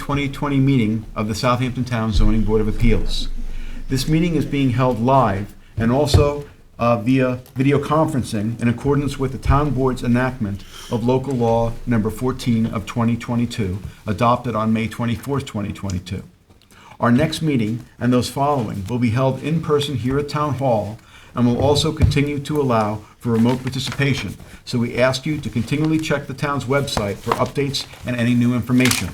2020 meeting of the Southampton Town Zoning Board of Appeals. This meeting is being held live and also via video conferencing in accordance with the Town Board's enactment of Local Law Number 14 of 2022, adopted on May 24th, 2022. Our next meeting and those following will be held in person here at Town Hall and will also continue to allow for remote participation. So we ask you to continually check the town's website for updates and any new information.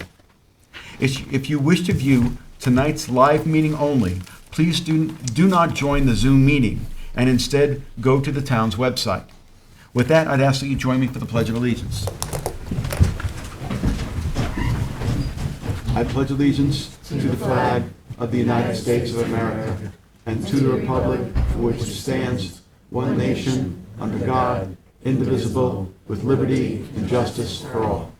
If you wish to view tonight's live meeting only, please do not join the Zoom meeting and instead go to the town's website. With that, I'd ask that you join me for the Pledge of Allegiance. I pledge allegiance to the flag of the United States of America and to the republic for which it stands, one nation, under God, indivisible, with liberty and justice for all.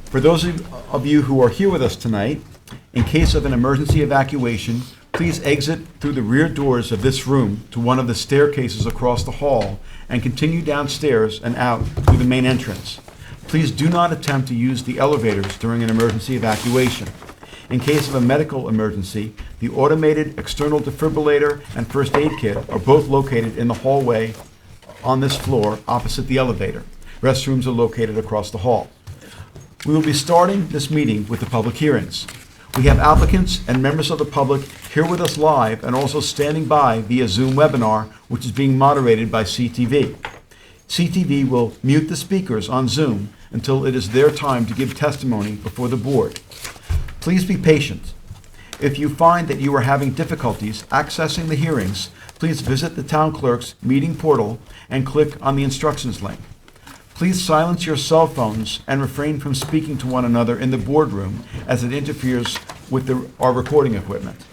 For those of you who are here with us tonight, in case of an emergency evacuation, please exit through the rear doors of this room to one of the staircases across the hall and continue downstairs and out through the main entrance. Please do not attempt to use the elevators during an emergency evacuation. In case of a medical emergency, the automated external defibrillator and first aid kit are both located in the hallway on this floor opposite the elevator. Restrooms are located across the hall. We will be starting this meeting with the public hearings. We have applicants and members of the public here with us live and also standing by via Zoom webinar, which is being moderated by CTV. CTV will mute the speakers on Zoom until it is their time to give testimony before the board. Please be patient. If you find that you are having difficulties accessing the hearings, please visit the town clerk's meeting portal and click on the instructions link. Please silence your cell phones and refrain from speaking to one another in the boardroom as it interferes with our recording equipment.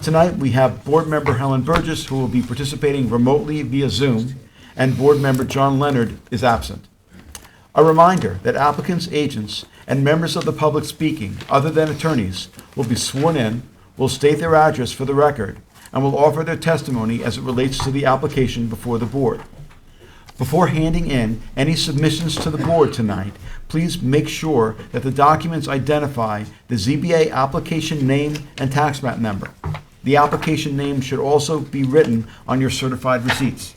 Tonight we have Board Member Helen Burgess, who will be participating remotely via Zoom, and Board Member John Leonard is absent. A reminder that applicants, agents, and members of the public speaking, other than attorneys, will be sworn in, will state their address for the record, and will offer their testimony as it relates to the application before the board. Before handing in any submissions to the board tonight, please make sure that the documents identify the ZBA application name and tax map number. The application name should also be written on your certified receipts.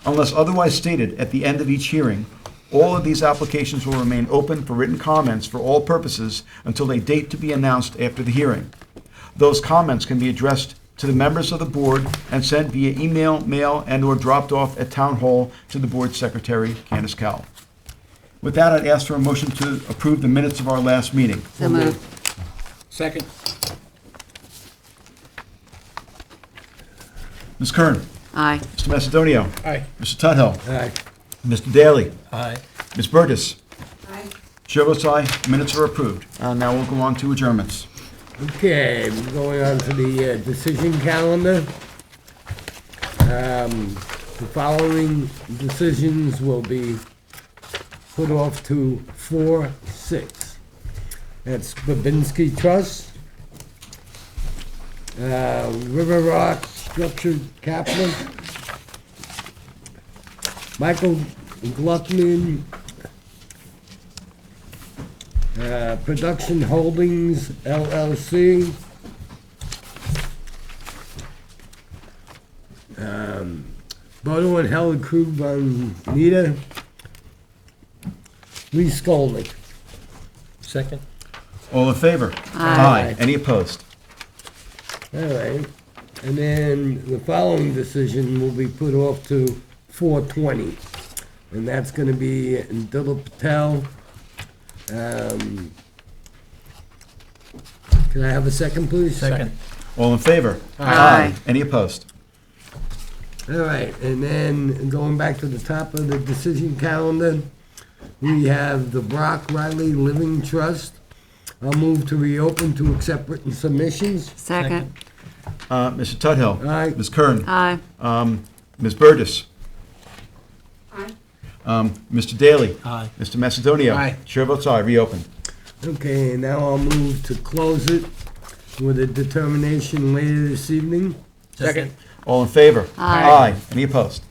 Unless otherwise stated at the end of each hearing, all of these applications will remain open for written comments for all purposes until a date to be announced after the hearing. Those comments can be addressed to the members of the board and sent via email, mail, and/or dropped off at Town Hall to the board secretary, Candace Cowell. With that, I'd ask for a motion to approve the minutes of our last meeting. So moved. Second. Ms. Kern. Aye. Mr. Macedonio. Aye. Mr. Tudhill. Aye. Mr. Daly. Aye. Ms. Burgess. Aye. Chair votes aye. Minutes are approved. Now we'll go on to adjournments. Okay, we're going on to the decision calendar. The following decisions will be put off to 4/6. That's Babinski Trust, River Rock Structured Capital, Michael Gluckman, Production Holdings, LLC, Bodo and Helen Krug von Nita, Lee Skolnick. Second. All in favor? Aye. Any opposed? All right. And then the following decision will be put off to 4/20. And that's going to be Dilip Patel. Can I have a second, please? Second. All in favor? Aye. Any opposed? All right, and then going back to the top of the decision calendar, we have the Brock Riley Living Trust. I'll move to reopen to accept written submissions. Second. Mr. Tudhill. Aye. Ms. Kern. Aye. Ms. Burgess. Aye. Mr. Daly. Aye. Mr. Macedonio. Aye. Chair votes aye. Reopen. Okay, and now I'll move to close it with a determination later this evening. Second. All in favor? Aye. Any opposed?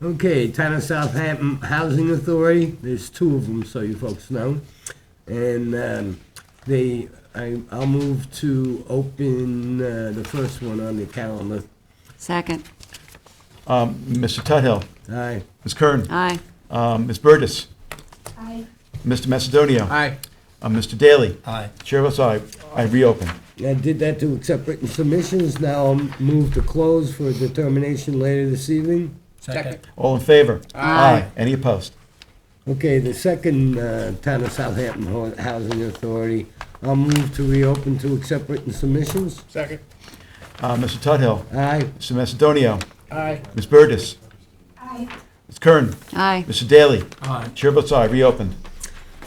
Okay, Town of Southampton Housing Authority, there's two of them, so you folks know. And I'll move to open the first one on the calendar. Second. Mr. Tuthill. Aye. Ms. Kern. Aye. Ms. Burgess. Aye. Mr. Macedonio. Aye. Mr. Daly. Aye. Chair votes aye. I reopen. I did that to accept written submissions. Now I'll move to close for a determination later this evening. Second. All in favor? Aye. Any opposed? Okay, the second Town of Southampton Housing Authority, I'll move to reopen to accept written submissions. Second. Mr. Tuthill. Aye. Mr. Macedonio. Aye. Ms. Burgess. Aye. Ms. Kern. Aye. Mr. Daly. Aye. Chair votes aye. Reopened.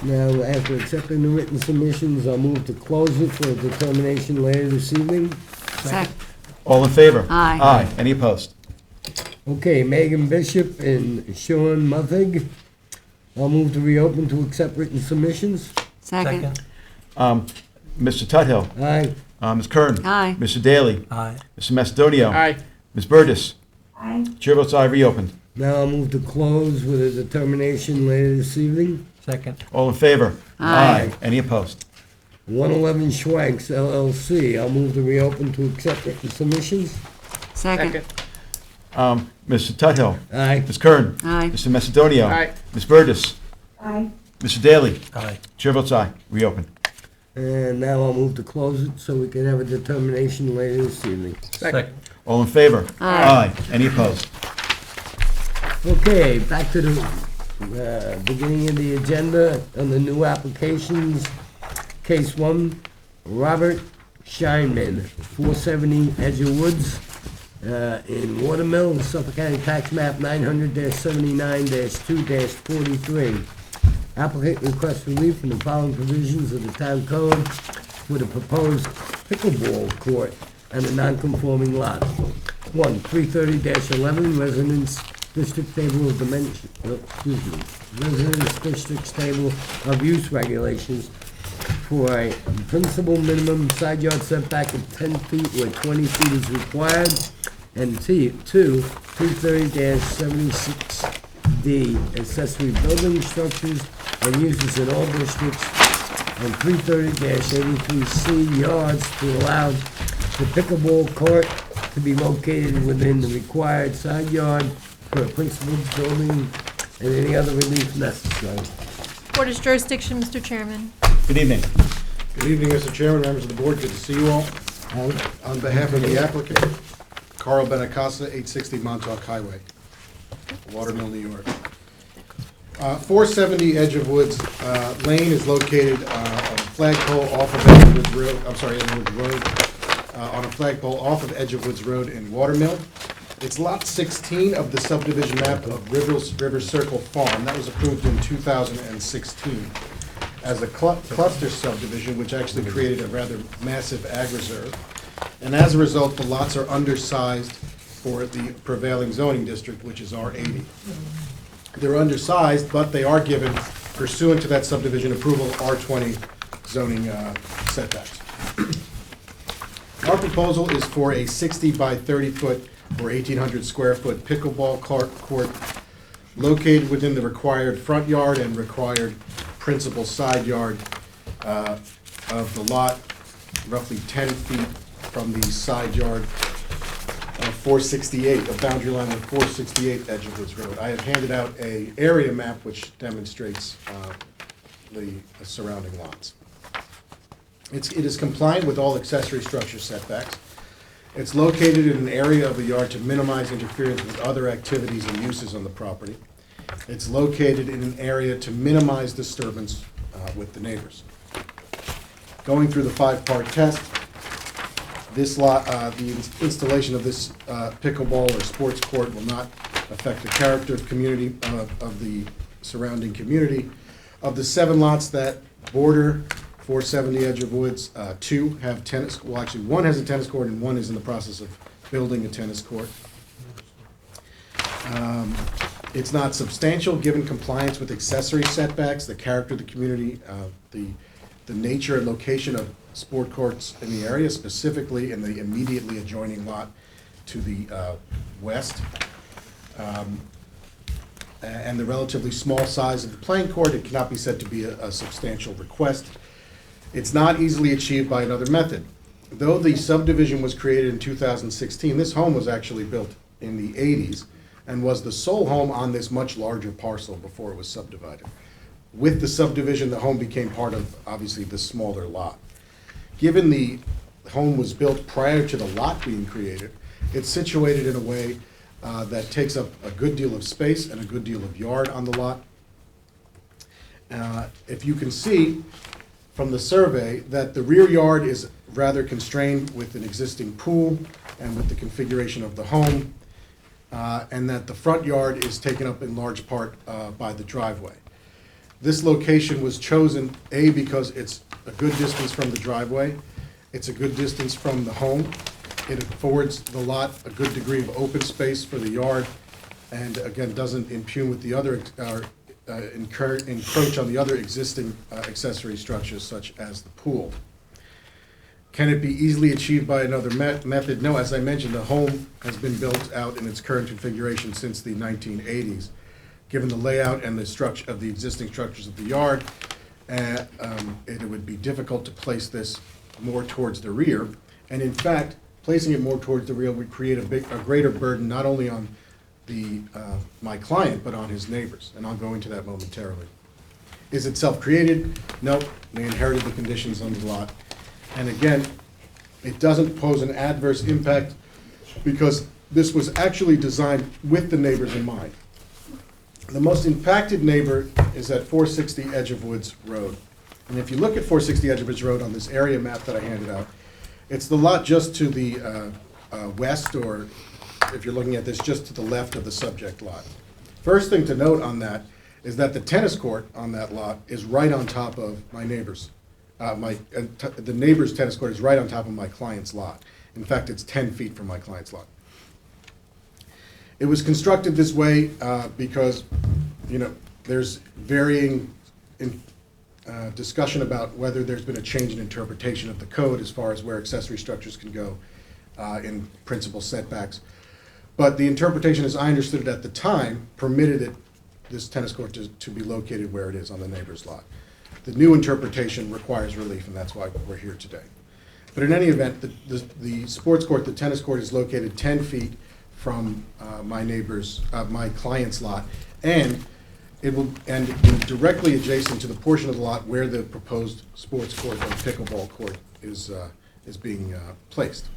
Now, after accepting the written submissions, I'll move to close it for a determination later this evening. Second. All in favor? Aye. Aye. Any opposed? Okay, Megan Bishop and Sean Muthig, I'll move to reopen to accept written submissions. Second. Mr. Tuthill. Aye. Ms. Kern. Aye. Mr. Daly. Aye. Mr. Macedonio. Aye. Ms. Burgess. Aye. Chair votes aye. Reopened. Now I'll move to close with a determination later this evening. Second. All in favor? Aye. Any opposed? 111 Schwanks LLC, I'll move to reopen to accept written submissions. Second. Mr. Tuthill. Aye. Ms. Kern. Aye. Mr. Macedonio. Aye. Ms. Burgess. Aye. Mr. Daly. Aye. Chair votes aye. Reopened. And now I'll move to close it so we can have a determination later this evening. Second. All in favor? Aye. Any opposed? Okay, back to the beginning of the agenda on the new applications. Case 1, Robert Scheinman, 470 Edger Woods in Watermill, Suffolk County Tax Map 900-79-2-43. Applicant requests relief from the following provisions of the town code for the proposed pickleball court and a non-conforming lot. 1, 330-11 Residence District Table of Dimension, Residence District's Table of Use Regulations for a principal minimum side yard setback of 10 feet where 20 feet is required. And 2, 330-76D accessory building structures and uses in all districts, and 330-83C yards to allow the pickleball court to be located within the required side yard for a principal building and any other relief necessary. What is jurisdiction, Mr. Chairman? Good evening. Good evening, Mr. Chairman, members of the board, good to see you all. On behalf of the applicant, Carl Benacasa, 860 Montauk Highway, Watermill, New York. 470 Edge of Woods Lane is located on a flagpole off of Edge of Woods Road, Edge of Woods Road, on a flagpole off of Edge of Woods Road in Watermill. It's lot 16 of the subdivision map of River Circle Farm. That was approved in 2016 as a cluster subdivision, which actually created a rather massive ag reserve. And as a result, the lots are undersized for the prevailing zoning district, which is R80. They're undersized, but they are given pursuant to that subdivision approval, R20 zoning setbacks. Our proposal is for a 60 by 30 foot or 1,800 square foot pickleball court located within the required front yard and required principal side yard of the lot, roughly 10 feet from the side yard of 468, a boundary line of 468 Edge of Woods Road. I have handed out a area map which demonstrates the surrounding lots. It is compliant with all accessory structure setbacks. It's located in an area of the yard to minimize interference with other activities and uses on the property. It's located in an area to minimize disturbance with the neighbors. Going through the 5-part test, this lot, the installation of this pickleball or sports court will not affect the character of community, of the surrounding community. Of the 7 lots that border 470 Edge of Woods, 2 have tennis, well actually 1 has a tennis court and 1 is in the process of building a tennis court. It's not substantial given compliance with accessory setbacks, the character of the community, the nature and location of sport courts in the area, specifically in the immediately adjoining lot to the west. and the relatively small size of the playing court, it cannot be said to be a substantial request. It's not easily achieved by another method. Though the subdivision was created in 2016, this home was actually built in the 80s and was the sole home on this much larger parcel before it was subdivided. With the subdivision, the home became part of, obviously, the smaller lot. Given the home was built prior to the lot being created, it's situated in a way that takes up a good deal of space and a good deal of yard on the lot. If you can see from the survey that the rear yard is rather constrained with an existing pool and with the configuration of the home, and that the front yard is taken up in large part by the driveway. This location was chosen, A, because it's a good distance from the driveway, it's a good distance from the home, it affords the lot a good degree of open space for the yard, and again, doesn't impugn with the other, encroach on the other existing accessory structures such as the pool. Can it be easily achieved by another method? No, as I mentioned, the home has been built out in its current configuration since the 1980s. Given the layout and the structure of the existing structures of the yard, it would be difficult to place this more towards the rear. And in fact, placing it more towards the rear would create a greater burden not only on my client, but on his neighbors. And I'll go into that momentarily. Is it self-created? Nope, they inherited the conditions on the lot. And again, it doesn't pose an adverse impact because this was actually designed with the neighbors in mind. The most impacted neighbor is at 460 Edge of Woods Road. And if you look at 460 Edge of Woods Road on this area map that I handed out, it's the lot just to the west, or if you're looking at this, just to the left of the subject lot. First thing to note on that is that the tennis court on that lot is right on top of my neighbor's. The neighbor's tennis court is right on top of my client's lot. In fact, it's 10 feet from my client's lot. It was constructed this way because, there's varying discussion about whether there's been a change in interpretation of the code as far as where accessory structures can go in principal setbacks. But the interpretation, as I understood it at the time, permitted this tennis court to be located where it is on the neighbor's lot. The new interpretation requires relief, and that's why we're here today. But in any event, the sports court, the tennis court, is located 10 feet from my client's lot, and it will be directly adjacent to the portion of the lot where the proposed sports court or pickleball court is being placed.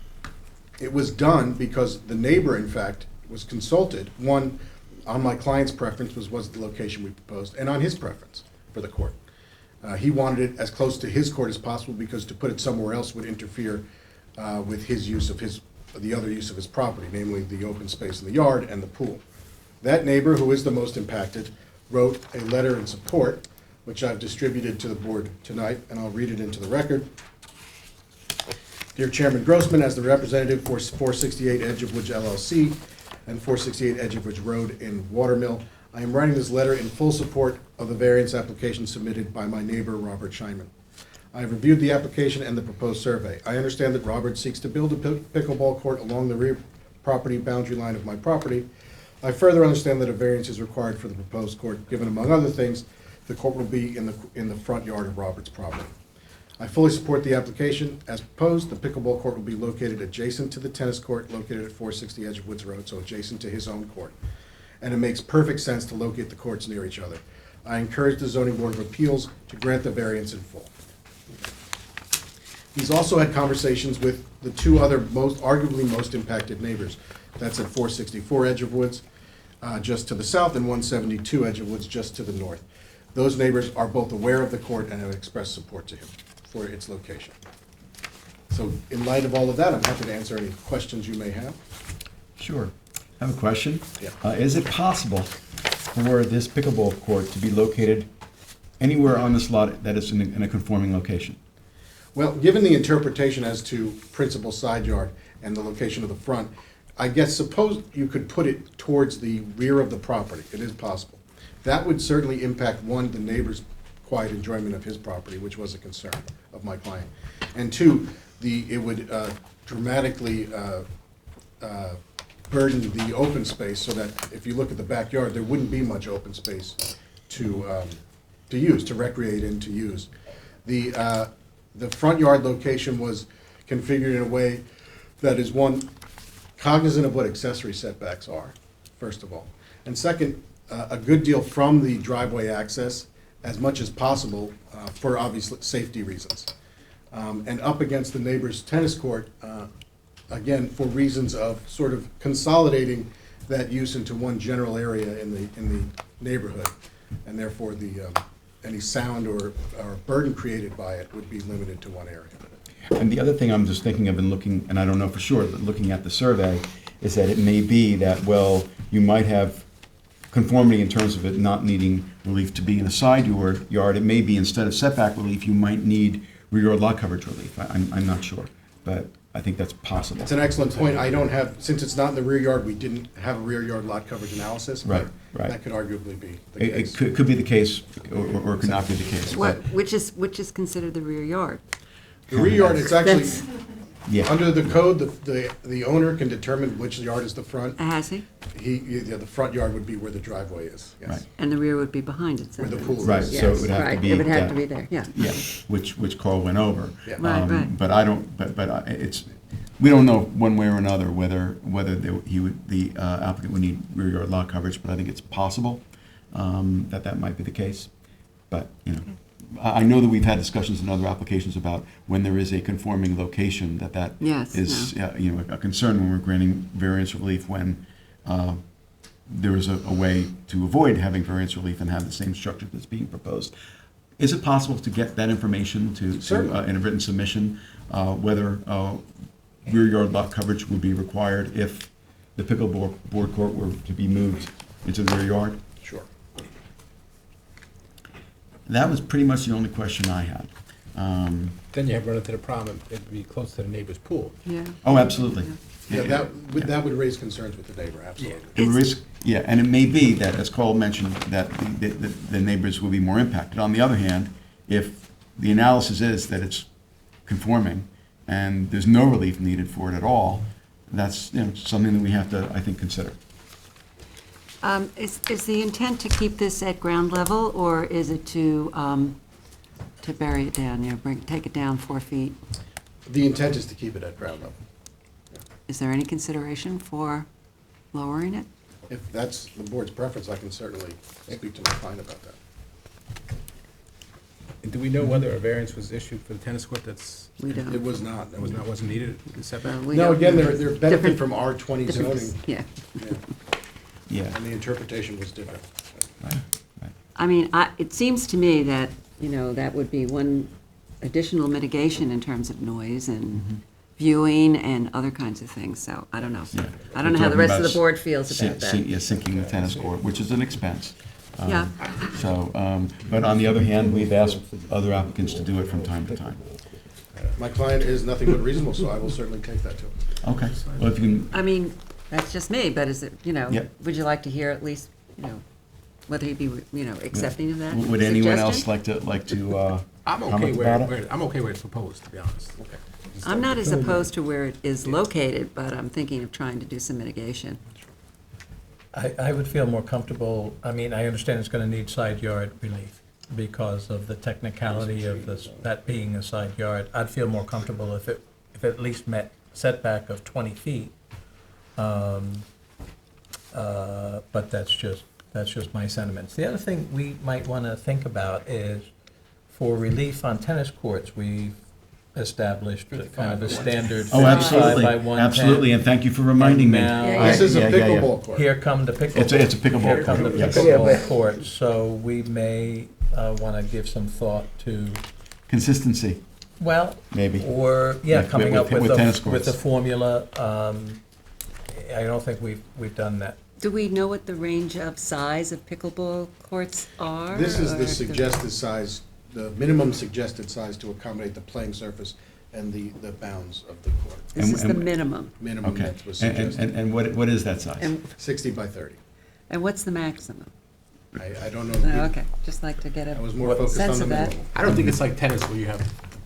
It was done because the neighbor, in fact, was consulted, one, on my client's preference was the location we proposed, and on his preference for the court. He wanted it as close to his court as possible because to put it somewhere else would interfere with his use of the other use of his property, namely the open space in the yard and the pool. That neighbor, who is the most impacted, wrote a letter in support, which I've distributed to the board tonight, and I'll read it into the record. Dear Chairman Grossman, as the representative for 468 Edge of Woods LLC and 468 Edge of Woods Road in Watermill, I am writing this letter in full support of the variance application submitted by my neighbor, Robert Scheinman. I have reviewed the application and the proposed survey. I understand that Robert seeks to build a pickleball court along the rear property boundary line of my property. I further understand that a variance is required for the proposed court, given, among other things, the court will be in the front yard of Robert's property. I fully support the application. As proposed, the pickleball court will be located adjacent to the tennis court located at 460 Edge of Woods Road, so adjacent to his own court. And it makes perfect sense to locate the courts near each other. I encourage the Zoning Board of Appeals to grant the variance in full. He's also had conversations with the two other arguably most impacted neighbors. That's at 464 Edge of Woods, just to the south, and 172 Edge of Woods, just to the north. Those neighbors are both aware of the court and have expressed support to him for its location. So in light of all of that, I'm happy to answer any questions you may have. Sure. I have a question. Yeah. Is it possible for this pickleball court to be located anywhere on this lot that is in a conforming location? Well, given the interpretation as to principal side yard and the location of the front, I guess suppose you could put it towards the rear of the property. It is possible. That would certainly impact, one, the neighbor's quiet enjoyment of his property, which was a concern of my client, and two, it would dramatically burden the open space so that if you look at the backyard, there wouldn't be much open space to use, to recreate and to use. The front yard location was configured in a way that is, one, cognizant of what accessory setbacks are, first of all. And second, a good deal from the driveway access, as much as possible, for obvious safety reasons. And up against the neighbor's tennis court, again, for reasons of sort of consolidating that use into one general area in the neighborhood. And therefore, any sound or burden created by it would be limited to one area. And the other thing I'm just thinking of and looking, and I don't know for sure, but looking at the survey, is that it may be that, well, you might have conformity in terms of it not needing relief to be in a side yard. It may be instead of setback relief, you might need rear yard lot coverage relief. I'm not sure, but I think that's possible. It's an excellent point. I don't have, since it's not in the rear yard, we didn't have a rear yard lot coverage analysis. But Right. that could arguably be the It case. could be the case, or it could not be the case. What, but- which is considered the rear yard? The rear yard, it's actually, That's- Yeah, under the code, the owner can determine which yard is the front. Has he? The front yard would be where the driveway is, Right. yes. And the rear would be behind it. so Where the that pool it's- is. right, so it would have to Right, be. it would have that- to be there, yeah. Yeah, which Carl went over. Yeah. Right, right. But I don't, it's, we don't know one way or another whether the applicant would need rear yard lot coverage, but I think it's possible that might be the case. But, I know that we've had discussions in other applications about when there is a conforming location, that Yes, is, a concern when we're granting variance relief, when there is a way to avoid having variance relief and have the same structure that's being proposed. Is it possible to get that information Certainly. in a written submission, whether rear yard lot coverage would be required if the pickleball court were to be moved into the rear yard? Sure. That was pretty much the only question I had. Then you have run into the problem, it'd be close to the neighbor's pool. Yeah. Oh, absolutely. Yeah, that would raise concerns with the neighbor, absolutely. The risk, yeah, and it may be that, as Carl mentioned, that the neighbors will be more impacted. On the other hand, if the analysis is that it's conforming and there's no relief needed for it at all, that's, something that we have to, I think, consider. Is the intent to keep this at ground level, or is it to bury it down, take it down 4 feet? The intent is to keep it at ground level. Is there any consideration for lowering it? If that's the board's preference, I can certainly speak to my client about that. And do we know whether a variance was issued for the tennis court We don't. It was not. that wasn't needed, the setback? We No, don't- again, they're benefiting Different- from R20 different- zoning, Yeah. yeah, Yeah, and the interpretation was different. right. I mean, it seems to me that, that would be one additional mitigation in terms of noise and viewing and other kinds of things, so I don't know. Yeah. I don't know how the rest of the We're talking board feels about about that. sinking the tennis court, which is an expense. Yeah. So, but on the other hand, we've asked other applicants to do it from time to time. My client is nothing but reasonable, so I will certainly take that to him. Okay, well, if you can, I mean, that's just me, but is it, Yep. would you like to hear at least, whether he'd be, accepting of that would anyone else suggestion? like to I'm comment okay about it? where, I'm okay where it's proposed, to be honest. Okay. I'm not as opposed to where it is located, but I'm thinking of trying to do some mitigation. I would feel more comfortable, I mean, I understand it's gonna need side yard relief because of the technicality of this, that being a side yard. I'd feel more comfortable if it at least met setback of 20 feet. But that's just my sentiments. The other thing we might wanna think about is for relief on tennis courts, we've established kind of a standard Oh, 55 absolutely, by 110. absolutely, and thank you for reminding me. And now- This is a Yeah, yeah, yeah. pickleball court. Here come the pickleball. It's a pickleball Here come the court, yes. pickleball courts, so we may want to give some thought to, Consistency, well, maybe. or, coming with- up with with tennis with the courts. formula. I don't think we've done that. Do we know what the range of size of pickleball courts are? This is or the if suggested size, the minimum suggested size to accommodate the playing surface and the bounds of the court. This is the And- minimum. Minimum Okay, that was and suggested, and what is that size? And 60 by 30. what's the maximum? I don't Oh, know. okay, just like to get I was a more focused sense on the of that. minimum. I don't think it's like tennis where you have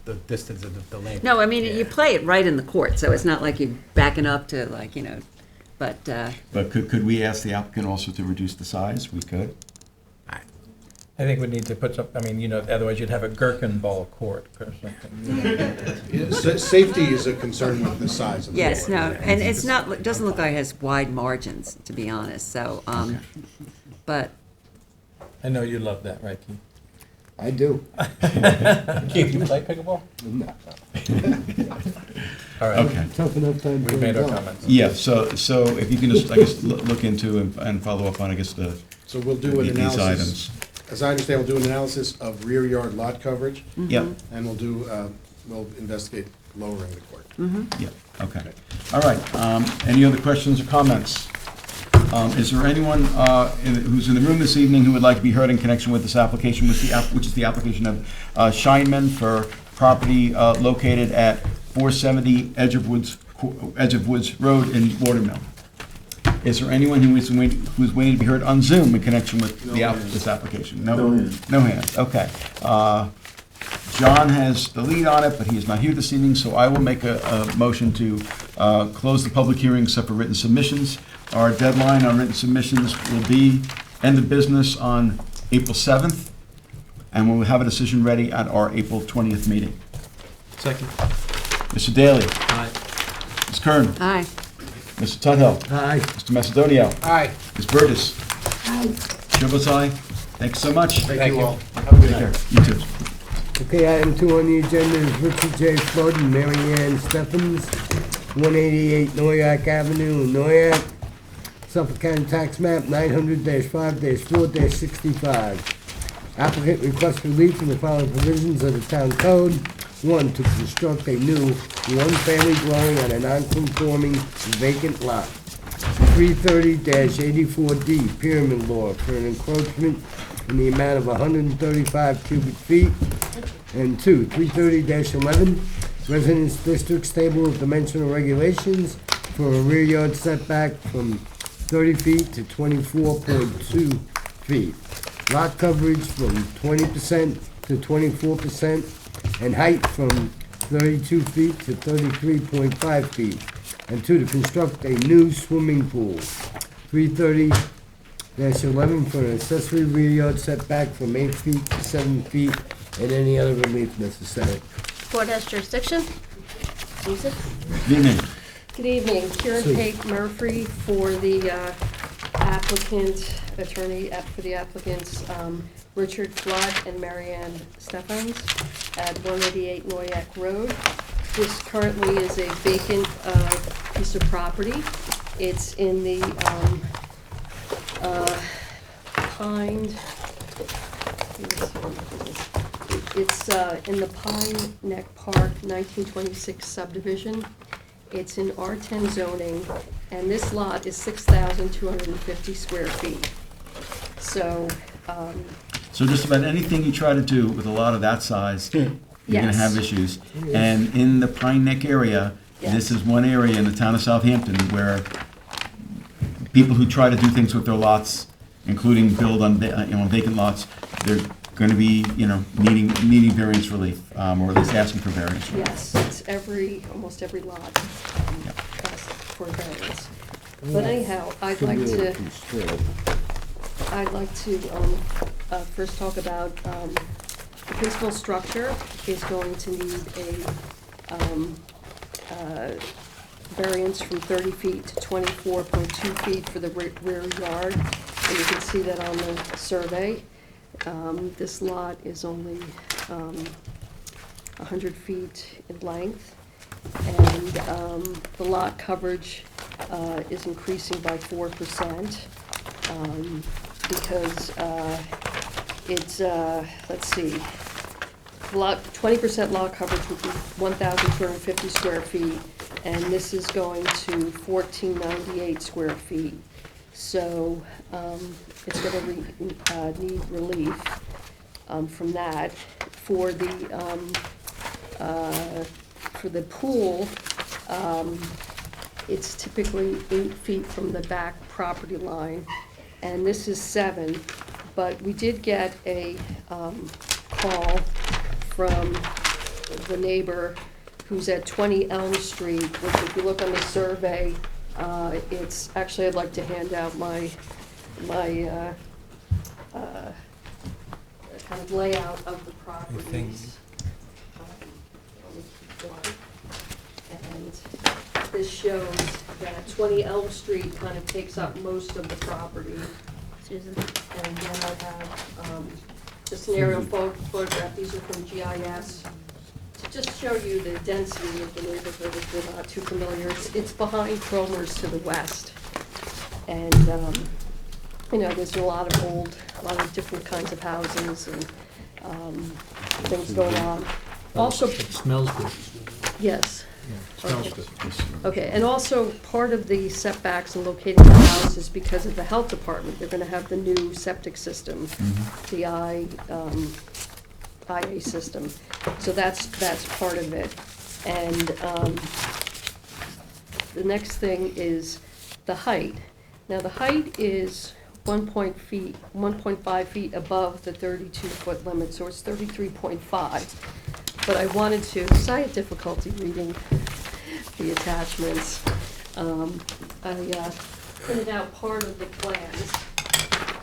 the distance of the lane. No, I mean, you Yeah. play it right in the court, so it's not like you're backing up to But, But could we ask the applicant also to reduce the size? We could. I think we need to put some, I mean, you know, otherwise you'd have a gherkin ball court or something. Yeah, safety is a concern with the size of the yes, court. no, and it's not, it doesn't look like it has wide margins, to be honest, so, but, I know you love that, right, Keith? I do. Keith, you play pickleball? No. All right, Okay. Tough enough time. we've made our comments. Yeah, so if you can just, I guess, look into and follow up on, I guess, So we'll do an these analysis. items. As I understand, we'll do an analysis of rear yard lot coverage, Yep, and we'll investigate lowering the court. yep, okay. All right, any other questions or comments? Is there anyone who's in the room this evening who would like to be heard in connection with this application, which is the application of Scheinman for property located at 470 Edge of Woods Road in Watermill? Is there anyone who's waiting to be heard on Zoom in connection with this application? No hands, okay. John has the lead on it, but he is not here this evening, so I will make a motion to close the public hearing except for written submissions. Our deadline on written submissions will be end of business on April 7th, and we'll have a decision ready at our April 20th meeting. Second. Mr. Daly, Aye. Ms. Kern, aye. Mr. Tudhill, Aye. Mr. Macedonio, Aye. Ms. Burgess. Chair votes aye. Thanks so much. Thank you all. Have a good Take care. night. You too. Okay, item 2 on the agenda is Richard J. Flood and Mary Ann Stephens, 188 Noyak Avenue in Noyak, Suffolk County Tax Map 900-5-4-65. Applicant requests relief from the following provisions of the Town Code. 1, to construct a new one-family dwelling on a non-conforming vacant lot. 330-84D Pyramid Law for an encroachment in the amount of 135 cubic feet. And 2, 330-11 Residence Districts Table of Dimensional Regulations for a rear yard setback from 30 feet to 24.2 feet. Lot coverage from 20% to 24%, and height from 32 feet to 33.5 feet. And 2, to construct a new swimming pool. 330-11 for an accessory rear yard setback from 8 feet to 7 feet, and any other relief necessary. Board has jurisdiction. Music. Good evening. Good evening. Karen Pate Murphy for the applicant, attorney for the applicants, Richard Flood and Marianne Stephens at 188 Noyak Road. This currently is a vacant piece of property. It's in the It's in the Pine Neck Park 1926 subdivision. It's in R10 zoning, and this lot is 6,250 square feet. So, So just about anything you try to do with a lot of that size, you're gonna Yes. have issues. And in the Pine Neck area, this is one area in the town of Southampton where people who try to do things with their lots, including build on, vacant lots, they're gonna be, needing variance relief, or at least asking for variance relief. yes, it's almost every lot asks for variance. But anyhow, I'd like to first talk about, the principal structure is going to need a variance from 30 feet to 24.2 feet for the rear yard, and you can see that on the survey. This lot is only 100 feet in length, and the lot coverage is increasing by 4%, because it's, let's see, 20% lot coverage would be 1,250 square feet, and this is going to 1,498 square feet. So it's going to need relief from that. For the pool, it's typically 8 feet from the back property line, and this is 7. But we did get a call from the neighbor who's at 20 Elm Street, which if you look on the survey, It's, actually, I'd like to hand out my kind of layout of the properties. And this shows that 20 Elm Street kind of takes up most of the property. Susan. And then I have just an aerial photograph, these are from GIS, to just show you the density of the neighborhood if you're not too familiar. It's behind Cromer's to the west. And, you know, there's a lot of different kinds of houses and things going on. Also, It smells good. yes. Smells Okay. good. Okay, and also part of the setbacks and locating the house is because of the health department. They're gonna have the new septic system, the IA system. So that's part of it. And the next thing is the height. Now, the height is 1.5 feet above the 32-foot limit, so it's 33.5. But I wanted to, because I had difficulty reading the attachments, I printed out part of the plans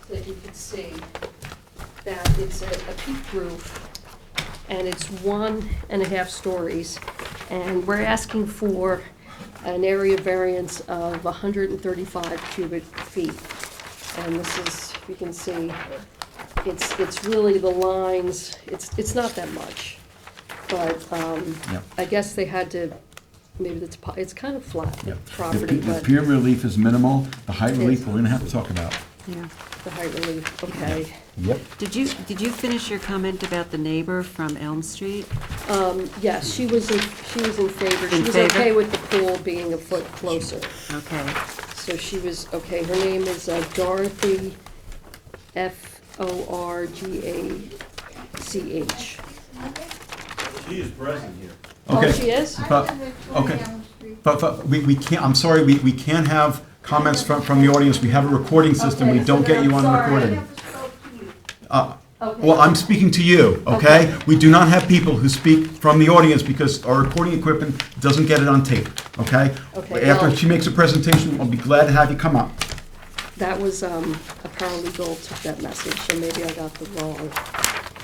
that you could see, that it's a peaked roof, and it's 1.5 stories, and we're asking for an area variance of 135 cubic feet. And this is, you can see, it's really the lines, it's not that much. But Yep. I guess they had to, maybe it's kind of flat, the Yep. property, The but pier relief is minimal, the height relief, Yes. we're gonna have to talk about. Yeah. the height relief, okay. Yep. Did you finish your comment about the neighbor from Elm Street? Yes, she was in favor. She In was favor? okay with the pool being a foot closer. Okay. So she was, okay, her name is Dorothy, Forgach. She is present here. Oh, Okay. she is? But, okay, but we can't, I'm sorry, we can't have comments from the audience, we have a recording system, we Okay, don't so get you then on I'm the sorry. recording. Okay. Well, I'm speaking to you, okay? We do not have people who speak from the audience because our recording equipment doesn't get it on tape, okay? Okay, After well- she makes a presentation, I'll be glad to have you come up. That was, a paralegal took that message, so maybe I got the wrong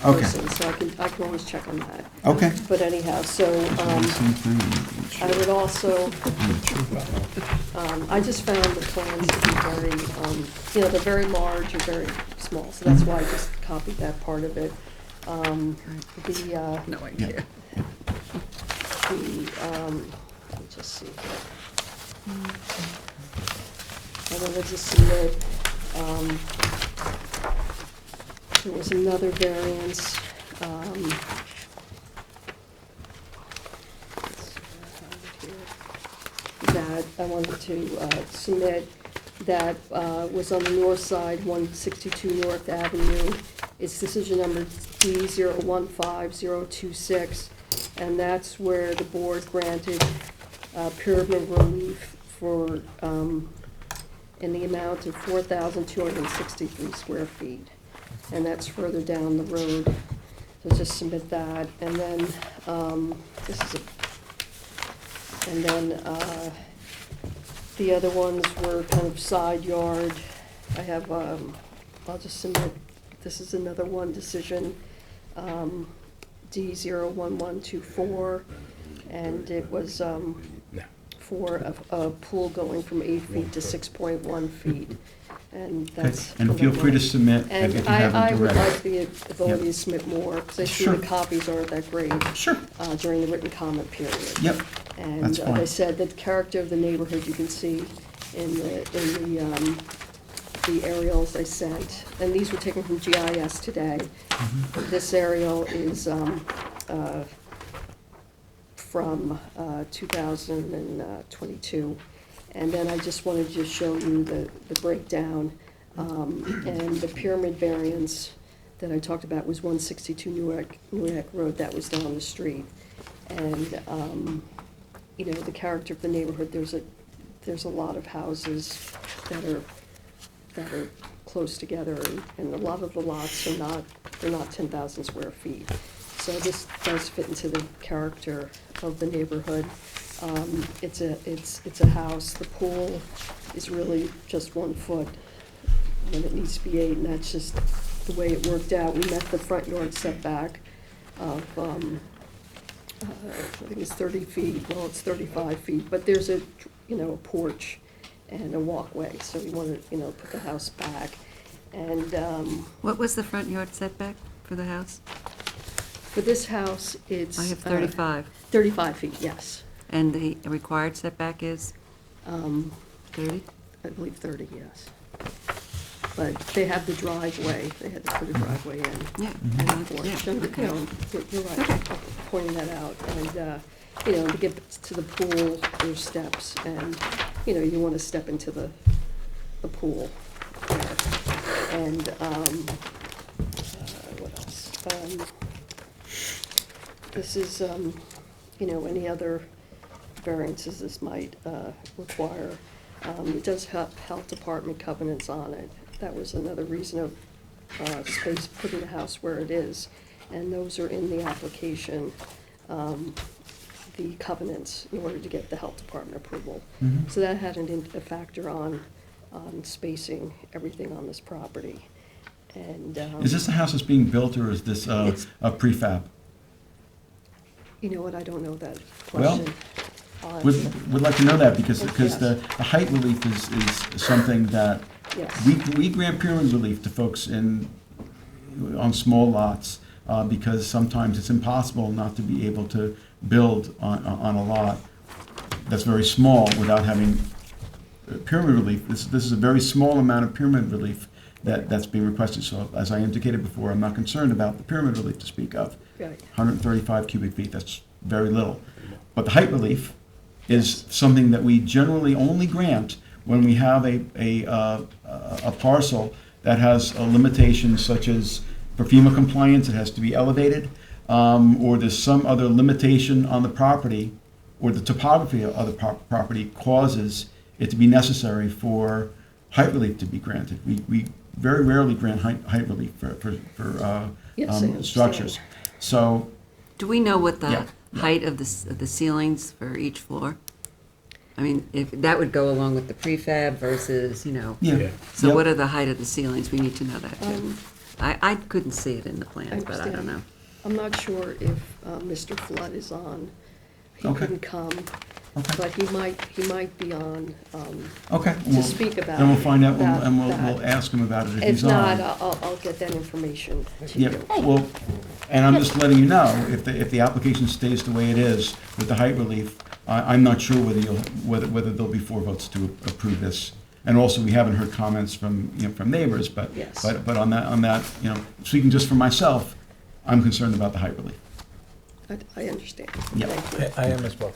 Okay. person, so I can always check on that. Okay. But anyhow, so, I would also, I just found the plans to be very, they're very large or very small, so that's why I just copied that part of it. The, No idea. let me just see here. I wanted to submit, there was another variance, that I wanted to submit that was on the north side, 162 North Avenue. It's decision number D015026, and that's where the board granted pyramid relief for, in the amount of 4,263 square feet. And that's further down the road. So just submit that, and then, this is and then, the other ones were kind of side yard. I have, I'll just submit, this is another one decision, D01124, and it was, for a pool going from 8 feet to 6.1 feet, and that's. And feel free to submit And if you haven't I would already. like the ability to submit more, because I see Sure. the copies aren't that great Sure. during the written comment period. Yep. And That's like I fine. said, the character of the neighborhood, you can see in the aerials I sent, and these were taken from GIS today. Mm-hmm. This aerial is from 2022. And then I just wanted to show you the breakdown. And the pyramid variance that I talked about was 162 Newark Road, that was down the street. And, the character of the neighborhood, there's a lot of houses that are close together, and a lot of the lots are not, they're not 10,000 square feet. So this does fit into the character of the neighborhood. It's a house. The pool is really just 1 foot when it needs to be 8, and that's just the way it worked out. We met the front yard setback of, I think it's 30 feet, well, it's 35 feet, but there's a porch and a walkway, so we wanted, put the house back. And What was the front yard setback for the house? for this house, it's. I have 35. 35 feet, yes. And the required setback is 30? I believe 30, yes. But they have the driveway, they had to put a driveway in. Yeah. And a porch. Yeah, And, okay. You're right, pointing that out. And, to get to the pool, there's steps, and, you want to step into the pool there. And, what else? This is, any other variances this might require. It does have health department covenants on it. That was another reason of space, putting the house where it is. And those are in the application, the covenants, in order to get the health department approval. Mhm. So that had a factor on spacing everything on this property. And, Is this the house that's being built, or is this It's- a prefab? you know what, I don't know that Well, question. Would like to know that, because Yes. the height relief is something that Yes. we grant pyramid relief to folks on small lots, because sometimes it's impossible not to be able to build on a lot that's very small without having pyramid relief. This is a very small amount of pyramid relief that's being requested. So as I indicated before, I'm not concerned about the pyramid relief to speak of. Right. 135 cubic feet, that's very little. But the height relief is something that we generally only grant when we have a parcel that has a limitation, such as for FEMA compliance, it has to be elevated, or there's some other limitation on the property, or the topography of the property causes it to be necessary for height relief to be granted. We very rarely grant height relief for Yes, I understand. structures. So, Do we know what the Yeah. height of the ceilings for each floor? I mean, if, that would go along with the prefab versus, yeah. Yeah. so Yep. what are the height of the ceilings? We need to know that too. Um, I couldn't see it in the plans, but I don't understand. know. I'm not sure if Mr. Flood is on. He Okay. couldn't come, Okay. but he might be on Okay. to speak about. Then we'll find out, that- and we'll that. ask him about it if If he's on. not, I'll get that information to Yeah, you. well, and I'm just letting you know, if the application stays the way it is with the height relief, I'm not sure whether there'll be 4 votes to approve this. And also, we haven't heard comments from neighbors, but, Yes. but on that, speaking just for myself, I'm concerned about the height relief. I understand. Yeah. Thank you. I am as well.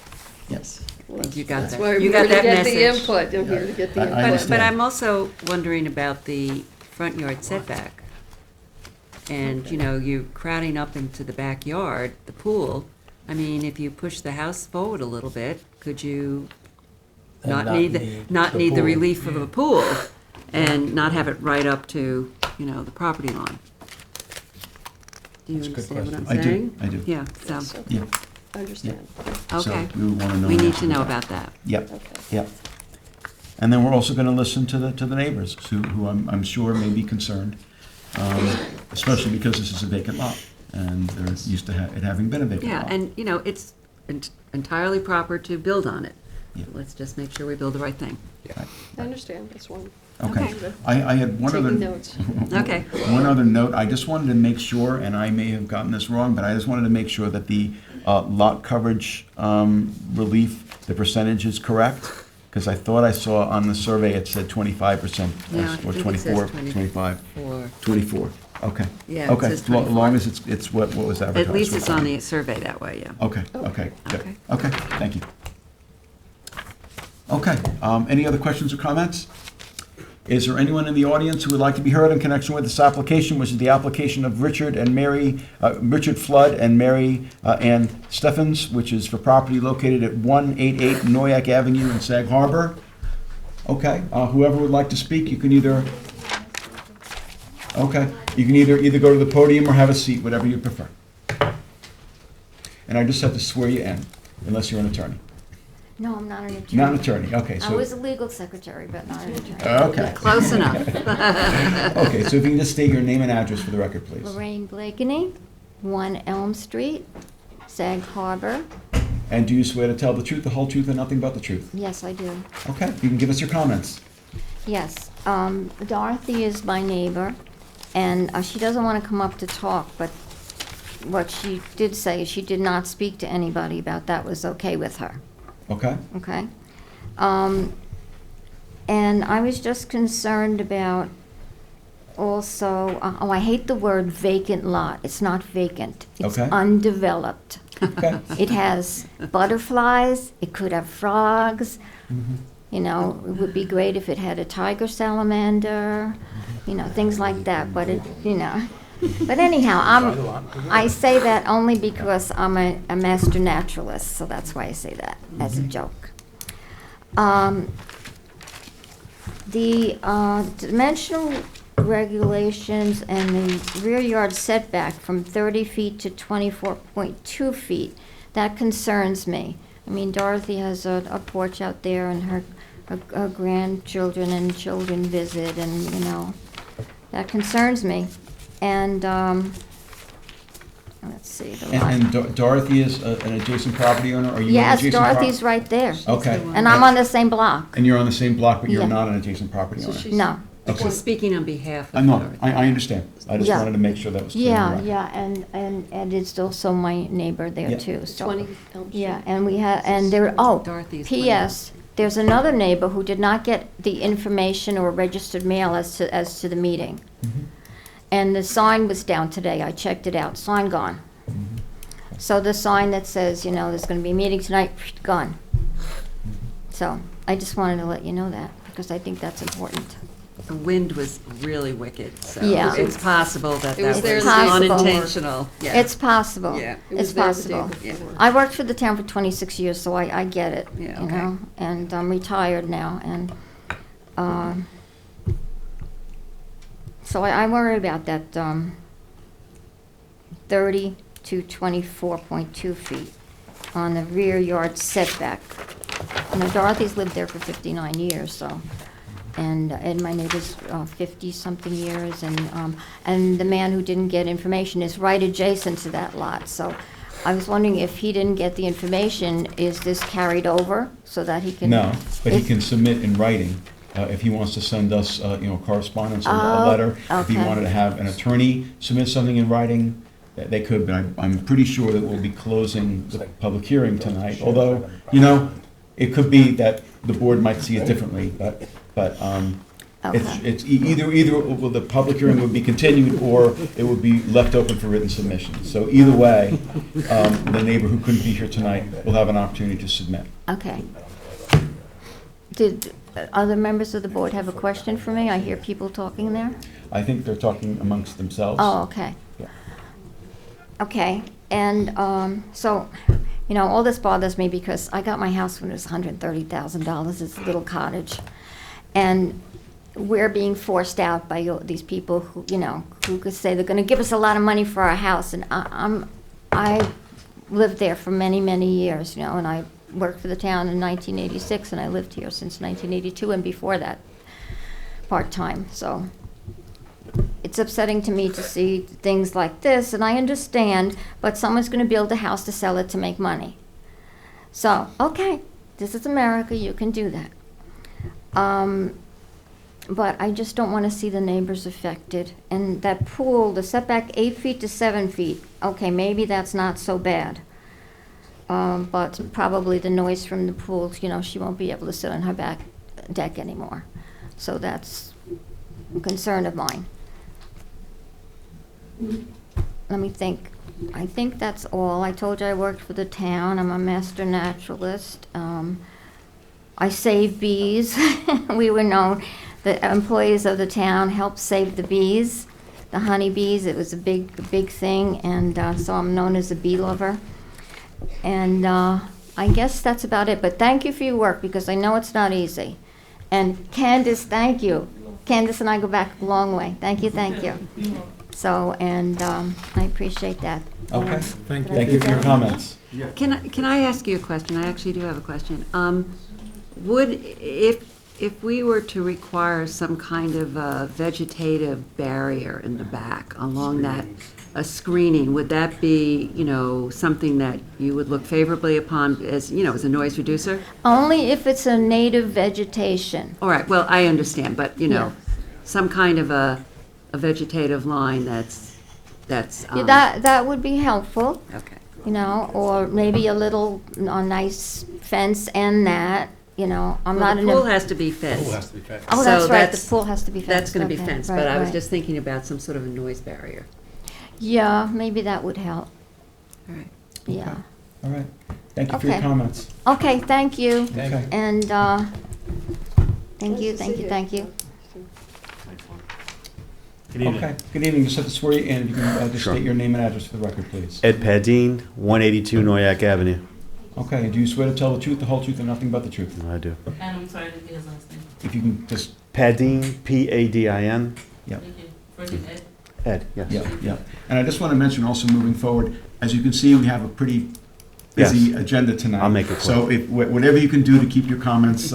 Yes. Well, You got that's that. why I'm You here got to that get the message. input. I'm here to get the I input. understand. But I'm also wondering about the front yard setback. And, you're crowding up into the backyard, the pool. I mean, if you push the house forward a little bit, could you And not not need, need not the need the pool. relief of a pool and not have it right up to, the property line? Do you That's a good understand what I'm question. saying? I do. Yeah, so, Yes, okay. Yeah. I understand. So okay. we would want to know. We the need answer to know that. about that. Yep, Okay. yep. And then we're also going to listen to the neighbors, who I'm sure may be concerned, especially because this is a vacant lot, and they're used to it having been a vacant Yeah, lot. and, it's entirely proper to build on it. Yeah. Let's just make sure we build the right thing. I understand, that's one. Okay. Okay. I had one other. Taking notes. Okay. One other note, I just wanted to make sure, and I may have gotten this wrong, but I just wanted to make sure that the lot coverage relief, the percentage is correct, because I thought I saw on the survey it said 25%, No, I or think it 24, says 25, For, 24, okay. Yeah, it Okay, says as long 24. as it's what was advertised. at least it's on the survey that way, yeah. Okay, okay, good. Okay. Okay, thank you. Okay, any other questions or comments? Is there anyone in the audience who would like to be heard in connection with this application, which is the application of Richard Flood and Mary Ann Steffens, which is for property located at 188 Noyak Avenue in Sag Harbor? Okay, whoever would like to speak, you can either go to the podium or have a seat, whatever you prefer. And I just have to swear you in, unless you're an attorney. No, I'm not an attorney. Not an attorney, okay, I so. was a legal secretary, but not an attorney. Okay. Close enough. Okay, so if you can just state your name and address for the record, please. Lorraine Blakeney, 1 Elm Street, Sag Harbor. And do you swear to tell the truth, the whole truth, and nothing but the truth? Yes, I do. Okay, you can give us your comments. Yes, Dorothy is my neighbor, and she doesn't want to come up to talk, but what she did say is she did not speak to anybody about that was okay with her, Okay? okay? And I was just concerned about also, I hate the word vacant lot. It's not vacant. It's Okay. undeveloped. Okay. It has butterflies, it could have frogs. You know, it would be great if it had a tiger salamander, you know, things like that, but it, you know. But anyhow, I say that only because I'm a master naturalist, so that's why I say that as a joke. The dimensional regulations and the rear yard setback from 30 feet to 24.2 feet, that concerns me. I mean, Dorothy has a porch out there, and her grandchildren and children visit, and, you know, that concerns me. And, let's see, the lot. And Dorothy is an adjacent property owner? Are you an Yes, adjacent prop- Dorothy's right there. Okay. And I'm on the same block. And you're on the same block, but you're Yeah. not an adjacent property So owner? she's, No. Okay. she's speaking on behalf I of know, Dorothy. I understand. I just Yeah. wanted to make sure that was clear. Yeah, Right. yeah, and it's also my neighbor there Yeah. too, so. 20 Elm Street. Yeah, and we have, and there, oh, Dorothy's P.S., there's another neighbor who did not get the information or registered mail as to the meeting. And the sign was down today, I checked it out, sign gone. So the sign that says, you know, there's gonna be a meeting tonight, gone. So, I just wanted to let you know that, because I think that's important. The wind was really wicked, so Yeah. it's possible that It was that there was the day before. unintentional. Yeah. It's possible. Yeah. It was It's there the day possible. before. I worked for the town for 26 years, so I get it, Yeah, you okay. know? And I'm retired now, and, so I worry about that, 30 to 24.2 feet on the rear yard setback. You know, Dorothy's lived there for 59 years, so, and my neighbor's 50-something years, and the man who didn't get information is right adjacent to that lot, so I was wondering if he didn't get the information, is this carried over so that he can? No, but he If- can submit in writing, if he wants to send us, you know, correspondence or a Oh, letter. If he okay. wanted to have an attorney submit something in writing, they could, but I'm pretty sure that we'll be closing the public hearing tonight. Although, you know, it could be that the board might see it differently, but Okay. it's either the public hearing would be continued, or it would be left open for written submissions. So either way, the neighbor who couldn't be here tonight will have an opportunity to submit. Okay. Did other members of the board have a question for me? I hear people talking there. I think they're talking amongst themselves. Oh, okay. Yeah. Okay, and so, you know, all this bothers me because I got my house when it was $130,000. It's a little cottage. And we're being forced out by these people who, you know, who could say they're going to give us a lot of money for our house. And I lived there for many, many years, you know, and I worked for the town in 1986, and I lived here since 1982, and before that, part-time. So it's upsetting to me to see things like this, and I understand, but someone's going to build a house to sell it to make money. So, okay, this is America, you can do that. But I just don't want to see the neighbors affected. And that pool, the setback 8 feet to 7 feet, okay, maybe that's not so bad. But probably the noise from the pool, you know, she won't be able to sit on her back deck anymore. So that's a concern of mine. Let me think. I think that's all. I told you I worked for the town. I'm a master naturalist. I save bees. We were known, the employees of the town helped save the bees, the honeybees. It was a big thing, and so I'm known as a bee lover. And I guess that's about it. But thank you for your work, because I know it's not easy. And Candace, thank you. Candace and I go back a long way. Thank you, thank you. So, and I appreciate that. Okay. Thank Thank you for your comments. Can I ask you a question? I actually do have a question. If we were to require some kind of a vegetative barrier in the back along that, a screening, would that be, something that you would look favorably upon as, as a noise reducer? Only if it's a native vegetation. All right, well, I understand, but, Yeah. some kind of a vegetative line that's, Yeah, that would be helpful, okay. or maybe a nice fence and that, I'm Well, not the in pool a. has to be fenced. Pool has to be fenced. Oh, So that's right, the that's- pool has to be fenced. That's gonna be Okay, fenced, right, but I was right. just thinking about some sort of a noise barrier. Yeah, maybe that would help, All right. yeah. All right. Thank you for your Okay. comments. Okay, thank you. Okay. And, thank Nice you, to thank see you, you. thank you. Okay. Good evening. Just have to swear you in. If you can just Sure. state your name and address for the record, please. Ed Padine, 182 Noyak Avenue. Okay. Do you swear to tell the truth, the whole truth, and nothing but the truth? I do. And I'm sorry, I didn't get his last name. If you can just, Padine, P-A-D-I-N. yeah. Thank you. First name Ed. Ed, yes. Yeah, yeah. And I just want to mention also moving forward, as you can see, we have a pretty busy agenda tonight. I'll make it quick. So if, whatever you can do to keep your comments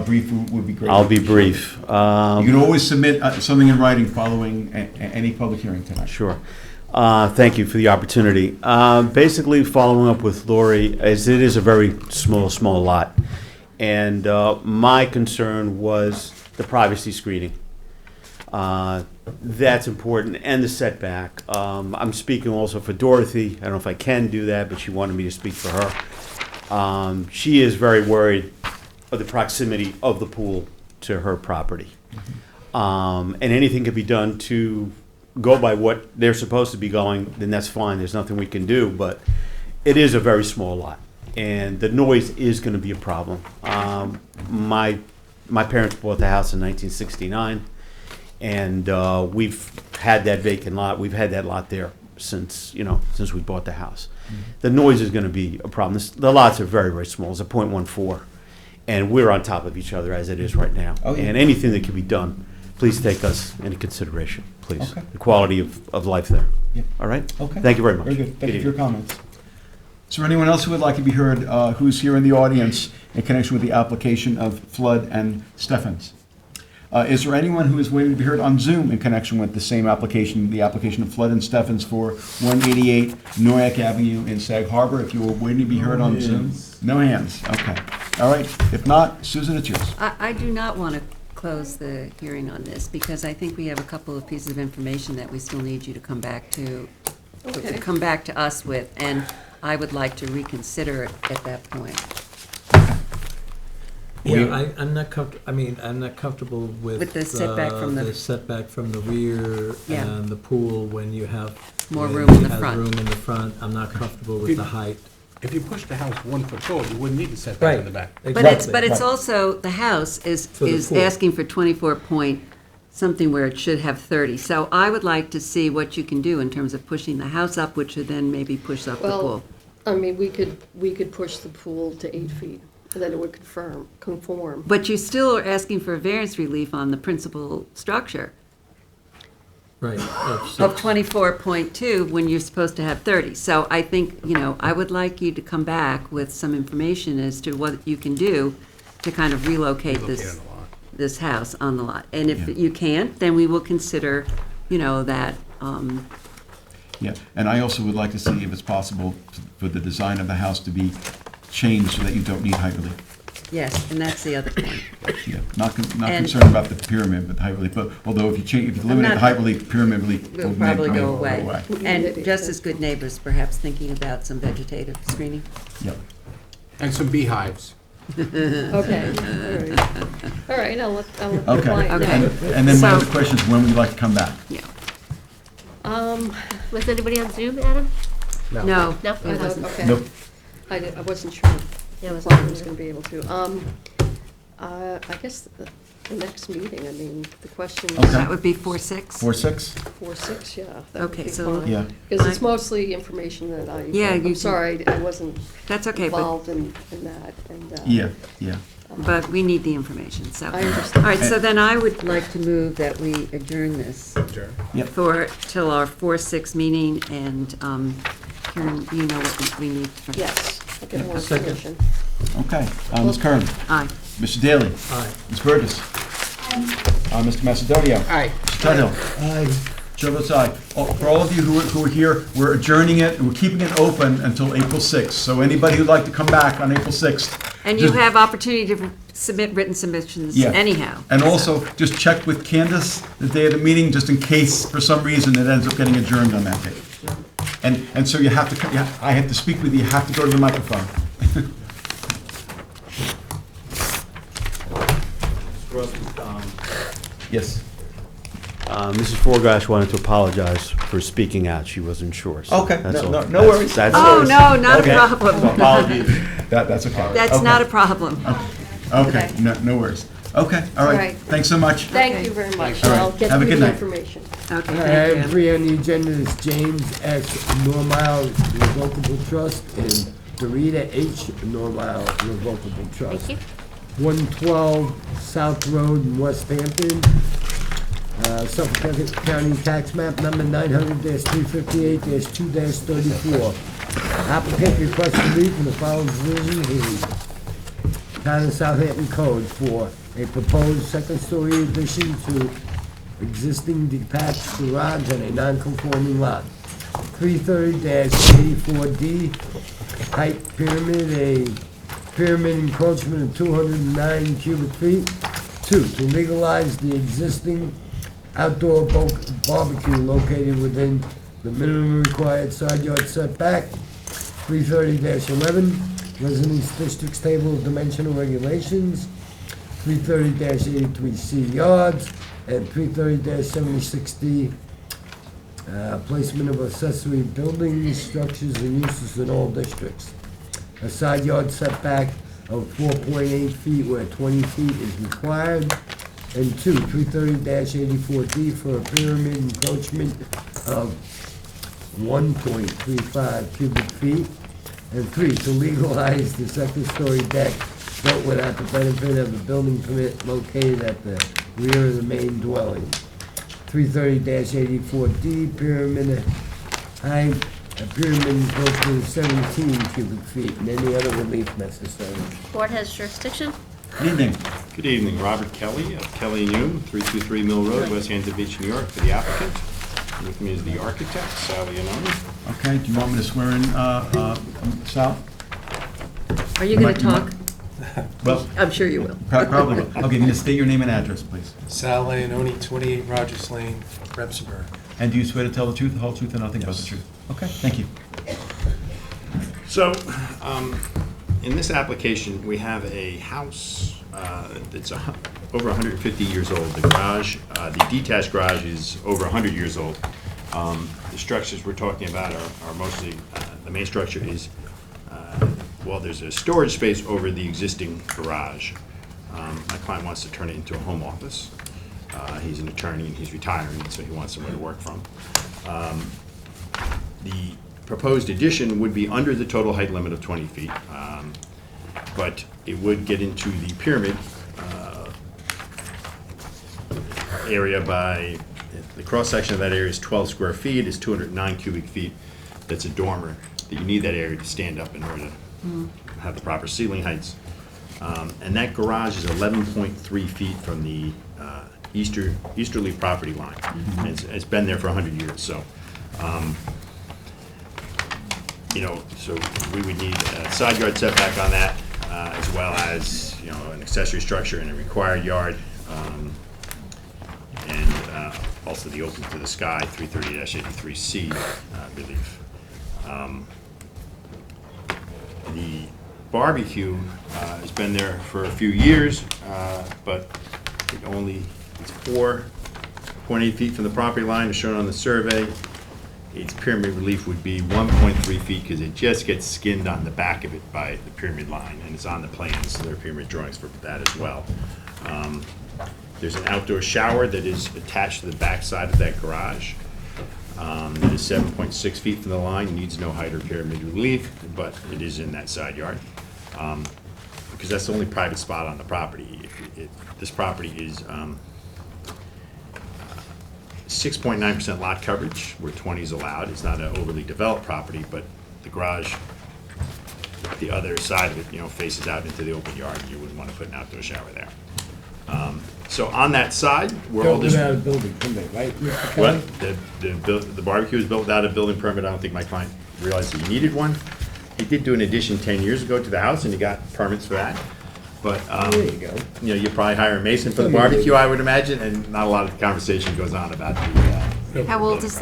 brief would be great. I'll be brief. You can always submit something in writing following any public hearing tonight. Sure. Thank you for the opportunity. Basically, following up with Lori, as it is a very small lot, and my concern was the privacy screening. That's important, and the setback. I'm speaking also for Dorothy. I don't know if I can do that, but she wanted me to speak for her. She is very worried of the proximity of the pool to her property. And anything can be done to go by what they're supposed to be going, then that's fine. There's nothing we can do, but it is a very small lot, and the noise is going to be a problem. My parents bought the house in 1969. And we've had that vacant lot. We've had that lot there since we bought the house. The noise is going to be a problem. The lots are very small. It's a .14, and we're on top of each other as it is right now. Oh, yeah. And anything that can be done, please take us into consideration, please. Okay. The quality of life there. Yeah. All right. Okay. Thank you very much. Very good. Thank you for evening. your comments. Is there anyone else who would like to be heard, who's here in the audience in connection with the application of Flood and Steffens? Is there anyone who is waiting to be heard on Zoom in connection with the same application, the application of Flood and Steffens for 188 Noyak Avenue in Sag Harbor? If you were waiting to be heard on Zoom? No hands. Okay. All right. If not, Susan, it's yours. I do not want to close the hearing on this, because I think we have a couple of pieces of information that we still need you to come back to, Okay. come back to us with, and I would like to reconsider it at that point. Yeah, I'm not I'm not comfortable with. With the setback from the- setback from the rear Yeah. and the pool when you have. More when room in it the has front. room in the front. I'm not comfortable with the height. If you push the house 1 foot tall, you wouldn't need the setback in the back. But it's Exactly. also, the house is For the pool. asking for 24 point something where it should have 30. So I would like to see what you can do in terms of pushing the house up, which would then maybe push up the Well, pool. I mean, we could push the pool to 8 feet, and then it would conform. But you still are asking for variance relief on the principal structure Right. of 24.2 when you're supposed to have 30. So I think, I would like you to come back with some information as to what you can do to kind of relocate Relocate this, on the lot. this house on the lot. And if Yeah. you can't, then we will consider, that, Yeah, and I also would like to see if it's possible for the design of the house to be changed so that you don't need height relief. yes, and that's the other point. Yeah, not And- concerned about the pyramid, but height relief. But although if you eliminate the not- height relief, pyramid relief Will will probably may go go away. And just as good neighbors, perhaps thinking about some vegetative screening. Yep. And some beehives. Okay, all right. All right, I'll let the Okay. client Okay. know. And then my So- other question is, when would you like to come back? Yeah. Was anybody on Zoom, Adam? No, No? it wasn't. Okay. Nope. I wasn't sure Yeah, it if was the client on was Zoom. gonna be able to. I guess the next meeting. I mean, the question is Okay. That would be 4/6? 4/6? 4/6, yeah. that would Okay, be so- fine. Yeah. Because it's mostly information that Yeah, you I'm can- sorry, I wasn't That's okay, but, involved in that, and. Yeah, yeah. but we need the information, so. I understand. All right, so then I would like to move that we adjourn this till our 4/6 meeting, and Karen, you know what we need. for- Yes, I'll get more Second. information. Okay. Ms. Kern? Aye. Mr. Daly? Aye. Ms. Burgess? Mr. Macedonio? Aye. Mr. Tudhill? Aye. Chair votes aye. For all of you who are here, we're adjourning it, and we're keeping it open until April 6th. So anybody who'd like to come back on April 6th. And you just- have opportunity to submit written submissions Yeah. anyhow. And also, just check with Candace the day of the meeting, just in case, for some reason, it ends up getting adjourned on that day. And so you have to, I have to speak with you, you have to go to the microphone. Yes. Mrs. Forgash wanted to apologize for speaking out. She wasn't sure. So Okay, that's no- all. no worries. That's Oh, no, not a Okay. problem. Apologies. That's okay. That's Okay. not a problem. Okay, no worries. Okay, all All right. right. Thanks so much. Thank you very much. All right. I'll get Have a you good the night. information. Okay, And thank you. three on the agenda is James S. Normile Revocable Trust and Dorita H. Normile Revocable Trust. Thank you. 112 South Road in West Hampton. Suffolk County Tax Map number 900-358-2-34. Applicant requests relief from the following provisions in Town of Southampton Code for a proposed second-story addition to existing detached garage on a non-conforming lot. 330-84D, height pyramid, a pyramid encroachment of 209 cubic feet. 2, to legalize the existing outdoor barbecue located within the minimum required side yard setback. 330-11, Residence Districts Table of Dimensional Regulations. 330-83C yards, and 330-76D, placement of accessory buildings, structures, and uses in all districts. A side yard setback of 4.8 feet where 20 feet is required. And 2, 330-84D for a pyramid encroachment of 1.35 cubic feet. And 3, to legalize the second-story deck built without the benefit of a building permit located at the rear of the main dwelling. 330-84D, pyramid height, a pyramid encroachment of 17 cubic feet, and any other relief necessary. Board has jurisdiction. Good evening. Good evening, Robert Kelly of Kelly & Hume, 323 Mill Road, West Hampton Beach, New York, for the applicant. With me is the architect, Sally Anoni. Okay, do you want me to swear in, Sal? Are you going to talk? Well, I'm sure you will. probably will. Okay, can you state your name and address, please? Sal Leononi, 28 Rogers Lane, Remsenburg. And do you swear to tell the truth, the whole truth, and nothing but the truth? Okay, thank you. So, in this application, we have a house that's over 150 years old. The garage, the detached garage is over 100 years old. The structures we're talking about are mostly, the main structure is, well, there's a storage space over the existing garage. My client wants to turn it into a home office. He's an attorney and he's retiring, so he wants somewhere to work from. The proposed addition would be under the total height limit of 20 feet, but it would get into the pyramid area by, the cross-section of that area is 12 square feet, is 209 cubic feet. That's a dormer, that you need that area to stand up in order to have the proper ceiling heights. And that garage is 11.3 feet from the easterly property line. And it's been there for 100 years, so. So we would need a side yard setback on that, as well as, an accessory structure in a required yard, and also the open to the sky 330-83C relief. The barbecue has been there for a few years, but it's 4.8 feet from the property line, as shown on the survey. Its pyramid relief would be 1.3 feet because it just gets skinned on the back of it by the pyramid line, and it's on the plans, so there are pyramid drawings for that as well. There's an outdoor shower that is attached to the back side of that garage. It is 7.6 feet from the line, needs no height or pyramid relief, but it is in that side yard. Because that's the only private spot on the property. This property is 6.9% lot coverage, where 20 is allowed. It's not an overly developed property, but the garage, the other side of it, faces out into the open yard, and you wouldn't want to put an outdoor shower there. So on that side, where all Built this... without a building permit, right, Mr. Kelly? What? The barbecue was built without a building permit. I don't think my client realized he needed one. He did do an addition 10 years ago to the house, and he got permits for that. But, There you go. you probably hire a mason for the barbecue, I would imagine, and not a lot of conversation goes on about the... How old is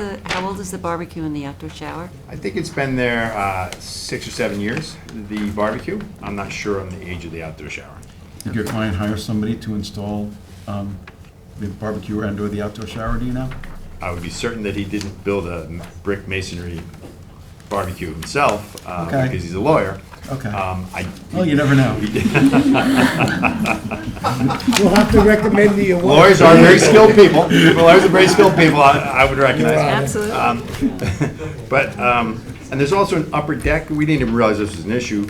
the barbecue and the outdoor shower? I think it's been there 6 or 7 years, the barbecue. I'm not sure on the age of the outdoor shower. Did your client hire somebody to install the barbecue and/or the outdoor shower, do you know? I would be certain that he didn't build a brick masonry barbecue himself, Okay. because he's a lawyer. Okay. Well, you never know. We'll have to recommend the award. Lawyers are very skilled people. Lawyers are very skilled people, I would recognize. Absolutely. But, and there's also an upper deck, we didn't even realize this was an issue,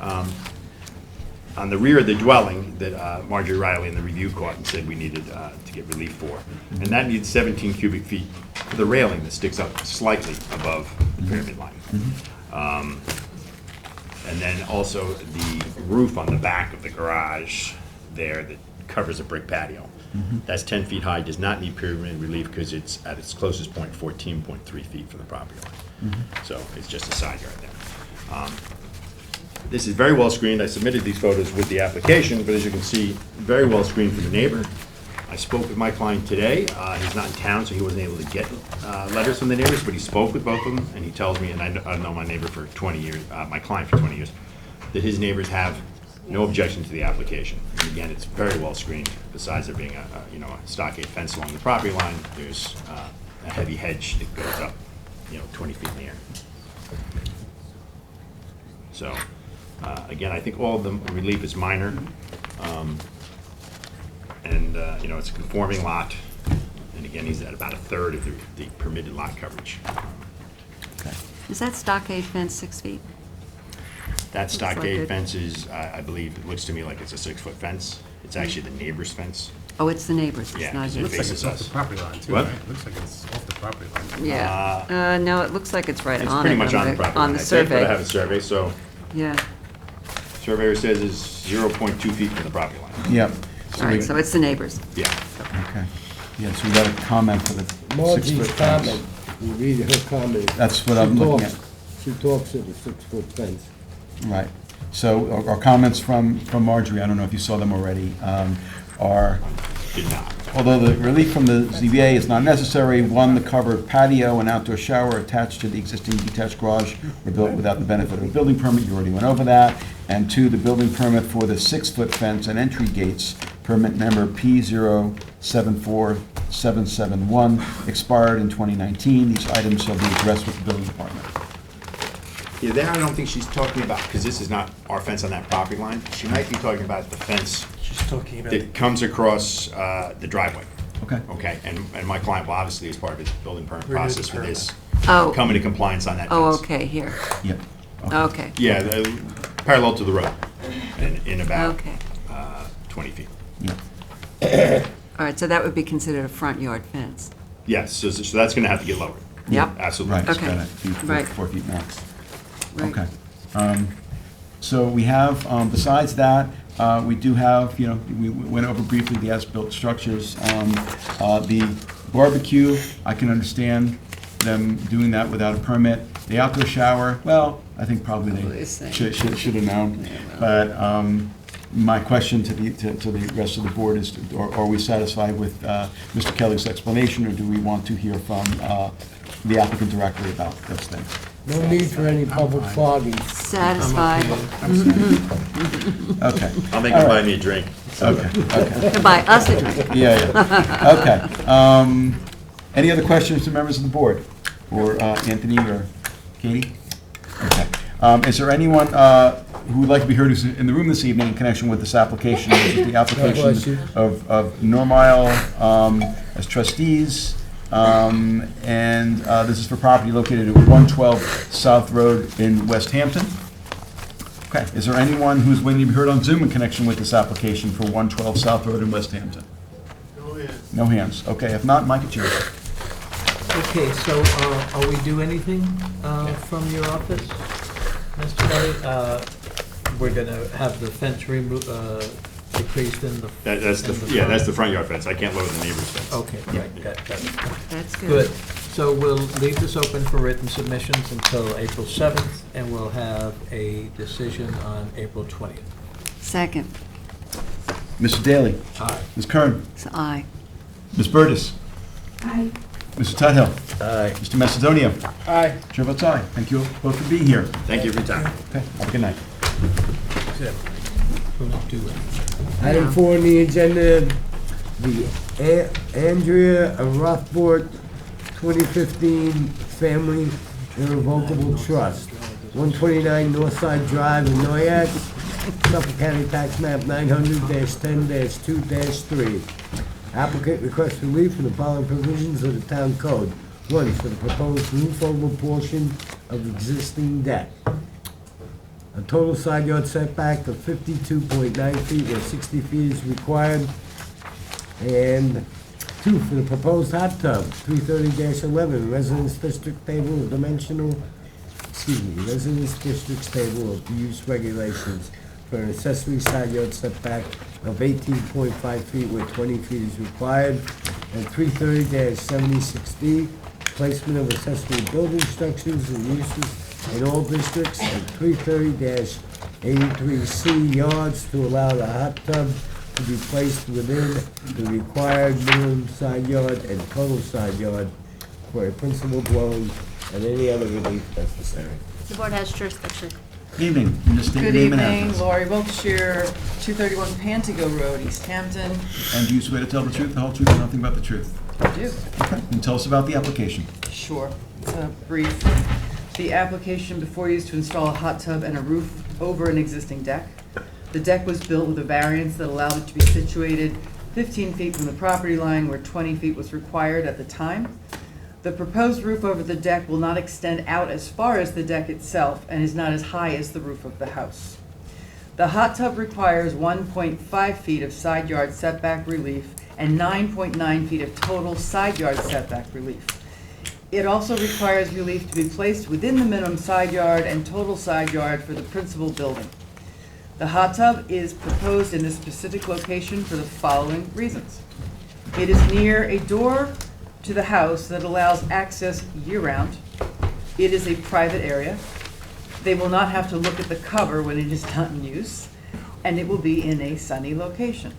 on the rear of the dwelling that Marjorie Riley and the review caught and said we needed to get relief for. And that needs 17 cubic feet for the railing that sticks up slightly above the pyramid line. And then also the roof on the back of the garage there that covers a brick patio. That's 10 feet high, does not need pyramid relief because it's at its closest point 14.3 feet from the property line. So it's just a side yard there. This is very well screened. I submitted these photos with the application, but as you can see, very well screened from the neighbor. I spoke with my client today. He's not in town, so he wasn't able to get letters from the neighbors, but he spoke with both of them, and he tells me, and I've known my neighbor for 20 years, my client for 20 years, that his neighbors have no objection to the application. And again, it's very well screened. Besides there being a stockade fence along the property line, there's a heavy hedge that goes up, 20 feet in the air. So, again, I think all of the relief is minor. And, it's a conforming lot. And again, he's at about a third of the permitted lot coverage. Is that stockade fence 6 feet? That Looks like stockade it. fence is, I believe, it looks to me like it's a 6-foot fence. It's actually the neighbor's fence. Oh, it's the neighbors, Yeah, it's not 'cause it his. Looks like it's faces off us. the property line too, What? right? Looks like it's off the property line. Yeah, no, it looks like it's right It's on pretty it, much on the property line, on the I think, but I have survey. a survey, so Yeah, surveyor says is 0.2 feet from the property line. Yep. all right, so it's the neighbors. Yeah. Okay. Yeah, so we got a comment for the 6-foot Margie's fence. comment, you read her comment. That's what I'm looking at. She talks of the 6-foot fence. Right. So our comments from Marjorie, I don't know if you saw them already, are, Did not. although the relief from the ZBA is not necessary, one, the covered patio and outdoor shower attached to the existing detached garage were built without the benefit of a building permit, you already went over that. And two, the building permit for the 6-foot fence and entry gates, permit number P074771, expired in 2019. These items shall be addressed with the building department. Yeah, there I don't think she's talking about, because this is not our fence on that property line. She might be talking about the fence She's talking about, that comes across the driveway. Okay. Okay, and my client will obviously, as part of his building permit Renewed process for permit. this, Oh, come into compliance on that fence. oh, okay, here, Yep. okay, Yeah, parallel to the road, and in about okay. 20 feet. Yep. All right, so that would be considered a front yard fence. Yes, so that's going to have to get lowered. Yep. Absolutely. Right, it's Okay. got to be Right. 4 feet max. Right. Okay. So we have, besides that, we do have, we went over briefly the as-built structures. The barbecue, I can understand them doing that without a permit. The outdoor shower, well, I think probably Probably they the same. should have known. Yeah, well. But my question to the rest of the board is, are we satisfied with Mr. Kelly's explanation, or do we want to hear from the applicant directly about those things? No need for any public flogging. Satisfied. Okay. I'll make him buy me a drink. Okay, okay. To buy us a drink. Yeah. Okay. Any other questions to members of the board? Or Anthony or Katie? Okay. Is there anyone who would like to be heard who's in the room this evening in connection with this application, which is the bless you. application of Normile as trustees. And this is for property located at 112 South Road in West Hampton. Okay, is there anyone who's waiting to be heard on Zoom in connection with this application for 112 South Road in West Hampton? No hands. Okay, if not, Mike, it's yours. Okay, so are we due anything from your office, Mr. Kelly? We're gonna have the fence decreased in the... That's in the, yeah, that's the front yard fence. I can't lower the neighbor's fence. Okay, right, got it. That's good. Good. So we'll leave this open for written submissions until April 7th, and we'll have a decision on April 20th. Second, Mr. Daly? Aye. Ms. Kern? it's aye. Ms. Burgess? Aye. Mr. Tudhill? Aye. Mr. Macedonio? Aye. Chair votes aye. Thank you both for being here. Thank you for your time. Okay, have a good night. That's it. We'll not do it. Item 4 on the agenda, the Andrea Rothbort 2015 Family Irrevocable Trust, 129 Northside Drive in Noyak, Suffolk County Tax Map 900-10-2-3. Applicant requests relief from the following provisions of the town code. 1, for the proposed roof over portion of existing deck. A total side yard setback of 52.9 feet where 60 feet is required. And 2, for the proposed hot tub, 330-11, Residence District Table of Residence District's Table of Use Regulations for an accessory side yard setback of 18.5 feet where 20 feet is required. And 330-76D, placement of accessory building structures and uses in all districts, and 330-83C yards to allow the hot tub to be placed within the required minimum side yard and total side yard for a principal dwelling and any other relief necessary. The board has jurisdiction. Good evening. You just state your Good name and evening, address. Laurie Wiltshire, 231 Pantigo Road, East Hampton. And do you swear to tell the truth, the whole truth, and nothing but the truth? I do. Okay. And tell us about the application. Sure. It's a brief. The application before you is to install a hot tub and a roof over an existing deck. The deck was built with a variance that allowed it to be situated 15 feet from the property line where 20 feet was required at the time. The proposed roof over the deck will not extend out as far as the deck itself and is not as high as the roof of the house. The hot tub requires 1.5 feet of side yard setback relief and 9.9 feet of total side yard setback relief. It also requires relief to be placed within the minimum side yard and total side yard for the principal building. The hot tub is proposed in this specific location for the following reasons. It is near a door to the house that allows access year-round. It is a private area. They will not have to look at the cover when it is not in use, and it will be in a sunny location.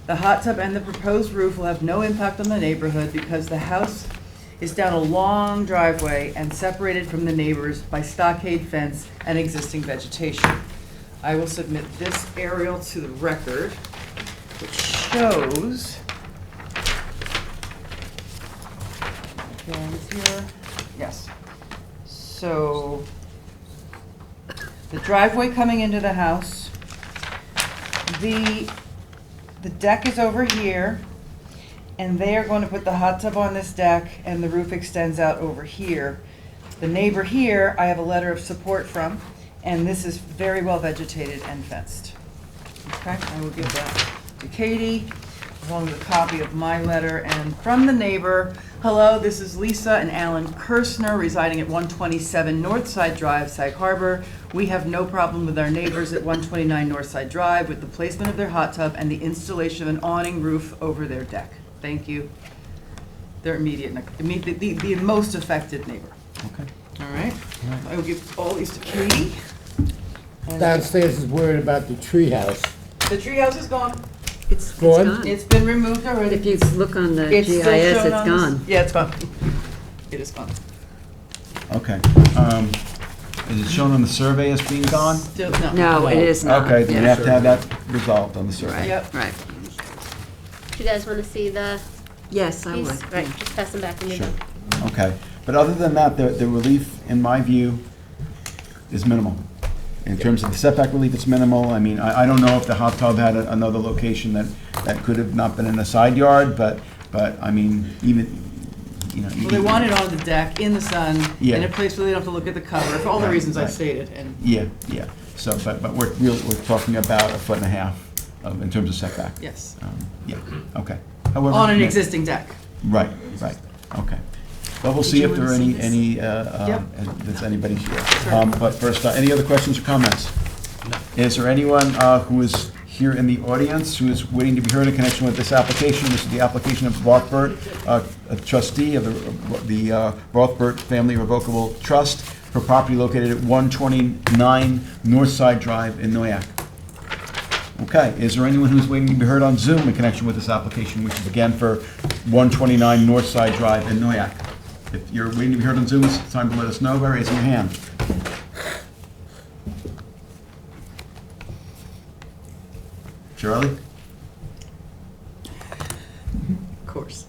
The hot tub and the proposed roof will have no impact on the neighborhood because the house is down a long driveway and separated from the neighbors by stockade fence and existing vegetation. I will submit this aerial to the record, which shows, here, yes. So, the driveway coming into the house, the deck is over here, and they are going to put the hot tub on this deck, and the roof extends out over here. The neighbor here, I have a letter of support from, and this is very well vegetated and fenced. Okay, I will give that to Katie, along with a copy of my letter, and from the neighbor, hello, this is Lisa and Alan Kirshner, residing at 127 Northside Drive, Sag Harbor. We have no problem with our neighbors at 129 Northside Drive with the placement of their hot tub and the installation of an awning roof over their deck. Thank you. Their the most affected neighbor. Okay. All right? I will give all these to Katie. And Downstairs is worried about the treehouse. the treehouse is gone. It's Gone? gone. It's been removed already. If you look on the It's GIS, still it's shown on this- gone. Yeah, it's gone. It is gone. Okay. Is it shown on the survey as being gone? Still, no. No, it is not. Okay, then we Yeah. have to have that resolved on the survey. Right, Yep. right. Do you guys want to see the Yes, I piece? would. Right, yeah. just pass them back when you're Sure. done. Okay. But other than that, the relief, in my view, is minimal. In terms of the setback relief, it's minimal. I mean, I don't know if the hot tub had another location that could have not been in a side yard, but I mean, even, you know. Well, they want it on the deck, in the sun, Yeah. in a place where they don't have to look at the cover, for all the Right, reasons I right. stated, and Yeah, yeah. So, but we're talking about 1.5 feet in terms of setback. yes, Yeah, okay. However, on an yeah. existing deck. Right, okay. Well, we'll see Did if you there are wanna any, see this? if there's anybody here. Sure. But first, any other questions or comments? No. Is there anyone who is here in the audience who is waiting to be heard in connection with this application? This is the application of Rothbert, a trustee of the Rothbert Family Revocable Trust for property located at 129 Northside Drive in Noyak. Okay, is there anyone who's waiting to be heard on Zoom in connection with this application, which is again for 129 Northside Drive in Noyak? If you're waiting to be heard on Zoom, it's time to let us know by raising your hand. Charlie? Of course.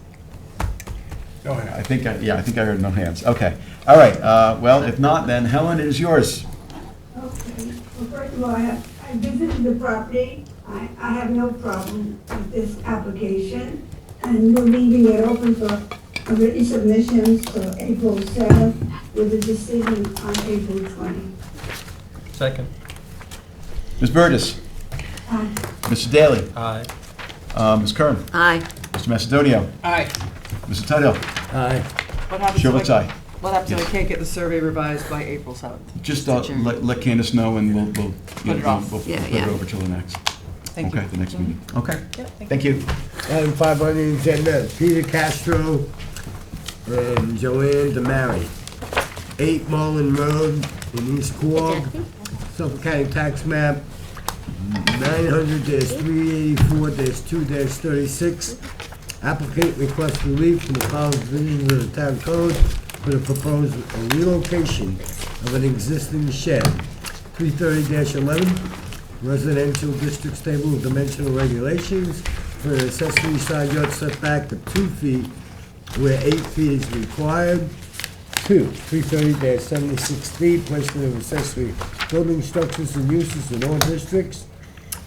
Go ahead. I think I heard no hands. Okay, all right, well, if not, then Helen, it is yours. Okay, well, first of all, I visited the property. I have no problem with this application, and we're leaving it open for written submissions till April 7th, with a decision on April 20th. Second. Ms. Burgess? Mr. Daly? Aye. Ms. Kern? Aye. Mr. Macedonio? Aye. Mr. Tudhill? Aye. What happens Chair if votes I, aye. what happens if I Yes. can't get the survey revised by April 7th? Just Mr. Chairman. let Candace know, and we'll Put it off. We'll Yeah, put it yeah. over till the next. Thank you. Okay, the next meeting. Okay, Yep, thank you. Item 5 on the agenda, Peter Castro and Joanne DeMary, 8 Mullen Road in East Quogue, Suffolk County Tax Map 900-384-2-36. Applicant requests relief from the following provisions of the town code for the proposed relocation of an existing shed. 330-11, residential districts table of dimensional regulations for an accessory side yard setback of 2 feet where 8 feet is required. 2, 330-76D, placement of accessory building structures and uses in all districts.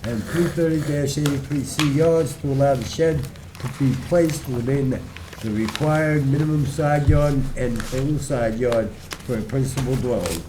And 330-83C yards to allow the shed to be placed within the required minimum side yard and total side yard for a principal dwelling.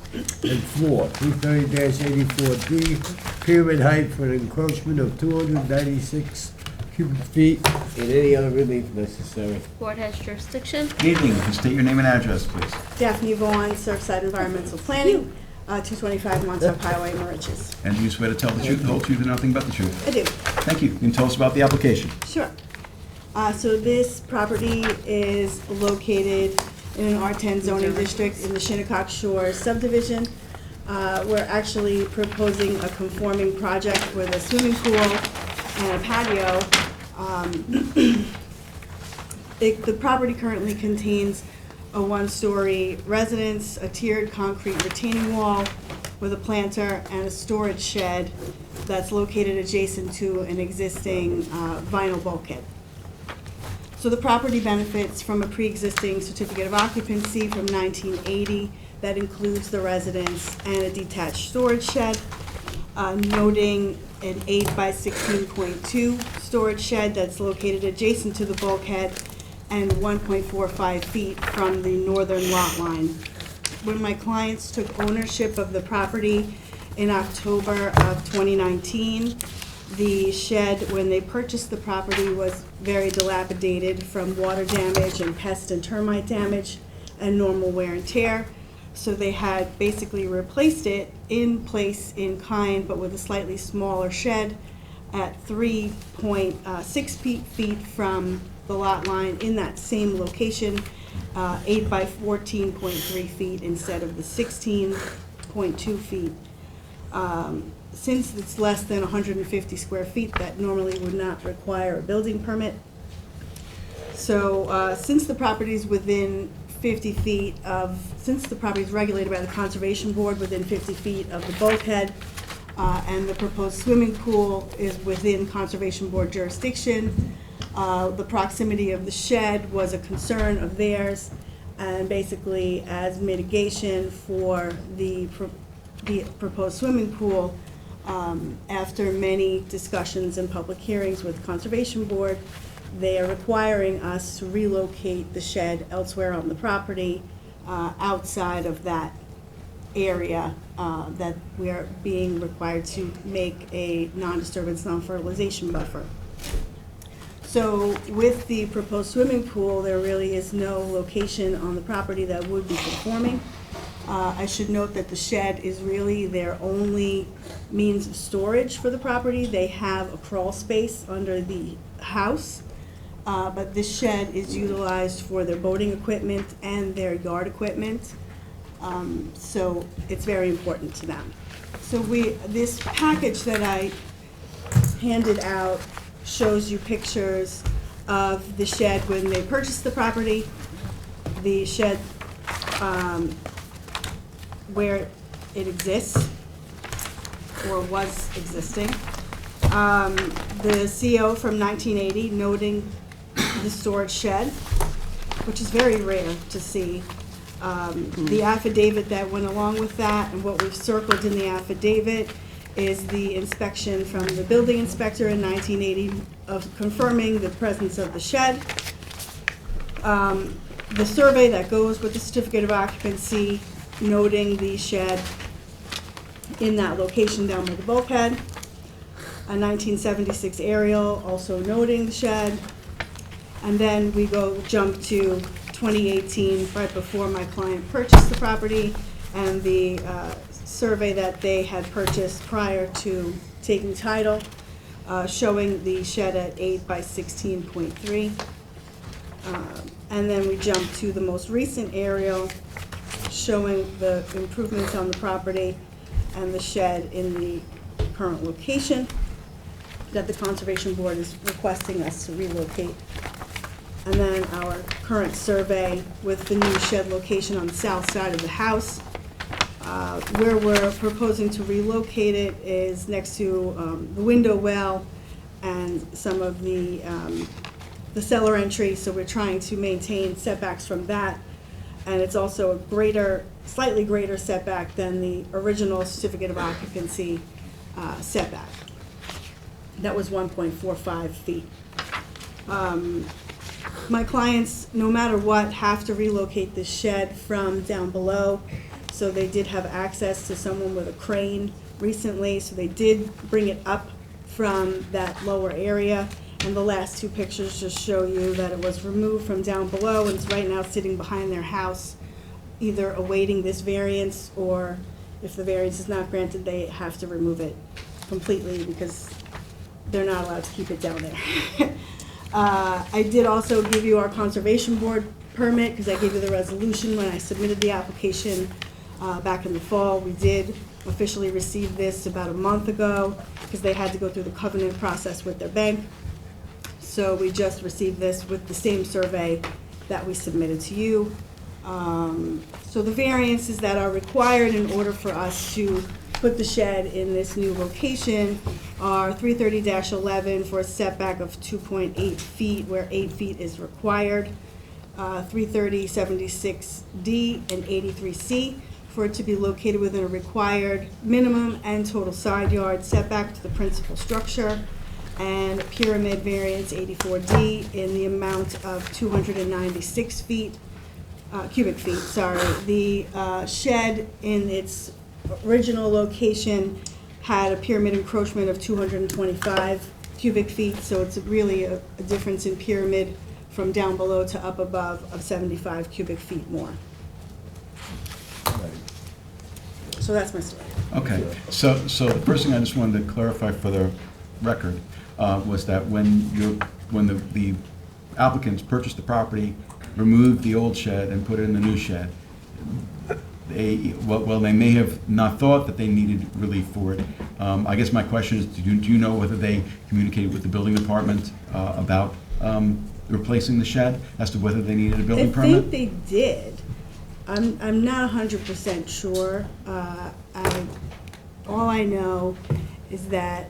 And 4, 330-84D, pyramid height for an encroachment of 296 cubic feet and any other relief necessary. Board has jurisdiction. Good evening, can you state your name and address, please? Daphne Vaughn, Surfside Environmental Planning, 225 Montauk Highway, Mauritius. And do you swear to tell the truth, the whole truth, and nothing but the truth? I do, Thank you. Can you tell us about the application? sure. So this property is located in an R10 zoning district in the Shinnecock Shores subdivision. We're actually proposing a conforming project with a swimming pool and a patio. The property currently contains a 1-story residence, a tiered concrete retaining wall with a planter, and a storage shed that's located adjacent to an existing vinyl bulkhead. So the property benefits from a pre-existing certificate of occupancy from 1980 that includes the residence and a detached storage shed, noting an 8 by 16.2 storage shed that's located adjacent to the bulkhead and 1.45 feet from the northern lot line. When my clients took ownership of the property in October of 2019, the shed, when they purchased the property, was very dilapidated from water damage and pest and termite damage and normal wear and tear. So they had basically replaced it in place in kind, but with a slightly smaller shed at 3.6 feet from the lot line in that same location, 8 by 14.3 feet instead of the 16.2 feet. Since it's less than 150 square feet, that normally would not require a building permit. So since the property is within 50 feet of, since the property is regulated by the Conservation Board within 50 feet of the bulkhead, and the proposed swimming pool is within Conservation Board jurisdiction, the proximity of the shed was a concern of theirs, and basically as mitigation for the the proposed swimming pool, after many discussions and public hearings with Conservation Board, they are requiring us to relocate the shed elsewhere on the property, outside of that area that we are being required to make a non-disturbance, non-fertilization buffer. So with the proposed swimming pool, there really is no location on the property that would be conforming. I should note that the shed is really their only means of storage for the property. They have a crawl space under the house, but this shed is utilized for their boating equipment and their yard equipment. So it's very important to them. So this package that I handed out shows you pictures of the shed when they purchased the property, the shed where it exists or was existing. The CO from 1980 noting the storage shed, which is very rare to see. The affidavit that went along with that, and what we've circled in the affidavit, is the inspection from the building inspector in 1980 of confirming the presence of the shed. The survey that goes with the certificate of occupancy noting the shed in that location down by the bulkhead. A 1976 aerial also noting the shed. And then we jump to 2018, right before my client purchased the property, and the survey that they had purchased prior to taking title, showing the shed at 8 by 16.3. And then we jump to the most recent aerial showing the improvements on the property and the shed in the current location that the Conservation Board is requesting us to relocate. And then our current survey with the new shed location on the south side of the house. Where we're proposing to relocate it is next to the window well and some of the cellar entry, so we're trying to maintain setbacks from that. And it's also a slightly greater setback than the original certificate of occupancy setback. That was 1.45 feet. My clients, no matter what, have to relocate the shed from down below. So they did have access to someone with a crane recently, so they did bring it up from that lower area. And the last two pictures just show you that it was removed from down below and it's right now sitting behind their house, either awaiting this variance, or if the variance is not granted, they have to remove it completely because they're not allowed to keep it down there. I did also give you our Conservation Board permit because I gave you the resolution when I submitted the application back in the fall. We did officially receive this about a month ago because they had to go through the covenant process with their bank. So we just received this with the same survey that we submitted to you. So the variances that are required in order for us to put the shed in this new location are 330-11 for a setback of 2.8 feet, where 8 feet is required, 330-76D and 83C for it to be located within a required minimum and total side yard setback to the principal structure, and pyramid variance 84D in the amount of 296 cubic feet. The shed in its original location had a pyramid encroachment of 225 cubic feet, so it's really a difference in pyramid from down below to up above of 75 cubic feet more. So that's my story. Okay, so the first thing I just wanted to clarify for the record was that when the applicants purchased the property, removed the old shed and put it in the new shed, they may have not thought that they needed relief for it. I guess my question is, do you know whether they communicated with the building department about replacing the shed, as to whether they needed a building permit? I think they did. I'm not 100% sure. All I know is that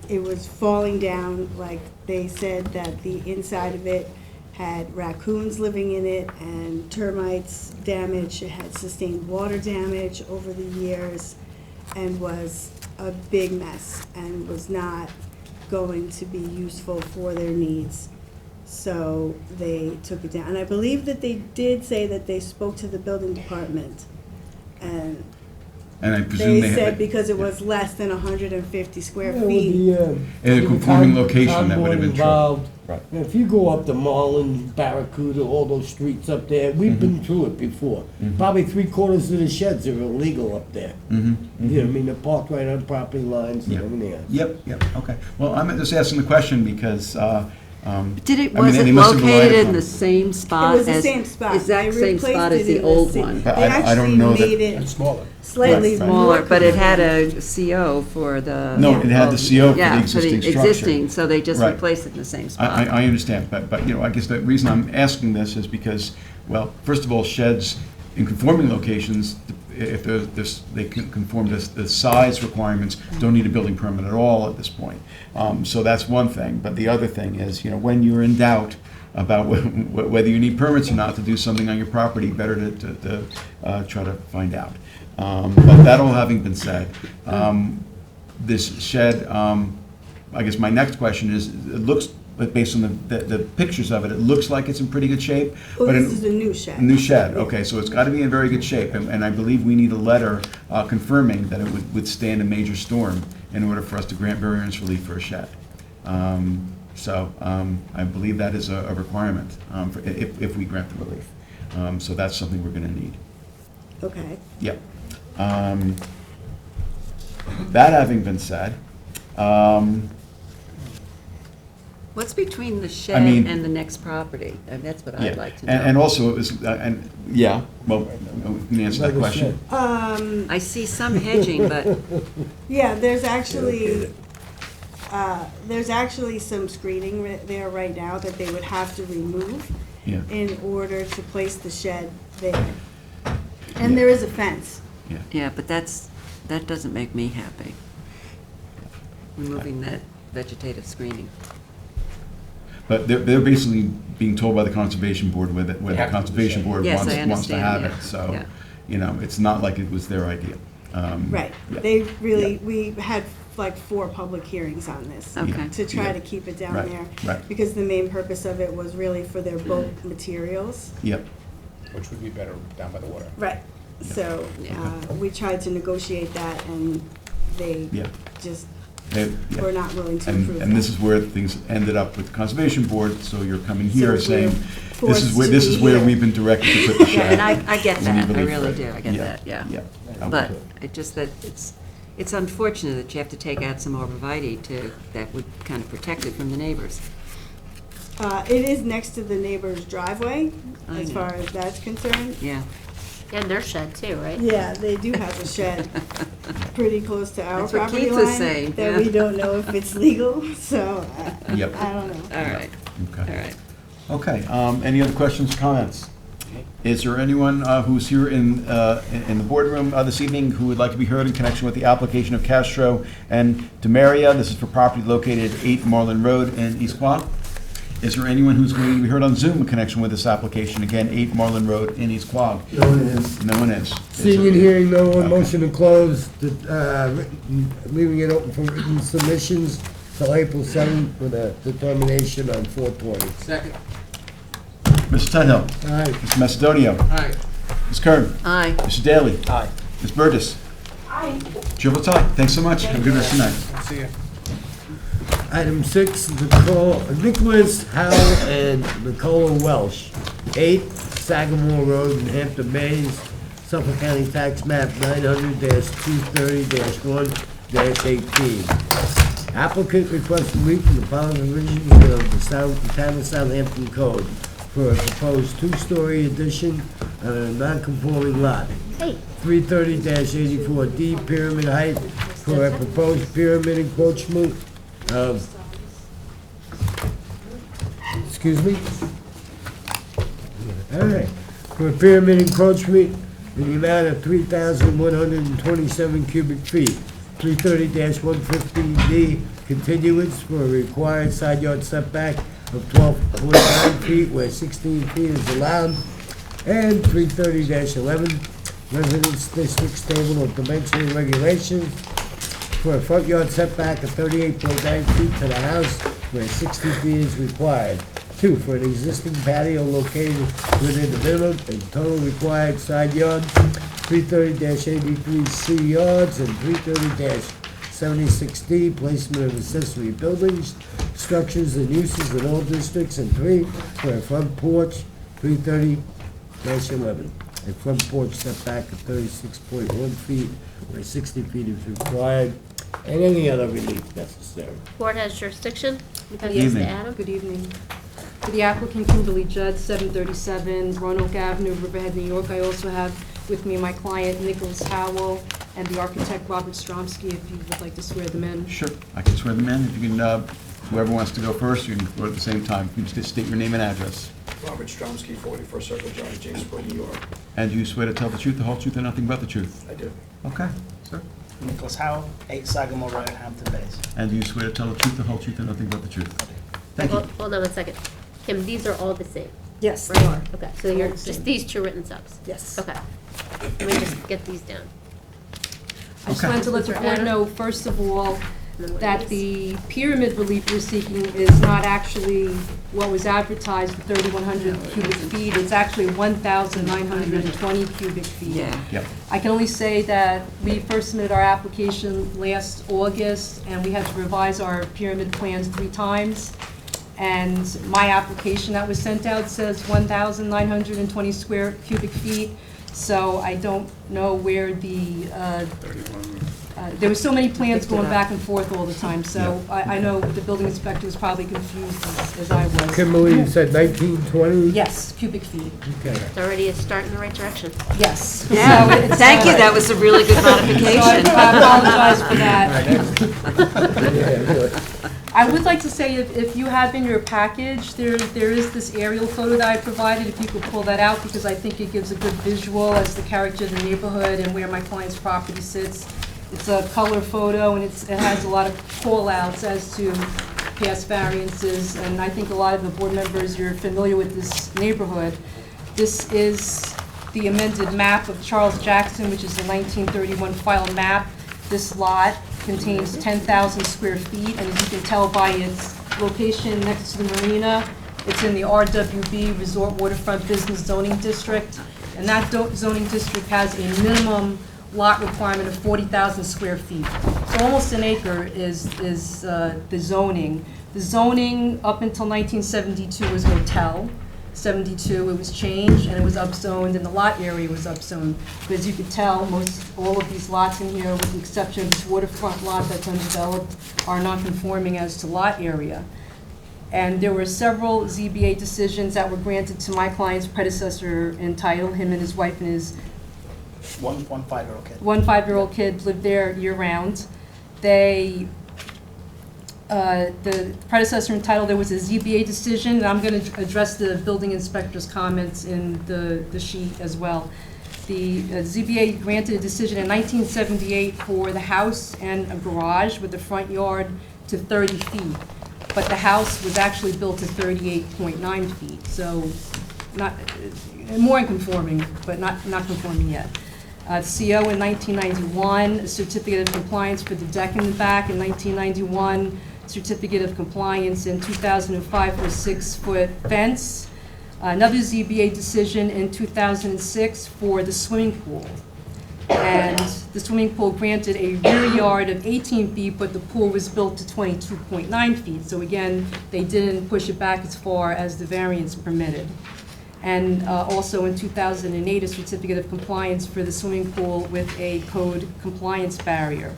it was falling down, like they said that the inside of it had raccoons living in it and termites damage. It had sustained water damage over the years. and was a big mess and was not going to be useful for their needs. So they took it down. And I believe that they did say that they spoke to the building department, and And I presume they said had- because it was less than 150 square Yeah, with feet. In a with conforming the location, that would have been true. involved. Right. If you go up to Marlin, Barracuda, all those streets up there, we've been through it before. Probably 3/4 of the sheds are illegal up there. You know what I mean, they're parked right on property lines and Yeah. everything else. Yep, okay. Well, I'm just asking the question because, Was it located in the same spot It was the as? same spot. Exact They same replaced spot it as the in old same- one? But They I don't actually know that- made And it smaller. slightly Right. Smaller, more but it had convenient. a CO for the. No, it had the CO for the Yeah, existing structure. existing, so they just Right. replaced it in the same spot. I understand, but, you know, I guess the reason I'm asking this is because, well, first of all, sheds in conforming locations, if they can conform to the size requirements, don't need a building permit at all at this point. So that's one thing, but the other thing is, you know, when you're in doubt about whether you need permits or not to do something on your property, better to try to find out. But that all having been said, this shed, I guess my next question is, it looks, based on the pictures of it, it looks like it's in pretty good shape. Well, but this is a new shed. New shed, okay, so it's got to be in very good shape, and I believe we need a letter confirming that it would withstand a major storm in order for us to grant variance relief for a shed. So I believe that is a requirement if we grant the relief. So that's something we're going to need. Okay. Yep. That having been said, What's between the I shed mean- and the next property? And that's what yeah, I'd like to know. and also, it was, yeah, well, we can answer that Like a question. shed. I see some hedging, but Yeah, there's actually some screening there right now that they would have to remove Yeah, in order to place the shed there. And there is a fence. yeah, but that doesn't make me happy. Removing that vegetative screening. but they're basically being told by the Conservation Board where the Yeah. Conservation Board Yes, wants I to understand, have it, yeah, so, yeah. you know, it's not like it was their idea. Right. Yeah. They really, we had like 4 public hearings on this. Okay. To try Yeah. to keep it down Right, there. right. Because the main purpose of it was really for their boat materials. Yep, Which would be better down by the water. Right. So, we tried to negotiate that and they yeah. just Yeah. were not willing to approve that. And this is where things ended up with the Conservation Board, so you're coming here So saying, we're this is forced where, to be here. we've been directed to put the Yeah, shed. and I get We that, need I relief really for it. do, I get that, yeah. Yeah. But it just that it's unfortunate that you have to take out some arborvitae that would kind of protect it from the neighbors. It is next to the neighbor's driveway, I as know. far as that's concerned. Yeah. And their shed too, right? Yeah, they do have a shed pretty close to our That's what property Keith was line. saying, That yeah. we don't know if it's legal, so Yep. I don't know. All right, all Okay. right. Okay, any other questions, comments? Is there anyone who's here in the boardroom this evening who would like to be heard in connection with the application of Castro and Demaria? This is for property located at 8 Marlin Road in East Quogue. Is there anyone who's going to be heard on Zoom in connection with this application? Again, 8 Marlin Road in East Quogue. No one is. No one is. Seeing and hearing no one, Okay. motion to close, leaving it open for written submissions till April 7th with a determination on 4/20. Second. Mr. Tudhill. Aye. Mr. Macedonio. Aye. Ms. Kern. Aye. Mr. Daly. Aye. Ms. Burgess. Aye. Chair votes aye. Thanks so much. Have a good rest of the night. See ya. Item 6, Nicholas Howe and Nicola Welsh, 8 Sagamore Road in Hampton Bays, Suffolk County Tax Map 900-230-1-18. Applicant requests relief from the following provisions of the Town of Southampton Code for a proposed 2-story addition on a non-conforming lot. Hey. 330-84D pyramid height for a proposed pyramid encroachment of, excuse me? All right, for a pyramid encroachment in the amount of 3,127 cubic feet. 330-150D continuance for a required side yard setback of 12.9 feet where 16 feet is allowed. And 330-11 Residence District's table of dimensional regulations for a front yard setback of 38.9 feet to the house where 60 feet is required. 2, for an existing patio located within the minimum and total required side yard, 330-83C yards and 330-76D, placement of accessory buildings, structures and uses in all districts, and 3, for a front porch, 330-11. A front porch setback of 36.1 feet where 60 feet is required, and any other relief necessary. Board has jurisdiction. Good Yes, evening. Adam. Good evening. For the applicant, Kimberly Judd, 737 Roanoke Avenue, Riverhead, New York. I also have with me my client, Nicholas Howell, and the architect, Robert Stromsky, if you would like to swear them in. Sure, I can swear them in. If you can, whoever wants to go first, you can go at the same time. You can just state your name and address. Robert Stromsky, 44 Circle Drive, Jamesport, New York. And you swear to tell the truth, the whole truth, and nothing but the truth? I do. Okay, sir. Nicholas Howell, 8 Sagamore Road, Hampton Bays. And do you swear to tell the truth, the whole truth, and nothing but the truth? Thank you. Hold on one second. Kim, these are all the same? Yes, Right? they are. Okay, so you're just these two written subs? Yes. Okay. Let me just get these down. I just Okay. wanted to let the Mr. board Adam? know, first of all, And then what that is- the pyramid relief we're seeking is not actually what was advertised, the 3,100 cubic feet. It's actually 1,920 cubic feet. Yeah. Yep. I can only say that we first submitted our application last August, and we had to revise our pyramid plans 3 times. And my application that was sent out says 1,920 square cubic feet. So I don't know where there were so many plans going back and forth all the time. So I know the building inspector was probably confused as I was. Kimberly, you said 1920? Yes, cubic feet. Okay. It's already a start in the right direction. Yes. Yeah, So it's, thank you, that was a really good So I modification. apologize for that. Yeah, good. I would like to say, if you have in your package, there is this aerial photo that I provided, if you could pull that out, because I think it gives a good visual as the character of the neighborhood and where my client's property sits. It's a color photo, and it has a lot of call-outs as to past variances, and I think a lot of the board members, you're familiar with this neighborhood. This is the amended map of Charles Jackson, which is the 1931 file map. This lot contains 10,000 square feet, and as you can tell by its location next to the marina, it's in the RWB, Resort Waterfront Business Zoning District, and that zoning district has a minimum lot requirement of 40,000 square feet. So almost an acre is the zoning. The zoning up until 1972 was hotel. 72, it was changed, and it was upzoned, and the lot area was upzoned. But as you could tell, all of these lots in here, with the exception of this waterfront lot that's undeveloped, are non-conforming as to lot area. And there were several ZBA decisions that were granted to my client's predecessor in title, him and his wife and his One 5-year-old kid. one 5-year-old kid lived there year-round. The predecessor entitled, there was a ZBA decision, and I'm going to address the building inspector's comments in the sheet as well. The ZBA granted a decision in 1978 for the house and a garage with the front yard to 30 feet. But the house was actually built to 38.9 feet, so not, more conforming, but not conforming yet. CO in 1991, a certificate of compliance for the deck in the back in 1991, certificate of compliance in 2005 for a 6-foot fence. Another ZBA decision in 2006 for the swimming pool. And the swimming pool granted a rear yard of 18 feet, but the pool was built to 22.9 feet. So again, they didn't push it back as far as the variance permitted. And also in 2008, a certificate of compliance for the swimming pool with a code compliance barrier.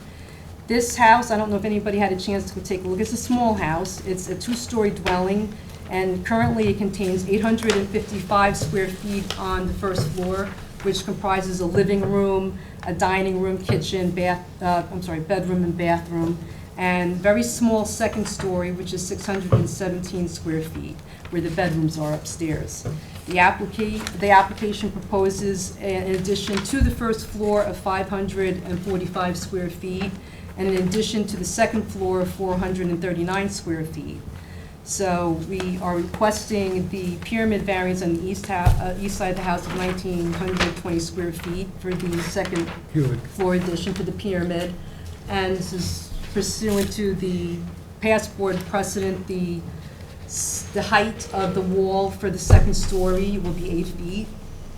This house, I don't know if anybody had a chance to go take a look, it's a small house. It's a 2-story dwelling, and currently it contains 855 square feet on the first floor, which comprises a living room, a dining room, kitchen, bedroom and bathroom, and very small second story, which is 617 square feet, where the bedrooms are upstairs. The application proposes an addition to the first floor of 545 square feet, and an addition to the second floor of 439 square feet. So we are requesting the pyramid variance on the east side of the house of 1,920 square feet for the second floor addition for the pyramid. And this is pursuant to the past board precedent. The height of the wall for the second story will be 8 feet.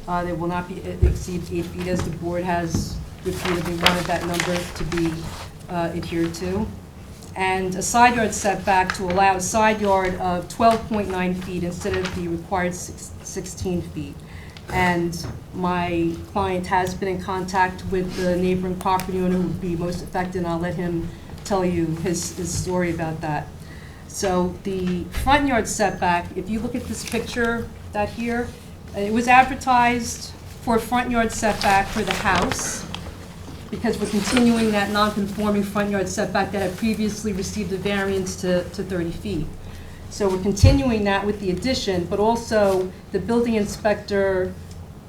They will not exceed 8 feet, as the board has repeatedly wanted that number to be adhered to. And a side yard setback to allow a side yard of 12.9 feet instead of the required 16 feet. And my client has been in contact with the neighboring property owner who would be most affected, and I'll let him tell you his story about that. So the front yard setback, if you look at this picture that here, it was advertised for a front yard setback for the house, because we're continuing that non-conforming front yard setback that had previously received a variance to 30 feet. So we're continuing that with the addition, but also the building inspector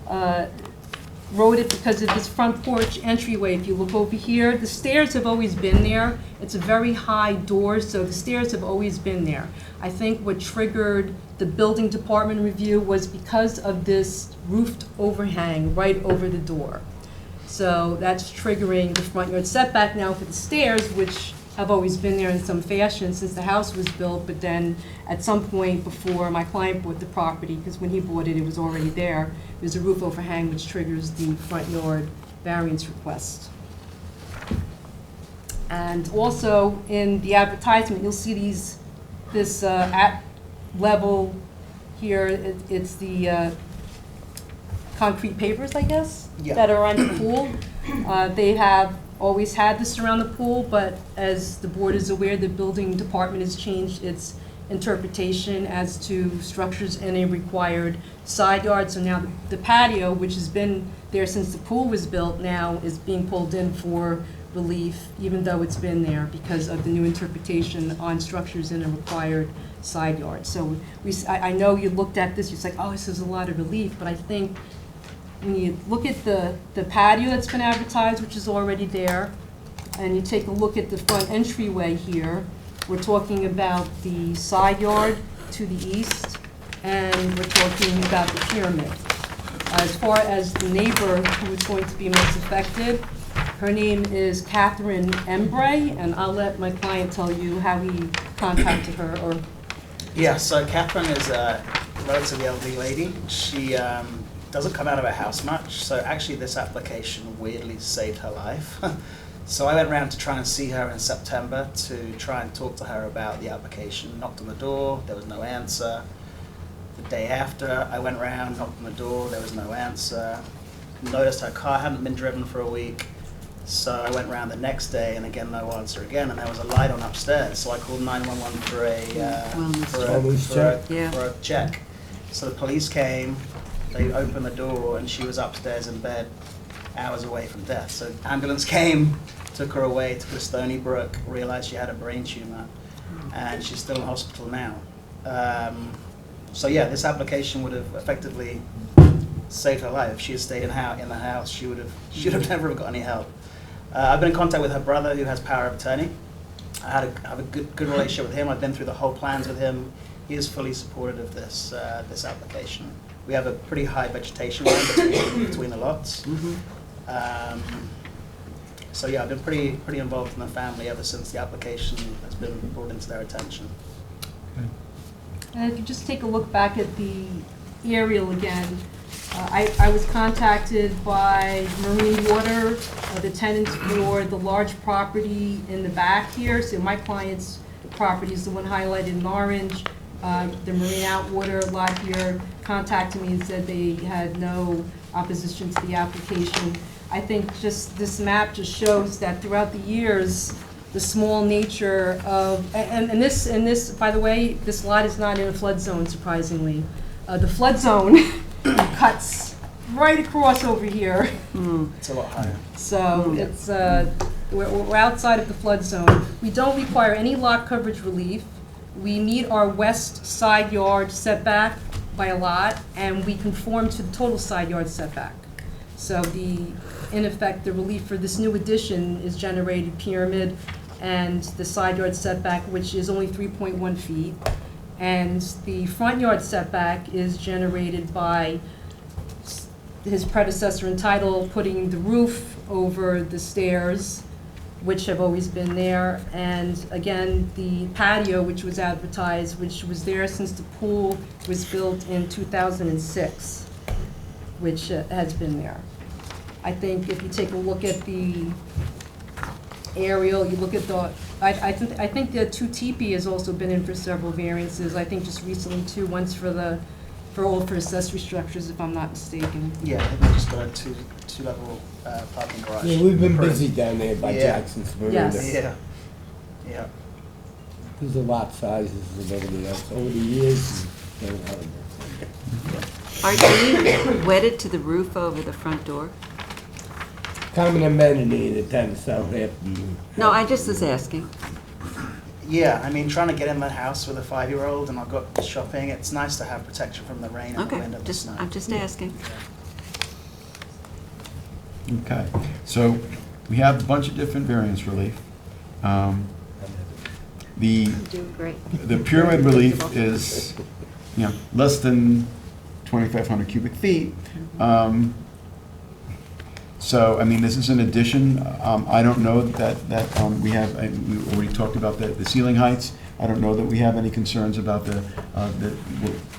wrote it because of this front porch entryway. If you look over here, the stairs have always been there. It's a very high door, so the stairs have always been there. I think what triggered the building department review was because of this roofed overhang right over the door. So that's triggering the front yard setback now for the stairs, which have always been there in some fashion since the house was built, but then at some point before my client bought the property, because when he bought it, it was already there, there's a roof overhang which triggers the front yard variance request. And also in the advertisement, you'll see this at level here, it's the concrete pavers, I guess, that are on the pool. They have always had this around the pool, but as the board is aware, the building department has changed its interpretation as to structures in a required side yard. So now the patio, which has been there since the pool was built, now is being pulled in for relief, even though it's been there because of the new interpretation on structures in a required side yard. So I know you looked at this, you're like, oh, this is a lot of relief, but I think when you look at the patio that's been advertised, which is already there, and you take a look at the front entryway here, we're talking about the side yard to the east, and we're talking about the pyramid. As far as the neighbor who is going to be most affected, her name is Catherine Embray, and I'll let my client tell you how he contacted her. Or Yeah, so Catherine is a relatively elderly lady. She doesn't come out of her house much, so actually this application weirdly saved her life. So I went around to try and see her in September to try and talk to her about the application. Knocked on the door, there was no answer. The day after, I went around, knocked on the door, there was no answer. Noticed her car hadn't been driven for a week. So I went around the next day, and again, no answer again, and there was a light on upstairs. So I called 911 for a check. So the police came, they opened the door, and she was upstairs in bed, hours away from death. So ambulance came, took her away to Stony Brook, realized she had a brain tumor, and she's still in hospital now. So yeah, this application would have effectively saved her life. If she had stayed in the house, she would have never got any help. I've been in contact with her brother, who has power of attorney. I have a good relationship with him. I've been through the whole plans with him. He is fully supportive of this application. We have a pretty high vegetation line between the lots. So yeah, I've been pretty involved in the family ever since the application has been brought into their attention. And if you just take a look back at the aerial again, I was contacted by Marine Water, the tenants for the large property in the back here. So my client's property is the one highlighted in orange. The Marine Outwater lot here contacted me and said they had no opposition to the application. I think just this map just shows that throughout the years, the small nature of, and this, by the way, this lot is not in a flood zone, surprisingly. The flood zone cuts right across over here. It's a lot higher. So it's we're outside of the flood zone. We don't require any lot coverage relief. We meet our west side yard setback by a lot, and we conform to the total side yard setback. So in effect, the relief for this new addition is generated pyramid and the side yard setback, which is only 3.1 feet. And the front yard setback is generated by his predecessor in title putting the roof over the stairs, which have always been there. And again, the patio, which was advertised, which was there since the pool was built in 2006, which has been there. I think if you take a look at the aerial, you look at the, I think the 2 teepee has also been in for several variances. I think just recently too, once for accessory structures, if I'm not mistaken. Yeah, I think we just got a two-level parking garage. Yeah, we've been Approved. busy down there by Yeah. Jackson's Veranda. Yes. Yeah, yeah. Because the lot sizes and everything else over the years. they don't have it. Are you wedded to the roof over the front door? Common amenity in the town of Southampton. No, I just was asking. Yeah, I mean, trying to get in the house with a 5-year-old and I've got shopping, it's nice to have protection from the rain and the Okay, wind and the snow. I'm just asking. Okay, so we have a bunch of different variance relief. The You're doing great. the pyramid relief is, less than 2,500 cubic feet. So, I mean, this is an addition. I don't know that we have, we already talked about the ceiling heights. I don't know that we have any concerns about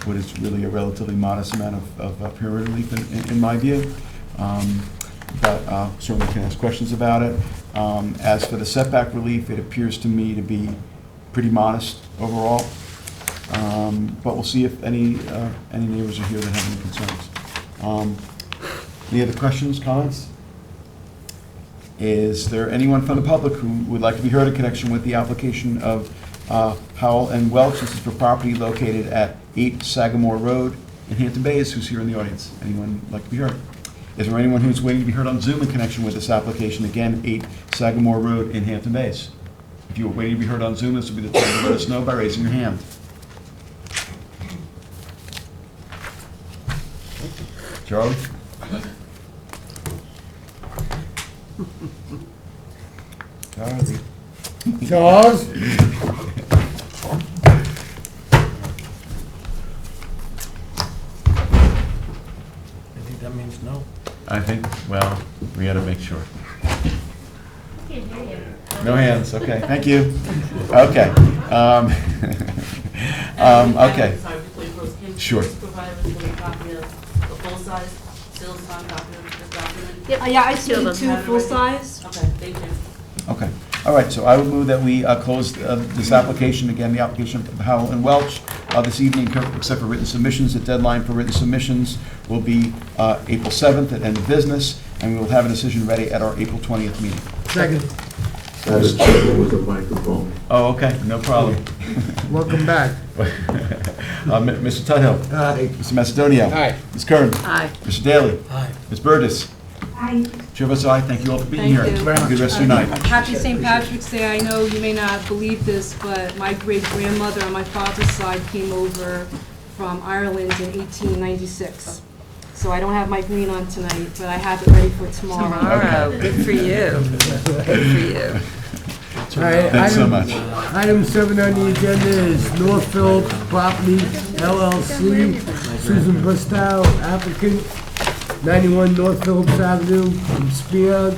what is really a relatively modest amount of pyramid relief in my view. But certainly can ask questions about it. As for the setback relief, it appears to me to be pretty modest overall. But we'll see if any neighbors are here that have any concerns. Any other questions, comments? Is there anyone from the public who would like to be heard in connection with the application of Howell and Welch? This is for property located at 8 Sagamore Road in Hampton Bays. Who's here in the audience? Anyone like to be heard? Is there anyone who's waiting to be heard on Zoom in connection with this application? Again, 8 Sagamore Road in Hampton Bays. If you are waiting to be heard on Zoom, this will be the time to let us know by raising your hand. Charlie? Charlie. Charles? I think that means no. I think, well, we got to make sure. Can't hear you. No hands, okay, thank you. Okay. Okay. Sorry, before you close, can you Sure. please provide us with a copy of the full-size, still signed copy of this document? Yeah, I Two of them. see 2 full-size. Okay, thank you. Okay, all right, so I would move that we close this application, again, the application of Howell and Welch this evening, except for written submissions. The deadline for written submissions will be April 7th at end of business, and we will have a decision ready at our April 20th meeting. Second. With a microphone. Oh, okay, no problem. Welcome back. Mr. Tudhill. Aye. Mr. Macedonio. Aye. Ms. Kern. Aye. Mr. Daly. Aye. Ms. Burgess. I, Chair votes aye. Thank you all for being Thank here. you. Have a good rest of your night. Happy St. Patrick's Day. I know you may not believe this, but my great-grandmother on my father's side came over from Ireland in 1896. So I don't have my green on tonight, but I have it ready for tomorrow. Tomorrow, good for you. Good for you. All right, Thanks so much. Item 7 on the agenda is Northfield Property LLC, Susan Bristow, applicant, 91 Northfield Avenue, in Spear,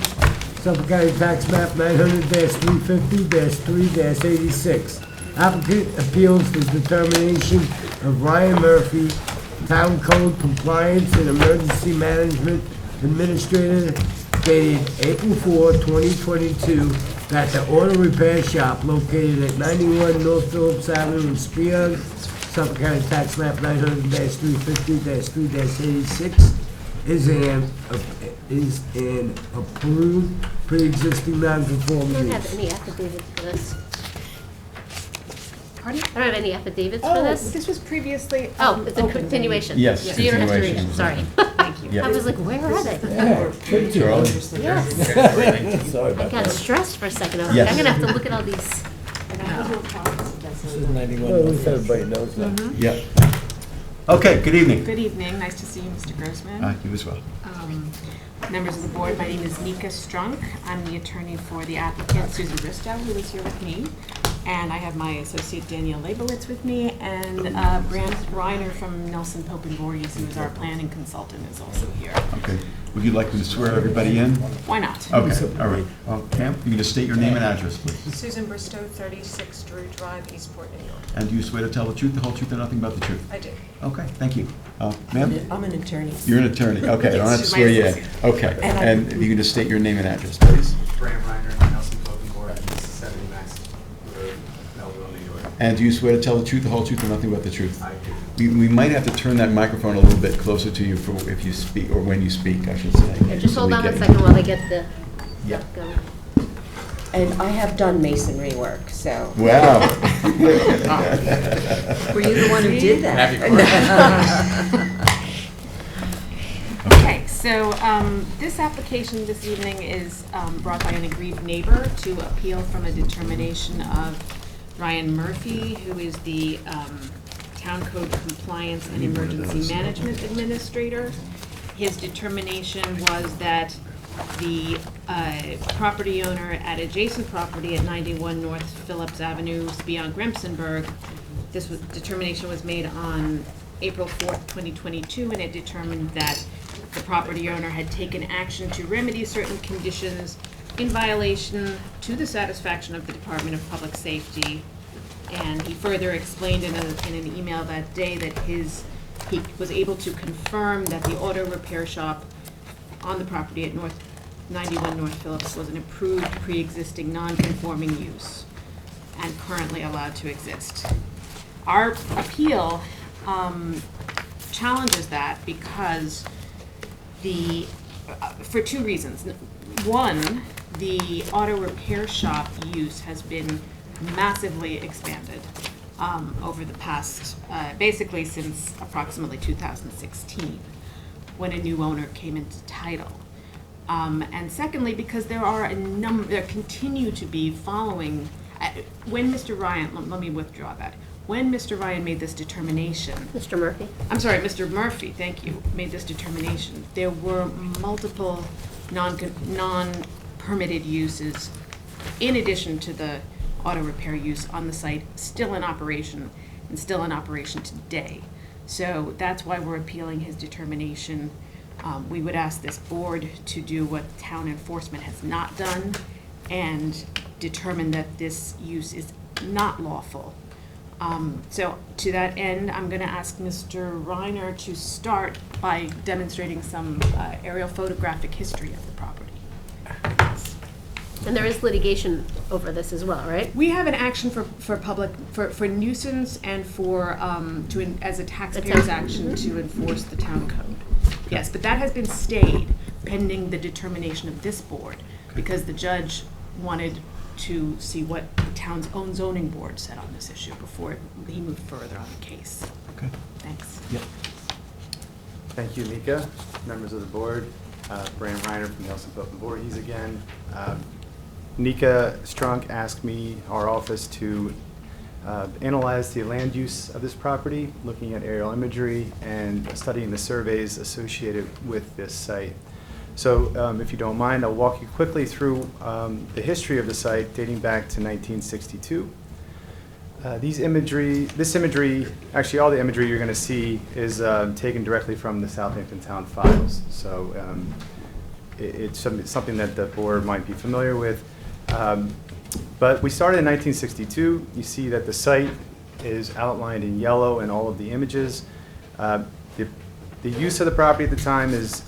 Suffolk County Tax Map 900-350-3-86. Applicant appeals the determination of Ryan Murphy, Town Code Compliance and Emergency Management Administrator, dated April 4, 2022, that the auto repair shop located at 91 North Phillips Avenue in Spearfield, Suffolk County Tax Map 900-350-3-86, is an approved pre-existing I don't non-conforming have use. any affidavits for this. Pardon? I don't have any affidavits for Oh, this. this was previously. Oh, it's a open. continuation. Yes, So you don't have to read it, continuation. sorry. Thank you. Yeah. I was like, where are they? Charlie? Yes. Sorry I about got that. stressed for a second. I was Yes. like, I'm gonna have to look at all these. This is 91. Well, at least everybody knows that. Yeah. Okay, good evening. Good evening, nice to see you, Mr. Grossman. You as well. Members of the board, my name is Nika Strunk. I'm the attorney for the applicant, Susan Bristow, who is here with me. And I have my associate Danielle Labelitz with me, and Brant Reiner from Nelson Pope and Voorhees, who is our planning consultant, is also here. Okay. Would you like me to swear everybody in? Why not? Okay, all right. Pam, you can just state your name and address, please. Susan Bristow, 36 Drew Drive, Eastport, New York. And do you swear to tell the truth, the whole truth, and nothing but the truth? I do. Okay, thank you. Ma'am? I'm an attorney. You're an attorney, okay, I don't have to Yes, swear you in. she's Okay, And and you can just state your name and address, please. Graham Reiner, Nelson Pope and Board, 70 Max Road, Melville, New York. And do you swear to tell the truth, the whole truth, and nothing but the truth? I do. We might have to turn that microphone a little bit closer to you for if you speak, or when you speak, I should say. Yeah, just so hold we on get one you. second while they get the Yeah. going. And I have done masonry work, so. Wow. Were you the one who did that? Okay, so this application this evening is brought by an aggrieved neighbor to appeal from a determination of Ryan Murphy, who is the Town Code Compliance and Emergency Management Administrator. His determination was that the property owner at adjacent property at 91 North Phillips Avenue beyond Remsenburg, determination was made on April 4th, 2022, and it determined that the property owner had taken action to remedy certain conditions in violation to the satisfaction of the Department of Public Safety. And he further explained in an email that day that he was able to confirm that the auto repair shop on the property at 91 North Phillips was an approved pre-existing non-conforming use and currently allowed to exist. Our appeal challenges that because for two reasons. One, the auto repair shop use has been massively expanded over the past, basically since approximately 2016, when a new owner came into title. And secondly, because there continue to be following, when Mr. Ryan, let me withdraw that. When Mr. Ryan made this determination. Mr. Murphy? I'm sorry, Mr. Murphy, thank you, made this determination. There were multiple non-permitted uses in addition to the auto repair use on the site, still in operation, and still in operation today. So that's why we're appealing his determination. We would ask this board to do what town enforcement has not done and determine that this use is not lawful. So to that end, I'm going to ask Mr. Reiner to start by demonstrating some aerial photographic history of the property. And there is litigation over this as well, right? We have an action for nuisance and for, as a taxpayer's action to enforce the town code. Yes, but that has been stayed pending the determination of this board because the judge wanted to see what the town's own zoning board said on this issue before he moved further on the case. Okay. Thanks. Yep. Thank you, Mika, members of the board. Brand Reiner from Nelson Pope and Voorhees again. Nika Strunk asked me, our office, to analyze the land use of this property, looking at aerial imagery and studying the surveys associated with this site. So if you don't mind, I'll walk you quickly through the history of the site dating back to 1962. This imagery, actually all the imagery you're going to see is taken directly from the Southampton town files. So it's something that the board might be familiar with. But we started in 1962. You see that the site is outlined in yellow in all of the images. The use of the property at the time is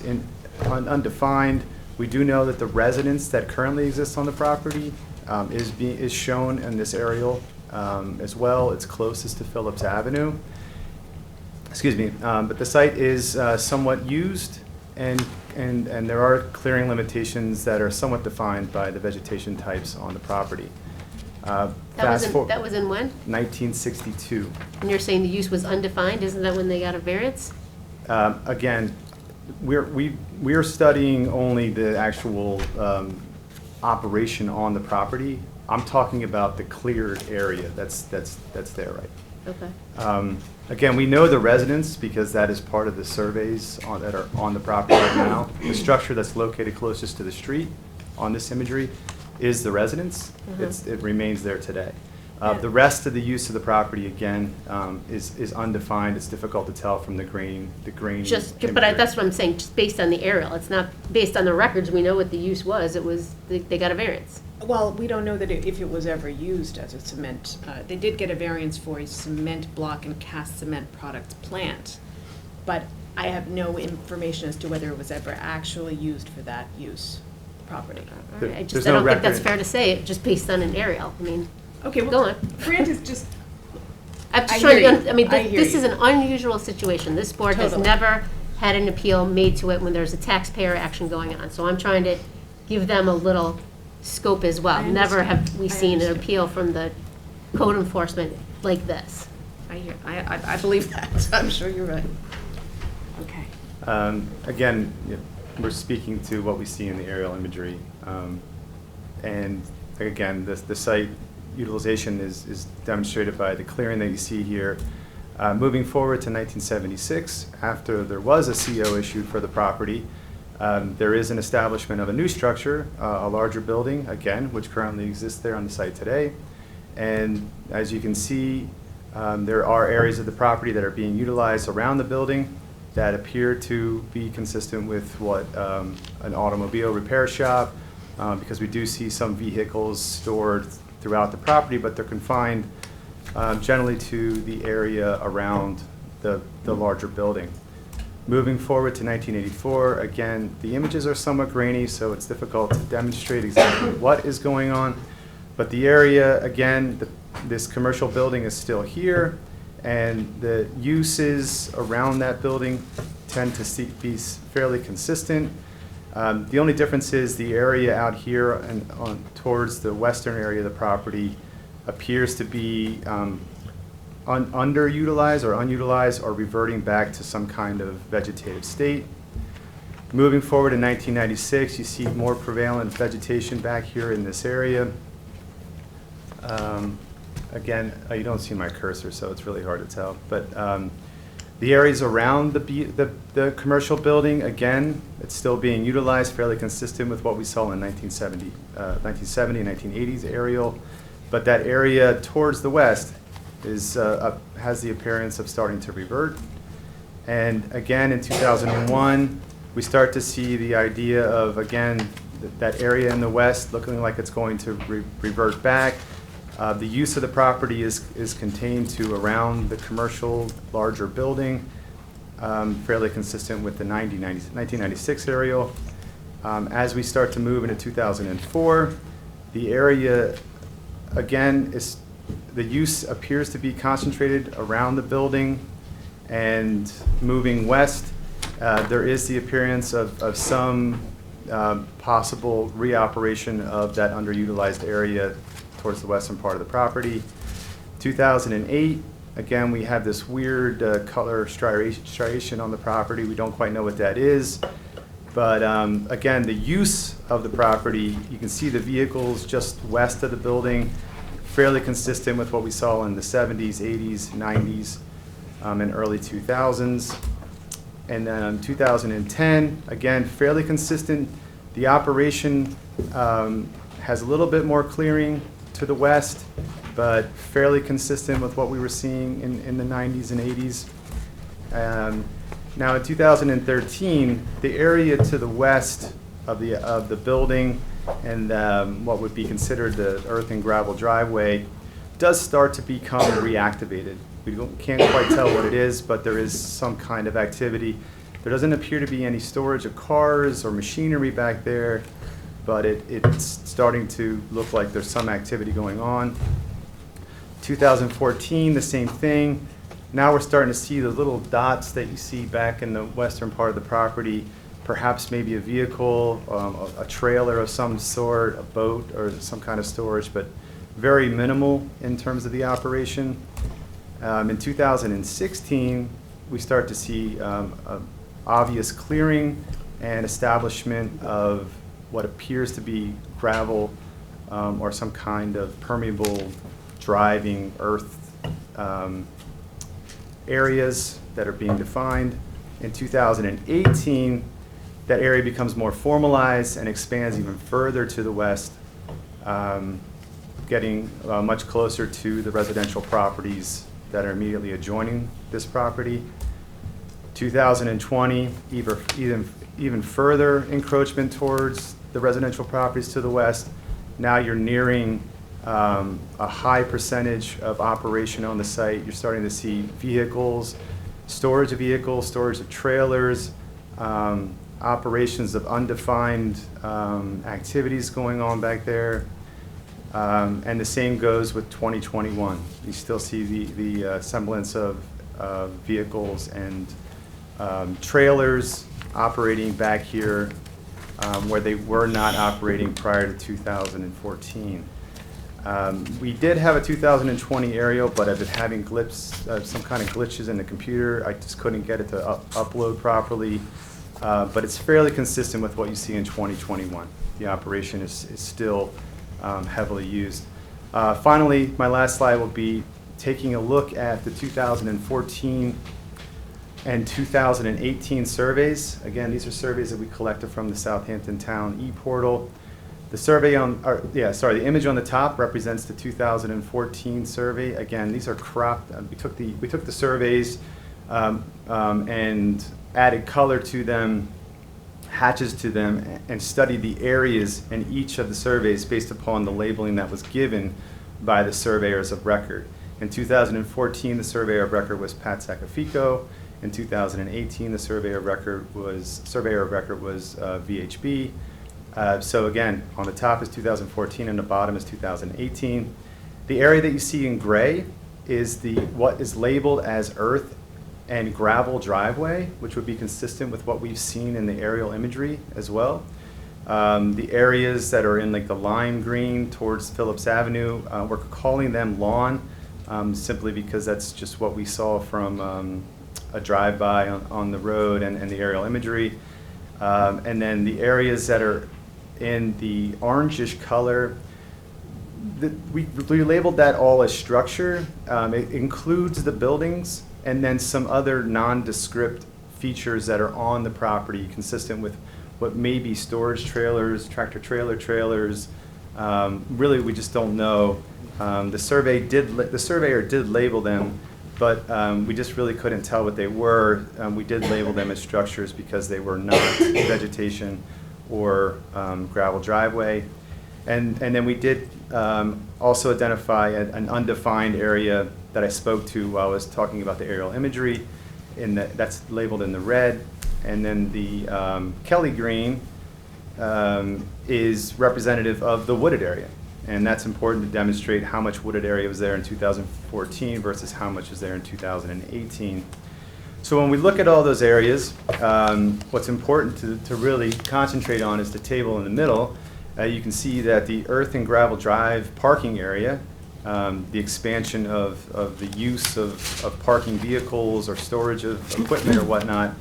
undefined. We do know that the residence that currently exists on the property is shown in this aerial as well. It's closest to Phillips Avenue. Excuse me, but the site is somewhat used, and there are clearing limitations that are somewhat defined by the vegetation types on the property. That was in when? 1962. And you're saying the use was undefined? Isn't that when they got a variance? Again, we're studying only the actual operation on the property. I'm talking about the cleared area that's there, right? Okay. Again, we know the residence because that is part of the surveys that are on the property right now. The structure that's located closest to the street on this imagery is the residence. Mm-hmm. It remains there today. The rest of the use of the property, again, is undefined. It's difficult to tell from the green But imagery. that's what I'm saying, just based on the aerial. It's not based on the records. We know what the use was. It was, they got a variance. Well, we don't know that if it was ever used as a cement. They did get a variance for a cement block and cast cement products plant, but I have no information as to whether it was ever actually used for that use, property. I There's just, no I don't think that's record. fair to say, just based on an aerial. I mean, Okay, go well, on. Grant is just, I'm just I trying hear to, you. I mean, I hear this you. is an unusual situation. This board has Totally. never had an appeal made to it when there's a taxpayer action going on. So I'm trying to give them a little scope as well. I Never understand. have we I seen an understand. appeal from the code enforcement like this. I believe that. I'm sure you're right. Okay. Again, we're speaking to what we see in the aerial imagery. And again, the site utilization is demonstrated by the clearing that you see here. Moving forward to 1976, after there was a CO issued for the property, there is an establishment of a new structure, a larger building, again, which currently exists there on the site today. And as you can see, there are areas of the property that are being utilized around the building that appear to be consistent with what an automobile repair shop, because we do see some vehicles stored throughout the property, but they're confined generally to the area around the larger building. Moving forward to 1984, again, the images are somewhat grainy, so it's difficult to demonstrate exactly what is going on. But the area, again, this commercial building is still here, and the uses around that building tend to be fairly consistent. The only difference is the area out here and towards the western area of the property appears to be underutilized or unutilized or reverting back to some kind of vegetative state. Moving forward in 1996, you see more prevalent vegetation back here in this area. Again, you don't see my cursor, so it's really hard to tell. But the areas around the commercial building, again, it's still being utilized, fairly consistent with what we saw in 1970, 1980s aerial. But that area towards the west has the appearance of starting to revert. And again, in 2001, we start to see the idea of, again, that area in the west looking like it's going to revert back. The use of the property is contained to around the commercial larger building, fairly consistent with the 1996 aerial. As we start to move into 2004, the area, again, the use appears to be concentrated around the building, and moving west, there is the appearance of some possible reoperation of that underutilized area towards the western part of the property. 2008, again, we have this weird color striation on the property. We don't quite know what that is. But again, the use of the property, you can see the vehicles just west of the building, fairly consistent with what we saw in the 70s, 80s, 90s, and early 2000s. And then in 2010, again, fairly consistent. The operation has a little bit more clearing to the west, but fairly consistent with what we were seeing in the 90s and 80s. Now in 2013, the area to the west of the building and what would be considered the earth and gravel driveway does start to become reactivated. We can't quite tell what it is, but there is some kind of activity. There doesn't appear to be any storage of cars or machinery back there, but it's starting to look like there's some activity going on. 2014, the same thing. Now we're starting to see the little dots that you see back in the western part of the property, perhaps maybe a vehicle, a trailer of some sort, a boat, or some kind of storage, but very minimal in terms of the operation. In 2016, we start to see obvious clearing and establishment of what appears to be gravel or some kind of permeable driving earth areas that are being defined. In 2018, that area becomes more formalized and expands even further to the west, getting much closer to the residential properties that are immediately adjoining this property. 2020, even further encroachment towards the residential properties to the west. Now you're nearing a high percentage of operation on the site. You're starting to see vehicles, storage of trailers, operations of undefined activities going on back there. And the same goes with 2021. You still see the semblance of vehicles and trailers operating back here where they were not operating prior to 2014. We did have a 2020 aerial, but I've been having some kind of glitches in the computer. I just couldn't get it to upload properly. But it's fairly consistent with what you see in 2021. The operation is still heavily used. Finally, my last slide will be taking a look at the 2014 and 2018 surveys. Again, these are surveys that we collected from the Southampton Town e-portal. The image on the top represents the 2014 survey. Again, these are cropped. We took the surveys and added color to them, hatches to them, and studied the areas in each of the surveys based upon the labeling that was given by the surveyors of record. In 2014, the surveyor of record was Pat Saccafico. In 2018, the surveyor of record was VHB. So again, on the top is 2014 and the bottom is 2018. The area that you see in gray is what is labeled as earth and gravel driveway, which would be consistent with what we've seen in the aerial imagery as well. The areas that are in like the lime green towards Phillips Avenue, we're calling them lawn simply because that's just what we saw from a drive-by on the road and the aerial imagery. And then the areas that are in the orangish color, we labeled that all as structure. It includes the buildings and then some other nondescript features that are on the property consistent with what may be storage trailers, tractor-trailer trailers. Really, we just don't know. The surveyor did label them, but we just really couldn't tell what they were. We did label them as structures because they were not vegetation or gravel driveway. And then we did also identify an undefined area that I spoke to while I was talking about the aerial imagery. That's labeled in the red. And then the Kelly green is representative of the wooded area. And that's important to demonstrate how much wooded area was there in 2014 versus how much is there in 2018. So when we look at all those areas, what's important to really concentrate on is the table in the middle. You can see that the earth and gravel drive parking area, the expansion of the use of parking vehicles or storage of equipment or whatnot,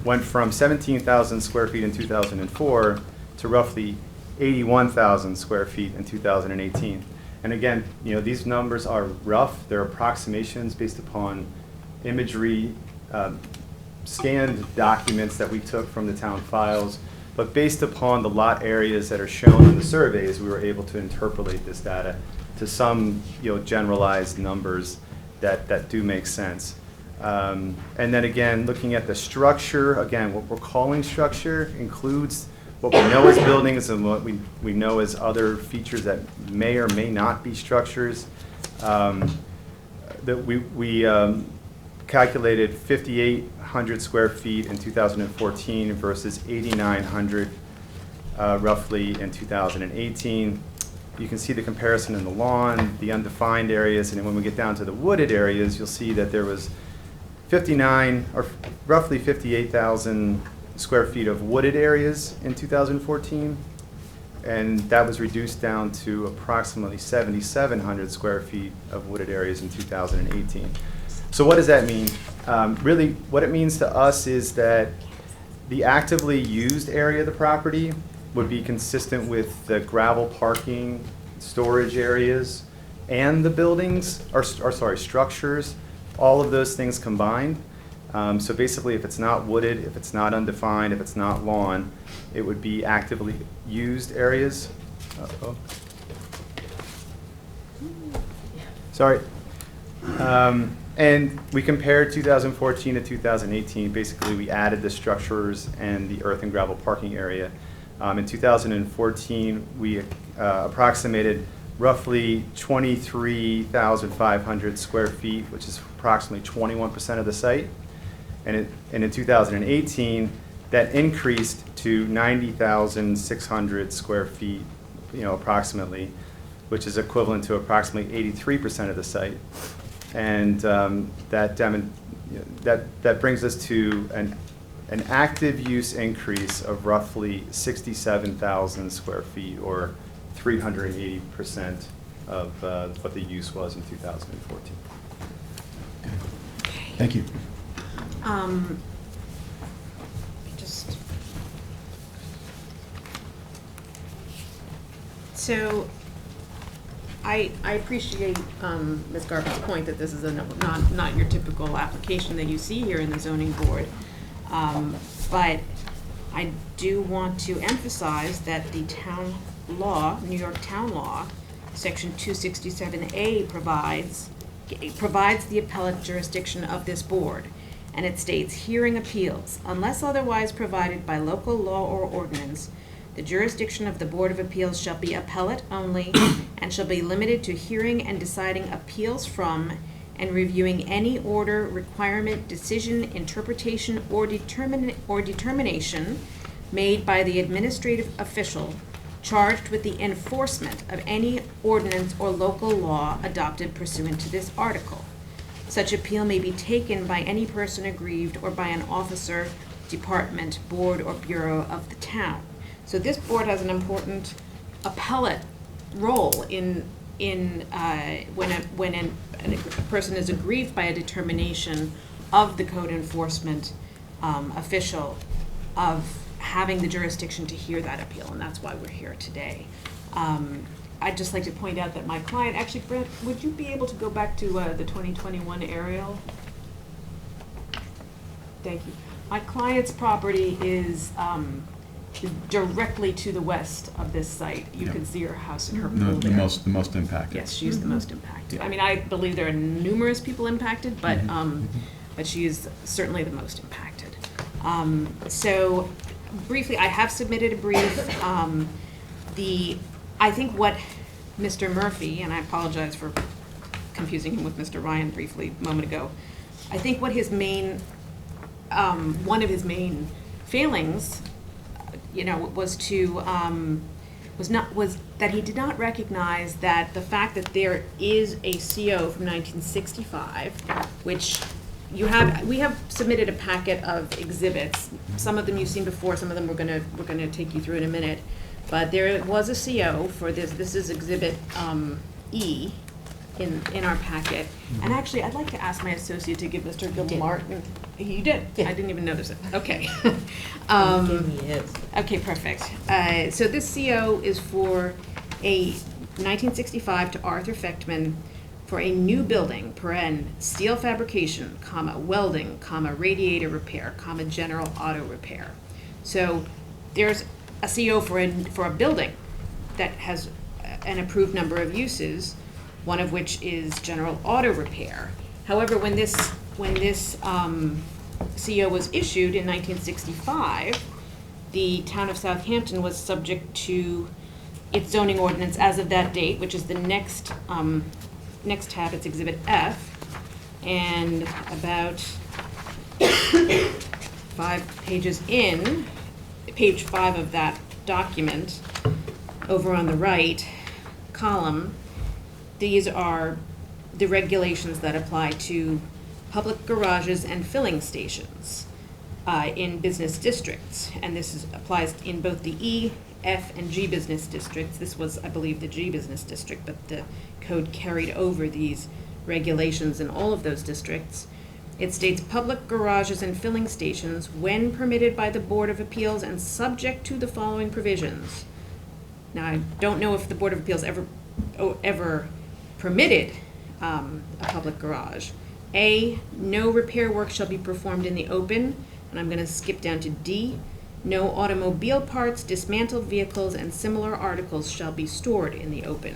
went from 17,000 square feet in 2004 to roughly 81,000 square feet in 2018. And again, these numbers are rough. They're approximations based upon imagery, scanned documents that we took from the town files. But based upon the lot areas that are shown in the surveys, we were able to interpolate this data to some generalized numbers that do make sense. And then again, looking at the structure, again, what we're calling structure includes what we know as buildings and what we know as other features that may or may not be structures. That we calculated 5,800 square feet in 2014 versus 8,900 roughly in 2018. You can see the comparison in the lawn, the undefined areas, and then when we get down to the wooded areas, you'll see that there was 59 or roughly 58,000 square feet of wooded areas in 2014, and that was reduced down to approximately 7,700 square feet of wooded areas in 2018. So what does that mean? Really, what it means to us is that the actively used area of the property would be consistent with the gravel parking, storage areas, and the buildings, structures, all of those things combined. So basically, if it's not wooded, if it's not undefined, if it's not lawn, it would be actively used areas. Sorry. And we compared 2014 to 2018. Basically, we added the structures and the earth and gravel parking area. In 2014, we approximated roughly 23,500 square feet, which is approximately 21% of the site. And in 2018, that increased to 90,600 square feet, approximately, which is equivalent to approximately 83% of the site. And that brings us to an active use increase of roughly 67,000 square feet, or 380% of what the use was in 2014. Thank you. So, I appreciate Ms. Garvin's point that this is not your typical application that you see here in the zoning board. But I do want to emphasize that the town law, New York town law, section 267A provides the appellate jurisdiction of this board. And it states, hearing appeals, unless otherwise provided by local law or ordinance, the jurisdiction of the Board of Appeals shall be appellate only and shall be limited to hearing and deciding appeals from and reviewing any order, requirement, decision, interpretation, or determination made by the administrative official charged with the enforcement of any ordinance or local law adopted pursuant to this article. Such appeal may be taken by any person aggrieved or by an officer, department, board, or bureau of the town. So this board has an important appellate role in when a person is aggrieved by a determination of the code enforcement official of having the jurisdiction to hear that appeal, and that's why we're here today. I'd just like to point out that my client, actually, Brent, would you be able to go back to the 2021 aerial? Thank you. My client's property is directly to the west of this site. You can see her house and her pool The there. most impacted. Yes, she's the most impacted. I mean, I believe there are numerous people impacted, but but she is certainly the most impacted. So briefly, I have submitted a brief. I think what Mr. Murphy, and I apologize for confusing him with Mr. Ryan briefly a moment ago, I think what his main, one of his main failings, was that he did not recognize that the fact that there is a CO from 1965, which we have submitted a packet of exhibits. Some of them you've seen before, some of them we're gonna take you through in a minute. But there was a CO for this. This is Exhibit E in our packet. And actually, I'd like to ask my associate to give Mr. Gilmartin. You did? Yeah. I didn't even notice it. Okay. Okay, perfect. So this CO is for a 1965 to Arthur Fechtman for a new building, steel fabrication, welding, radiator repair, general auto repair. So there's a CO for a building that has an approved number of uses, one of which is general auto repair. However, when this CO was issued in 1965, the town of Southampton was subject to its zoning ordinance as of that date, which is the next tab. It's Exhibit F, and about 5 pages in, page 5 of that document, over on the right column, these are the regulations that apply to public garages and filling stations in business districts. And this applies in both the E, F, and G business districts. This was, I believe, the G business district, but the code carried over these regulations in all of those districts. It states public garages and filling stations, when permitted by the Board of Appeals and subject to the following provisions. Now, I don't know if the Board of Appeals ever permitted a public garage. A, no repair work shall be performed in the open, and I'm going to skip down to D. No automobile parts, dismantled vehicles, and similar articles shall be stored in the open.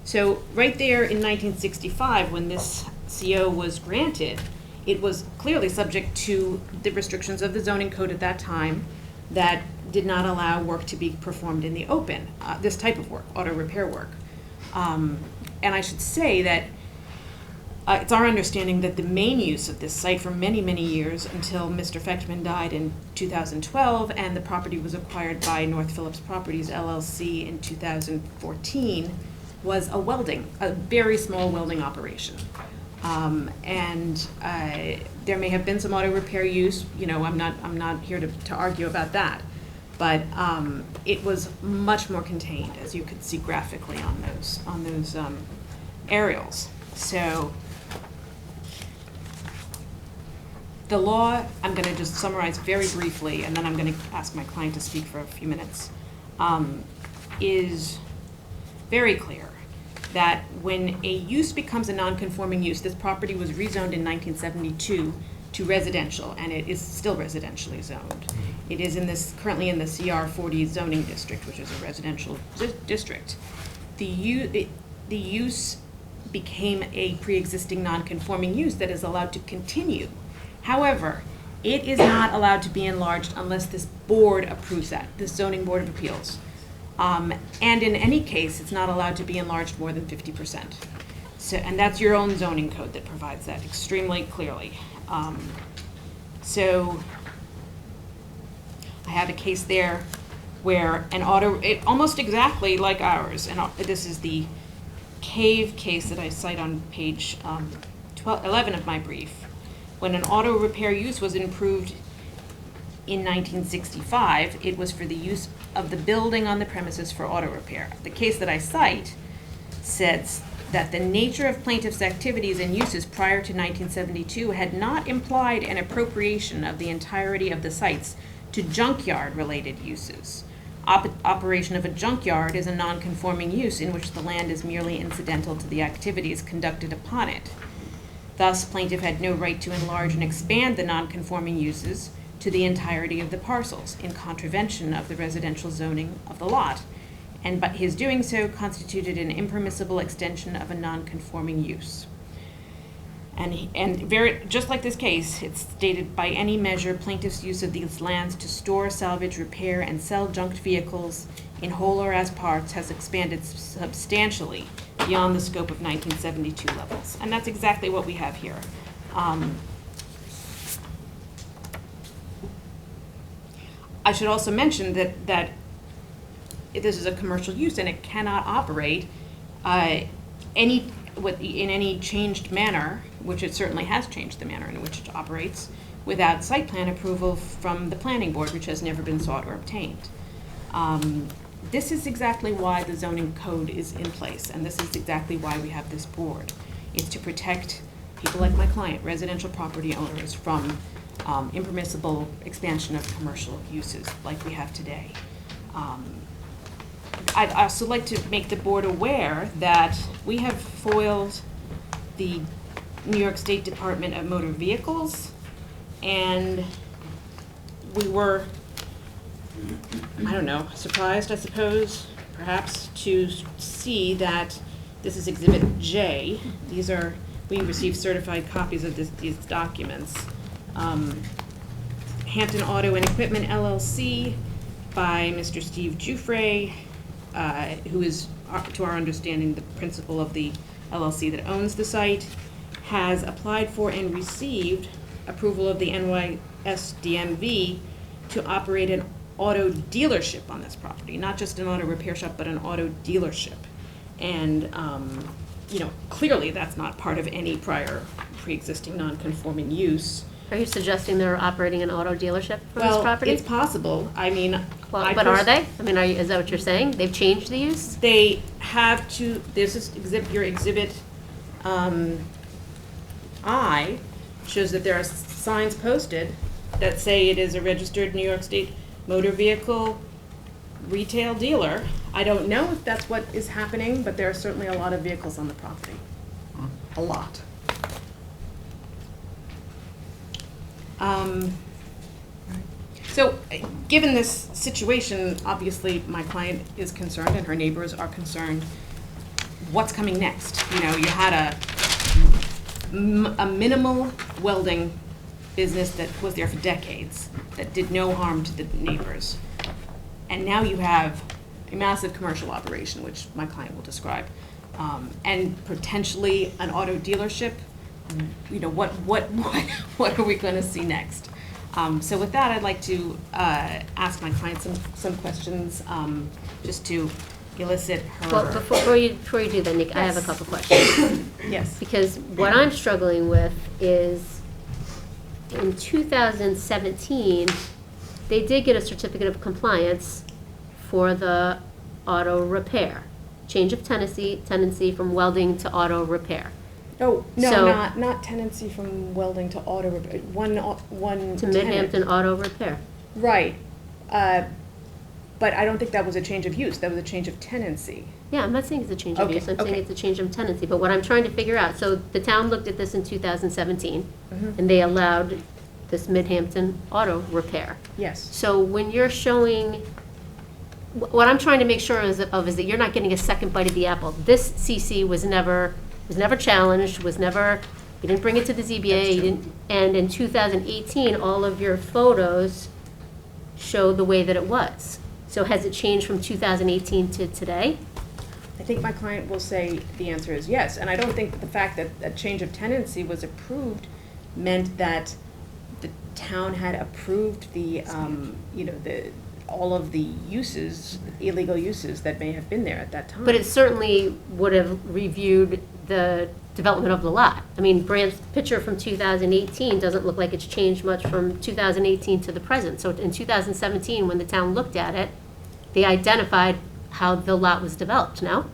So right there in 1965, when this CO was granted, it was clearly subject to the restrictions of the zoning code at that time that did not allow work to be performed in the open, this type of work, auto repair work. And I should say that it's our understanding that the main use of this site for many, many years, until Mr. Fechtman died in 2012 and the property was acquired by North Phillips Properties LLC in 2014, was a very small welding operation. There may have been some auto repair use, I'm not here to argue about that, but it was much more contained, as you could see graphically on those aerials. So the law, I'm going to just summarize very briefly, and then I'm going to ask my client to speak for a few minutes, is very clear that when a use becomes a non-conforming use, this property was rezoned in 1972 to residential, and it is still residentially zoned. It is currently in the CR 40 zoning district, which is a residential district. The use became a pre-existing non-conforming use that is allowed to continue. However, it is not allowed to be enlarged unless this board approves that, this zoning board of appeals. And in any case, it's not allowed to be enlarged more than 50%. So, and that's your own zoning code that provides that extremely clearly. So I have a case there where almost exactly like ours, and this is the Cave case that I cite on page 11 of my brief. When an auto repair use was improved in 1965, it was for the use of the building on the premises for auto repair. The case that I cite says that the nature of plaintiff's activities and uses prior to 1972 had not implied an appropriation of the entirety of the sites to junkyard-related uses. Operation of a junkyard is a non-conforming use in which the land is merely incidental to the activities conducted upon it. Thus, plaintiff had no right to enlarge and expand the non-conforming uses to the entirety of the parcels in contravention of the residential zoning of the lot, but his doing so constituted an impermissible extension of a non-conforming use. And just like this case, it's stated, by any measure, plaintiff's use of these lands to store, salvage, repair, and sell junked vehicles in whole or as parts has expanded substantially beyond the scope of 1972 levels. And that's exactly what we have here. I should also mention that this is a commercial use and it cannot operate in any changed manner, which it certainly has changed the manner in which it operates, without site plan approval from the planning board, which has never been sought or obtained. This is exactly why the zoning code is in place, and this is exactly why we have this board. It's to protect people like my client, residential property owners, from impermissible expansion of commercial uses like we have today. I'd also like to make the board aware that we have foiled the New York State Department of Motor Vehicles, and we were, surprised, I suppose, perhaps, to see that this is Exhibit J. We received certified copies of these documents. Hampton Auto and Equipment LLC by Mr. Steve Giuffre, who is, to our understanding, the principal of the LLC that owns the site, has applied for and received approval of the NYSDMV to operate an auto dealership on this property, not just an auto repair shop, but an auto dealership. And, clearly that's not part of any prior pre-existing non-conforming use. Are you suggesting they're operating an auto delership for this property? It's possible. But are they? Is that what you're saying? They've changed the use? They have to. This is your exhibit I shows that there are signs posted that say it is a registered New York State motor vehicle retail dealer. I don't know if that's what is happening, but there are certainly a lot of vehicles on the property. A lot. So, given this situation, obviously my client is concerned and her neighbors are concerned what's coming next. You know, you had a minimal welding business that was there for decades, that did no harm to the neighbors. And now you have a massive commercial operation, which my client will describe, and potentially an auto dealership. You know, what are we going to see next? So with that, I'd like to ask my client some questions, just to elicit her. Well, before you do that, Nick, I have a Yes. couple questions. Yes. Because what I'm struggling with is, in 2017, they did get a certificate of compliance for the auto repair. Change of tenancy from welding to auto repair. Oh, no, So- not tenancy from welding to auto repair, one To tenant. Midhampton Auto Repair. Right. But I don't think that was a change of use, that was a change of tenancy. Yeah, I'm not saying it's a change of Okay, use, I'm saying okay. it's a change of tenancy, but what I'm trying to figure out, so the town looked at this in 2017, Mhm. and they allowed this Midhampton Auto Repair. Yes. So when you're showing, what I'm trying to make sure is that you're not getting a second bite of the apple. This CC was never challenged, you didn't bring it to the ZBA, you didn't, and in 2018, all of your photos show the way that it was. So has it changed from 2018 to today? I think my client will say the answer is yes, and I don't think the fact that a change of tenancy was approved meant that the town had approved the, you know, all of the uses, illegal uses that may have been there at that time. But it certainly would have reviewed the development of the lot. I mean, Brandt's picture from 2018 doesn't look like it's changed much from 2018 to the present. So in 2017, when the town looked at it, they identified how the lot was developed, no?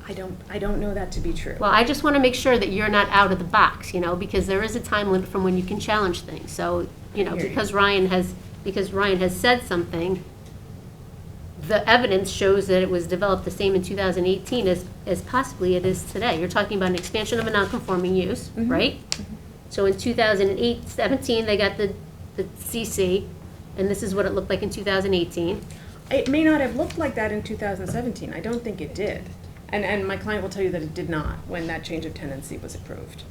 I don't know that to be true. Well, I just want to make sure that you're not out of the box, you know, because there is a time limit from when you can challenge things. So, you know, I hear you. because Ryan has said something, the evidence shows that it was developed the same in 2018 as possibly it is today. You're talking about an expansion of a non-conforming use, Mhm. right? So in 2017, they got the CC, and this is what it looked like in 2018. It may not have looked like that in 2017. I don't think it did. And my client will tell you that it did not when that change of tenancy was approved.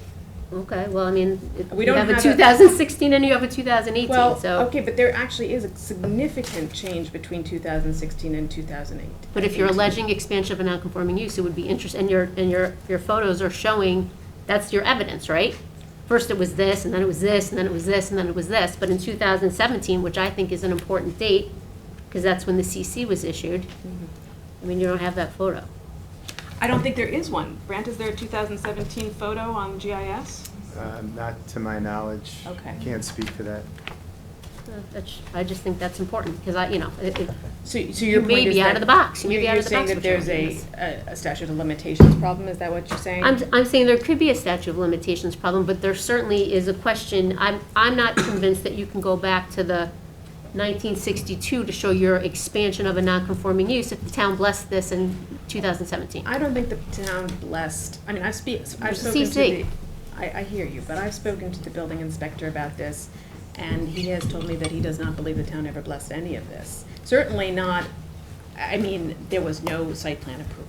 Okay, well, I mean, We you don't have a have 2016 and you have a 2018, Well, so. okay, but there actually is a significant change between 2016 and 2008. But if you're alleging expansion of a non-conforming use, it would be interesting, and your photos are showing, that's your evidence, right? First it was this, and then it was this, and then it was this, and then it was this, but in 2017, which I think is an important date, because that's when the CC was issued, I mean, you don't have that photo. I don't think there is one. Brant, is there a 2017 photo on GIS? Not to my knowledge. Okay. Can't speak to that. I just think that's important, because So you your may point is be out that of the box, you may be out you're of the saying box that with there's your a statute of limitations problem, is that what you're saying? I'm saying there could be a statute of limitations problem, but there certainly is a question. I'm not convinced that you can go back to the 1962 to show your expansion of a non-conforming use if the town blessed this in 2017. I don't think the town blessed, I mean, I've spoken to CC. the, I hear you, but I've spoken to the building inspector about this, and he has told me that he does not believe the town ever blessed any of this. Certainly not, I mean, there was no site plan approval.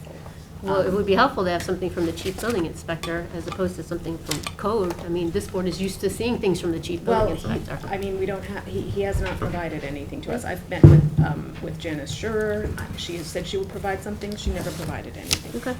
Well, it would be helpful to have something from the chief building inspector as opposed to something from code. I mean, this board is used to seeing things from the chief building Well, inspector. I mean, we don't have, he has not provided anything to us. I've met with Janice Schurer. She has said she would provide something. She never provided anything. Okay.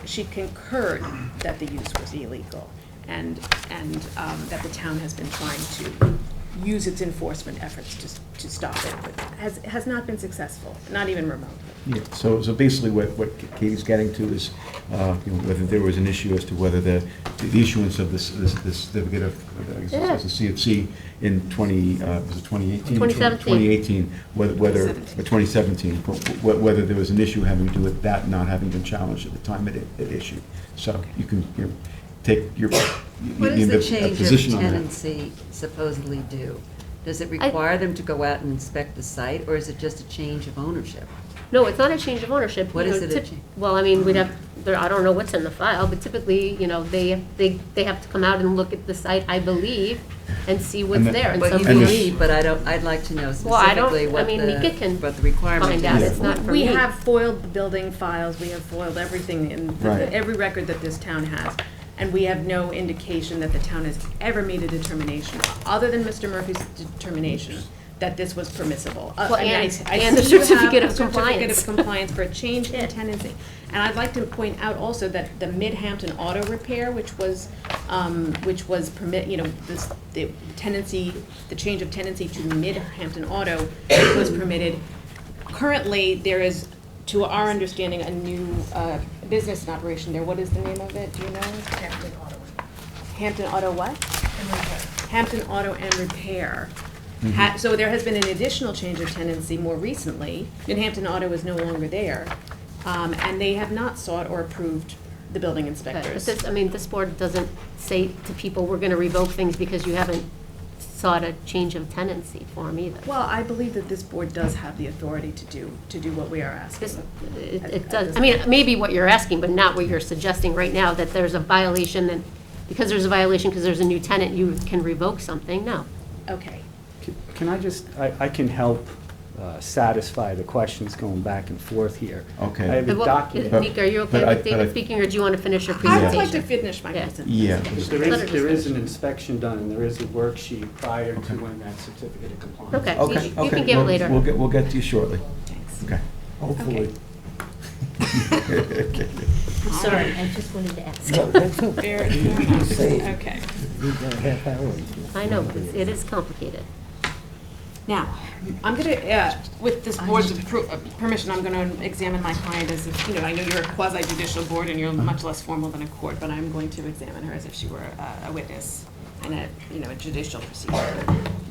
She concurred that the use was illegal and that the town has been trying to use its enforcement efforts to stop it, but has not been successful, not even remotely. Yeah, so basically what Katie's getting to is, whether there was an issue as to whether the issuance of this certificate of Yeah. as a CFC in 2018? 2017. Whether 2017, whether there was an issue having to do with that not having been challenged at the time it issued. So you can take your What does the change position of on that. tenancy supposedly do? Does it require them to go out and inspect the site, or is it just a change of ownership? No, it's not a change of ownership. What You is know, it a change? Well, I mean, we'd have, I don't know what's in the file, but typically, you know, they have to come out and look at the site, I believe, and see what's there. And But some you people- believe, but I'd like to know Well, I don't- specifically I mean, Nika can what the requirement find out. is. It's not for We me. have foiled the building files, we have foiled everything in, Right. every record that this town has. And we have no indication that the town has ever made a determination, other than Mr. Murphy's determination, that this was permissible. Well, I mean, I and the see you have certificate a of certificate compliance. of compliance for a change in tenancy. And I'd like to point out also that the Mid-Hampton Auto Repair, which was permit, you know, the tenancy, the change of tenancy to Mid-Hampton Auto was permitted. Currently, there is, to our understanding, a new business in operation there. What is the name of it? Do you know? Hampton Auto. Hampton Auto what? And repair. Hampton Auto and Repair. Mm-hmm. So there has been an additional change of tenancy more recently. Hampton Auto is no longer there. And they have not sought or approved the building But inspectors. this, I mean, this board doesn't say to people, we're gonna revoke things because you haven't sought a change of tenancy form either. Well, I believe that this board does have the authority to do what we are asking. It does, I mean, maybe what you're asking, but not what you're suggesting right now, that there's a violation, and because there's a violation, because there's a new tenant, you can revoke something, no. Okay. Can I just, I can help satisfy the questions going back and forth here. Okay. I have a Well, document. Nika, are you okay But I- with but I- David speaking, or do you want to finish your I presentation? would like to finish my Yeah. presentation. Yeah. There is an inspection done, and there is a worksheet prior to when that certificate of compliance. Okay. Okay, You can okay. give it We'll- later. We'll get to you shortly. Thanks. Okay. Hopefully. Sorry, I just wanted to ask. No, that's okay. Fair You enough. say it. Okay. We've got a half hour. I know, but it is complicated. Now, I'm gonna, with this board's permission, I'm gonna examine my client as if, you know, I know you're a quasi-judicial board and you're much less formal than a court, but I'm going to examine her as if she were a witness in a, you know, a judicial procedure.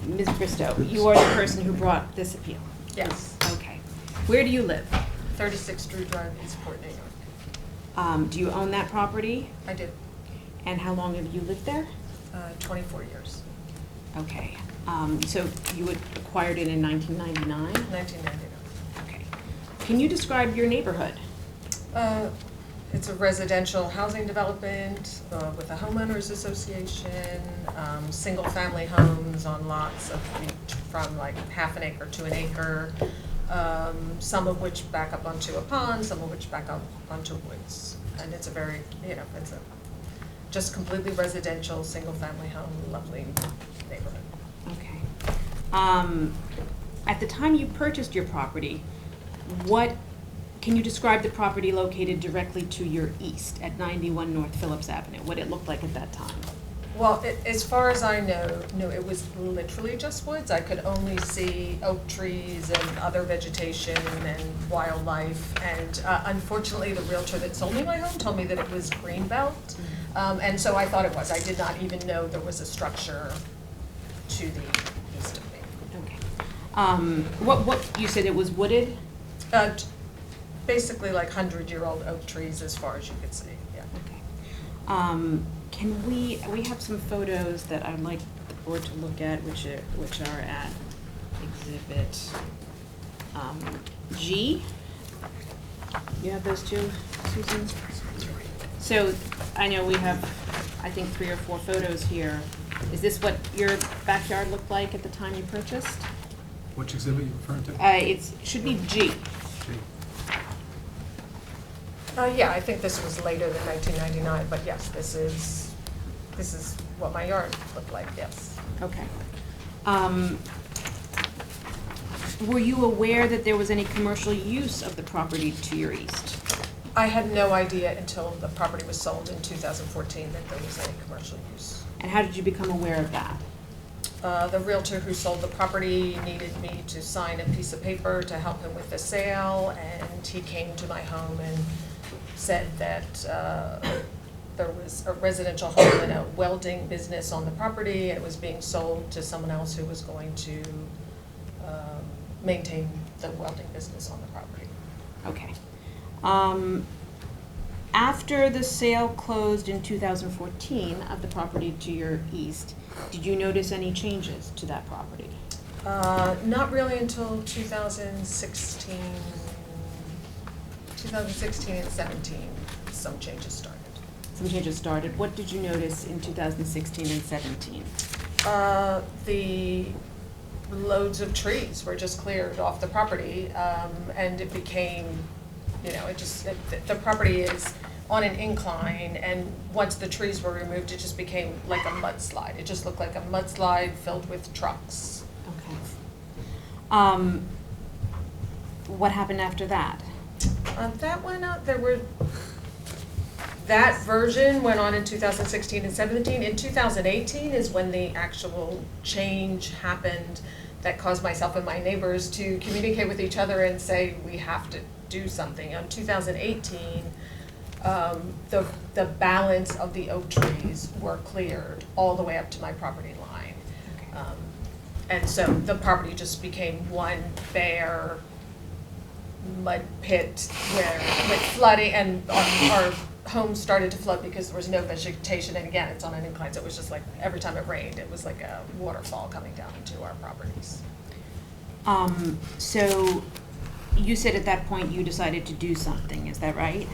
Ms. Bristow, you are the person who brought this appeal? Yes. Okay. Where do you live? 36 Drew Drive, Eastport, New York. Do you own that property? I do. And how long have you lived there? 24 years. Okay. So you had acquired it in 1999? 1999. Okay. Can you describe your neighborhood? It's a residential housing development with a homeowners association, single-family homes on lots of from like half an acre to an acre, some of which back up onto a pond, some of which back up onto woods. And it's a very, you know, it's a just completely residential, single-family home, lovely neighborhood. Okay. At the time you purchased your property, can you describe the property located directly to your east at 91 North Phillips Avenue, what it looked like at that time? Well, as far as I know, it was literally just woods. I could only see oak trees and other vegetation and wildlife. And unfortunately, the realtor that sold me my home told me that it was greenbelt. And so I thought it was. I did not even know there was a structure to the east of me. Okay. What, you said it was wooded? Basically like 100-year-old oak trees as far as you could see, yeah. Okay. Can we have some photos that I'd like the board to look at, which are at exhibit G? You have those two, Susan? So I know we have, I think, 3 or 4 photos here. Is this what your backyard looked like at the time you purchased? Which exhibit are you referring to? It should be G. Yeah, I think this was later than 1999, but yes, this is what my yard looked like, yes. Okay. Were you aware that there was any commercial use of the property to your east? I had no idea until the property was sold in 2014 that there was any commercial use. And how did you become aware of that? The realtor who sold the property needed me to sign a piece of paper to help him with the sale, and he came to my home and said that there was a residential home and a welding business on the property, and it was being sold to someone else who was going to maintain the welding business on the property. Okay. After the sale closed in 2014 of the property to your east, did you notice any changes to that property? Not really until 2016 and 17. some changes started. Some changes started. What did you notice in 2016 and 17? The loads of trees were just cleared off the property, and it became, the property is on an incline, and once the trees were removed, it just became like a mudslide. It just looked like a mudslide filled with trucks. Okay. What happened after that? That went out, that version went on in 2016 and 17. In 2018 is when the actual change happened that caused myself and my neighbors to communicate with each other and say, we have to do something. In 2018, the balance of the oak trees were cleared all the way up to my property line. And so the property just became one bare mud pit with flooding, and our homes started to flood because there was no vegetation, and again, it's on an incline, so it was just like every time it rained, it was like a waterfall coming down into our properties. So you said at that point you decided to do something, is that right?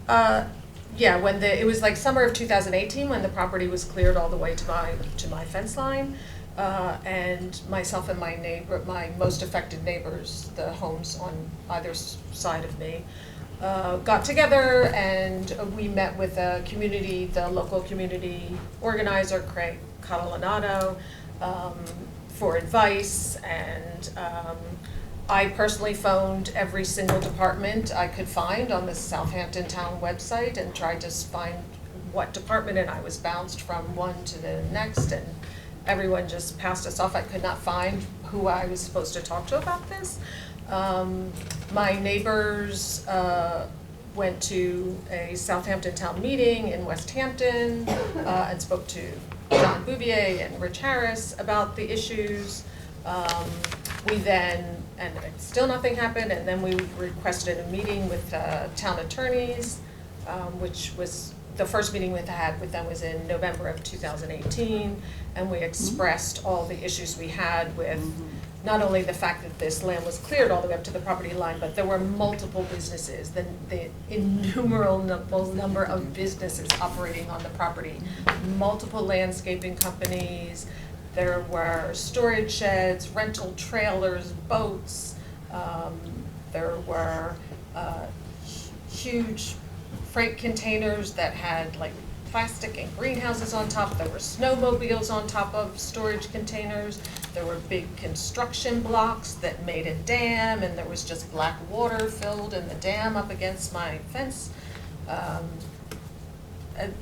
Yeah, it was like summer of 2018 when the property was cleared all the way to my fence line. And myself and my most affected neighbors, the homes on either side of me, got together and we met with the local community organizer, Craig Catalanato, for advice, and I personally phoned every single department I could find on the Southampton town website and tried to find what department, and I was bounced from one to the next, and everyone just passed us off. I could not find who I was supposed to talk to about this. My neighbors went to a Southampton town meeting in West Hampton and spoke to John Bouvier and Rich Harris about the issues. And still nothing happened, and then we requested a meeting with town attorneys, which was the first meeting we had with them was in November of 2018, and we expressed all the issues we had with not only the fact that this land was cleared all the way up to the property line, but there were multiple businesses, the innumerable number of businesses operating on the property, multiple landscaping companies, there were storage sheds, rental trailers, boats, there were huge freight containers that had like plastic and greenhouses on top. There were snowmobiles on top of storage containers. There were big construction blocks that made a dam, and there was just black water filled in the dam up against my fence.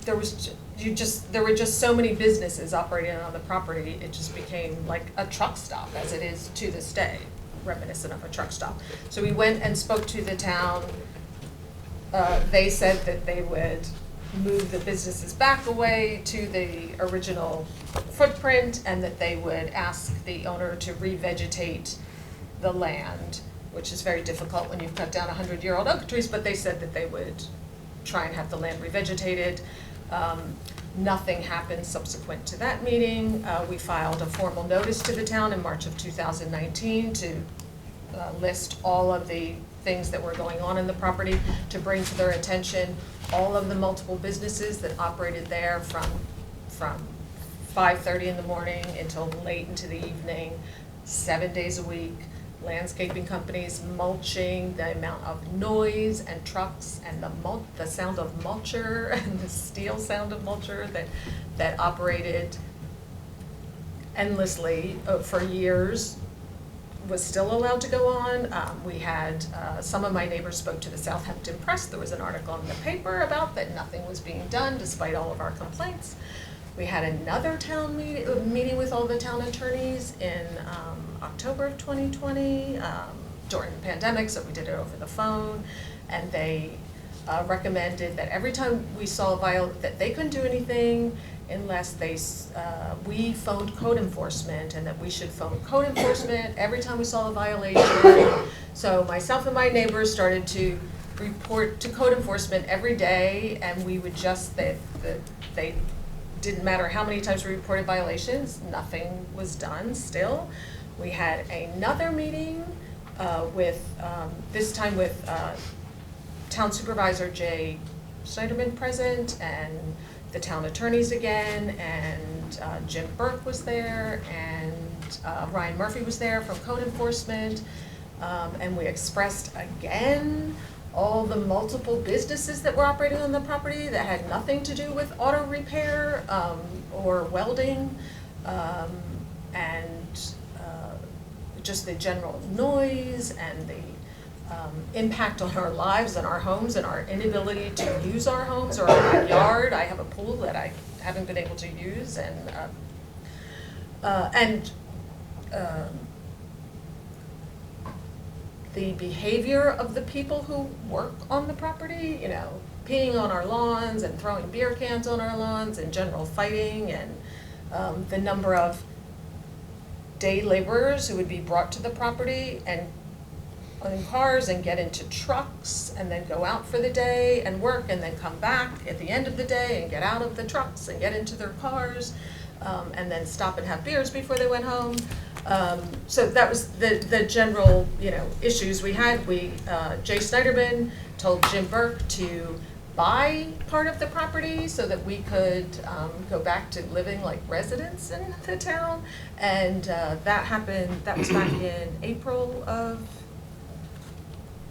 There were just so many businesses operating on the property. It just became like a truck stop, as it is to this day, reminiscent of a truck stop. So we went and spoke to the town. They said that they would move the businesses back away to the original footprint, and that they would ask the owner to revegetate the land, which is very difficult when you've cut down 100-year-old oak trees, but they said that they would try and have the land revegetated. Nothing happened subsequent to that meeting. We filed a formal notice to the town in March of 2019 to list all of the things that were going on in the property, to bring to their attention all of the multiple businesses that operated there from 5:30 in the morning until late into the evening, 7 days a week, landscaping companies, mulching, the amount of noise and trucks and the sound of mulcher and the steel sound of mulcher that operated endlessly for years was still allowed to go on. We had, some of my neighbors spoke to the Southampton Press. There was an article in the paper about that nothing was being done despite all of our complaints. We had another town meeting with all the town attorneys in October of 2020 during the pandemic, so we did it over the phone, and they recommended that every time we saw that they couldn't do anything unless we phoned code enforcement, and that we should phone code enforcement every time we saw a violation. So myself and my neighbors started to report to code enforcement every day, and we would they didn't matter how many times we reported violations, nothing was done still. We had another meeting this time with Town Supervisor Jay Schneiderman present, and the town attorneys again, and Jim Burke was there, and Ryan Murphy was there from code enforcement, and we expressed again all the multiple businesses that were operating on the property that had nothing to do with auto repair or welding, and just the general noise and the impact on our lives and our homes and our inability to use our homes or our backyard. I have a pool that I haven't been able to use, and the behavior of the people who work on the property, you know, peeing on our lawns and throwing beer cans on our lawns and general fighting, and the number of day laborers who would be brought to the property and in cars and get into trucks and then go out for the day and work and then come back at the end of the day and get out of the trucks and get into their cars and then stop and have beers before they went home. So that was the general, you know, issues we had. Jay Schneiderman told Jim Burke to buy part of the property so that we could go back to living like residents in the town, and that happened. That was back in April of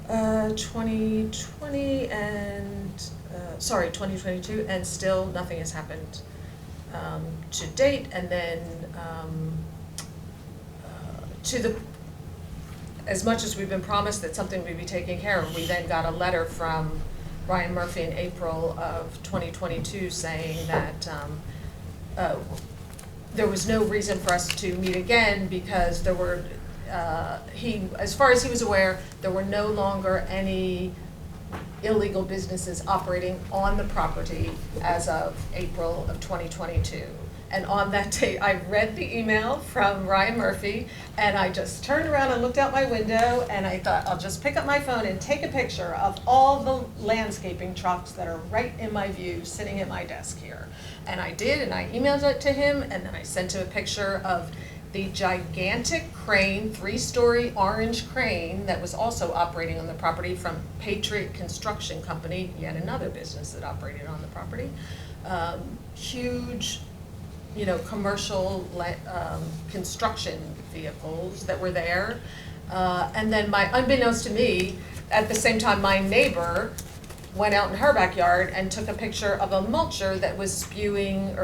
2020 and 2022, and still nothing has happened to date. And then as much as we've been promised that something would be taken care of, we then got a letter from Ryan Murphy in April of 2022 saying that there was no reason for us to meet again because there were, as far as he was aware, there were no longer any illegal businesses operating on the property as of April of 2022. And on that date, I read the email from Ryan Murphy, and I just turned around and looked out my window, and I thought, I'll just pick up my phone and take a picture of all the landscaping trucks that are right in my view, sitting at my desk here. And I did, and I emailed it to him, and then I sent him a picture of the gigantic crane, 3-story orange crane that was also operating on the property from Patriot Construction Company, yet another business that operated on the property. Huge, you know, commercial construction vehicles that were there. And then unbeknownst to me, at the same time, my neighbor went out in her backyard and took a picture of a mulcher that was spewing,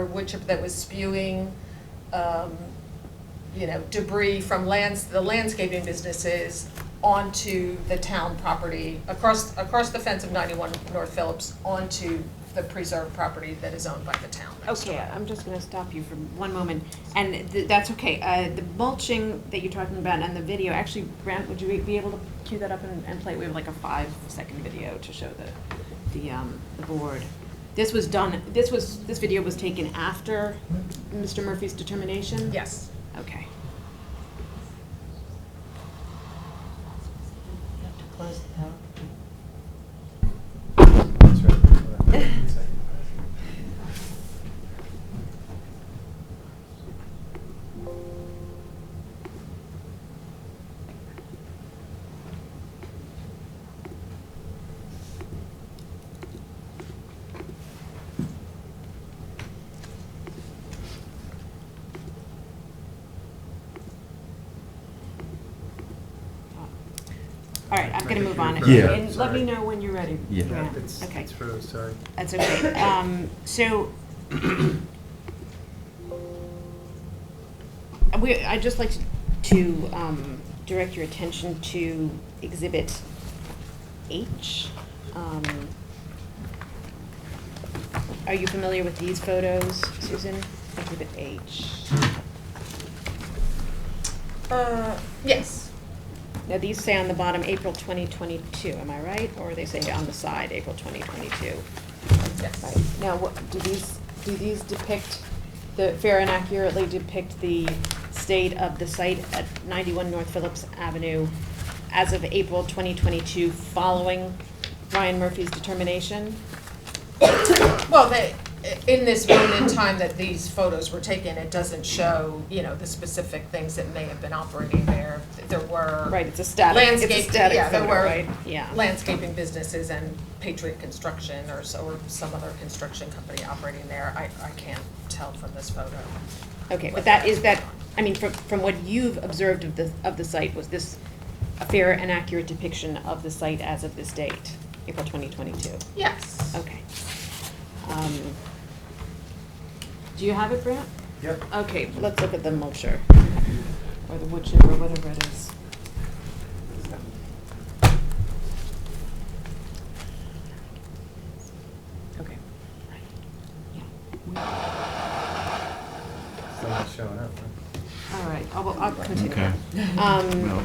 you know, debris from the landscaping businesses onto the town property, across the fence of 91 North Phillips onto the preserved property that is owned by the town. Okay, I'm just gonna stop you for one moment, and that's okay. The mulching that you're talking about and the video, actually, Grant, would you be able to cue that up and play it? We have like a 5-second video to show the board. This was done, this video was taken after Mr. Murphy's determination? Yes. Okay. Close the power. All right, I'm gonna move on. Yeah. And let me know when you're ready. Yeah. Grant. It's froze, sorry. That's okay. So, I'd just like to direct your attention to Exhibit H. Are you familiar with these photos, Susan? Exhibit H. Yes. Now, these say on the bottom, April 2022, am I right? Or they say on the side, April 2022? Yes. Right. Now, do these depict, fair and accurately depict the state of the site at 91 North Phillips Avenue as of April 2022, following Ryan Murphy's determination? Well, in this moment in time that these photos were taken, it doesn't show, you know, the specific things that may have been operating there. There were. Right, it's a static Yeah, there photo, were right? Yeah. landscaping businesses and Patriot Construction or some other construction company operating there. I can't tell from this photo. Okay, what but was going on. I mean, from what you've observed of the site, was this a fair and accurate depiction of the site as of this date, April 2022? Yes. Okay. Do you have it, Brant? Yep. Okay, let's look at the mulcher, or the wood chip, or whatever it is. Okay. Still not showing up, huh? All right, I'll continue. Okay. Um,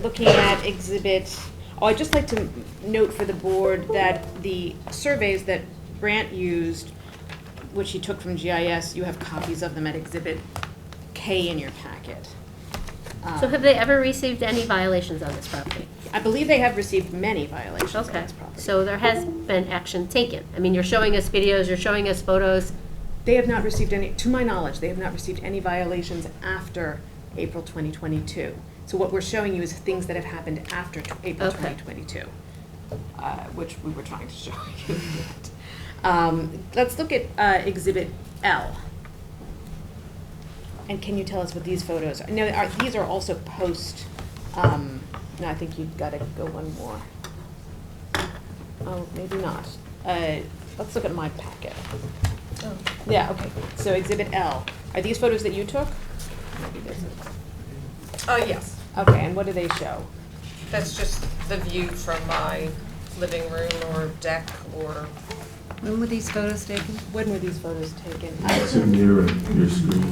Looking at exhibit, I'd just like to note for the board that the surveys that Brant used, which he took from GIS, you have copies of them at exhibit K in your packet. So have they ever received any violations on this property? I believe they have received many violations on Okay, this property. so there has been action taken. I mean, you're showing us videos, you're showing us photos. They have not received any, to my knowledge, they have not received any violations after April 2022. So what we're showing you is things that have happened after April Okay. 2022, which we were trying to show you. Let's look at exhibit L. And can you tell us what these photos are? No, these are also post, no, I think you've got to go one more. Oh, maybe not. Let's look at my packet. Oh. Yeah, okay, so exhibit L. Are these photos that you took? Maybe this is. Yes. Okay, and what do they show? That's just the view from my living room or deck or. When were these photos taken? When were these photos taken? It's in your screen.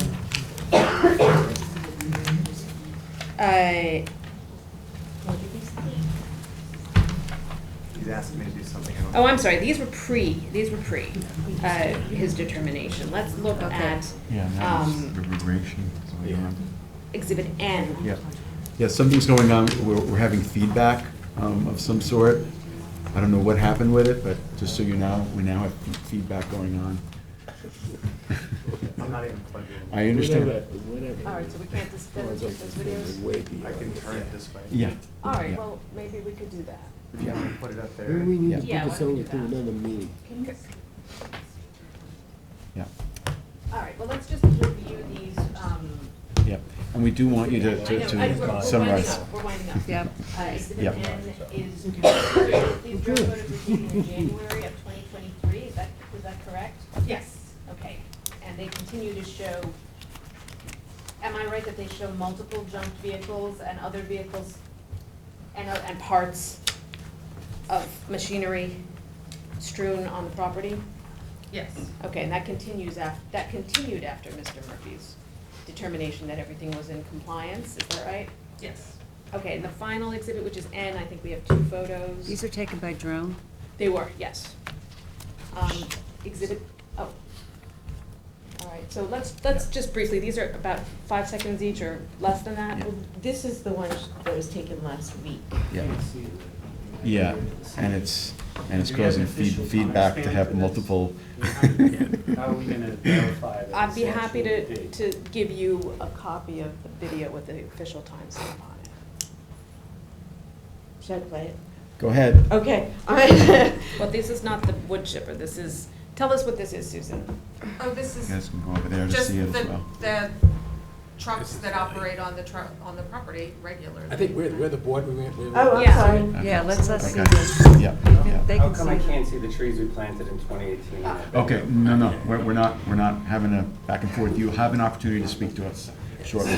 He's asking me to do something else. Oh, I'm sorry, these were pre, his determination. Let's look at, Yeah, now there's deliberation going on. exhibit N. Yeah, yeah, something's going on, we're having feedback of some sort. I don't know what happened with it, but just so you know, we now have feedback going on. I'm not even plugged in. I understand. All right, so we can't dispense with those videos? I can turn it this way. Yeah. All right, Yeah. well, maybe we could do that. If you want to put it up there. Maybe we need to Yeah, put why this don't we over do to that? another meeting. Yeah, All right, well, let's just review these, yeah, and we do want you I know, we're summarize. winding up, we're winding up. Yep. Exhibit Yep. N is, these drone photos were taken in January of 2023, is that correct? Yes. Okay, and they continue to show, am I right that they show multiple junked vehicles and other vehicles and parts of machinery strewn on the property? Yes. Okay, and that continued after Mr. Murphy's determination that everything was in compliance, is that right? Yes. Okay, and the final exhibit, which is N, I think we have two photos. These are taken by drone? They were, yes. Exhibit, oh. All right, so let's just briefly, these are about 5 seconds each or less than that. Yeah. This is the one that was taken last week. Yeah, yeah, and it's causing feedback to have multiple. How are we gonna verify that? I'd be it's happy actually to give you a copy of the video with the official timestamp on it. Should I play it? Go ahead. Okay, all right. Well, this is not the wood chipper, this is, tell us what this is, Susan. Oh, this You is guys can go over there to just see it as well. the trucks that operate on the property regularly. I think we're the board, we're. Oh, I'm Yeah. sorry. Yeah, let's see Okay. this. Yeah, yeah. They How can come I see. can't see the trees we planted in 2018? Okay, no, we're not having a back and forth. You'll have an opportunity to speak to us shortly.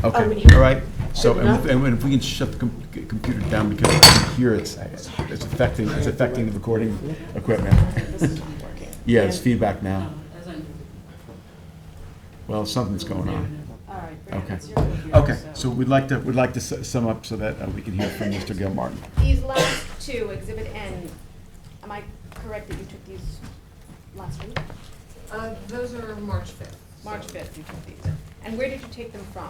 Okay, all right. So, and if we can shut the computer down because here it's affecting the recording equipment. This is not working. Yeah, it's feedback now. Well, something's going on. All right, Brandon, Okay. it's your review, Okay, so we'd like to sum up so that we can hear from Mr. Gilmartin. These last two, Exhibit N, am I correct that you took these last week? Those are March 5th. March 5th you took these. And where did you take them from?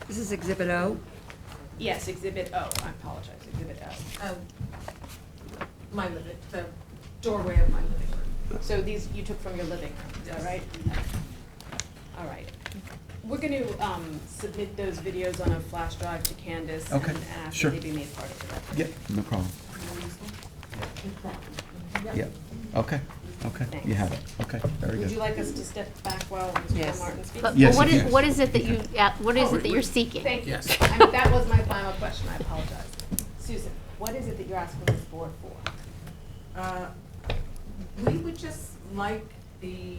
This is Exhibit O? Yes, Exhibit O, I apologize, Exhibit O. The doorway of my living room. So these you took from your living room, is that right? All right. We're going to submit those videos on a flash drive to Candace Okay, and ask sure. that they be made part of the record. Yeah, no problem. Yeah, okay, you have it, okay, very Would you good. like us to step back while Mr. Yes. Martin speaks? But Yes, what if is, you- what is it that you, what is it that you're seeking? Thank you. Yes. I mean, that was my final question, I apologize. Susan, what is it that you're asking this board for? We would just like the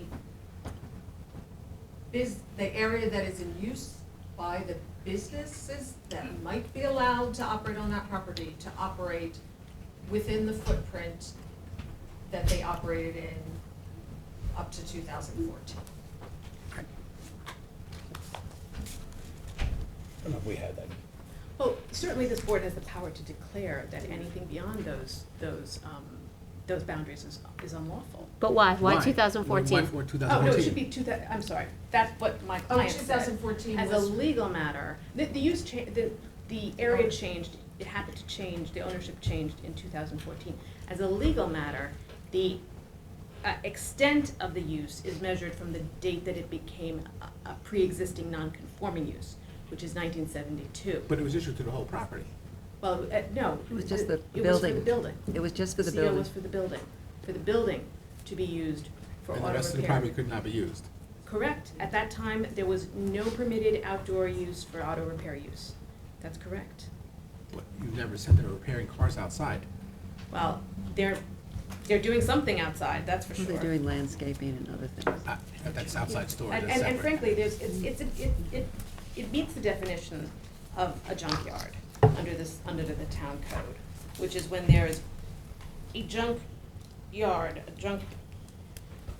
area that is in use by the businesses that might be allowed to operate on that property to operate within the footprint that they operated in up to 2014. I don't know if we had that. Well, certainly this board has the power to declare that anything beyond those boundaries is unlawful. But why? Why Why? 2014? Why for 2014? Oh, no, it should be I'm sorry, that's what my client said. 2014 As a was- legal matter, the use the area changed, it happened to change, the ownership changed in 2014. As a legal matter, the extent of the use is measured from the date that it became a pre-existing non-conforming use, which is 1972. But it was issued to the whole property. Well, no. It was just the It was for the building. building. It was just for the CO building. was for the building to be used for auto And the rest of the repair. property could not be used. Correct. At that time, there was no permitted outdoor use for auto repair use. That's correct. But you never said they were repairing cars outside. Well, they're doing something outside, that's for sure. They're doing landscaping and other things. That's outside storage, And, that's and separate. frankly, it meets the definition of a junkyard under the town code, which is when there's a junk yard,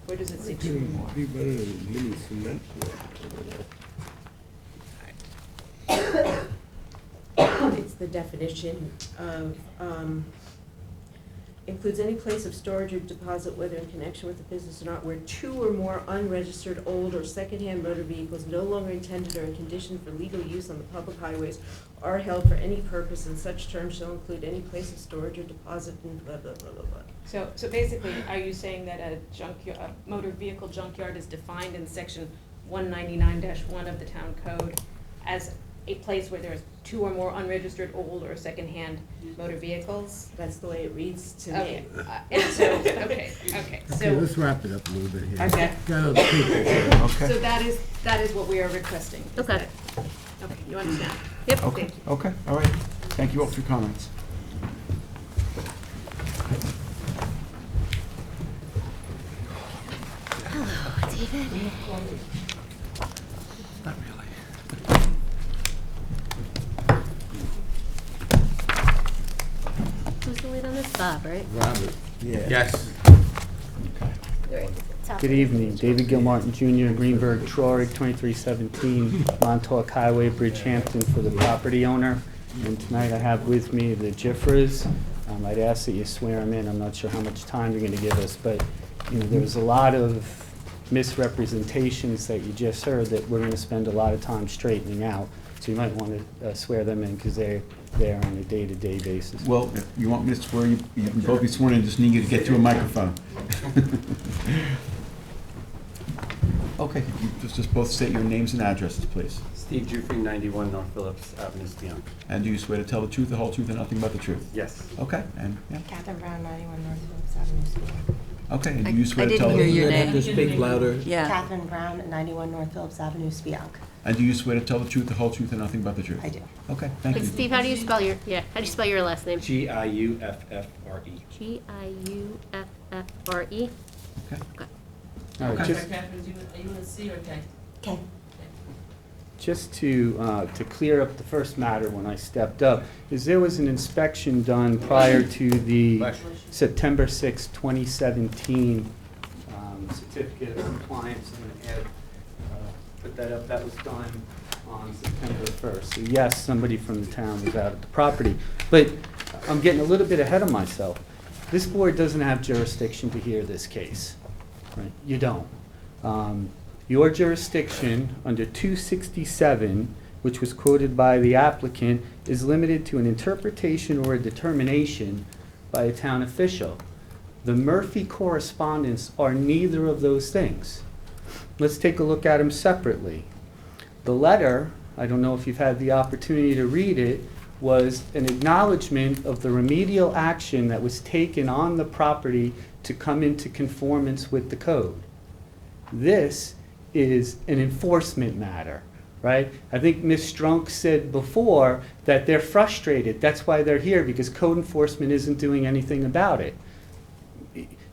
where does it say two or more? Be better than mini cement. It's the definition of, includes any place of storage or deposit, whether in connection with the business or not, where two or more unregistered old or secondhand motor vehicles no longer intended or in condition for legal use on the public highways are held for any purpose, and such terms shall include any place of storage or deposit and blah, blah, blah, blah, blah. So basically, are you saying that a motor vehicle junkyard is defined in section 199-1 of the town code as a place where there's two or more unregistered old or secondhand motor vehicles? That's the way it reads to me. Okay, okay, Okay, so, let's wrap it up a little bit here. Okay. Got other people here. Okay. so that is what we are requesting. is Okay. that- Okay, you understand? Yep. Okay, Thank you. okay, all right. Thank you all for your comments. Hello, David. Not really. Who's the lead on this? Bob, right? Robert. Yes. Good evening, David Gilmartin Jr., Greenberg, Troy, 2317 Montauk Highway, Bridgehampton, for the property owner. And tonight I have with me the Jiffers. I'd ask that you swear them in. I'm not sure how much time you're going to give us, but, you know, there was a lot of misrepresentations that you just heard that we're going to spend a lot of time straightening out. So you might want to swear them in because they're there on a day-to-day basis. Well, if you want me to swear you, you can both be sworn in, just need you to get to a microphone. Okay, you just both state your names and addresses, please. Steve Jufrey, 91 North Phillips Avenue, Spionk. And do you swear to tell the truth, the whole truth, and nothing but the truth? Yes. Okay, and, yeah, Catherine Brown, 91 North Phillips Avenue, Spionk. okay, and do you swear I to tell... didn't hear your name. Just speak louder. Yeah. Catherine Brown, 91 North Phillips Avenue, Spionk. And do you swear to tell the truth, the whole truth, and nothing but the truth? I do. Okay, thank But you. Steve, how do you spell your last name? Giuffre. Giuffre? Okay. All right, Okay. just, Are you in C or K? K. just to clear up the first matter when I stepped up, is there was an inspection done prior to the September 6, 2017 certificate of compliance. I'm going to add, put that up. That was done on September 1st. So yes, somebody from the town was out at the property. But I'm getting a little bit ahead of myself. This board doesn't have jurisdiction to hear this case. Right? You don't. Your jurisdiction under 267, which was quoted by the applicant, is limited to an interpretation or a determination by a town official. The Murphy correspondence are neither of those things. Let's take a look at them separately. The letter, I don't know if you've had the opportunity to read it, was an acknowledgement of the remedial action that was taken on the property to come into conformance with the code. This is an enforcement matter, right? I think Ms. Strunk said before that they're frustrated. That's why they're here, because code enforcement isn't doing anything about it.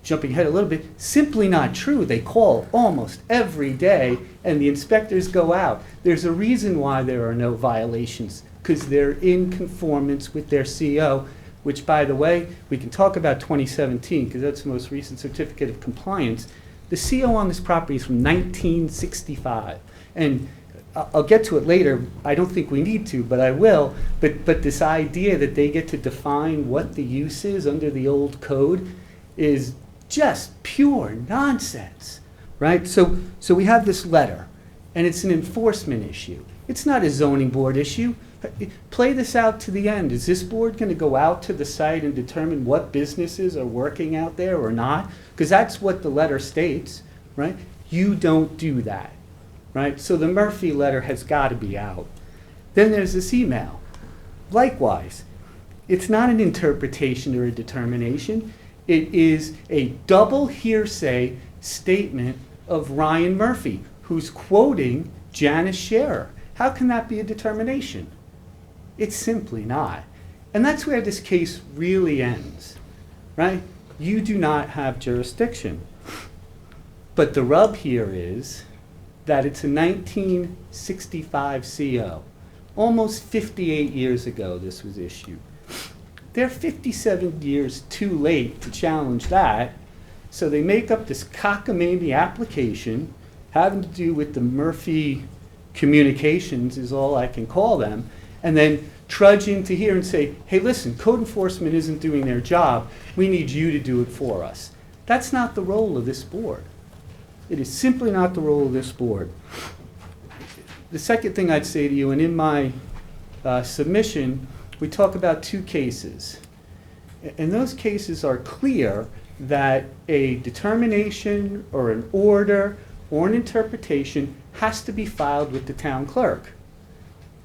Jumping ahead a little bit, simply not true. They call almost every day, and the inspectors go out. There's a reason why there are no violations, because they're in conformance with their CO, which, by the way, we can talk about 2017, because that's the most recent certificate of compliance. The CO on this property is from 1965, and I'll get to it later. I don't think we need to, but I will. But this idea that they get to define what the use is under the old code is just pure nonsense, right? So we have this letter, and it's an enforcement issue. It's not a zoning board issue. Play this out to the end. Is this board going to go out to the site and determine what businesses are working out there or not? Because that's what the letter states, right? You don't do that, right? So the Murphy letter has got to be out. Then there's this email. Likewise, it's not an interpretation or a determination. It is a double hearsay statement of Ryan Murphy, who's quoting Janice Scherer. How can that be a determination? It's simply not. And that's where this case really ends, right? You do not have jurisdiction. But the rub here is that it's a 1965 CO. Almost 58 years ago this was issued. They're 57 years too late to challenge that, so they make up this cockamamie application having to do with the Murphy communications is all I can call them, and then trudge into here and say, hey, listen, code enforcement isn't doing their job. We need you to do it for us. That's not the role of this board. It is simply not the role of this board. The second thing I'd say to you, and in my submission, we talk about two cases. And those cases are clear that a determination or an order or an interpretation has to be filed with the town clerk.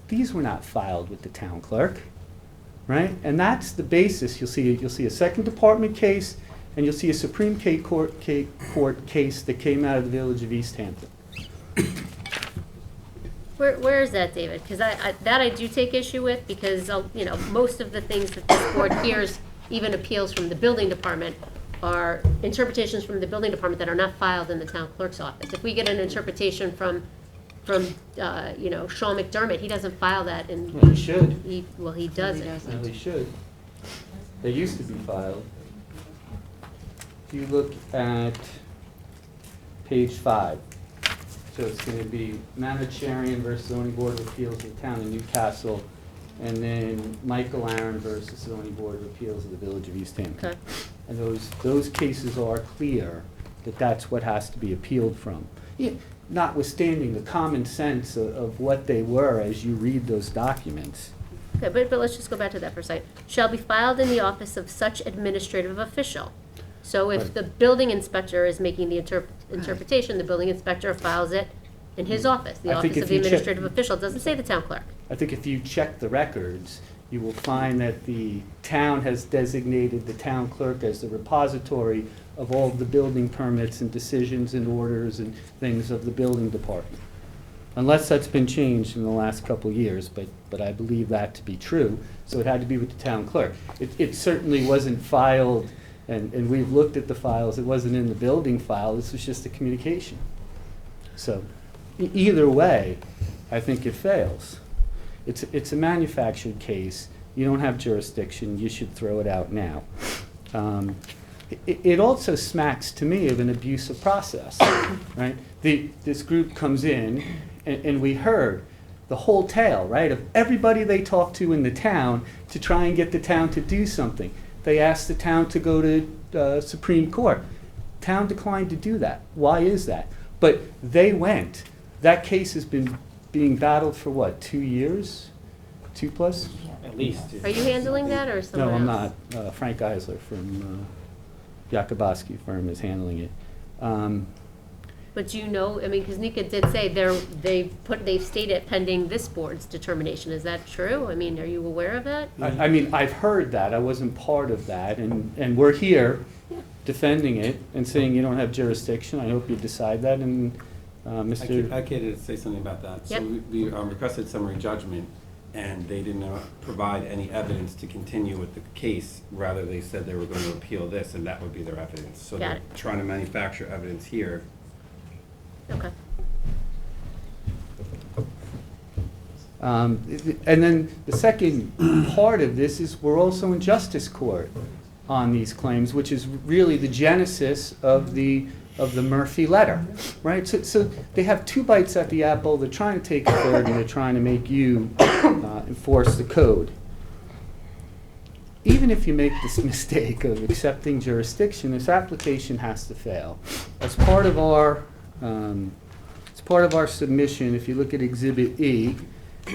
These were not filed with the town clerk, right? And that's the basis. You'll see a second department case, and you'll see a Supreme Court case that came out of the village of East Hampton. Where is that, David? Because that I do take issue with, because most of the things that this board hears, even appeals from the building department, are interpretations from the building department that are not filed in the town clerk's office. If we get an interpretation from Sean McDermott, he doesn't file that in. Well, he should. He doesn't. Well, he should. They used to be filed. If you look at page 5, so it's going to be Manacharian versus Zoning Board of Appeals of the Town of Newcastle, and then Michael Aaron versus Zoning Board of Appeals of the Village of East Hampton. Okay. And those cases are clear that that's what has to be appealed from. Yeah, notwithstanding the common sense of what they were as you read those documents. Okay, but let's just go back to that for a second. Shall be filed in the office of such administrative official. So if Right. the building inspector is making the interpretation, the building inspector files it in his office, the I think office if of the you check- administrative official. It doesn't say the town clerk. I think if you check the records, you will find that the town has designated the town clerk as the repository of all the building permits and decisions and orders and things of the building department. Unless that's been changed in the last couple of years, but I believe that to be true, so it had to be with the town clerk. It certainly wasn't filed, and we've looked at the files, it wasn't in the building file, this was just a communication. So, either way, I think it fails. It's a manufactured case, you don't have jurisdiction, you should throw it out now. It also smacks to me of an abusive process, right? This group comes in, and we heard the whole tale, right, of everybody they talked to in the town to try and get the town to do something. They asked the town to go to Supreme Court. Town declined to do that. Why is that? But they went. That case has been being battled for what, 2 years? 2+? At least. Are you handling that or someone else? No, I'm not. Frank Eisler from Yakubowski firm is handling it. But you know, I mean, because Nika did say they've stated pending this board's determination. Is that true? I mean, are you aware of that? I mean, I've heard that, I wasn't part of that, and we're here defending it and saying you don't have jurisdiction. I hope you decide that, and Mr. I can say something about that. Yep. So we requested summary judgment, and they did not provide any evidence to continue with the case. Rather, they said they were going to appeal this, and that would be their evidence. So Got they're it. trying to manufacture evidence here. Okay. And then the second part of this is we're also in justice court on these claims, which is really the genesis of the Murphy letter, right? So they have two bites at the apple. They're trying to take a third, and they're trying to make you enforce the code. Even if you make this mistake of accepting jurisdiction, this application has to fail. As part of our submission, if you look at Exhibit E,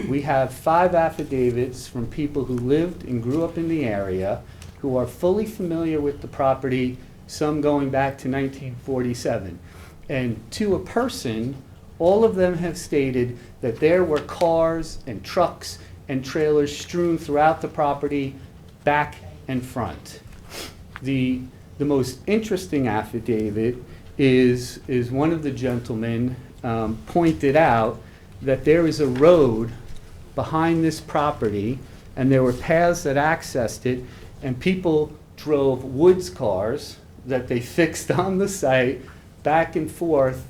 we have 5 affidavits from people who lived and grew up in the area, who are fully familiar with the property, some going back to 1947. And to a person, all of them have stated that there were cars and trucks and trailers strewn throughout the property, back and front. The most interesting affidavit is one of the gentlemen pointed out that there is a road behind this property, and there were paths that accessed it, and people drove Woods cars that they fixed on the site back and forth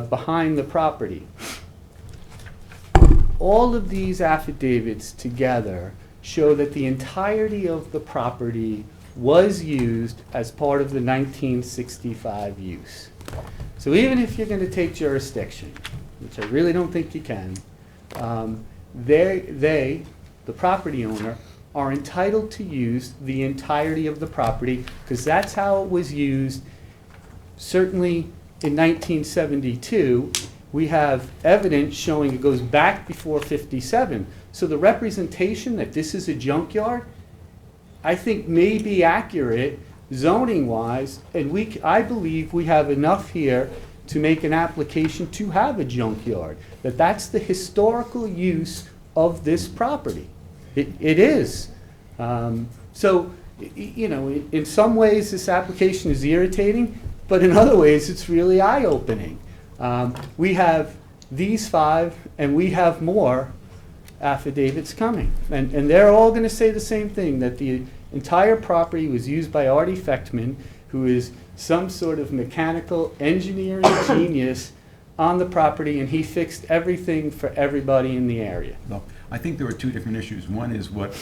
behind the property. All of these affidavits together show that the entirety of the property was used as part of the 1965 use. So even if you're going to take jurisdiction, which I really don't think you can, the property owner, are entitled to use the entirety of the property, because that's how it was used. Certainly in 1972, we have evidence showing it goes back before 57. So the representation that this is a junkyard, I think may be accurate zoning-wise, and I believe we have enough here to make an application to have a junkyard, that's the historical use of this property. It is. So, you know, in some ways this application is irritating, but in other ways it's really eye-opening. We have these 5, and we have more affidavits coming. And they're all going to say the same thing, that the entire property was used by Artie Fechtman, who is some sort of mechanical engineering genius on the property, and he fixed everything for everybody in the area. No, I think there were 2 different issues. One is what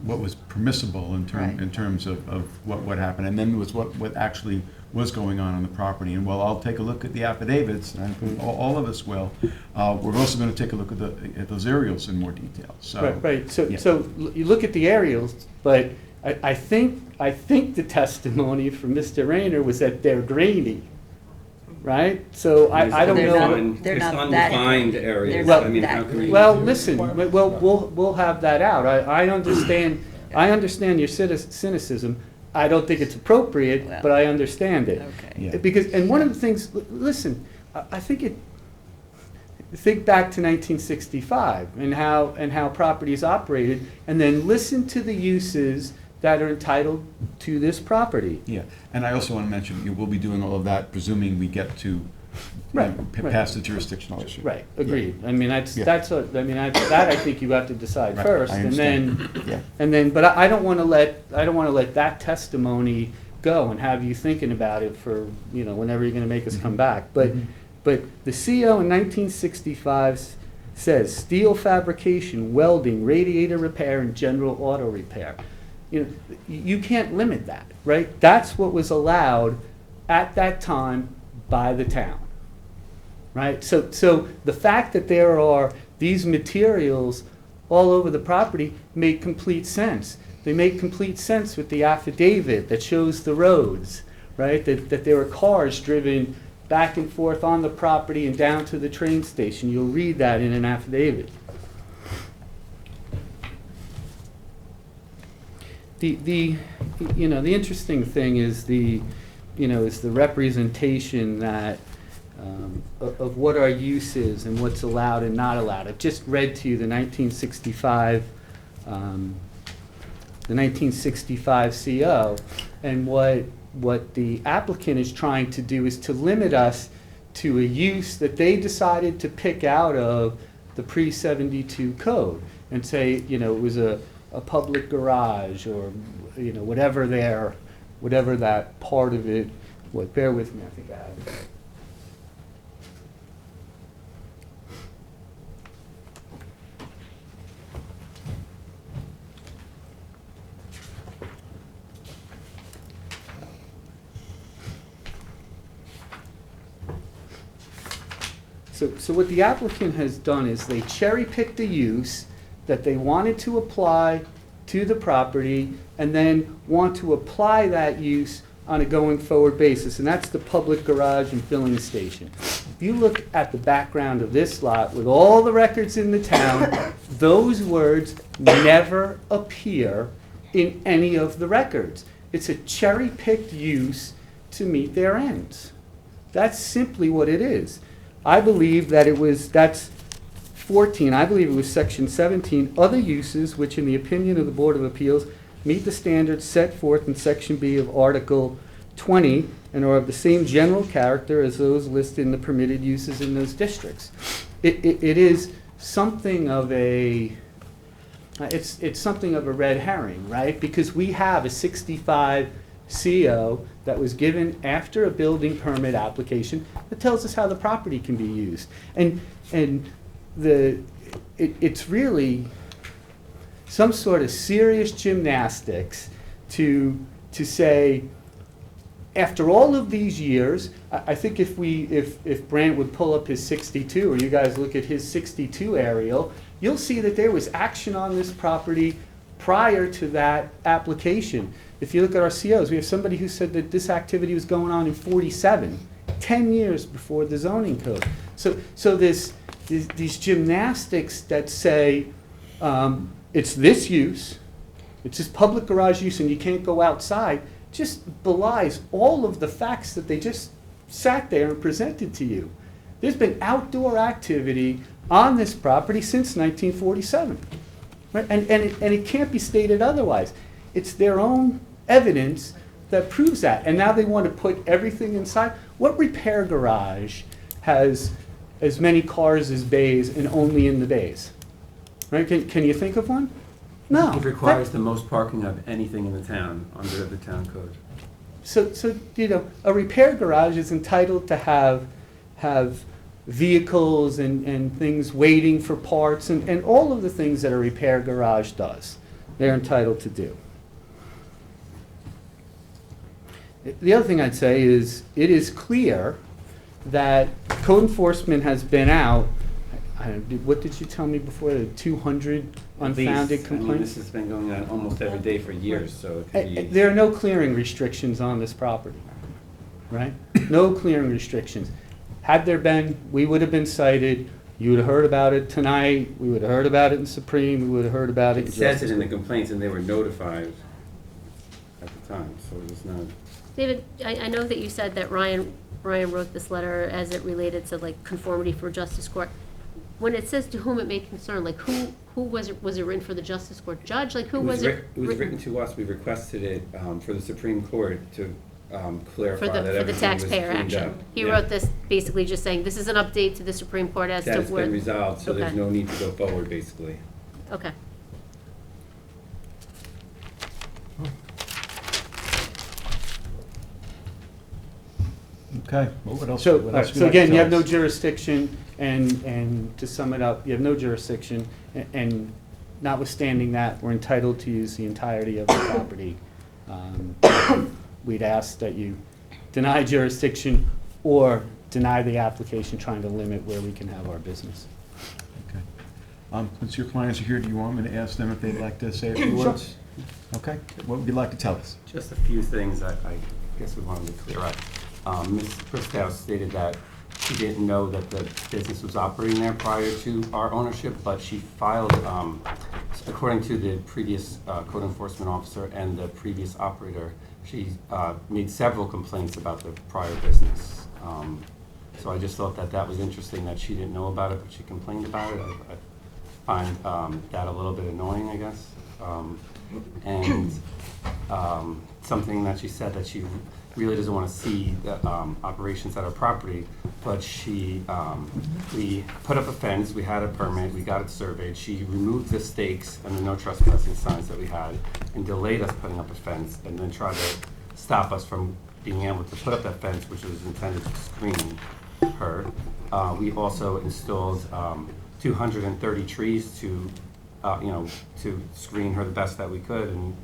was permissible in terms of what happened, and then was what actually was going on the property. And while I'll take a look at the affidavits, and I think all of us will, we're also going to take a look at those aerials in more detail. So, right. So, yeah. so you look at the aerials, but I think the testimony from Mr. Rayner was that they're grainy, right? So I don't know. They're It's not that. undefined areas. Well, I mean, how can we? Well, listen, we'll have that out. I understand your cynicism. I don't think it's appropriate, Well, but I understand it. Okay. Yeah. Because, and one of the things, listen, I think think back to 1965 and how properties operated, and then listen to the uses that are entitled to this property. Yeah, and I also want to mention, we'll be doing all of that, presuming we get to Right, pass the jurisdictional issue. Right, agreed. I mean, that I think you have to decide Right, first, I and understand. then, but I don't want to let that testimony go and have you thinking about it for, whenever you're going to make us come back. But the CO in 1965 says steel fabrication, welding, radiator repair, and general auto repair. You can't limit that, right? That's what was allowed at that time by the town, right? So the fact that there are these materials all over the property make complete sense. They make complete sense with the affidavit that shows the roads, right? That there were cars driven back and forth on the property and down to the train station. You'll read that in an affidavit. you know, the interesting thing is the representation that, of what our use is and what's allowed and not allowed. I've just read to you the 1965 CO, and what the applicant is trying to do is to limit us to a use that they decided to pick out of the pre-72 code and say, you know, it was a public garage or, you know, whatever that part of it was. Bear with me, I think I have it. So what the applicant has done is they cherry-picked a use that they wanted to apply to the property and then want to apply that use on a going-forward basis, and that's the public garage and filling station. If you look at the background of this lot with all the records in the town, those words never appear in any of the records. It's a cherry-picked use to meet their ends. That's simply what it is. I believe that that's 14, I believe it was section 17, other uses which in the opinion of the Board of Appeals meet the standards set forth in section B of Article 20 and are of the same general character as those listed in the permitted uses in those districts. It is something of a, it's something of a red herring, right? Because we have a 65 CO that was given after a building permit application that tells us how the property can be used. And it's really some sort of serious gymnastics to say, after all of these years, I think if Brant would pull up his 62, or you guys look at his 62 aerial, you'll see that there was action on this property prior to that application. If you look at our COs, we have somebody who said that this activity was going on in 47, 10 years before the zoning code. So these gymnastics that say it's this use, it's this public garage use and you can't go outside, just belies all of the facts that they just sat there and presented to you. There's been outdoor activity on this property since 1947. Right? And it can't be stated otherwise. It's their own evidence that proves that. And now they want to put everything inside. What repair garage has as many cars as bays and only in the bays? Right? Can you think of one? No. It requires the most parking of anything in the town under the town code. So you know, a repair garage is entitled to have vehicles and things waiting for parts and all of the things that a repair garage does. They're entitled to do. The other thing I'd say is it is clear that code enforcement has been out. What did you tell me before? 200 unfounded complaints? I mean, this has been going on almost every day for years, so it could be... There are no clearing restrictions on this property, right? No clearing restrictions. Had there been, we would have been cited. You would have heard about it tonight. We would have heard about it in Supreme. We would have heard about it in It says it in the complaints, and they were notified at the time, so it was not... David, I know that you said that Ryan wrote this letter as it related to like conformity for justice court. When it says to whom it may concern, like who was it written for the justice court judge? Like who was it? It was written to us. We requested it for the Supreme Court to clarify that for the taxpayer action. He wrote this basically just saying this is an update to the Supreme Court as to That has where. been resolved, so there's Okay. no need to go forward, basically. Okay. Okay, well, what else? So, what else would so like to again, you tell have no us? jurisdiction, and to sum it up, you have no jurisdiction, and notwithstanding that, we're entitled to use the entirety of the property. We'd ask that you deny jurisdiction or deny the application, trying to limit where we can have our business. Okay. Since your clients are here, do you want me to ask them if they'd like to say a few words? Okay, what would you like to tell us? Just a few things I guess we wanted to clear up. Ms. Pristow stated that she didn't know that the business was operating there prior to our ownership, but she filed according to the previous code enforcement officer and the previous operator, she made several complaints about the prior business. So I just thought that that was interesting that she didn't know about it, but she complained about it. I find that a little bit annoying, I guess. And something that she said that she really doesn't want to see the operations at our property, but we put up a fence, we had a permit, we got it surveyed, she removed the stakes and the no trespassing signs that we had and delayed us putting up a fence and then tried to stop us from being able to put up that fence, which was intended to screen her. We also installed 230 trees to screen her the best that we could and,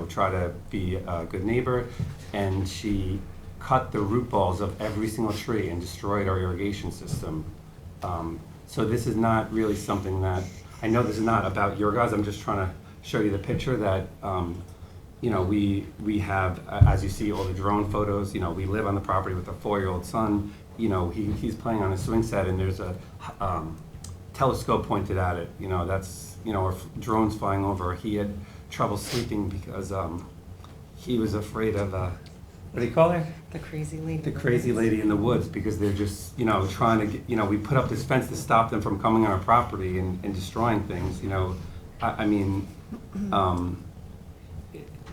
try to be a good neighbor. And she cut the root balls of every single tree and destroyed our irrigation system. So this is not really something that, I know this is not about your guys, I'm just trying to show you the picture that, we have, as you see all the drone photos, we live on the property with a 4-year-old son. He's playing on a swing set and there's a telescope pointed at it. That's, or drones flying over. He had trouble sleeping because he was afraid of, what do you call her? The crazy lady. The crazy lady in the woods, because they're just, trying to get, we put up this fence to stop them from coming on our property and destroying things,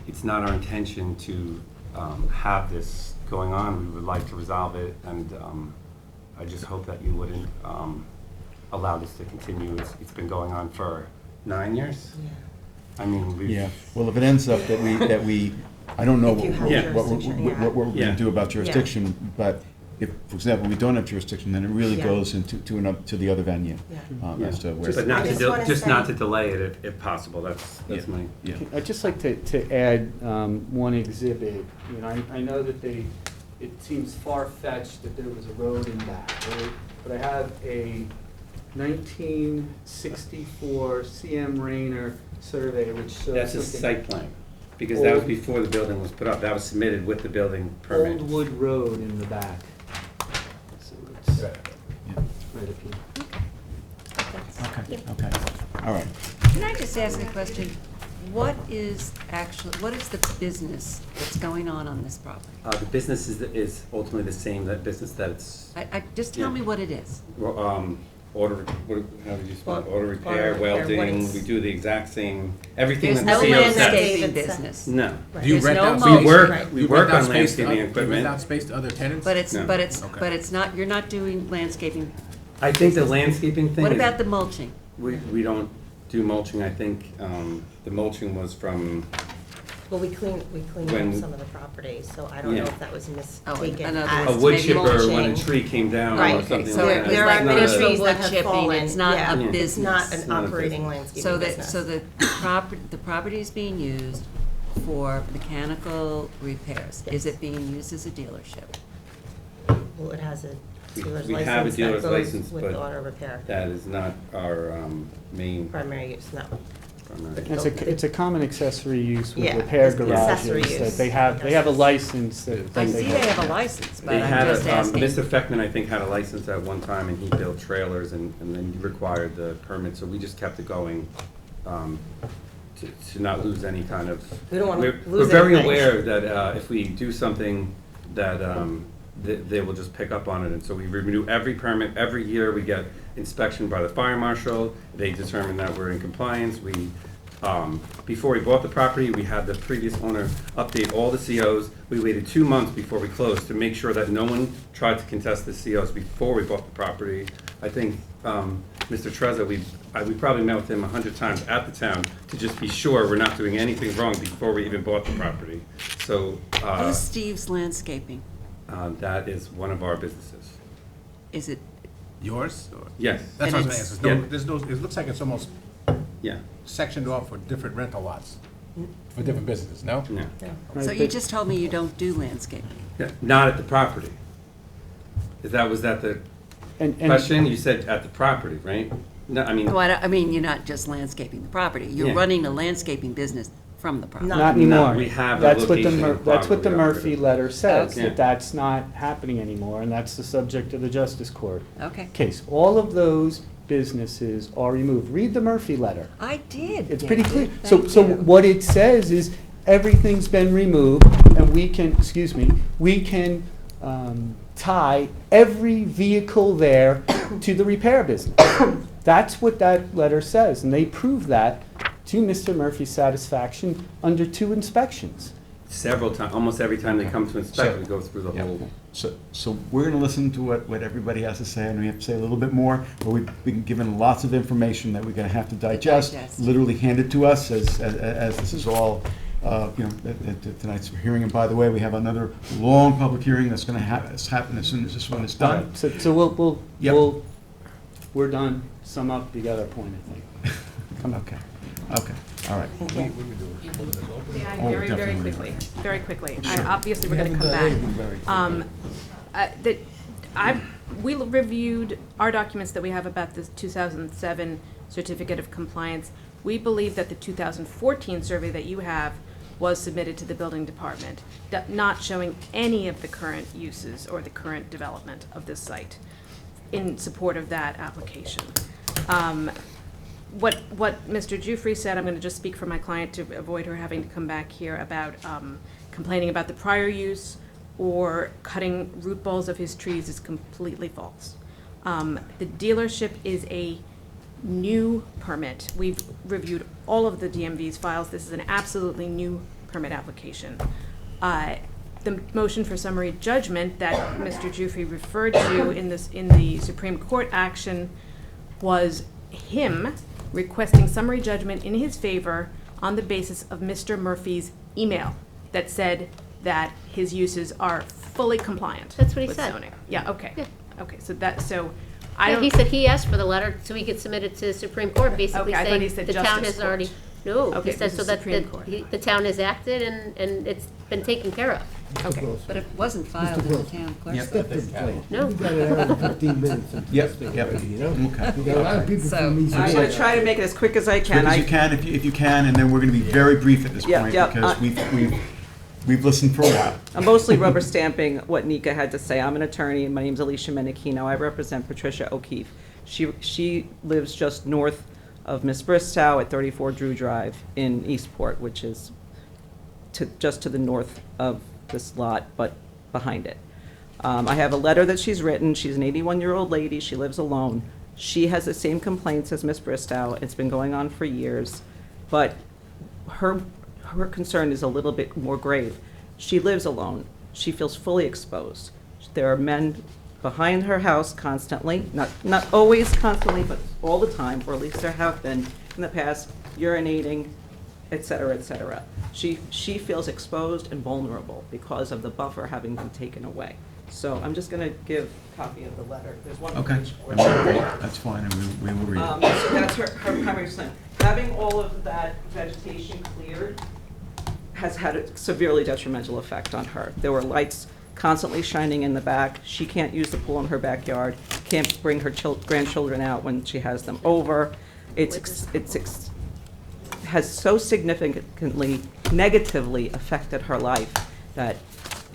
it's not our intention to have this going on. We would like to resolve it, and I just hope that you wouldn't allow this to continue. It's been going on for 9 years? Yeah. I mean, we've... Yeah, well, if it ends up that we, I don't know If you have jurisdiction, yeah. what we're Yeah. gonna do about jurisdiction, but if, for example, we don't have jurisdiction, then it really Yeah. goes into, to the other venue. Yeah. As to where. But not I to, just wanna just not say- to delay it if possible, that's Yeah. my... Yeah. I'd just like to add one exhibit. I know that it seems far-fetched that there was a road in back, right? But I have a 1964 CM Rayner survey which shows That's a something- site plan, because that was Old- before the building was put up. That was submitted with the building permit. Old Wood Road in the back. So it's Yeah. right up here. Okay, all right. Can I just ask a question? What is the business that's going on this property? The business is ultimately the same, that business that it's, Just tell me what it is. order, how did you spell it? Order repair, Order repair, what welding, is- we do the exact same, everything There's that the no CO says. landscaping business. No. Do you There's rent no out mold. space? We You work rent out on space to landscaping oth- You rent equipment. out space to other tenants? But it's, No. but it's, Okay. but it's not, you're not doing landscaping. I think the landscaping thing What is- about the mulching? We don't do mulching, I think, the mulching was from, Well, we cleaned When- up some of the property, so I don't know Yeah. if that was in mistaken other as a wood maybe chipper when a mulching. tree came down or Right, something so like that. There It's are not many a- trees wood that have chipping, fallen. it's not yeah. a It's business. not It's an not a operating business. landscaping So business. the property is being used for mechanical repairs. Is Yes. it being used as a dealership? Well, it has a dealer's We have a license that dealer's goes license, with but the auto repair. that is not our main Primary use, no. primary. It's a common accessory use with Yeah, repair it's accessory garages, that use. they have a license that. I that see they have a license, but They I'm had just asking. Mr. Feckman, I think, had a license at one time, and he built trailers, and then he required the permit, so we just kept it going, to not lose any kind of. We don't wanna We're lose very anything. aware that, if we do something, that, they will just pick up on it, and so we renew every permit. Every year, we get inspection by the fire marshal, they determine that we're in compliance. We, before we bought the property, we had the previous owner update all the COs. We waited 2 months before we closed to make sure that no one tried to contest the COs before we bought the property. I think, Mr. Trezza, we probably met with him 100 times at the town to just be sure we're not doing anything wrong before we even bought the property. So, Who's Steve's Landscaping? that is one of our businesses. Is it, Yours? Or- Yes. That's And what I was it's- gonna Yeah. ask. There's no, it looks like it's almost Yeah. sectioned off for different rental lots, for different businesses, no? Yeah. so you just told me you don't do landscaping. Yeah, not at the property. Was that the And- question? You said at the property, right? No, I mean, No, I mean, you're not just landscaping the property. You're Yeah. running a landscaping business from the property. Not anymore. we have a That's what the location of That's what the property Murphy operator. letter says, Okay. that that's not happening anymore, and that's the subject of the Justice Court Okay. case. All of those businesses are removed. Read the Murphy letter. I did. It's get pretty it. clear. Thank So you. what it says is everything's been removed and we can, we can tie every vehicle there to the repair business. That's what that letter says, and they prove that to Mr. Murphy's satisfaction under 2 inspections. Several times, almost every time they come to inspect, we go through the Yeah. whole. So we're going to listen to what everybody has to say, and we have to say a little bit more, but we've been given lots of information that we're going to have to digest, literally hand it to us as this is all, at tonight's hearing. And by the way, we have another long public hearing that's going to happen as soon as this one is done. So Yep. we're done. Sum up, you got our point, I think. Okay, all right. Yeah, Oh, very definitely. quickly, very quickly. Sure. Obviously, we're We gonna come haven't done anything back. We reviewed our documents that we have about this 2007 Certificate of Compliance. We believe that the 2014 survey that you have was submitted to the building department, not showing any of the current uses or the current development of this site in support of that application. What Mr. Giuffre said, I'm going to just speak for my client to avoid her having to come back here about complaining about the prior use or cutting root balls of his trees is completely false. The dealership is a new permit. We've reviewed all of the DMV's files. This is an absolutely new permit application. The motion for summary judgment that Mr. Giuffre referred to in the Supreme Court action was him requesting summary judgment in his favor on the basis of Mr. Murphy's email that said that his uses are fully compliant. That's what he with said. zoning. Yeah, okay. Yeah. Okay, so I Yeah, don't. he said he asked for the letter so he could submit it to the Supreme Court, basically Okay, I thought he saying said the town Justice has already, Court. no, Okay, he said this so is that Supreme Court. the town has acted and it's been taken care of. Okay. But it wasn't filed in the town clerk's Yep. office. No. We got an hour and 15 minutes into Yep, this thing yep. already, you know? Okay. We got a lot of people So, from these. I'm going to try to make it as quick as I As can. quick as you can, if you can, and then we're going to be very brief at this Yeah, point, yeah, because we've listened for a while. I'm mostly rubber stamping what Nika had to say. I'm an attorney, and my name's Alicia Menachino. I represent Patricia O'Keefe. She lives just north of Miss Bristow at 34 Drew Drive in Eastport, which is just to the north of this lot, but behind it. I have a letter that she's written. She's an 81-year-old lady. She lives alone. She has the same complaints as Miss Bristow. It's been going on for years, but her concern is a little bit more grave. She lives alone. She feels fully exposed. There are men behind her house constantly, not always constantly, but all the time, or at least there have been in the past, urinating, et cetera, et cetera. She feels exposed and vulnerable because of the buffer having been taken away. So I'm just going to give a copy of the letter. There's one Okay, page for and it. we'll read it. That's fine, and we will read it. So that's her primary concern. Having all of that vegetation cleared has had a severely detrimental effect on her. There were lights constantly shining in the back. She can't use the pool in her backyard, can't bring her grandchildren out when she has them over. Has so significantly negatively affected her life that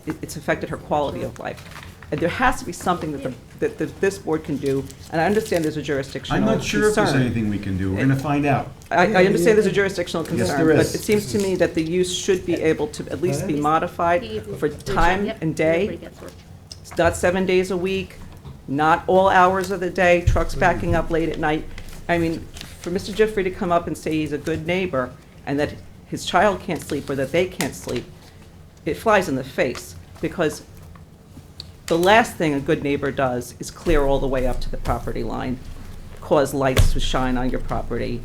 it's affected her quality of life. And there has to be something that this board can do, and I understand there's a jurisdictional I'm concern. not sure if there's anything we can do. We're going to find out. I understand there's a jurisdictional Yes, concern, there but is. it seems to me that the use should be able to at least be modified for time and day. It's not 7 days a week, not all hours of the day, trucks backing up late at night. I mean, for Mr. Giuffre to come up and say he's a good neighbor and that his child can't sleep or that they can't sleep, it flies in the face, because the last thing a good neighbor does is clear all the way up to the property line, cause lights to shine on your property,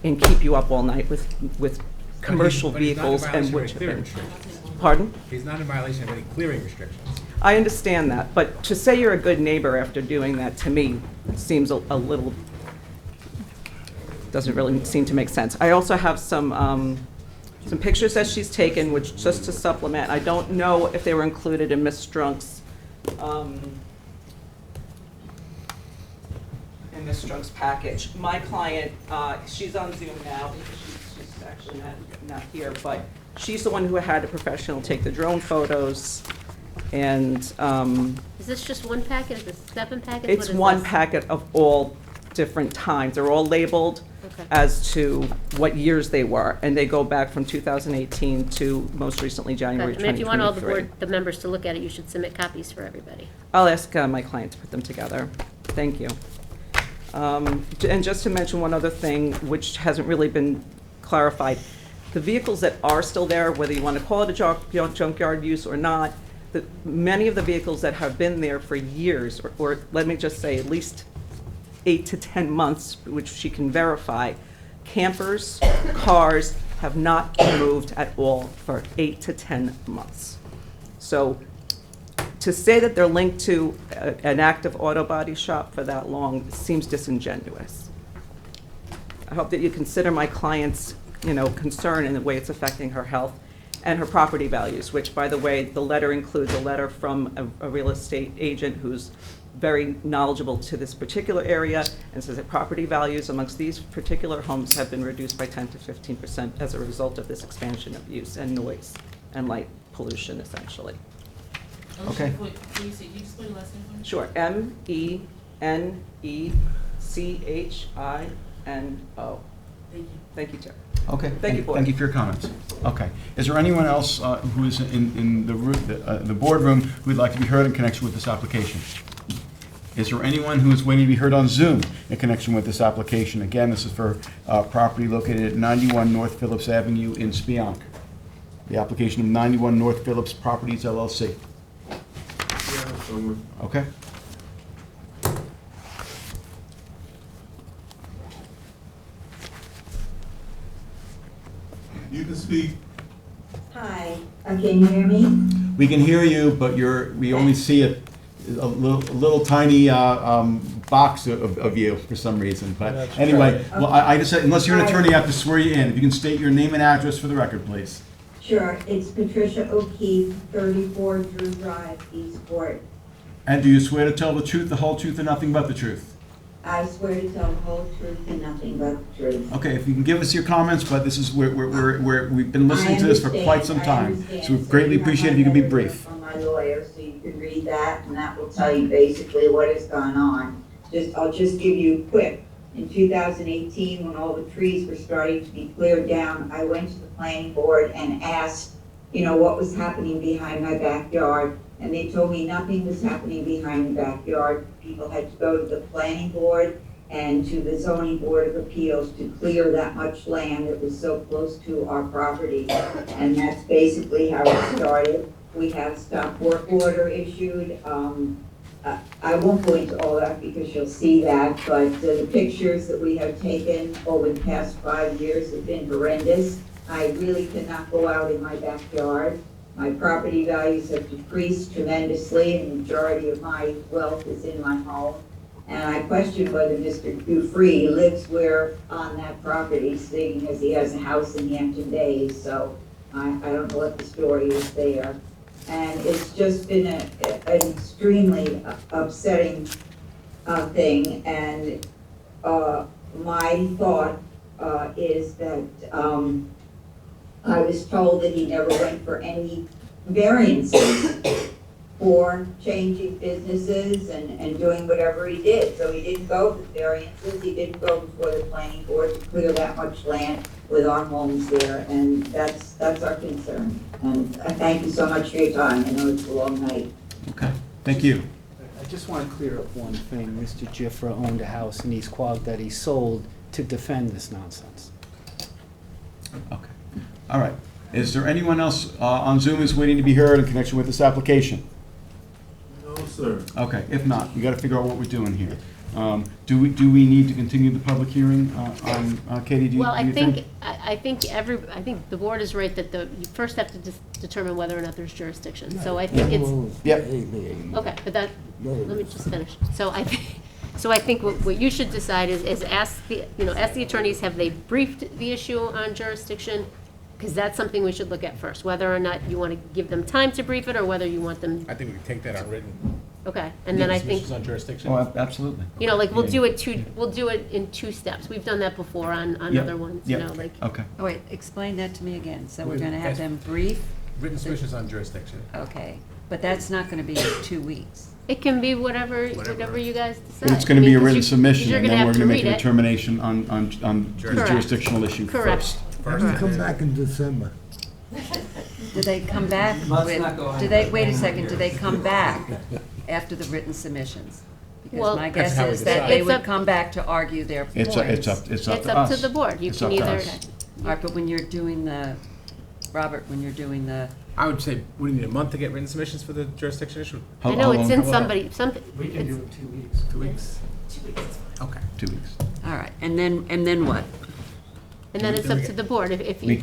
and keep you up all night with commercial vehicles and which. Pardon? He's not in violation of any clearing restrictions. I understand that, but to say you're a good neighbor after doing that, to me, seems a little, doesn't really seem to make sense. I also have some pictures that she's taken, which, just to supplement, I don't know if they were included in Ms. Strunk's package. My client, she's on Zoom now, because she's actually not here, but she's the one who had a professional take the drone photos, and Is this just one packet? Is this 7 packets? it's What is one this? packet of all different times. They're all labeled Okay. as to what years they were, and they go back from 2018 to most recently January Gotcha. I mean, if you want all the 2023. the members to look at it, you should submit copies for everybody. I'll ask my client to put them together. Thank you. And just to mention one other thing, which hasn't really been clarified, the vehicles that are still there, whether you want to call it a junkyard use or not, many of the vehicles that have been there for years, or let me just say at least 8 to 10 months, which she can verify, campers, cars have not been moved at all for 8 to 10 months. So to say that they're linked to an active auto body shop for that long seems disingenuous. I hope that you consider my client's, concern in the way it's affecting her health and her property values, which, by the way, the letter includes a letter from a real estate agent who's very knowledgeable to this particular area, and says that property values amongst these particular homes have been reduced by 10 to 15% as a result of this expansion of use and noise and light pollution, essentially. Okay. Can you explain the last name for me? Sure, MENECHINO. Thank you. Thank you, Chair. Okay. Thank you, Board. Thank you for your comments. Okay. Is there anyone else who is in the boardroom who would like to be heard in connection with this application? Is there anyone who is waiting to be heard on Zoom in connection with this application? Again, this is for property located at 91 North Phillips Avenue in Spionk. The application of 91 North Phillips Properties LLC. Okay. You can speak. Hi, can you hear me? We can hear you, but we only see a little tiny box of you for some reason. But That's anyway, right. well, I just said, unless you're an attorney, I have to swear you in. If you can state your name and address for the record, please. Sure, it's Patricia O'Keefe, 34 Drew Drive, Eastport. And do you swear to tell the truth, the whole truth, and nothing but the truth? I swear to tell the whole truth and nothing but the truth. Okay, if you can give us your comments, but this is we've been listening to this for quite some time, so we greatly appreciate if you can be brief. From my lawyer, so you can read that, and that will tell you basically what has gone on. I'll just give you quick. In 2018, when all the trees were starting to be cleared down, I went to the planning board and asked, what was happening behind my backyard. And they told me nothing was happening behind the backyard. People had to go to the planning board and to the zoning board of appeals to clear that much land that was so close to our property. And that's basically how it started. We have stop work order issued. I won't go into all that because you'll see that, but the pictures that we have taken over the past 5 years have been horrendous. I really cannot go out in my backyard. My property values have decreased tremendously, and the majority of my wealth is in my home. And I question whether Mr. Dufresne lives where on that property, seeing as he has a house in Hampton Bays, so I don't know what the story is there. And it's just been an extremely upsetting thing, and my thought is that I was told that he never went for any variances for changing businesses and doing whatever he did. So he didn't go for variances, he didn't go before the planning board to clear that much land with our homes there, and that's our concern. And I thank you so much for your time. I know it's a long night. Okay, thank you. I just want to clear up one thing. Mr. Giffra owned a house in East Quogue that he sold to defend this nonsense. Okay. All right. Is there anyone else on Zoom who's waiting to be heard in connection with this application? No, sir. Okay, if not, we got to figure out what we're doing here. Do we need to continue the public hearing? Katie, do you Well, I think? think the board is right that you first have to determine whether or not there's jurisdiction. So I think it's, Yep. okay, but let me just finish. So I think what you should decide is ask the attorneys, have they briefed the issue on jurisdiction? Because that's something we should look at first, whether or not you want to give them time to brief it, or whether you want them, I think we can take that on written. okay, and then I think, Submissions on jurisdiction. Oh, absolutely. we'll do it in 2 steps. We've done that before on Yep. other ones, Yep. like. Okay. Oh, wait, explain that to me again. So we're Wait, gonna have yes. them brief? Written submissions on jurisdiction. Okay, but that's not gonna be in 2 weeks. It can be whatever you guys decide. But it's gonna be a written 'cause submission, you're and gonna then we're have gonna to make a read it. determination on the Correct. jurisdictional issue Correct. first. You come back in December. Do they come back with, wait a second, do they come back after the written submissions? Because Well- my That's guess how we is that decide. they It's would up- come back to argue their points. It's up It's to up us. to the board. You It's can up to either, us. All right, but when you're doing the, Robert, when you're doing the, I would say, we need a month to get written submissions for the jurisdiction issue? How- I know how it's long- in how long? somebody, We can do it's, it 2 weeks. 2 weeks? Okay. 2 weeks. all right, and then what? and then it's up to the board if We you.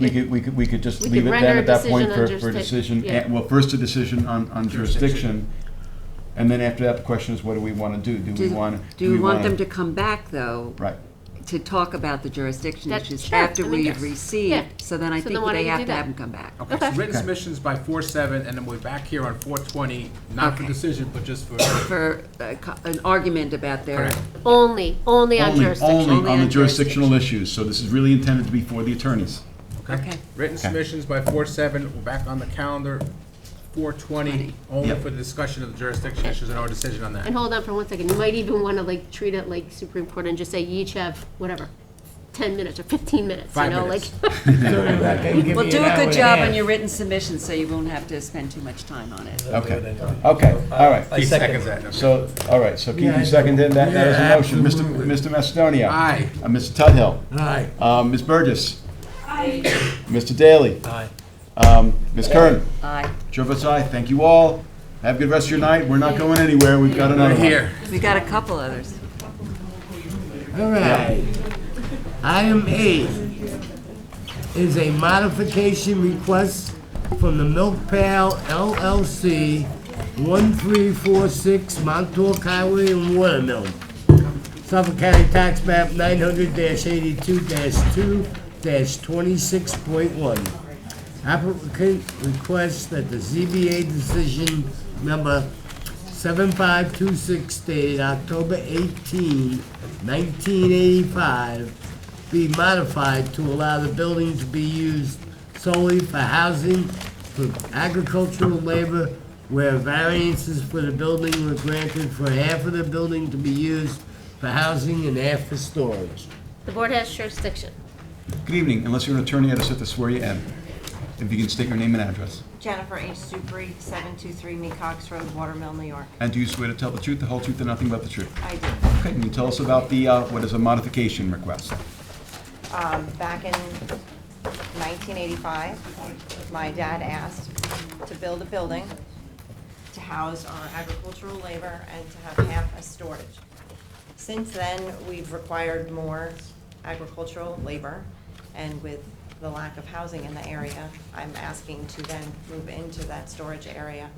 could just we leave could it render then a at that point decision on for jurisdic- decision, yeah. well, first a decision on jurisdiction, and then after that, the question is, what do we want to do? Do we want to? Do we want them to come back, though, Right. to talk about the jurisdiction That- issues sure, after I mean, we've yes. Yeah. received? So then I So think then why they don't you have do to that? have them come back. Okay, so written submissions by 4/7, and then we're back here on 4/20, not for Okay. decision, but just for. For an argument about their, Correct. Only on jurisdiction. Only Only on the on jurisdictional issues, so this is really intended to be for the attorneys. okay. Written Okay. submissions by 4/7, we're back on the calendar, 4/20, only Yep. for the discussion of the jurisdiction issues and our decision on that. And hold on for 1 second. You might even want to like treat it like Supreme Court and just say you each have whatever, 10 minutes or 15 minutes. 5 you know, minutes. Well, do a good job on your written submission so you won't have to spend too much time on it. Okay, okay, all right. Keith seconds that. So, all right, so Keith, Yeah, you seconded that, that is a yeah, motion. absolutely. Mr. Macedonia? Aye. Mr. Tudhill? Aye. Ms. Burgess? I, Mr. Daly? Aye. Ms. Kern? Aye. Chair votes aye. Thank you all. Have a good rest of your night. We're not going anywhere. We've got another Right one. here. We got a couple others. All right. Item A is a modification request from the Milk Pail LLC, 1346 Montauk Highway in Watermill. Suffolk County Tax Map 900-82-2-26.1. Applicant requests that the ZBA decision number 7526 dated October 18, 1985 be modified to allow the building to be used solely for housing, for agricultural labor, where variances for the building were granted for half of the building to be used for housing and half for storage. The board has jurisdiction. Good evening. Unless you're an attorney, I just have to swear you in. If you can state your name and address. Jennifer H. Supri, 723 Mecox Road, Watermill, New York. And do you swear to tell the truth, the whole truth, and nothing but the truth? I do. Okay, can you tell us about the, what is a modification request? Back in 1985, my dad asked to build a building to house our agricultural labor and to have half as storage. Since then, we've required more agricultural labor, and with the lack of housing in the area, I'm asking to then move into that storage area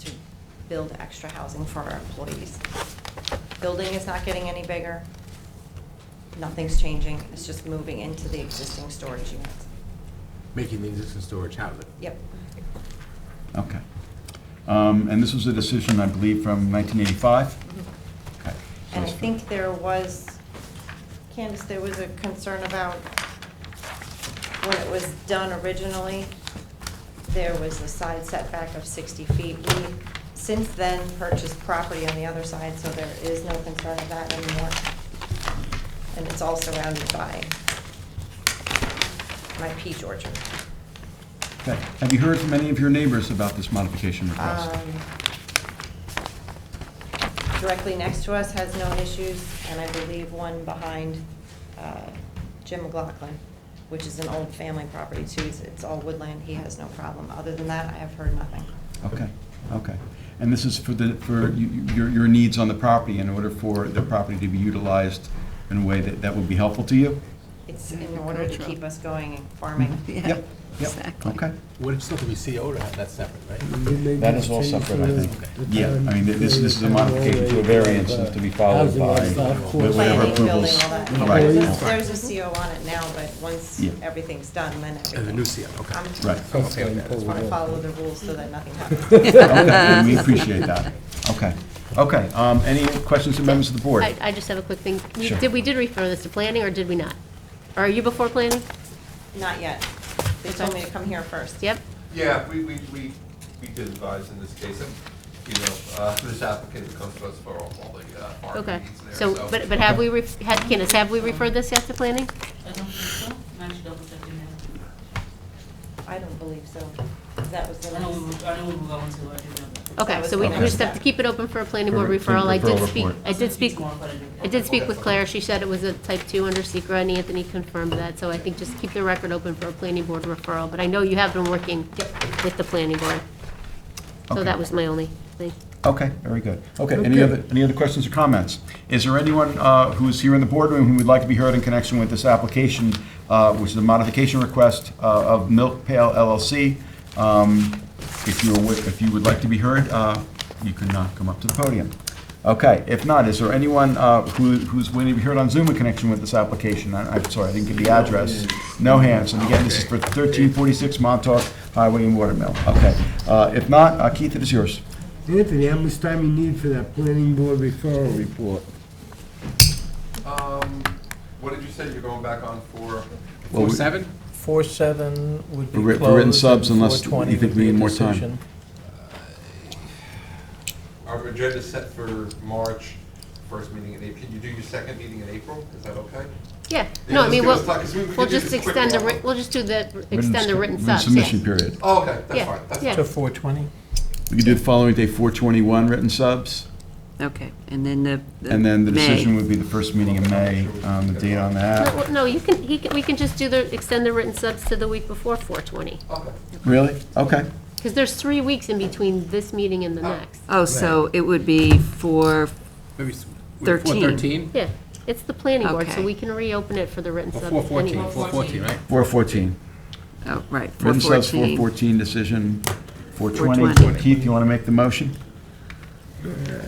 to build extra housing for our employees. Building is not getting any bigger. Nothing's changing. It's just moving into the existing storage units. Making the existing storage housing. Yep. Okay. And this was a decision, I believe, from 1985? Okay. So And I it's- think there was, Candace, there was a concern about when it was done originally, there was a side setback of 60 feet. We, since then, purchased property on the other side, so there is no concern of that anymore. And it's all surrounded by my peach orchard. Okay. Have you heard from any of your neighbors about this modification request? Directly next to us has no issues, and I believe one behind Jim McLaughlin, which is an old family property too. It's all woodland. He has no problem. Other than that, I have heard nothing. Okay, okay. And this is for your needs on the property in order for the property to be utilized in a way that would be helpful to you? It's in order to keep us going and farming. Yep, yep, okay. Would it still have to be CO to have that separate, right? That is all separate, I think. Yeah, I mean, this is a modification to a variance and to be followed by whatever Planning, building, approvals. all that. Right. There's a CO on it now, but once Yeah. everything's done, then everything. And the new CO, okay. I'm Right. Okay with that, that's I fine. follow the rules so that nothing happens. Okay, we appreciate that. Okay, okay. Any questions from members of the board? I just have a quick thing. Sure. We did refer this to planning, or did we not? Or are you before planning? Not yet. They told me to come here first. Yep. Yeah, we did advise in this case. this applicant comes to us for all the parking Okay, needs there. so, but have we, Candace, have we referred this yet to planning? I don't think so. I don't believe so. That was the last. Okay, so we just have to keep it open for a planning board For referral. I did referral speak, report. I did speak with Claire. She said it was a type 2 under secret, and Anthony confirmed that. So I think just keep the record open for a planning board referral. But I know you have been working with the planning board. So Okay. that was my only thing. Okay, very good. Okay, any other questions or comments? Is there anyone who's here in the boardroom who would like to be heard in connection with this application, which is a modification request of Milk Pail LLC? If you would like to be heard, you can come up to the podium. Okay, if not, is there anyone who's waiting to be heard on Zoom in connection with this application? I'm sorry, I didn't give the address. No hands, and again, this is for 1346 Montauk Highway in Watermill. Okay, if not, Keith, it is yours. Anthony, how much time you need for that planning board referral report? What did you say you're going back on for? Well, 4-7? 4/7 would be For closed. written subs, and unless 4/20 you think would we be a need more time. decision. Our agenda set for March, first meeting in April. Can you do your second meeting in April? Is that okay? Yeah, Yeah, no, I just mean, give us time, 'cause we we'll can do just this quick extend the, one. we'll just do the, extend the written subs, Submission yeah. period. Oh, okay, that's Yeah, fine. That's yeah. To 4/20? We could do the following day, 4/21 written subs, Okay, and then the and then the May. decision would be the first meeting in May, the date on that. No, you can, we can just do the, extend the written subs to the week before 4/20. Okay. Really? Okay. Because there's 3 weeks in between this meeting and the next. Oh, so it would be for Maybe 13. 4/13? Yeah, it's the planning board, so Okay. we can reopen it for the written subs. 4/14, anyway. 4/14, right? 4/14. Oh, right, Written subs, 4/14. 4/14, decision 4/20. 4/20. Keith, you want to make the motion?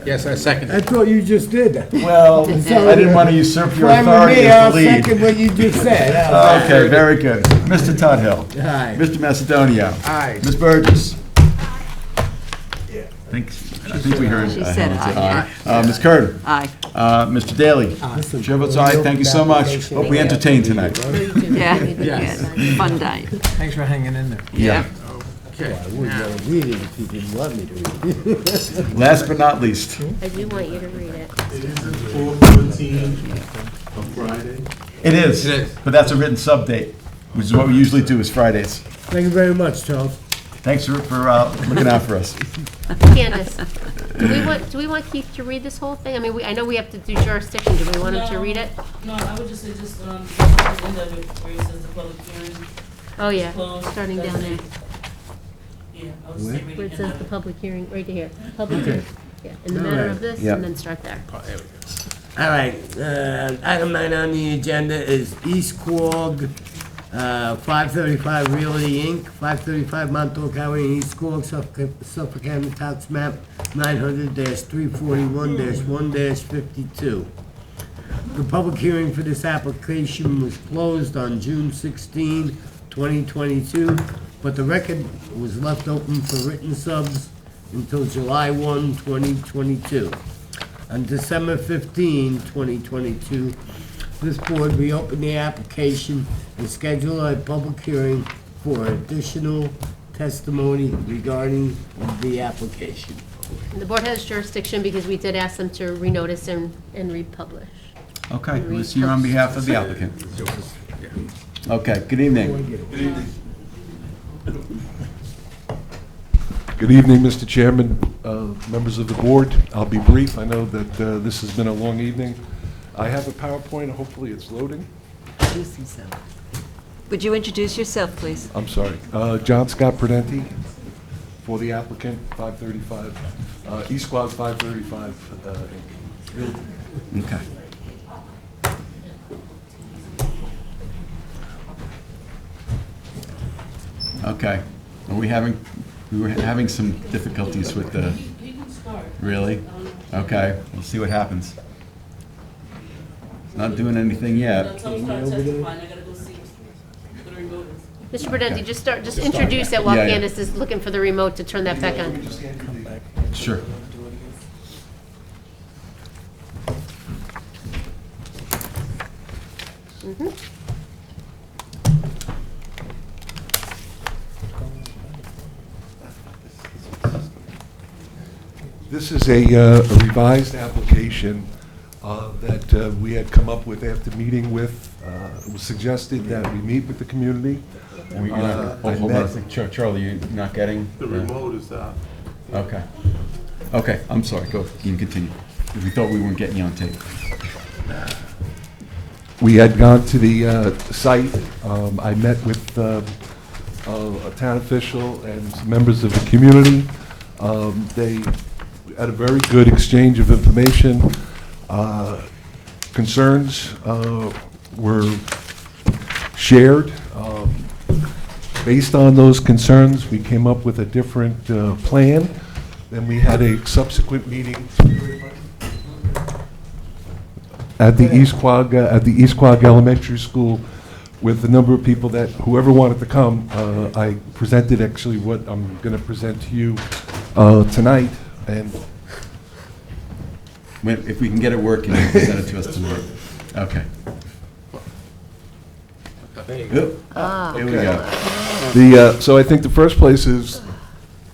Yes, I second I it. thought you just did. Well, I didn't want to usurp your Fine with authority me, as I'll the lead. second what you just said. How's that? Okay, very good. Mr. Tudhill. Aye. Mr. Macedonia. Aye. Ms. Burgess. I think we heard. She said aye. Ms. Curtin. Aye. Mr. Daly. Chair votes aye. Thank you so much. Hope we entertained tonight. Yeah, yeah, fun night. Thanks for hanging in there. Yeah. Okay. I wouldn't want to read it if you didn't want me to read it. Last but not least. I do want you to read it. It is at 4:14 on Friday. It is, but that's a written sub date, which is what we usually do is Fridays. Thank you very much, Charles. Thanks for looking out for us. Candace, do we want Keith to read this whole thing? I mean, I know we have to do jurisdiction. Do we want him to read it? No, I would just say just, the end of it, where it says the public hearing. Oh, yeah, Closed. starting That's down it. there. Yeah, I would say read Where it the says end the of it. public hearing, right here. Public hearing, yeah, in the matter of this, Yeah. and then start there. There we go. All right, item 9 on the agenda is East Quogue, 535 Realty Inc., 535 Montauk Highway in East Quogue, Suffolk County Tax Map 900-341-1-52. The public hearing for this application was closed on June 16, 2022, but the record was left open for written subs until July 1, 2022. On December 15, 2022, this board reopened the application and scheduled a public hearing for additional testimony regarding the application. And the board has jurisdiction because we did ask them to renotice and republish. Okay, who's here on behalf of the applicant? Okay, good evening. Good evening, Mr. Chairman, members of the board. I'll be brief. I know that this has been a long evening. I have a PowerPoint. Hopefully it's loading. Would you introduce yourself, please? I'm sorry. John Scott Prudenti for the applicant, 535, East Quad 535. Okay. Okay. We were having some difficulties with the, really? Okay, we'll see what happens. It's not doing anything yet. Mr. Prudenti, just introduce it while Yeah, yeah. Candace is looking for the remote to turn that back on. Sure. Mhm. This is a revised application that we had come up with after meeting with, it was suggested that we meet with the community. And you're not, I hold met- on, Charlie, you're not getting? The remote is out. Okay. Okay, I'm sorry, go, you can continue. We thought we weren't getting you on tape. We had gone to the site. I met with a town official and members of the community. They had a very good exchange of information. Concerns were shared. Based on those concerns, we came up with a different plan. Then we had a subsequent meeting at the East Quogue Elementary School with a number of people that, whoever wanted to come. I presented actually what I'm going to present to you tonight, and If we can get it working, you can present it to us tonight. Okay. Ah. Here we go. So I think the first place is,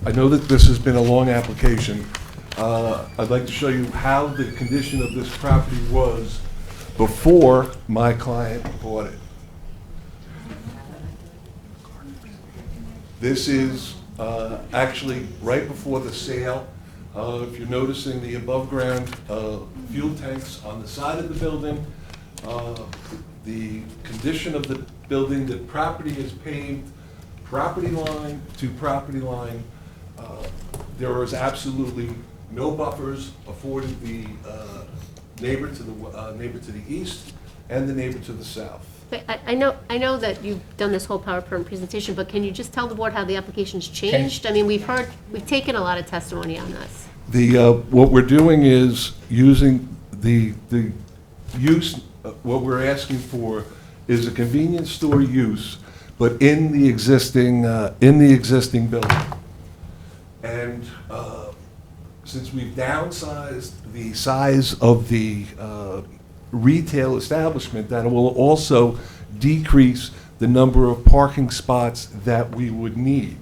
I know that this has been a long application. I'd like to show you how the condition of this property was before my client bought it. This is actually right before the sale. If you're noticing the above-ground fuel tanks on the side of the building, the condition of the building, the property is paved property line to property line. There is absolutely no buffers afforded the neighbor to the east and the neighbor to the south. But I know that you've done this whole PowerPoint presentation, but can you just tell the board how the application's changed? I mean, we've taken a lot of testimony on this. What we're doing is using the use, what we're asking for is a convenience store use, but in the existing building. And since we've downsized the size of the retail establishment, that will also decrease the number of parking spots that we would need.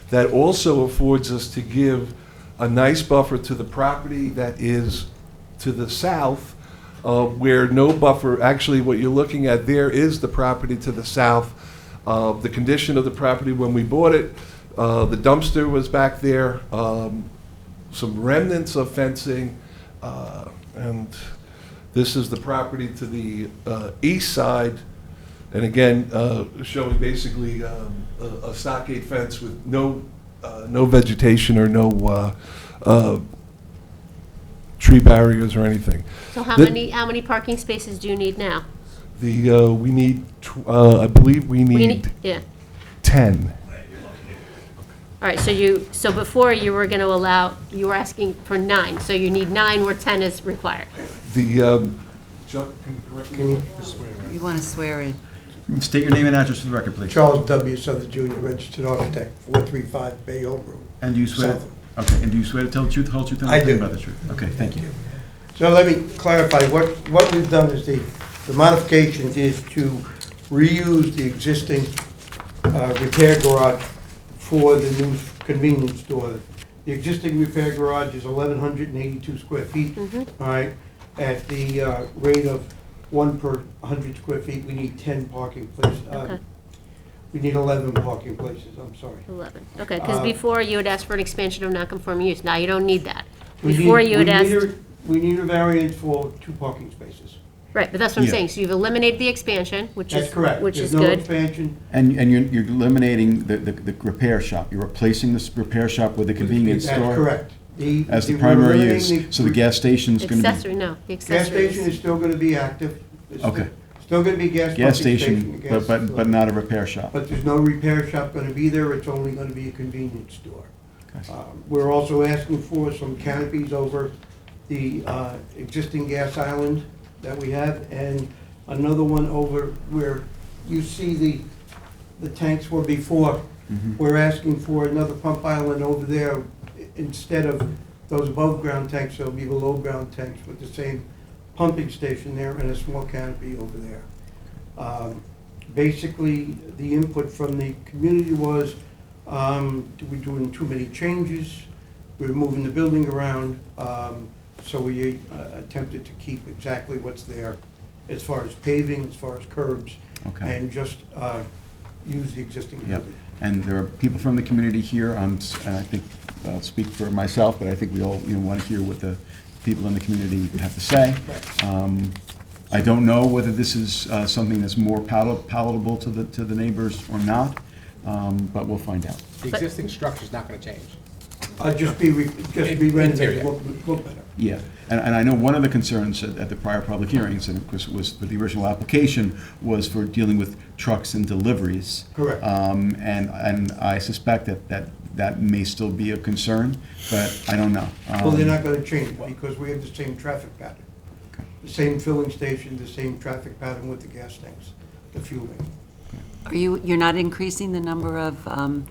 That also affords us to give a nice buffer to the property that is to the south, where no buffer, actually what you're looking at there is the property to the south. The condition of the property when we bought it, the dumpster was back there, some remnants of fencing, and this is the property to the east side, and again, showing basically a stockade fence with no vegetation or no tree barriers or anything. So how many parking spaces do you need now? We need, I believe we need Yeah. 10. All right, so before you were you were asking for 9, so you need 9 where 10 is required. Chuck, can you correct me? You want to swear in? State your name and address for the record, please. Charles W. Southern Jr., registered architect, 435 Bayonne Road. And do you swear? Southern. Okay, and do you swear to tell the truth, the whole truth, and I nothing do. but the truth? Okay, thank you. So let me clarify, what we've done is the modification is to reuse the existing repair garage for the new convenience store. The existing repair garage is 1,182 square feet, all right? At the rate of 1 per 100 square feet, we need 10 parking places. Okay. We need 11 parking places, I'm sorry. 11, okay, because before you had asked for an expansion of non-conforming use, now you don't need that. We Before need- you had we need asked, a- We need a variance for 2 parking spaces. right, but that's what I'm Yeah. saying, so you've eliminated the expansion, which That's is, correct. which is There's no good. expansion. And you're eliminating the repair shop. You're replacing this repair shop with a convenience store? That's correct. As the we're primary eliminating use. So the gas station's going to be... Accessory, no, the Gas accessory station is still gonna be active. It's Okay. Still gonna be gas Gas pumping station, gas- but not a repair shop. But there's no repair shop gonna be there, it's only gonna be a convenience store. We're also asking for some canopies over the existing gas island that we have, and another one over where you see the tanks were before. We're asking for another pump island over there. Instead of those above-ground tanks, there'll be below-ground tanks with the same pumping station there and a small canopy over there. Basically, the input from the community was, we're doing too many changes. we're moving the building around, so we attempted to keep exactly what's there as far as paving, as far as curbs, Okay. and just use the existing Yep. building. And there are people from the community here, and I think, I'll speak for myself, but I think we all, want to hear what the people in the community have to say. I don't know whether this is something that's more palatable to the neighbors or not, but we'll find out. The existing structure's not gonna change. Just be renovated, look better. Yeah, and I know one of the concerns at the prior public hearings, and of course it was for the original application, was for dealing with trucks and deliveries. Correct. And I suspect that may still be a concern, but I don't know. Well, they're not gonna change, because we have the same traffic pattern. The same filling station, the same traffic pattern with the gas tanks, the fueling. You're not increasing the number of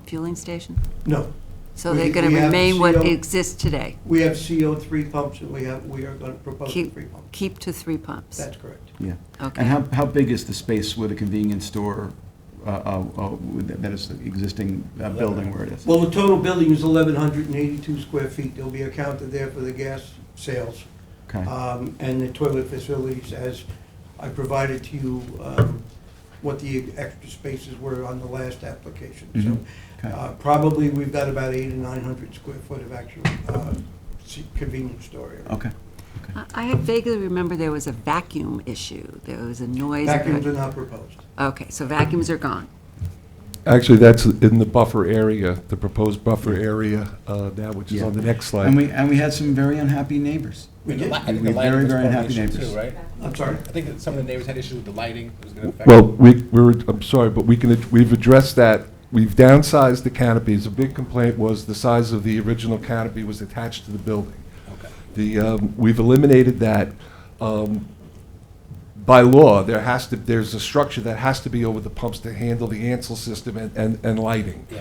fueling stations? No. So they're going to remain what exists today? We have CO3 pumps, and we are going to propose 3 pumps. Keep to 3 pumps? That's correct. Yeah. Okay. And how big is the space with a convenience store, that is the existing building where it is? Well, the total building is 1,182 square feet. There'll be a counter there for the gas sales. Okay. And the toilet facilities, as I provided to you, what the extra spaces were on the last application. Mhm. So Okay. probably we've got about 800 to 900 square foot of actual convenience store area. Okay. I vaguely remember there was a vacuum issue. There was a noise. Vacuums are not proposed. Okay, so vacuums are gone. Actually, that's in the buffer area, the proposed buffer area now, which is Yeah. on the next slide. And we had some very unhappy neighbors. We did. I think We the lighting very, was very probably unhappy an issue neighbors. too, right? I'm sorry? I think that some of the neighbors had issues with the lighting, it was gonna affect. Well, I'm sorry, but we've addressed that. We've downsized the canopies. A big complaint was the size of the original canopy was attached to the building. Okay. We've eliminated that. By law, there's a structure that has to be over the pumps to handle the Ansel system and lighting. Yeah.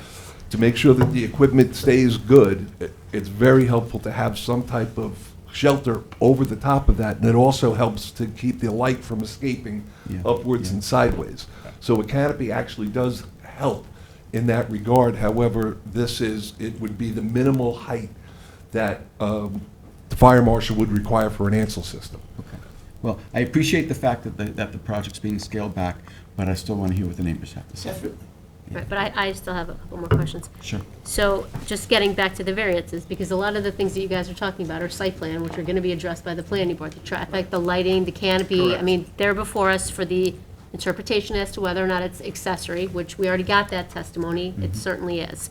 To make sure that the equipment stays good, it's very helpful to have some type of shelter over the top of that, and it also helps to keep the light from escaping Yeah. upwards and sideways. So a canopy actually does help in that regard. However, it would be the minimal height that the fire marshal would require for an Ansel system. Okay. Well, I appreciate the fact that the project's being scaled back, but I still want to hear what the neighbors have to say. Definitely. Right, but I still have a couple more questions. Sure. So, just getting back to the variances, because a lot of the things that you guys are talking about are site plan, which are gonna be addressed by the planning board, the traffic, the lighting, the canopy. I Correct. mean, they're before us for the interpretation as to whether or not it's accessory, which we already got that testimony, it certainly is.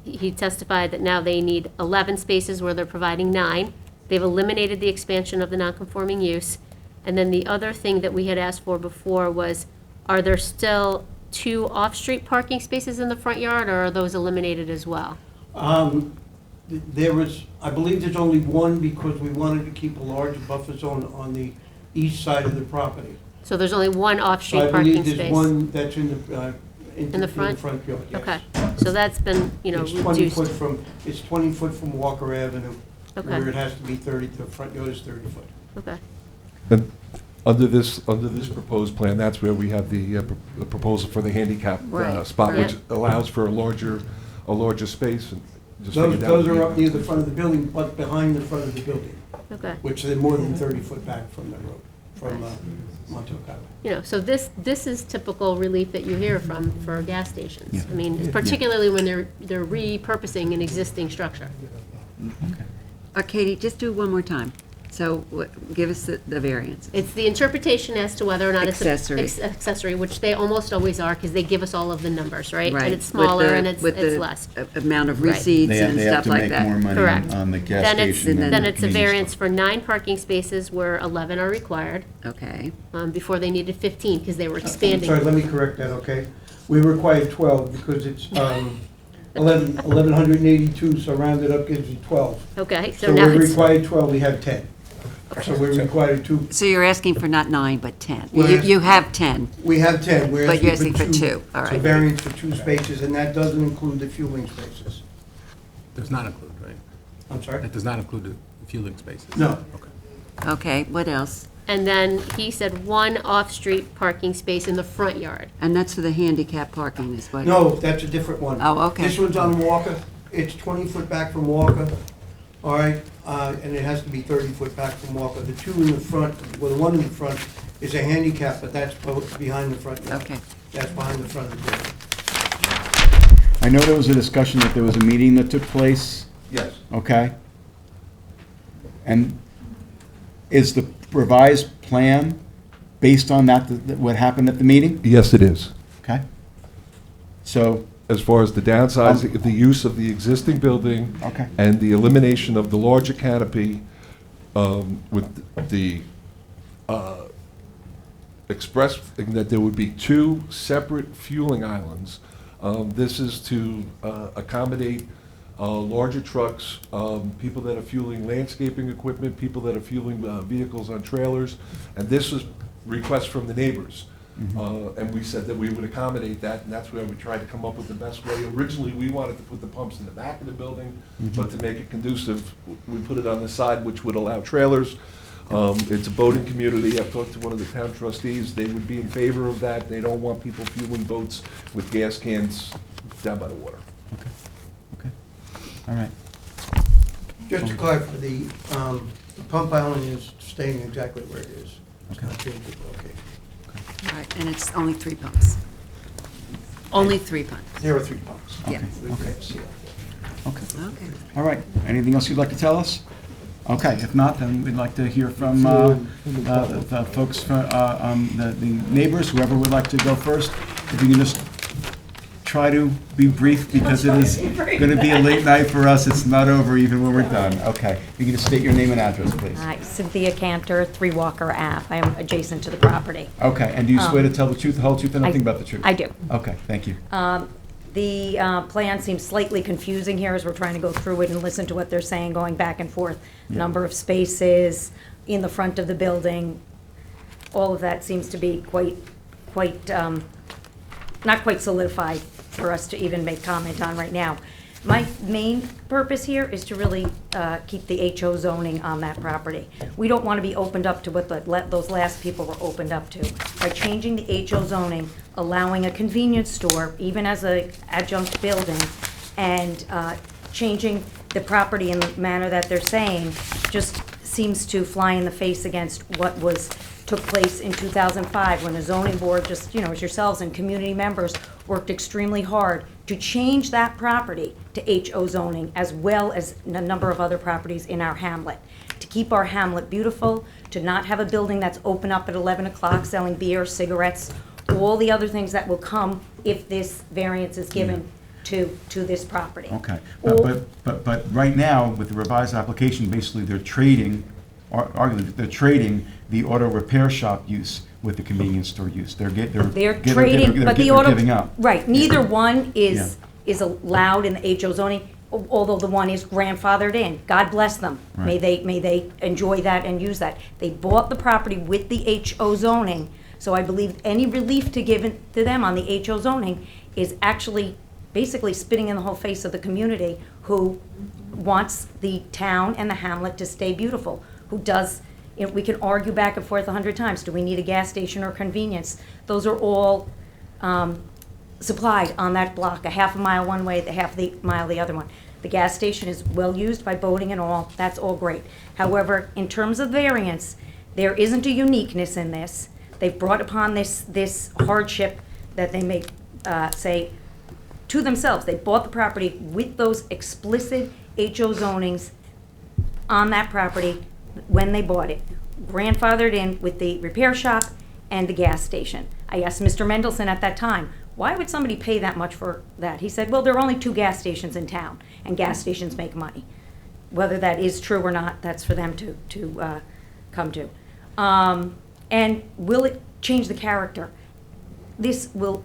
He testified that now they need 11 spaces where they're providing 9. They've eliminated the expansion of the nonconforming use. And then the other thing that we had asked for before was, are there still 2 off-street parking spaces in the front yard, or are those eliminated as well? There was, I believe there's only one, because we wanted to keep a large buffer zone on the east side of the property. So there's only one So off-street I parking believe space? there's one that's in the front? yard, yes. Okay, so that's been, It's 20 foot reduced. it's 20 foot from Walker Avenue, Okay. where it has to be 30, the front yard is 30 foot. Okay, And under this proposed plan, that's where we have the proposal for the handicap Right. spot, which Yeah. allows for a larger space. And just Those figured that would are be- up near the front of the building, but behind the front of the building, okay. which they're more than 30 foot back from the road, from Montauk Highway. You know, so this is typical relief that you hear for gas stations. Yeah. I mean, particularly when they're repurposing an existing structure. Katie, just do it one more time. So give us the variance. It's the interpretation as to whether or not it's Accessory. accessory, which they almost always are, because they give us all of the numbers, right? Right. And it's With smaller the- and it's with the less. amount of Right. receipts They and have stuff to like make that. more money Correct. on the gas Then it's, station than then the it's a convenience variance store. for 9 parking spaces where 11 are required. Okay. Before they needed 15, because they were I'm expanding. sorry, let me correct that, okay? We require 12, because it's 1,182, so rounded up gives you 12. Okay, so So now we it's, required 12, we have 10. So we're required 2. So you're asking for not 9, but 10. We're You asking- you have 10. We have 10, we're But you're asking for 2. All It's a right. variance for 2 spaces, and that doesn't include the fueling spaces. Does not include, right? I'm sorry? That does not include the fueling spaces? No. Okay. Okay, what else? and then he said 1 off-street parking space in the front yard. And that's for the handicap parking is what? No, that's a different one. Oh, okay. This one's on Walker it's 20 foot back from Walker, all right? And it has to be 30 foot back from Walker. The two in the front, well, the one in the front is a handicap, but that's behind the front yard. Okay. That's behind the front of the building. I know there was a discussion that there was a meeting that took place, Yes. okay? And is the revised plan based on that, what happened at the meeting? Yes, it is. Okay? So, As far as the downsizing, the use of the existing building. Okay. And the elimination of the larger canopy, with the express, that there would be two separate fueling islands. This is to accommodate larger trucks, people that are fueling landscaping equipment, people that are fueling vehicles on trailers. And this was requests from the neighbors. And we said that we would accommodate that, and that's where we tried to come up with the best way. Originally, we wanted to put the pumps in the back of the building, but to make it conducive, we put it on the side, which would allow trailers. It's a boating community. I've talked to one of the town trustees. They would be in favor of that. They don't want people fueling boats with gas cans down by the water. okay, all right. Just to clarify, the pump island is staying exactly where it is. It's not changing, okay. All right, and it's only 3 pumps. Only 3 pumps. There are 3 pumps. Yeah. Okay. Okay. All right, anything else you'd like to tell us? Okay, if not, then we'd like to hear from the folks, the neighbors, whoever would like to go first. If you can just try to be brief, because it is going to be a late night for us. It's not over even when we're done. Okay, you can just state your name and address, please. Hi, Cynthia Cantor, 3 Walker Ave. I am adjacent to the property. Okay, and do you swear to tell the truth, the whole truth, and nothing but the truth? I do. Okay, thank you. The plan seems slightly confusing here as we're trying to go through it and listen to what they're saying, going back and forth. Yeah. Number of spaces in the front of the building, all of that seems to be not quite solidified for us to even make comment on right now. My main purpose here is to really keep the HO zoning on that property. We don't want to be opened up to what those last people were opened up to. By changing the HO zoning, allowing a convenience store, even as an adjunct building, and changing the property in the manner that they're saying, just seems to fly in the face against what took place in 2005, when the zoning board, just, as yourselves and community members, worked extremely hard to change that property to HO zoning, as well as a number of other properties in our hamlet. To keep our hamlet beautiful, to not have a building that's open up at 11 o'clock selling beer, cigarettes, all the other things that will come if this variance is given to this property. Okay, but right now, with the revised application, basically they're trading, arguably, they're trading the auto repair shop use with the convenience store use. They're trading, but the auto, giving up. right, neither one is allowed in the HO zoning, although the one is grandfathered in. God bless them. Right. May they enjoy that and use that. They bought the property with the HO zoning, so I believe any relief to them on the HO zoning is actually basically spitting in the whole face of the community who wants the town and the hamlet to stay beautiful, who does. We can argue back and forth 100 times. Do we need a gas station or convenience? Those are all supplied on that block, a half a mile one way, the half a mile the other one. The gas station is well used by boating and all. That's all great. However, in terms of variance, there isn't a uniqueness in this. They've brought upon this hardship that they may say to themselves. They bought the property with those explicit HO zonings on that property when they bought it, grandfathered in with the repair shop and the gas station. I asked Mr. Mendelson at that time, why would somebody pay that much for that? He said, well, there are only 2 gas stations in town, and gas stations make money. Whether that is true or not, that's for them to come to. And will it change the character? This will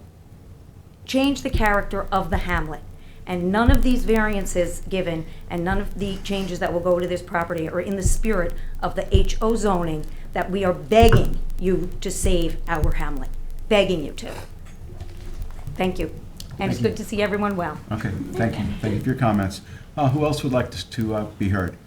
change the character of the hamlet. And none of these variances given and none of the changes that will go to this property are in the spirit of the HO zoning that we are begging you to save our hamlet. Begging you to. Thank you. And it's good to see everyone well. Okay, thank you. Thank you for your comments. Who else would like to be heard?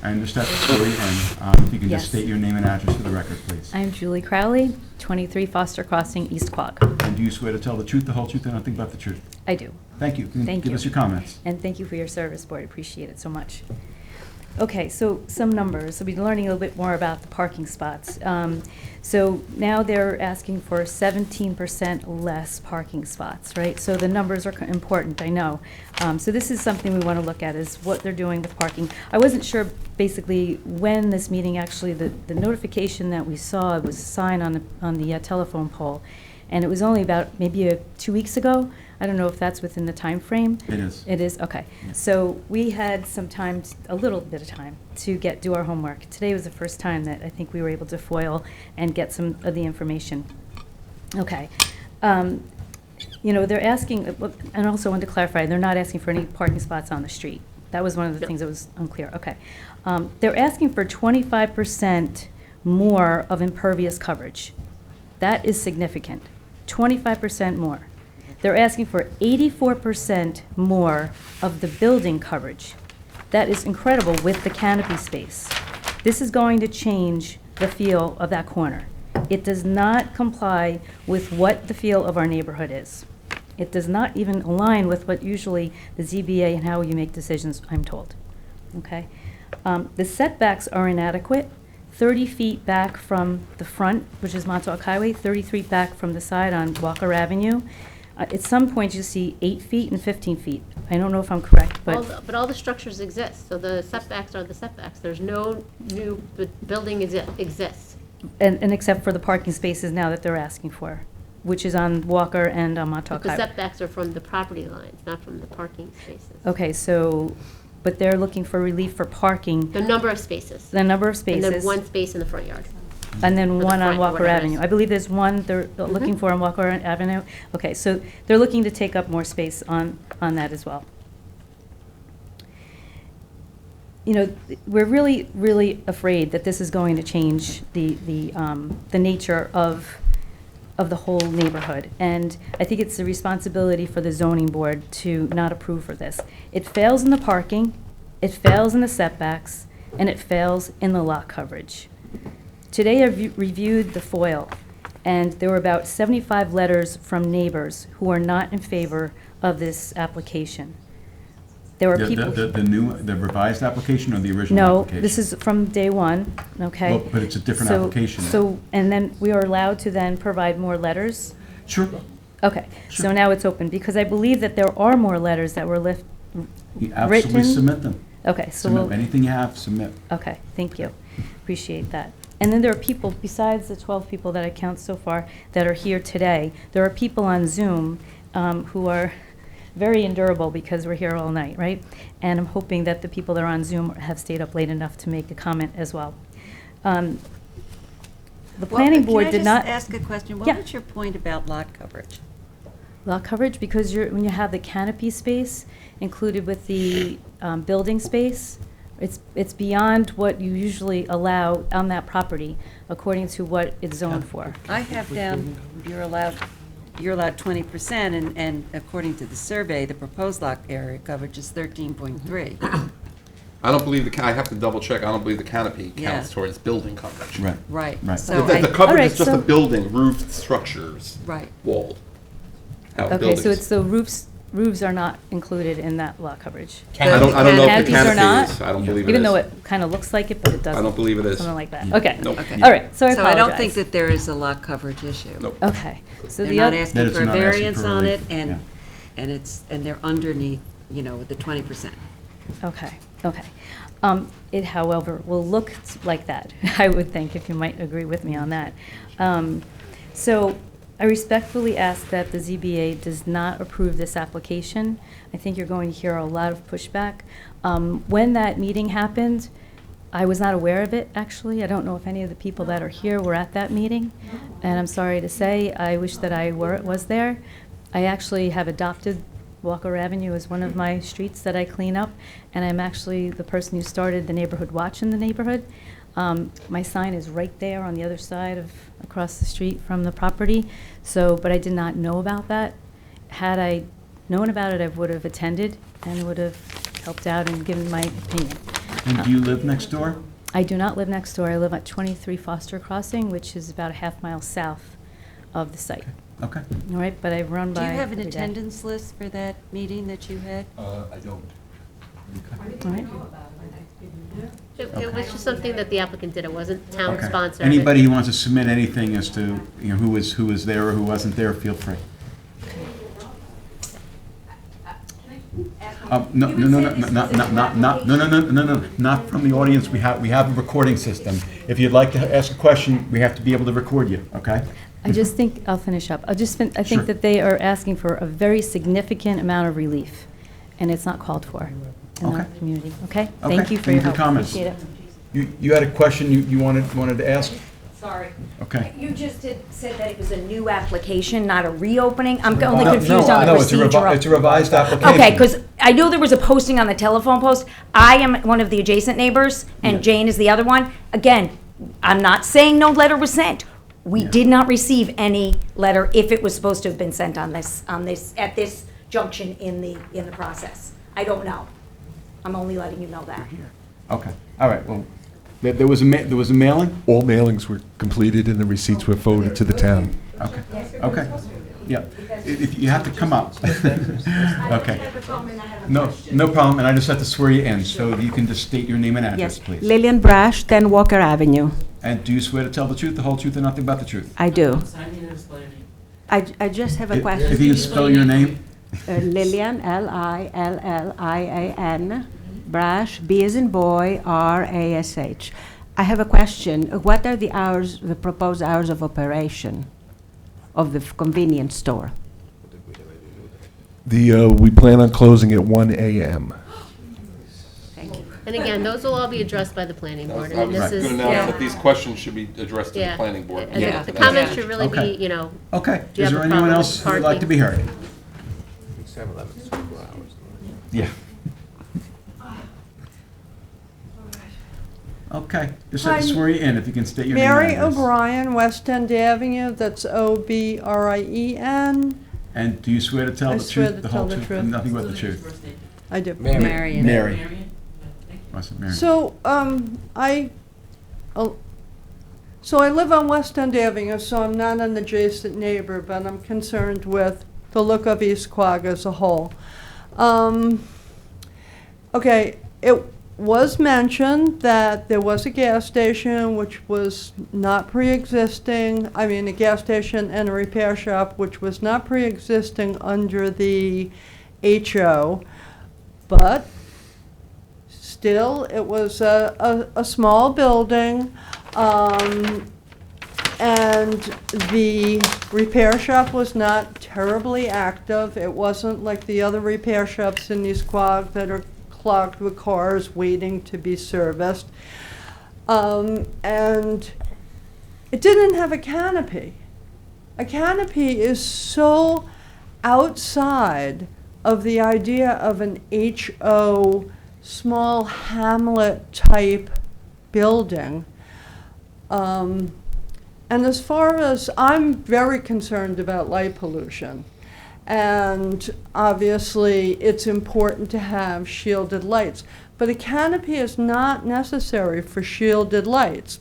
I understand the story, and if you can just state your name and address for the record, please. I'm Julie Crowley, 23 Foster Crossing, East Quogue. And do you swear to tell the truth, the whole truth, and nothing but the truth? I do. Thank you. Thank Give you. us your comments. And thank you for your service, Board. I appreciate it so much. Okay, so some numbers. So we'll be learning a little bit more about the parking spots. So now they're asking for 17% less parking spots, right? So the numbers are important, I know. So this is something we want to look at, is what they're doing with parking. I wasn't sure basically when this meeting actually, the notification that we saw was a sign on the telephone pole. And it was only about maybe 2 weeks ago. I don't know if that's within the time frame. It is. It is, okay. So we had some time, a little bit of time, to do our homework. Today was the first time that I think we were able to foil and get some of the information. Okay. You know, they're asking, and also I wanted to clarify, they're not asking for any parking spots on the street. That was one of the things that was unclear. Okay. They're asking for 25% more of impervious coverage. That is significant. 25% more. They're asking for 84% more of the building coverage. That is incredible with the canopy space. This is going to change the feel of that corner. It does not comply with what the feel of our neighborhood is. It does not even align with what usually the ZBA and how you make decisions, I'm told. Okay? The setbacks are inadequate. 30 feet back from the front, which is Montauk Highway, 33 back from the side on Walker Avenue. At some point, you see 8 feet and 15 feet. I don't know if I'm correct, but... But all the structures exist, so the setbacks are the setbacks. There's no new building exists. And except for the parking spaces now that they're asking for, which is on Walker and on Montauk But the Highway. setbacks are from the property lines, not from the parking spaces. Okay, so, but they're looking for relief for parking. The number of spaces. The number of spaces. And then one space in the front yard. And then Or the one on front, or Walker whatever it Avenue. is. I believe there's one they're looking for on Walker Avenue. Okay, so they're looking to take up more space on that as well. You know, we're really, really afraid that this is going to change the nature of the whole neighborhood. And I think it's the responsibility for the zoning board to not approve for this. It fails in the parking, it fails in the setbacks, and it fails in the lot coverage. Today I reviewed the FOIL, and there were about 75 letters from neighbors who are not in favor of this application. There were people... The revised application or the original No, application? this is from day one, okay? Well, but it's a different application. So, and then we are allowed to then provide more letters? Sure. Okay, so now it's open, because I believe that there are more letters that were You absolutely written. submit them. Okay, so Submit we'll... anything you have, submit. Okay, thank you. Appreciate that. And then there are people, besides the 12 people that I count so far, that are here today, there are people on Zoom who are very endurable because we're here all night, right? And I'm hoping that the people that are on Zoom have stayed up late enough to make a comment as well. The planning board did not... Can I just ask a question? Yeah. What was your point about lot coverage? Lot coverage, because when you have the canopy space included with the building space, it's beyond what you usually allow on that property, according to what it's zoned for. I have down, you're allowed 20%, and according to the survey, the proposed lot area coverage is 13.3. I don't believe I have to double check, I don't believe the canopy Yeah. counts towards building coverage. Right. Right. Right. So The I- coverage Alright, is just a so- building, roofed structures. Right. Walled. How Okay, buildings. so it's the roofs are not included in that lot coverage. I don't know if the Canopies are canopy not? is, I don't believe it is. Even though it kind of looks like it, but it doesn't. I don't believe it is. Something like that. Yeah. Okay. Nope. Okay. All right, so I So I don't think apologize. that there is a lot coverage issue. Nope. Okay, so They're the not other... That asking it's for a not asking variance for on it, relief, and they're underneath, with the 20%. Okay, okay. It, however, will look like that, I would think, if you might agree with me on that. So I respectfully ask that the ZBA does not approve this application. I think you're going to hear a lot of pushback. When that meeting happened, I was not aware of it, actually. I don't know if any of the people that are here were at that meeting. And I'm sorry to say, I wish that I was there. I actually have adopted Walker Avenue as one of my streets that I clean up, and I'm actually the person who started the neighborhood watch in the neighborhood. My sign is right there on the other side across the street from the property. So, but I did not know about that. Had I known about it, I would have attended and would have helped out and given my opinion. And do you live next door? I do not live next door. I live at 23 Foster Crossing, which is about a half-mile south of the site. Okay. All right, but I've run Do by. you have an every day. attendance list for that meeting that you had? I don't. All right. It was just something that the applicant did, it wasn't town Okay. sponsored. Anybody who wants to submit anything as to, who was there or who wasn't there, feel free. No, not from the audience. We have a recording system. If you'd like to ask a question, we have to be able to record you, okay? I just think, I'll finish up. I Sure. think that they are asking for a very significant amount of relief, and it's not called for in our Okay. community, okay? Okay. Thank you for Any your good help. comments? Appreciate it. You had a question you wanted to ask? Sorry. Okay. You just said that it was a new application, not a reopening. I'm only No, confused on the no, it's a procedural. it's a revised application. Okay, because I know there was a posting on the telephone post. I am one of the adjacent neighbors, and Yeah. Jane is the other one. Again, I'm not saying no letter was sent. We Yeah. did not receive any letter if it was supposed to have been sent on this, at this junction in the process. I don't know. I'm only letting you know that. Okay, all right, well, there was a mailing? All mailings were completed and the receipts were forwarded to the town. Okay, okay, yeah. If you have to come up. Okay. No problem, and I just have to swear you in, so if you can just state your name and address, please. Lillian Brash, 10 Walker Avenue. And do you swear to tell the truth, the whole truth, and nothing but the truth? I do. I just have a question. If you can spell your name? Lillian, Lillian, Brash, B as in boy, Rash. I have a question. What are the hours, the proposed hours of operation of the convenience store? We plan on closing at 1 a.m. And again, those will all be addressed by the planning board. I I mean, was this going is, to announce that these questions should be addressed to the yeah. planning board. And Yeah. the comments should really Okay. be, Okay, do you is have there a anyone problem else with who would like to be parking? heard? Yeah. Okay, just have to Hi. swear you in, if you can state your name and Mary address. O'Brien, West End Avenue, that's O'Brien. And do you swear to tell I the swear truth, to the tell whole the truth, truth. and nothing but the truth? I do. Marion. Mary. Was it Mary? So, so I live on West End Avenue, so I'm not an adjacent neighbor, but I'm concerned with the look of East Quogue as a whole. Okay, it was mentioned that there was a gas station which was not pre-existing, a gas station and a repair shop which was not pre-existing under the HO, but still, it was a small building, and the repair shop was not terribly active. It wasn't like the other repair shops in East Quogue that are clogged with cars waiting to be serviced. And it didn't have a canopy. A canopy is so outside of the idea of an HO small hamlet type building. And as far as, I'm very concerned about light pollution. And obviously it's important to have shielded lights, but a canopy is not necessary for shielded lights.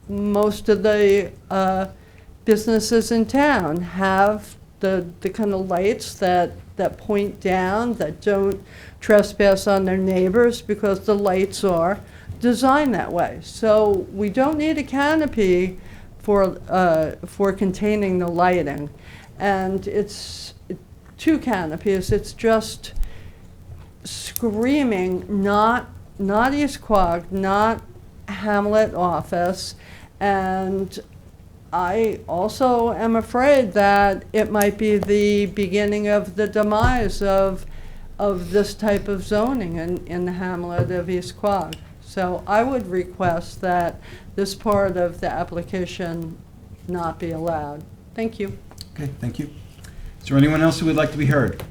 Most of the businesses in town have the kind of lights that point down, that don't trespass on their neighbors because the lights are designed that way. So we don't need a canopy for containing the lighting. And it's two canopies, it's just screaming, not East Quogue, not Hamlet office. And I also am afraid that it might be the beginning of the demise of this type of zoning in the hamlet of East Quogue. So I would request that this part of the application not be allowed. Thank you. Okay, thank you. Is there anyone else who would like to be heard?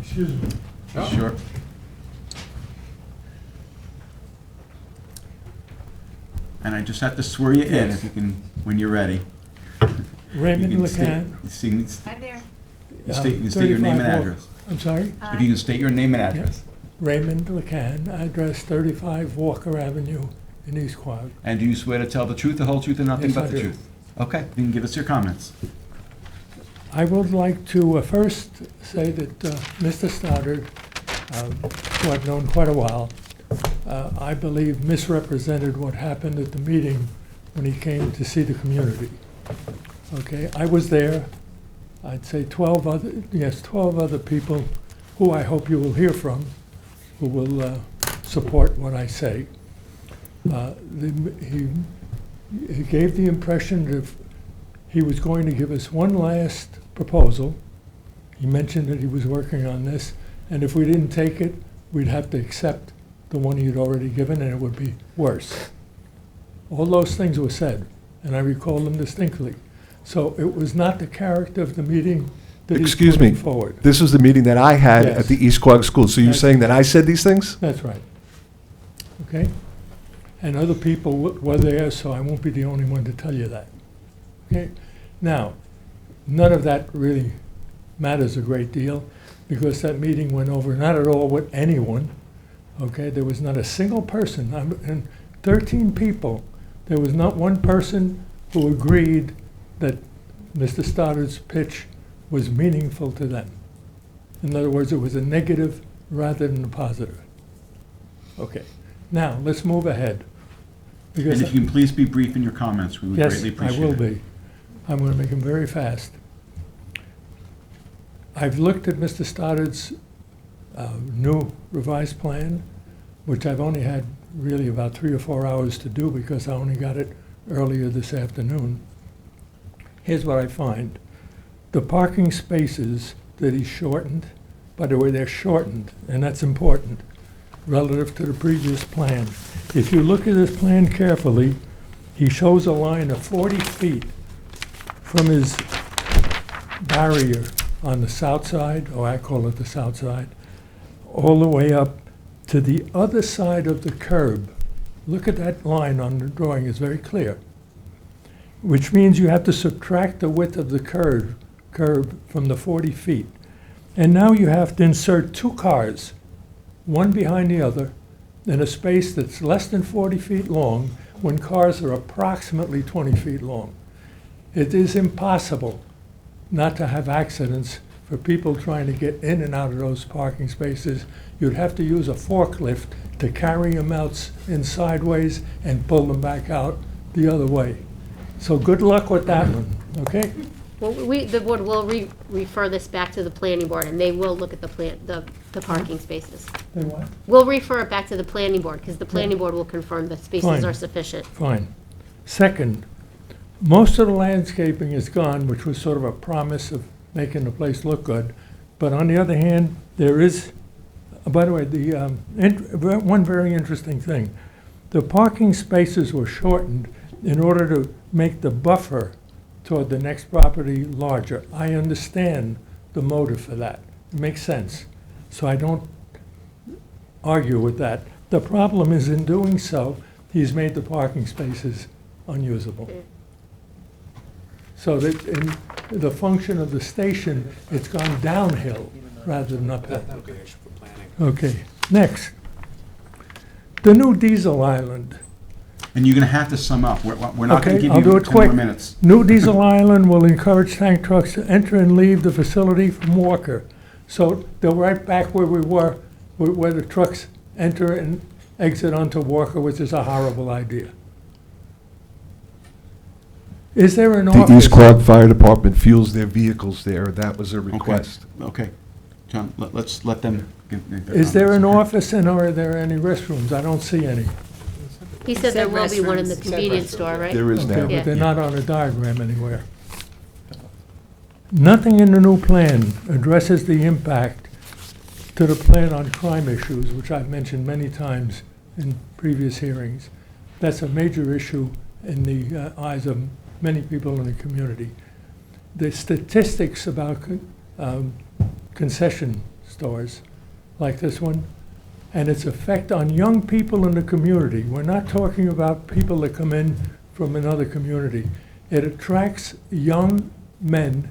Excuse me. Sure. And I just have to swear you in, if you can, when you're ready. Raymond You can state- LeCan. you state your name and 35 address. I'm sorry? If you can state your name and address. Raymond LeCan, address 35 Walker Avenue in East Quogue. And do you swear to tell the truth, the whole truth, and nothing Yes, but I the do. truth? Okay, you can give us your comments. I would like to first say that Mr. Stoddard, who I've known quite a while, I believe misrepresented what happened at the meeting when he came to see the community. Okay, I was there. I'd say 12 other people who I hope you will hear from, who will support what I say. He gave the impression that he was going to give us one last proposal. He mentioned that he was working on this, and if we didn't take it, we'd have to accept the one he had already given, and it would be worse. All those things were said, and I recall them distinctly. So it was not the character of the meeting that he's Excuse me, putting forward. this was the meeting that I had Yes. at the East Quogue School, so you're That's- saying that I said these things? That's right. Okay? And other people were there, so I won't be the only one to tell you that. Okay? Now, none of that really matters a great deal, because that meeting went over not at all with anyone. Okay? There was not a single person, and 13 people, there was not one person who agreed that Mr. Stoddard's pitch was meaningful to them. In other words, it was a negative rather than a positive. Okay. Now, let's move ahead. And Because if you can please be brief in your comments, we would yes, greatly I appreciate it. will be. I'm going to make them very fast. I've looked at Mr. Stoddard's new revised plan, which I've only had really about 3 or 4 hours to do because I only got it earlier this afternoon. Here's what I find. The parking spaces that he shortened, by the way, they're shortened, and that's important, relative to the previous plan. If you look at this plan carefully, he shows a line of 40 feet from his barrier on the south side, or I call it the south side, all the way up to the other side of the curb. Look at that line on the drawing, it's very clear. Which means you have to subtract the width of the curb from the 40 feet. And now you have to insert 2 cars, one behind the other, in a space that's less than 40 feet long when cars are approximately 20 feet long. It is impossible not to have accidents for people trying to get in and out of those parking spaces. You'd have to use a forklift to carry them out in sideways and pull them back out the other way. So good luck with that one, okay? Well, the board will refer this back to the planning board, and they will look at the parking spaces. They what? We'll refer it back to the planning board, because the planning board will confirm the spaces Fine. are sufficient. Fine. Second, most of the landscaping is gone, which was sort of a promise of making the place look good. But on the other hand, there is, by the way, one very interesting thing. The parking spaces were shortened in order to make the buffer toward the next property larger. I understand the motive for that. It makes sense. So I don't argue with that. The problem is in doing so, he's made the parking spaces unusable. So that in the function of the station, it's gone downhill rather than uphill. Okay, next. The new diesel island. And you're going to have to sum up. We're not going to Okay, give I'll do you it 10 more quick. minutes. New diesel island will encourage tank trucks to enter and leave the facility from Walker. So they're right back where we were, where the trucks enter and exit onto Walker, which is a horrible idea. Is there an office? The East Quogue Fire Department fuels their vehicles there. That was a request. Okay. John, let's let them give their Is there an comments. office and are there any restrooms? I don't see any. He said there will be one in the convenience store, right? There is now. Okay, Yeah. but they're not on a diagram anywhere. Nothing in the new plan addresses the impact to the plan on crime issues, which I've mentioned many times in previous hearings. That's a major issue in the eyes of many people in the community. The statistics about concession stores like this one and its effect on young people in the community. We're not talking about people that come in from another community. It attracts young men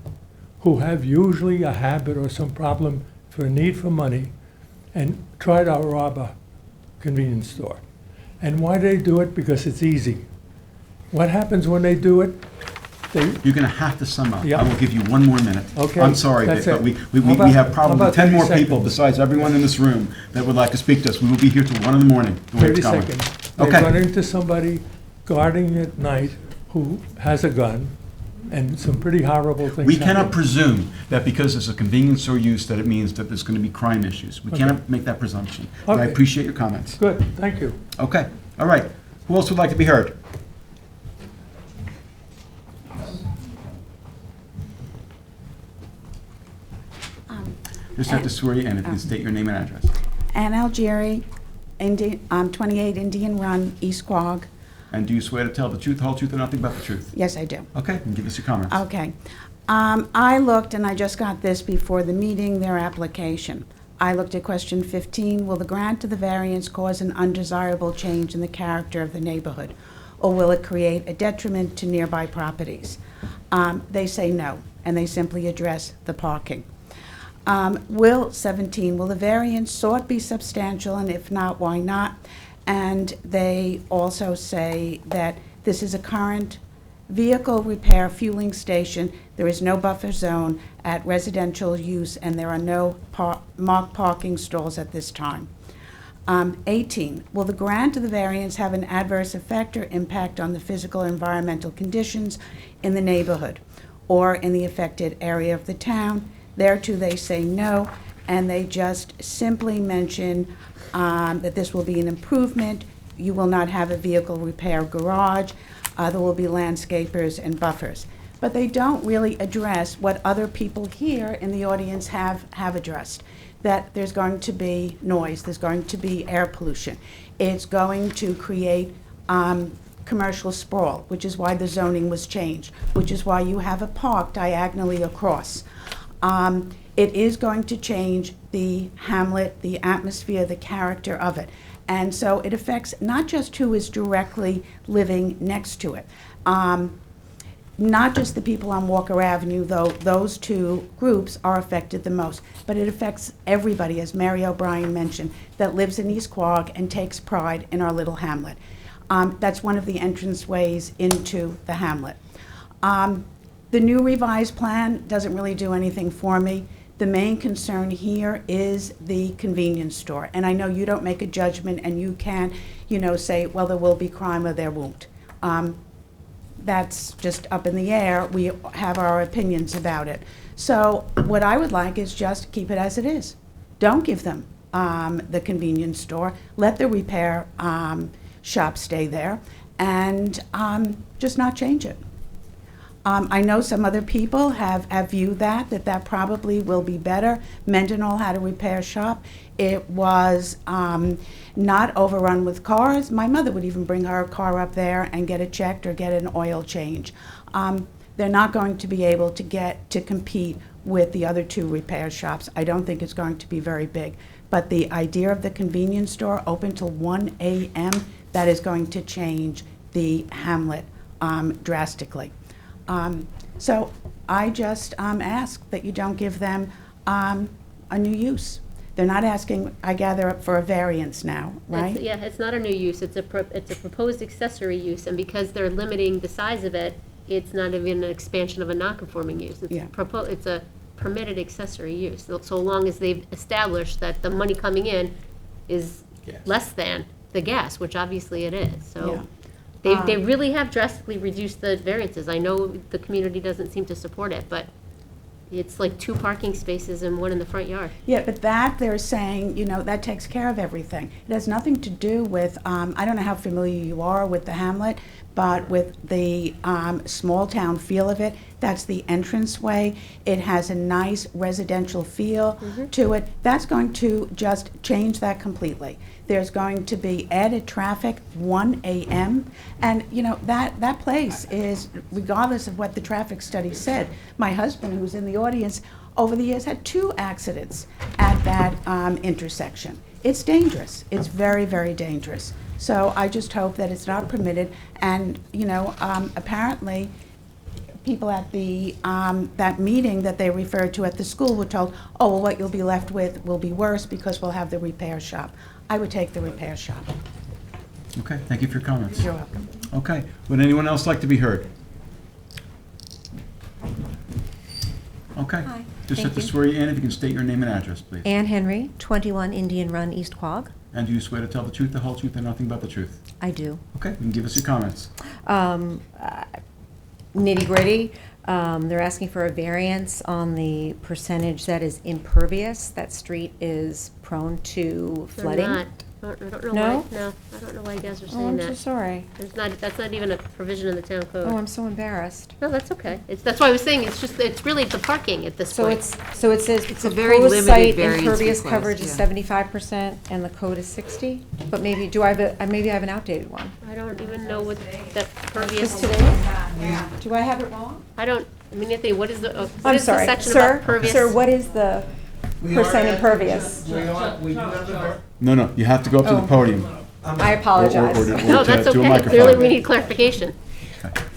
who have usually a habit or some problem for a need for money, and try to rob a convenience store. And why they do it? Because it's easy. What happens when they do it? You're going to have to sum up. Yeah. I will give you one more minute. Okay, I'm sorry, that's but it. we How about- have how probably about 10 more 30 people seconds? besides everyone in this room that would like to speak to us. We will be here till 1 in the morning. the way 30 it's going. seconds. They run Okay. into somebody guarding at night who has a gun, and some pretty horrible things We happen. cannot presume that because it's a convenience store use that it means that there's going to be crime issues. We Okay. cannot make that presumption. But I Okay. appreciate your comments. Good, thank you. Okay, all right. Who else would like to be heard? Just have to swear you in if you state your name and address. Ann Algieri, 28 Indian Run, East Quogue. And do you swear to tell the truth, the whole truth, and nothing but the truth? Yes, I do. Okay, and give us your comments. Okay. I looked, and I just got this before the meeting, their application. I looked at question 15, will the grant of the variance cause an undesirable change in the character of the neighborhood? Or will it create a detriment to nearby properties? They say no, and they simply address the parking. 17, will the variance sought be substantial, and if not, why not? And they also say that this is a current vehicle repair fueling station. There is no buffer zone at residential use, and there are no marked parking stalls at this time. 18, will the grant of the variance have an adverse effect or impact on the physical and environmental conditions in the neighborhood or in the affected area of the town? Thereto they say no, and they just simply mention that this will be an improvement. You will not have a vehicle repair garage. There will be landscapers and buffers. But they don't really address what other people here in the audience have addressed, that there's going to be noise, there's going to be air pollution. It's going to create commercial sprawl, which is why the zoning was changed, which is why you have a park diagonally across. It is going to change the hamlet, the atmosphere, the character of it. And so it affects not just who is directly living next to it, not just the people on Walker Avenue, though those two groups are affected the most, but it affects everybody, as Mary O'Brien mentioned, that lives in East Quogue and takes pride in our little hamlet. That's one of the entranceways into the hamlet. The new revised plan doesn't really do anything for me. The main concern here is the convenience store. And I know you don't make a judgment and you can't, say, well, there will be crime or there won't. That's just up in the air. We have our opinions about it. So what I would like is just keep it as it is. Don't give them the convenience store. Let the repair shop stay there and just not change it. I know some other people have viewed that probably will be better. Mendenhall had a repair shop. It was not overrun with cars. My mother would even bring her car up there and get it checked or get an oil change. They're not going to be able to compete with the other two repair shops. I don't think it's going to be very big. But the idea of the convenience store open till 1 a.m., that is going to change the hamlet drastically. So I just ask that you don't give them a new use. They're not asking, I gather, for a variance now, right? It's not a new use, it's a proposed accessory use, and because they're limiting the size of it, it's not even an expansion of a non-conforming use. It's a permitted accessory use, so long as they've established that the money coming in is less than the gas, which obviously it is, so. They really have drastically reduced the variances. I know the community doesn't seem to support it, but it's like 2 parking spaces and 1 in the front yard. Yeah, but that they're saying, that takes care of everything. It has nothing to do with, I don't know how familiar you are with the hamlet, but with the small town feel of it, that's the entranceway. It has a nice residential feel to it. That's going to just change that completely. There's going to be added traffic 1 a.m. And, that place is, regardless of what the traffic study said, my husband, who's in the audience, over the years had 2 accidents at that intersection. It's dangerous. It's very, very dangerous. So I just hope that it's not permitted. And, apparently, people at the, that meeting that they referred to at the school were told, oh, well, what you'll be left with will be worse because we'll have the repair shop. I would take the repair shop. Okay, thank you for your comments. You're welcome. Okay, would anyone else like to be heard? Okay. Hi, Just have thank to you. swear you in if you can state your name and address, please. Ann Henry, 21 Indian Run, East Quogue. And do you swear to tell the truth, the whole truth, and nothing but the truth? I do. Okay, you can give us your comments. Nitty gritty, they're asking for a variance on the percentage that is impervious. That street is prone to They're flooding. not. I don't know No? why, no, I don't know why you guys are Oh, saying I'm that. so sorry. There's not, that's not even a provision in the town code. Oh, I'm so embarrassed. No, that's okay. That's why I was saying, it's really the parking at this So point. so it says It's a very proposed limited site variance impervious request, coverage is yeah. 75% and the code is 60? But maybe, do I have maybe I have an outdated one. I don't even know what that Is pervious. today? Do I have it wrong? I don't, I mean, Anthony, what is the, what I'm is the sorry, section sir, about pervious? sir, what is the percent impervious? We do have the, No, you have to go up to the Oh. podium. I apologize. Or No, to that's a okay. microphone. Clearly, we need clarification.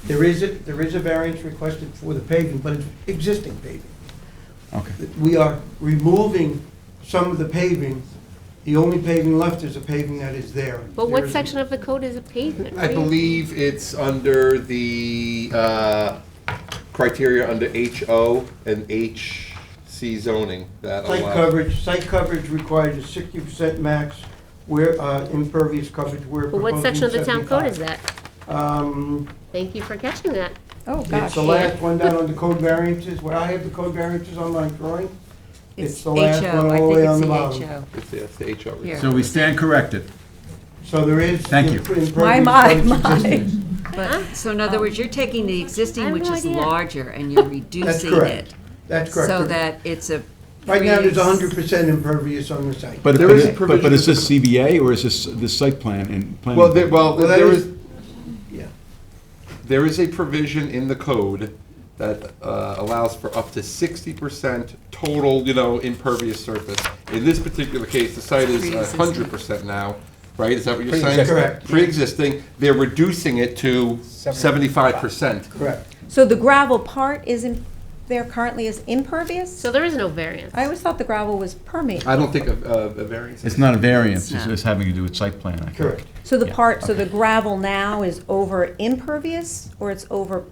there is a variance requested for the paving, but it's existing paving. Okay. We are removing some of the paving. The only paving left is the paving that is there. But what section of the code is a pavement? I believe it's under the criteria under HO and HC zoning that allow. Site coverage requires a 60% max where, impervious coverage where But what proposing section of the town code is 75. that? Thank you for catching that. Oh, It's gosh. the last one down on the code variances, where I have the code variances on my drawing. It's the last HO, one I all the think way it's on the the bottom. HO. It's the HO. Here. So we stand corrected. So there is. Thank you. impervious My. coverage existing. But, so in other words, you're taking the I existing, have which no is idea. larger, and you're reducing correct. it. That's correct. So that it's a. Right now, there's pre- 100% impervious on the site. But There is a but is provision- this CBA or is this site plan and planning? Well, board? that there is- is, Yeah. there is a provision in the code that allows for up to 60% total, impervious surface. In this particular case, the site is Pre-existing. 100% now, right? Is that what you're saying? Pre-existing. Correct. Pre-existing, they're reducing it to 75%. Correct. So the gravel part there currently is impervious? So there is no variance. I always thought the gravel was permeable. I don't think a variance. It's not a variance, It's not. it's having to do with site plan, I think. Correct. So the Yeah, part, so okay. the gravel now is over impervious, or it's over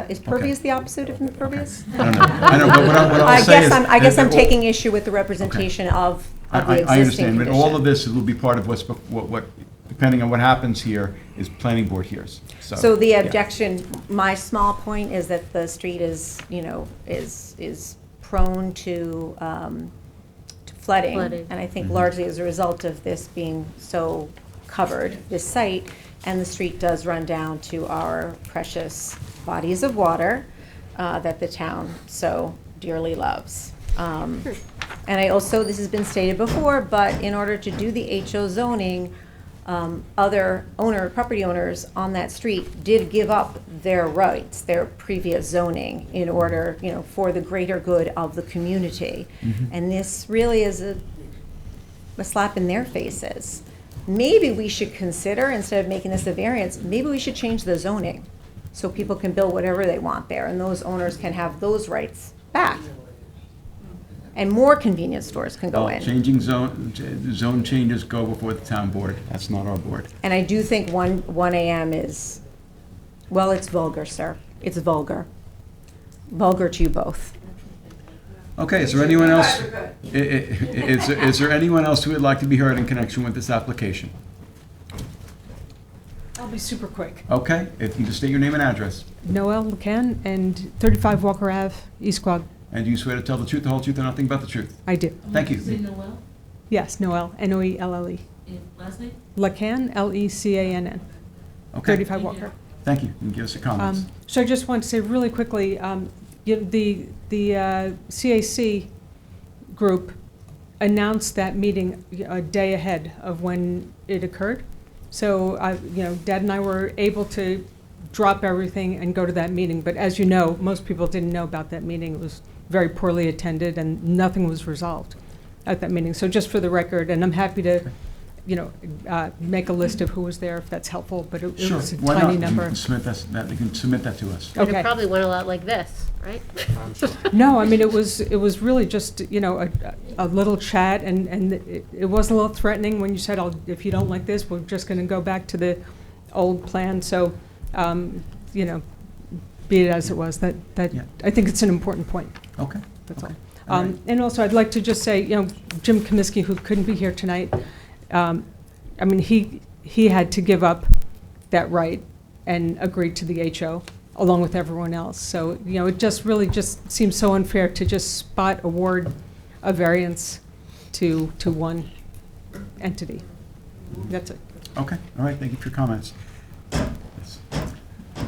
is pervious the opposite of impervious? I don't know, but what I'll I say is. I guess I'm that- taking issue with the representation of the I existing understand, but all of condition. this will be part of what, depending on what happens here, is planning board hears, so. So the yeah. objection, my small point is that the street is, is prone to flooding. Flooding. And I think Mm-hmm. largely as a result of this being so covered, this site, and the street does run down to our precious bodies of water that the town so dearly loves. And I also, this has been stated before, but in order to do the HO zoning, other property owners on that street did give up their rights, their previous zoning, in order, for the greater good of the community. And this really is a slap in their faces. Maybe we should consider, instead of making this a variance, maybe we should change the zoning so people can build whatever they want there, and those owners can have those rights back. And more convenience stores can go Well, in. changing zone changes go before the town board, that's not our board. And I do think 1 AM is, well, it's vulgar, sir. It's vulgar. Vulgar to you both. Okay, is there anyone else? Is there anyone else who would like to be heard in connection with this application? I'll be super quick. Okay, if you just state your name and address. Noel McCann and 35 Walker Ave, East Quogue. And do you swear to tell the truth, the whole truth, and nothing but the truth? I do. Thank you. Say Noel, Yes, Noel, Noelle. last name? LeCann, Lecann. Okay. 35 Walker. Thank you. You can give us your comments. So I just want to say really quickly, the CAC group announced that meeting a day ahead of when it occurred. So, Dad and I were able to drop everything and go to that meeting. But as you know, most people didn't know about that meeting. It was very poorly attended and nothing was resolved at that meeting. So just for the record, and I'm happy to make a list of who was there, if that's helpful, but it Sure, was a why not? tiny You number. can submit that, you can submit that to us. And Okay. it probably went a lot like this, right? No, I mean, it was really just, a little chat, and it was a little threatening when you said, if you don't like this, we're just gonna go back to the old plan, so, be it as it was, that, Yeah. I think it's an important point. Okay. That's Okay. all. All right. And also, I'd like to just say, Jim Comiskey, who couldn't be here tonight, I mean, he had to give up that right and agree to the HO along with everyone else. So, it just really just seems so unfair to just spot award a variance to one entity. That's it. Okay, all right, thank you for your comments. Yes.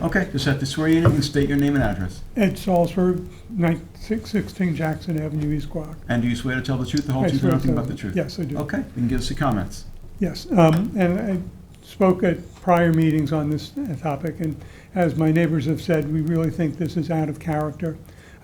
Okay, just have to swear you in and state your name and address. Ed Salzberg, 616 Jackson Avenue, East Quogue. And do you swear to tell the truth, the whole I truth, swear and to nothing tell but the the- truth? yes, I do. Okay, you can give us your comments. Yes, and I spoke at prior meetings on this topic, and as my neighbors have said, we really think this is out of character.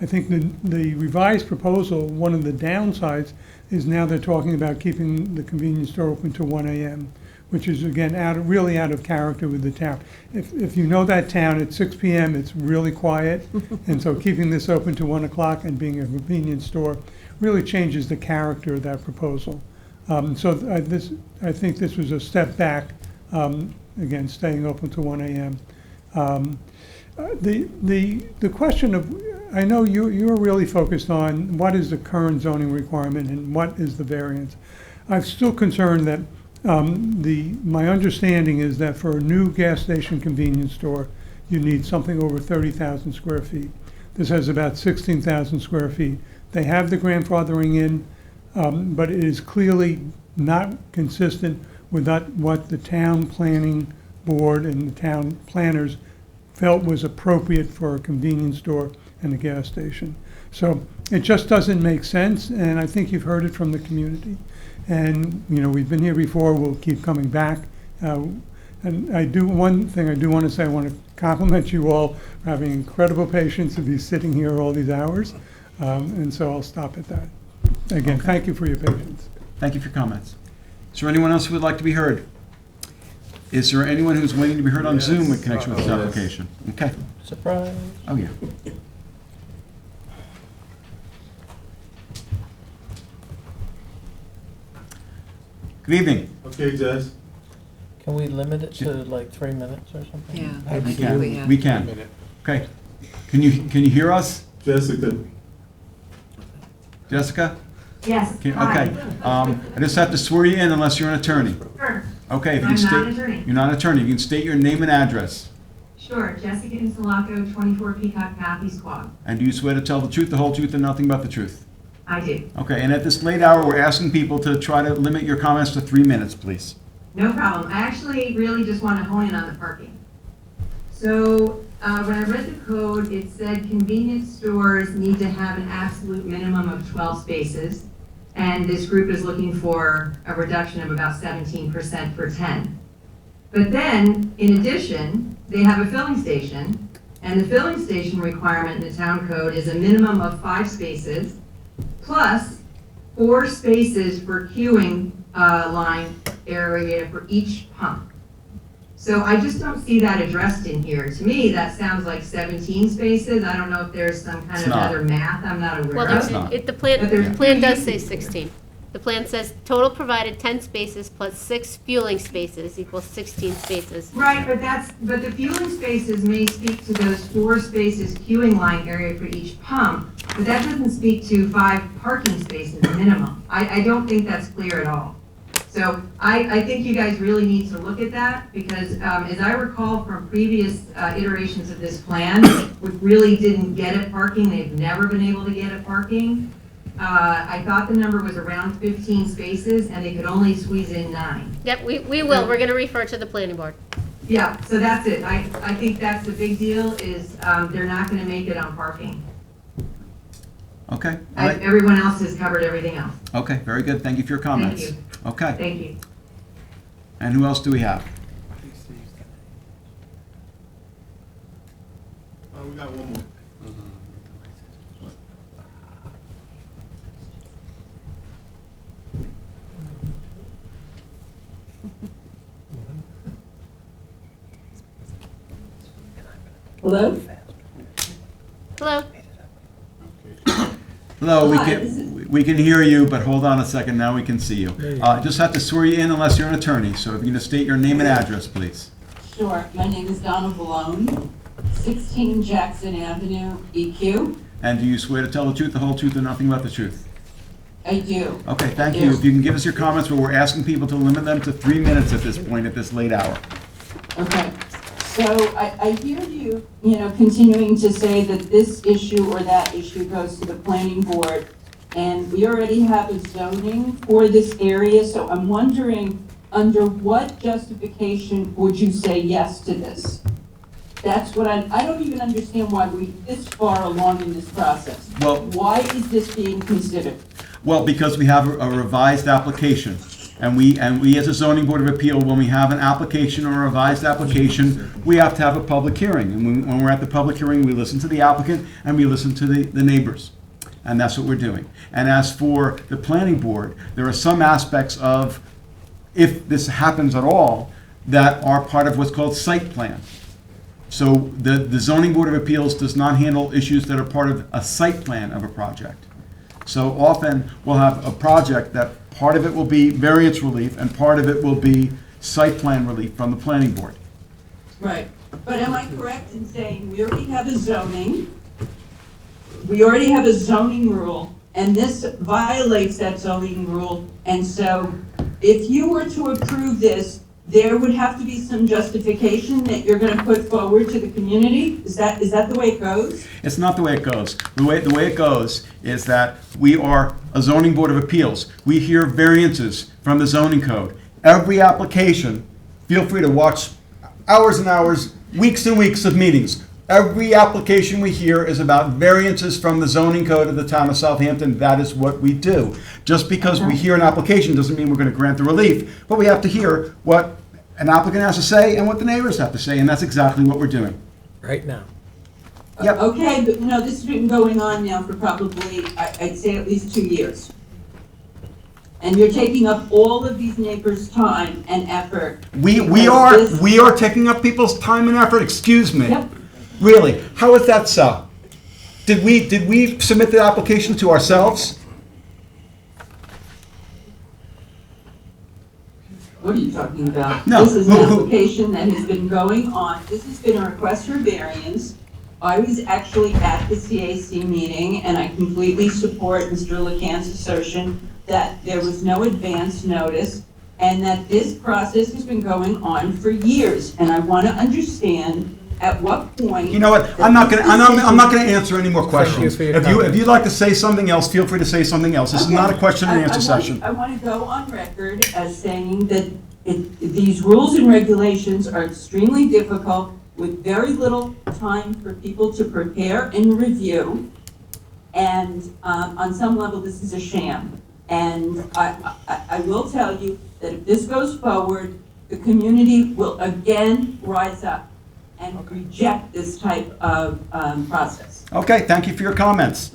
I think the revised proposal, one of the downsides, is now they're talking about keeping the convenience store open to 1 a.m., which is, again, really out of character with the town. If you know that town, at 6 p.m., it's really quiet, and so keeping this open to 1 o'clock and being a convenience store really changes the character of that proposal. So I think this was a step back, again, staying open to 1 a.m. The question of, I know you're really focused on what is the current zoning requirement and what is the variance. I'm still concerned that my understanding is that for a new gas station convenience store, you need something over 30,000 square feet. This has about 16,000 square feet. They have the grandfathering in, but it is clearly not consistent with what the town planning board and the town planners felt was appropriate for a convenience store and a gas station. So it just doesn't make sense, and I think you've heard it from the community. And, we've been here before, we'll keep coming back. And one thing I do want to say, I want to compliment you all for having incredible patience to be sitting here all these hours. And so I'll stop at that. Again, Okay. Thank you for your patience. Thank you for your comments. Is there anyone else who would like to be heard? Is there anyone who's waiting to be heard on Zoom in connection with this application? Okay. Surprise. Oh, yeah. Good evening. Okay, Jess. Can we limit it to like 3 minutes or something? Yeah. We we can. have- We can. Okay. Can you hear us, Jessica. Jessica? Yes, Okay. hi. I just have to swear you in unless you're an attorney. Sure, Okay. If you I'm can not state- an attorney. You're not an attorney. You can state your name and address. Sure, Jessica Insulaco, 24 Peacock Path, East Quogue. And do you swear to tell the truth, the whole truth, and nothing but the truth? I do. Okay. And at this late hour, we're asking people to try to limit your comments to 3 minutes, please. No problem. I actually really just want to hone in on the parking. So when I read the code, it said convenience stores need to have an absolute minimum of 12 spaces. And this group is looking for a reduction of about 17% for 10. But then, in addition, they have a filling station, and the filling station requirement in the town code is a minimum of 5 spaces, plus 4 spaces for queuing line area for each pump. So I just don't see that addressed in here. To me, that sounds like 17 spaces. I don't know if there's some kind It's of not. other math I'm not aware Well, of. That's not. the plan, But there's- the plan does say 16. The plan says total provided 10 spaces plus 6 fueling spaces equals 16 spaces. Right, but the fueling spaces may speak to those 4 spaces queuing line area for each pump, but that doesn't speak to 5 parking spaces minimum. I don't think that's clear at all. So I think you guys really need to look at that, because as I recall from previous iterations of this plan, we really didn't get at parking, they've never been able to get at parking. I thought the number was around 15 spaces, and they could only squeeze in 9. Yep, we will. We're going to refer to the planning board. Yeah, so that's it. I think that's the big deal, is they're not gonna make it on parking. Okay. All right. Everyone else has covered everything else. Okay. Very good. Thank you for your comments. you. Okay. Thank you. And who else do we have? We got one more. Hello? Hello? Hello, Hi, this is- we can hear you, but hold on a second, now we can see you. Just have to swear you in unless you're an attorney, so if you can just state your name and address, please. Sure, my name is Donna Balone, 16 Jackson Avenue, EQ. And do you swear to tell the truth, the whole truth, and nothing but the truth? I do. Okay, thank you. If you can give us your comments, but we're asking people to limit them to 3 minutes at this point, at this late hour. Okay, so I hear you, continuing to say that this issue or that issue goes to the planning board, and we already have a zoning for this area, so I'm wondering, under what justification would you say yes to this? That's what I don't even understand why we're this far along in this process. Well- Why is this being considered? Well, because we have a revised application. And we, as a zoning board of appeal, when we have an application or a revised application, we have to have a public hearing. And when we're at the public hearing, we listen to the applicant and we listen to the neighbors. And that's what we're doing. And as for the planning board, there are some aspects of, if this happens at all, that are part of what's called site plan. So the zoning board of appeals does not handle issues that are part of a site plan of a project. So often, we'll have a project that part of it will be variance relief and part of it will be site plan relief from the planning board. Right, but am I correct in saying we already have a zoning? We already have a zoning rule, and this violates that zoning rule, and so if you were to approve this, there would have to be some justification that you're gonna put forward to the community? Is that the way it goes? It's not the way it goes. The way it goes is that we are a zoning board of appeals. We hear variances from the zoning code. Every application, feel free to watch hours and hours, weeks and weeks of meetings. Every application we hear is about variances from the zoning code of the town of Southampton. That is what we do. Just because we hear an application doesn't mean we're going to grant the relief, but we have to hear what an applicant has to say and what the neighbors have to say, and that's exactly what we're doing. Right now. Yep. Okay, but this has been going on now for probably, I'd say at least 2 years. And you're taking up all of these neighbors' time and effort. We because this- are taking up people's time and effort, excuse me. Yep. Really? How is that so? Did we submit the application to ourselves? What are you talking about? No, This is an who- application that has been going on. This has been a request for variance. I was actually at the CAC meeting, and I completely support Mr. LeCant's assertion that there was no advance notice, and that this process has been going on for years. And I want to understand at what point. You know what? I'm not gonna answer any more questions. for your If comment. you'd like to say something else, feel free to say something else. This is not a question and answer session. I want to go on record as saying that these rules and regulations are extremely difficult with very little time for people to prepare and review. And on some level, this is a sham. And I will tell you that if this goes forward, the community will again rise up and reject this type of process. Okay, thank you for your comments.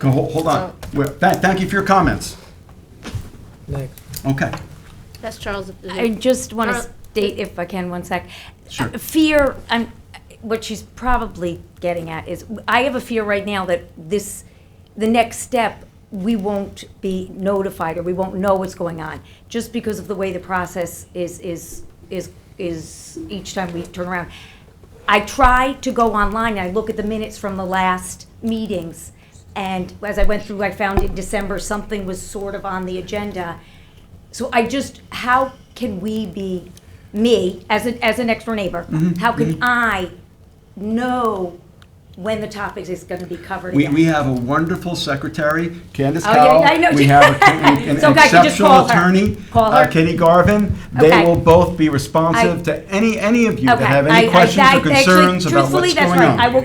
Hold on. Thank you for your comments. Next. Okay. That's Charles. I just want to Charles- state, if I can, one sec. Sure. Fear, what she's probably getting at is, I have a fear right now that the next step, we won't be notified or we won't know what's going on, just because of the way the process is each time we turn around. I try to go online, I look at the minutes from the last meetings, and as I went through, I found in December, something was sort of on the agenda. So how can we be, me, as an next door neighbor, how can I know when the topic is going to be covered again? We have a wonderful secretary, Candace Oh, yeah, Cowell. I know. We have an So I can just exceptional call her. attorney, Call her. Kitty Garvin. They Okay. will both be responsive to any of you that Okay. have any questions or concerns about truthfully, what's that's going right. on. I will,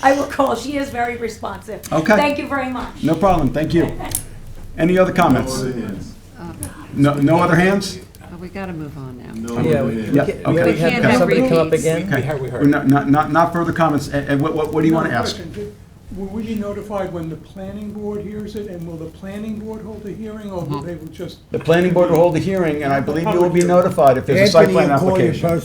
I will call. She is very responsive. Okay. Thank you very much. No problem, thank you. Any other comments? No other hands? Oh, we gotta move on now. Yeah, okay. We can't Okay. have somebody come up repeats. again? Okay. Not further comments. What do you want to ask? will we be notified when the planning board hears it, and will the planning board hold a hearing, or will they just? The planning board will hold a hearing, and I believe you will be notified if there's a site plan application.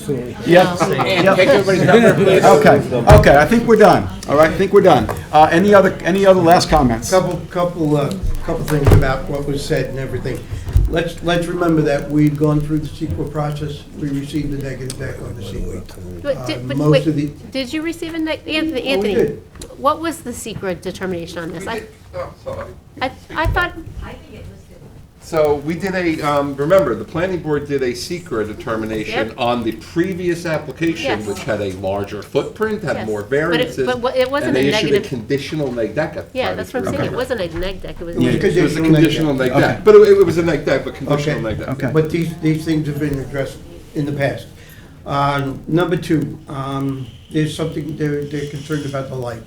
Yep. And take everybody's number, please. Okay, I think we're done. All right, I think we're done. Any other last comments? Couple things about what was said and everything. Let's remember that we'd gone through the CEQA process. We received a negative deck on the CEQA. Most of the, Did you receive a Anthony? Oh, we did. What was the secret determination on this? Oh, sorry. I thought. So we did remember, the planning board did a secret determination Yep. on the previous application, Yes. which had a larger footprint, had Yes. more But variances. it wasn't a And they issued a negative- conditional neg deck at the Yeah, time, that's if what you I'm saying. It remember. wasn't a neg deck. It was. It was a conditional neg Okay. deck, but it was a neg deck, but conditional neg deck. Okay. But these things have been addressed in the past. Number two, there's something, they're concerned about the light.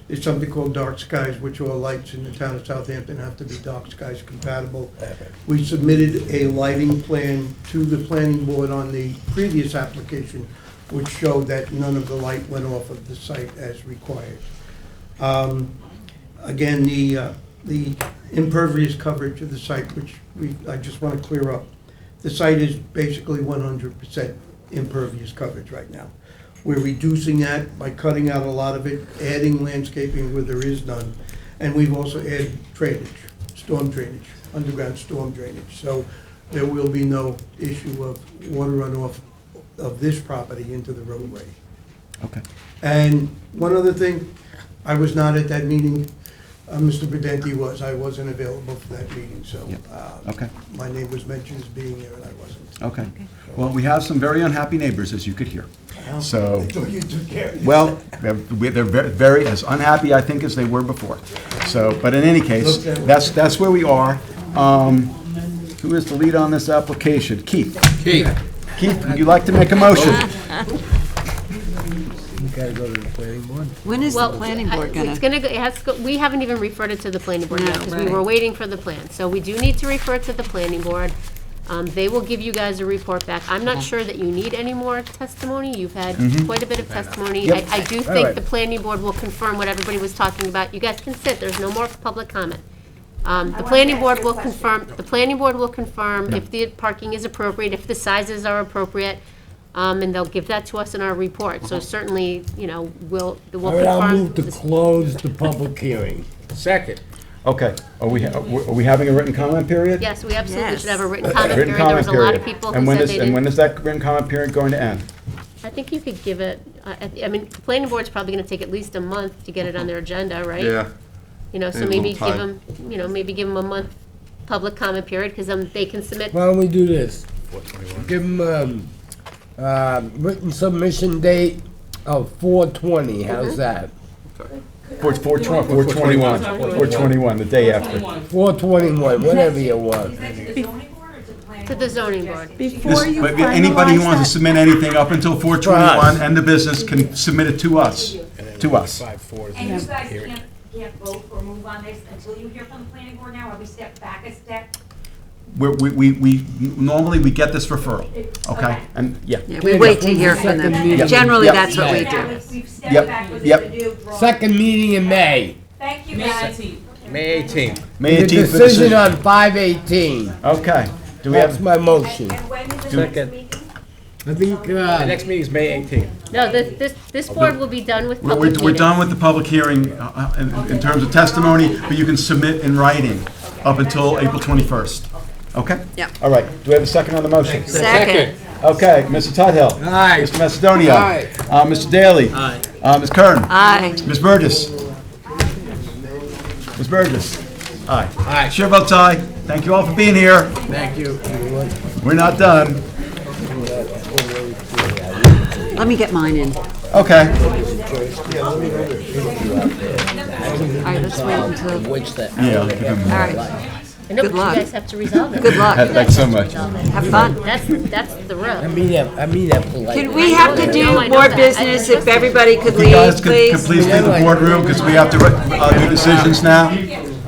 There's something called dark skies, which all lights in the town of Southampton have to be dark skies compatible. We submitted a lighting plan to the planning board on the previous application, which showed that none of the light went off of the site as required. Again, the impervious coverage of the site, which I just want to clear up. The site is basically 100% impervious coverage right now. We're reducing that by cutting out a lot of it, adding landscaping where there is none, and we've also added drainage, storm drainage, underground storm drainage. So there will be no issue of water runoff of this property into the roadway. Okay. And one other thing, I was not at that meeting. Mr. Bedenti was. I wasn't available for that meeting, so Okay. my name was mentioned as being there, and I wasn't. Okay. Well, we have some very unhappy neighbors, as you could hear. So, I thought you took care of well, they're very as unhappy, I think, as they were before. So, but in any case, that's where we are. Who is the lead on this application? Keith. Keith, would you like to make a motion? Gotta go to the planning board. When is the Well, planning board gonna? It's gonna go, it has to go, we haven't even referred it to the planning board No, yet, because we right. were waiting for the plan. So we do need to refer it to the planning board. They will give you guys a report back. I'm not sure that you need any more testimony. You've had quite a bit of testimony. Yep. I do think the planning board will confirm what everybody was talking about. You guys can sit, there's no more public comment. The planning board will confirm, if the parking is appropriate, if the sizes are appropriate, and they'll give that to us in our report. So certainly, we'll All right, I'll confirm. move to close the public hearing. Second. Okay. Are we having a written comment period? Yes, we absolutely Yes. should have a written comment Written period. There was a comment lot of period. people And who when said is, they and when didn't. is that written comment period going to end? I think you could give it, I mean, the planning board's probably gonna take at least a month to get it on their agenda, right? Yeah. So Maybe a maybe little give time. them, maybe give them a month public comment period, because they can submit. Why don't we do this? Give them, written submission date of 4/20, how's that? 4/21, the day after. 4/21, whatever you want. To the zoning board. Before you But anybody who wants to submit anything up until 4/21 and the business can submit it to us, And you guys can't vote or move on this until you hear from the planning board now, or we step back a step? Normally, we get this referral, okay? And, yeah. Yeah, we wait to hear from them. Generally, that's what we do. We've stepped Yep, back with yep. the new draw. Second meeting in May. Thank you, guys. May 18th. May The 18th for decision on 5/18. Okay. Do we That's have, my motion. And when is the Second. next meeting? I think, The next meeting is May 18th. No, this board will be done with public we're meetings. done with the public hearing in terms of testimony, but you can submit in writing up until April 21st. Okay? Yep. All right. Do we have a second on the motion? Second. Okay. Mr. Tudhill. Aye. Mr. Macedonia. Aye. Mr. Daly. Aye. Ms. Kern. Aye. Ms. Burgess. Ms. Burgess. Aye. Aye. Chair votes aye. Thank you all for being here. Thank you. We're not done. Let me get mine in. Okay. All right, let's wait until, Yeah. I'll give him all right. I know, Good but luck. you guys have to resolve it. Good luck. Thanks so much. Have fun. That's the rub. I mean that politely. Can we have to do No, I know more that. business if everybody could If you guys leave, could please? please leave the boardroom, because we have to do decisions now. All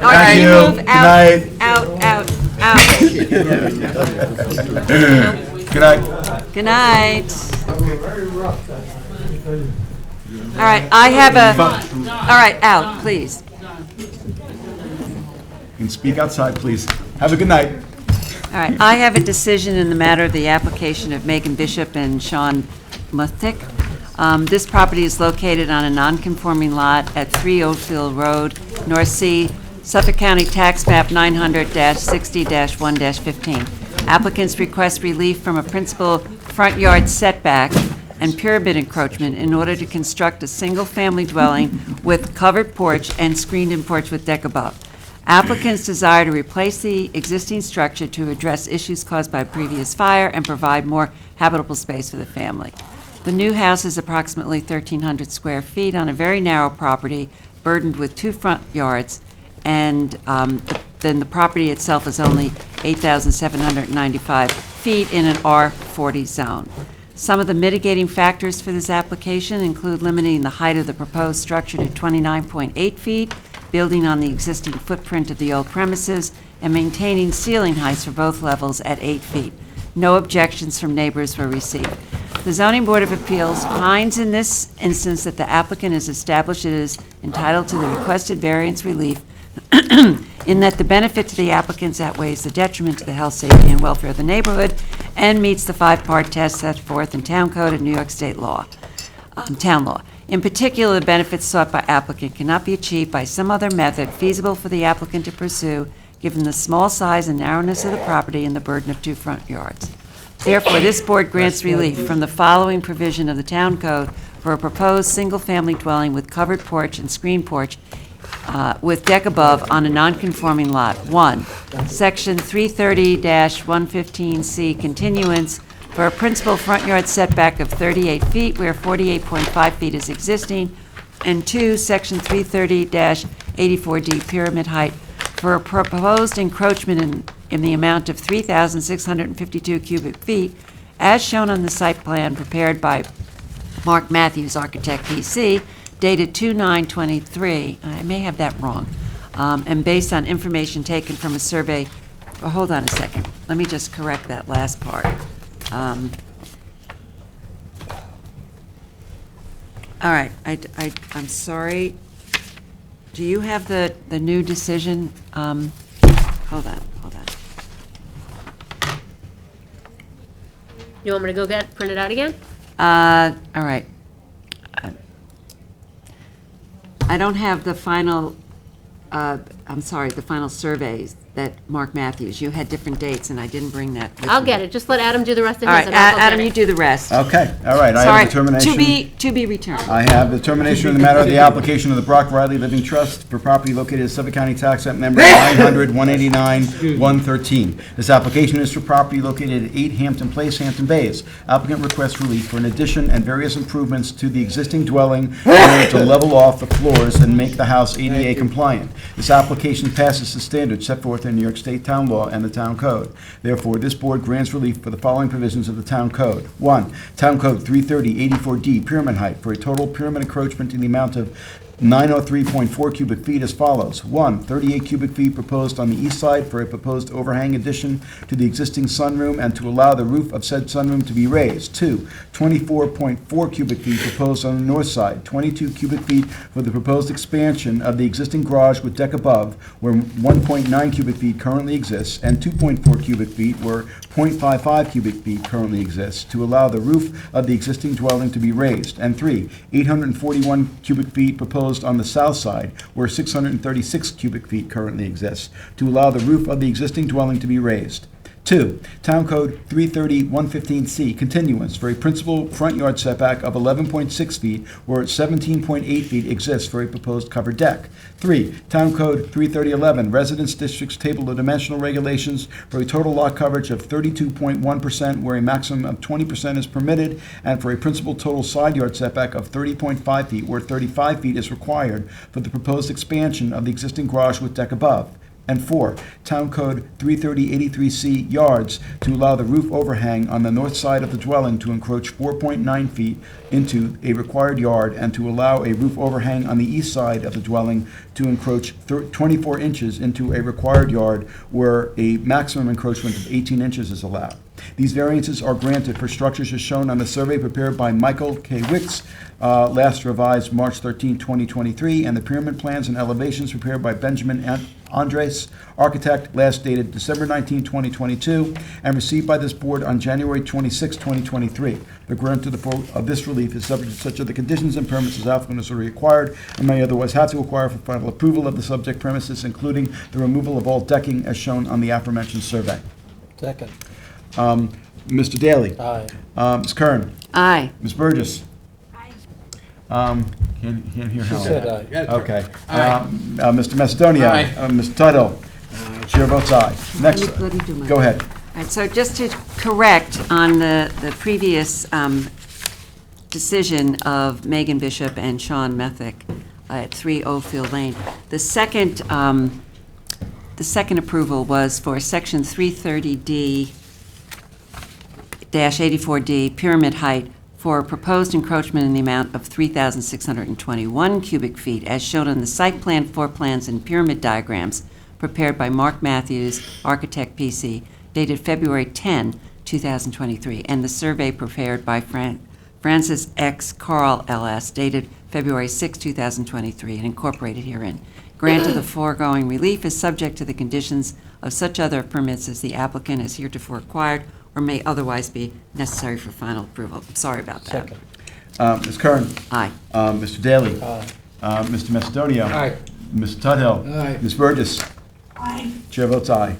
right, Thank you. move Good out, night. out, out, out. Good night. Good night. All right, I have all right, out, please. You can speak outside, please. Have a good night. All right, I have a decision in the matter of the application of Megan Bishop and Sean Muthik. This property is located on a non-conforming lot at 3 Oakfield Road, North Sea, Suffolk County Tax Map 900-60-1-15. Applicants request relief from a principal front yard setback and pyramid encroachment in order to construct a single-family dwelling with covered porch and screened-in porch with deck above. Applicants desire to replace the existing structure to address issues caused by previous fire and provide more habitable space for the family. The new house is approximately 1,300 square feet on a very narrow property burdened with 2 front yards, and then the property itself is only 8,795 feet in an R40 zone. Some of the mitigating factors for this application include limiting the height of the proposed structure to 29.8 feet, building on the existing footprint of the old premises, and maintaining ceiling heights for both levels at 8 feet. No objections from neighbors were received. The Zoning Board of Appeals finds in this instance that the applicant has established it is entitled to the requested variance relief in that the benefit to the applicants outweighs the detriment to the health, safety, and welfare of the neighborhood and meets the 5-part test set forth in Town Code and New York State law, town law. In particular, the benefits sought by applicant cannot be achieved by some other method feasible for the applicant to pursue, given the small size and narrowness of the property and the burden of 2 front yards. Therefore, this board grants relief from the following provision of the Town Code for a proposed single-family dwelling with covered porch and screen porch with deck above on a non-conforming lot. 1, Section 330-115C continuance for a principal front yard setback of 38 feet where 48.5 feet is existing, and 2, Section 330-84D pyramid height for a proposed encroachment in the amount of 3,652 cubic feet, as shown on the site plan prepared by Mark Matthews, Architect, PC, dated 2/9/23. I may have that wrong. And based on information taken from a survey. Oh, hold on a second. Let me just correct that last part. All right, I'm sorry. Do you have the new decision? Hold on. You want me to go print it out again? All right. I don't have the final, I'm sorry, the final surveys that Mark Matthews, you had different dates, and I didn't bring that with I'll me. get it. Just let Adam do the rest of All his, right, and I'll go Adam, get you it. do the rest. Okay, all right, I Sorry, have a determination. to be returned. I have the determination in the matter of the application of the Brock Riley Living Trust for property located at Suffolk County Tax Map Number 900-189-113. This application is for property located at 8 Hampton Place, Hampton Bays. Applicant requests relief for an addition and various improvements to the existing dwelling in order to level off the floors and make the house ADA compliant. This application passes the standards set forth in New York State Town Law and the Town Code. Therefore, this board grants relief for the following provisions of the Town Code. 1, Town Code 330-84D, pyramid height, for a total pyramid encroachment in the amount of 903.4 cubic feet as follows. 1, 38 cubic feet proposed on the east side for a proposed overhang addition to the existing sunroom and to allow the roof of said sunroom to be raised. 2, 24.4 cubic feet proposed on the north side. 22 cubic feet for the proposed expansion of the existing garage with deck above, where 1.9 cubic feet currently exists, and 2.4 cubic feet where 0.55 cubic feet currently exists, to allow the roof of the existing dwelling to be raised. And 3, 841 cubic feet proposed on the south side, where 636 cubic feet currently exists, to allow the roof of the existing dwelling to be raised. 2, Town Code 330-115C, continuance for a principal front yard setback of 11.6 feet where 17.8 feet exists for a proposed covered deck. 3, Town Code 330-11, Residence Districts Table of Dimensional Regulations for a total lot coverage of 32.1% where a maximum of 20% is permitted, and for a principal total side yard setback of 30.5 feet where 35 feet is required for the proposed expansion of the existing garage with deck above. And 4, Town Code 330-83C, yards, to allow the roof overhang on the north side of the dwelling to encroach 4.9 feet into a required yard, and to allow a roof overhang on the east side of the dwelling to encroach 24 inches into a required yard where a maximum encroachment of 18 inches is allowed. These variances are granted for structures as shown on the survey prepared by Michael K. Wicks, last revised March 13, 2023, and the pyramid plans and elevations prepared by Benjamin Andres, architect, last dated December 19, 2022, and received by this board on January 26, 2023. The grant of this relief is subject to such of the conditions and permits as applicant has already acquired and may otherwise have to acquire for final approval of the subject premises, including the removal of all decking as shown on the aforementioned survey. Second. Mr. Daly? Aye. Ms. Kern? Aye. Ms. Burgess? Can't hear She Helen. said aye. Okay. Aye. Mr. Macedonia? Aye. Mr. Tuttle? Chair votes aye. Next, Let me do mine. go ahead. All right, so just to correct on the previous decision of Megan Bishop and Sean Methick at 3 Oakfield Lane, the second approval was for Section 330D-84D, pyramid height, for a proposed encroachment in the amount of 3,621 cubic feet, as shown on the site plan, floor plans, and pyramid diagrams prepared by Mark Matthews, Architect PC, dated February 10, 2023, and the survey prepared by Francis X. Carl, LS, dated February 6, 2023, and incorporated herein. Grant of the foregoing relief is subject to the conditions of such other permits as the applicant has heretofore acquired or may otherwise be necessary for final approval. I'm sorry about that. Second. Ms. Kern? Aye. Mr. Daly? Aye. Mr. Macedonia? Aye. Mr. Tuthill? Aye. Ms. Burgess? Chair votes aye.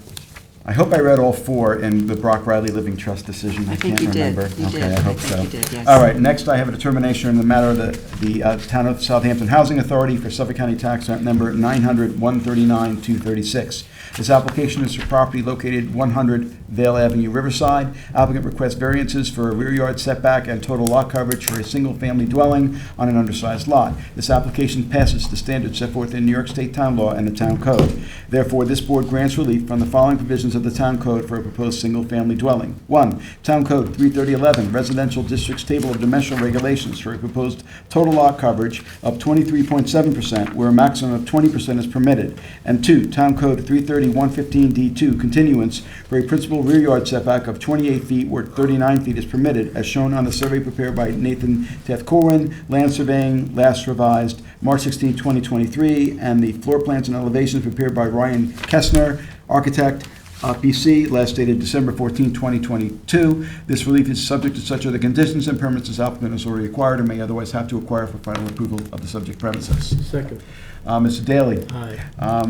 I hope I read all four in the Brock Riley Living Trust decision. I think can't you did. remember. You Okay, did. I hope I so. think you did, yes. All right, next I have a determination in the matter of the Town of Southampton Housing Authority for Suffolk County Tax Map Number 900-139-236. This application is for property located 100 Vale Avenue, Riverside. Applicant requests variances for a rear yard setback and total lot coverage for a single-family dwelling on an undersized lot. This application passes the standards set forth in New York State Town Law and the Town Code. Therefore, this board grants relief from the following provisions of the Town Code for a proposed single-family dwelling. 1. Town Code 33011, Residential Districts Table of Dimensional Regulations for a proposed total lot coverage of 23.7%, where a maximum of 20% is permitted. And 2. Town Code 330-115D2, Continuance for a principal rear yard setback of 28 feet where 39 feet is permitted, as shown on the survey prepared by Nathan Teth-Corwin, Land Surveying, last revised March 16, 2023, and the floor plans and elevations prepared by Ryan Kessner, Architect, PC, last dated December 14, 2022. This relief is subject to such other conditions and permits as applicant has already acquired and may otherwise have to acquire for final approval of the subject premises. Second. Mr. Daly? Aye.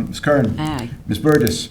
Ms. Kern? Aye. Ms. Burgess?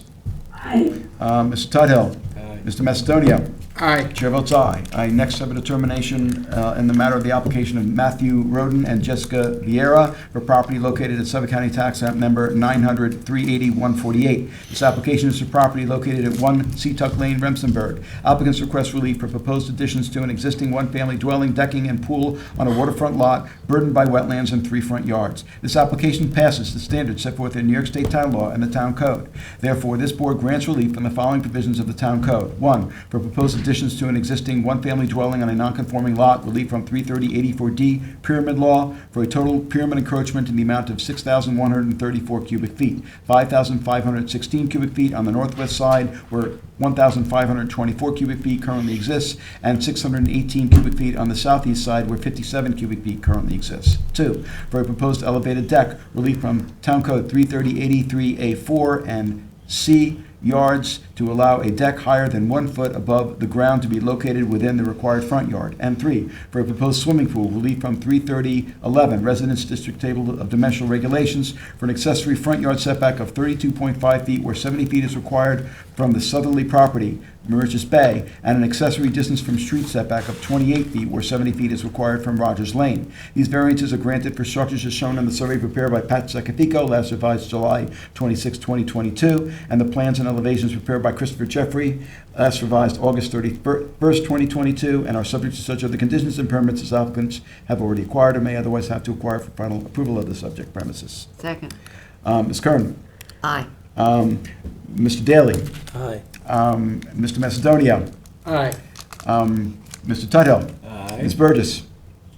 Mr. Tudhill? Aye. Mr. Macedonia? Aye. Chair votes aye. I next have a determination in the matter of the application of Matthew Roden and Jessica Vieira for property located at Suffolk County Tax Map Number 900-380-148. This application is for property located at 1 Seatuck Lane, Remsenburg. Applicants request relief for proposed additions to an existing one-family dwelling, decking, and pool on a waterfront lot burdened by wetlands and 3 front yards. This application passes the standards set forth in New York State Town Law and the Town Code. Therefore, this board grants relief from the following provisions of the Town Code. 1. For proposed additions to an existing one-family dwelling on a non-conforming lot, relief from 330-84D Pyramid Law for a total pyramid encroachment in the amount of 6,134 cubic feet, 5,516 cubic feet on the northwest side where 1,524 cubic feet currently exists, and 618 cubic feet on the southeast side where 57 cubic feet currently exists. 2. For a proposed elevated deck, relief from Town Code 330-83A4 and C yards to allow a deck higher than 1 foot above the ground to be located within the required front yard. And 3, for a proposed swimming pool, relief from 33011 Residence District Table of Dimensional Regulations for an accessory front yard setback of 32.5 feet where 70 feet is required from the southerly property, Mauritius Bay, and an accessory distance from street setback of 28 feet where 70 feet is required from Rogers Lane. These variances are granted for structures as shown on the survey prepared by Pat Zacafico, last revised July 26, 2022, and the plans and elevations prepared by Christopher Jeffrey, last revised August 31st, 2022, and are subject to such other conditions and permits as applicants have already acquired or may otherwise have to acquire for final approval of the subject premises. Second. Ms. Kern? Aye. Mr. Daly? Aye. Mr. Macedonia? Aye. Mr. Tuthill? Aye. Ms. Burgess?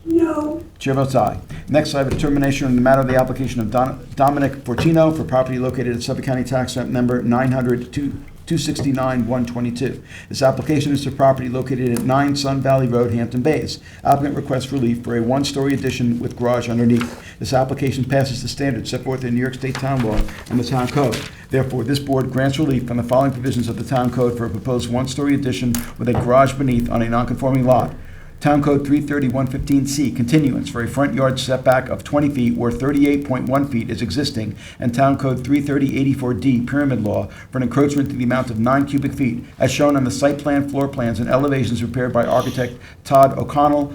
No. Chair votes aye. Next, I have a determination in the matter of the application of Dominic Fortino for property located at Suffolk County Tax Map Number 900-2 269-122. This application is for property located at 9 Sun Valley Road, Hampton Bays. Applicant requests relief for a one-story addition with garage underneath. This application passes the standards set forth in New York State Town Law and the Town Code. Therefore, this board grants relief from the following provisions of the Town Code for a proposed one-story addition with a garage beneath on a non-conforming lot. Town Code 330-115C, continuance for a front yard setback of 20 feet where 38.1 feet is existing, and Town Code 330-84D, pyramid law, for an encroachment to the amount of 9 cubic feet, as shown on the site plan, floor plans, and elevations prepared by architect Todd O'Connell,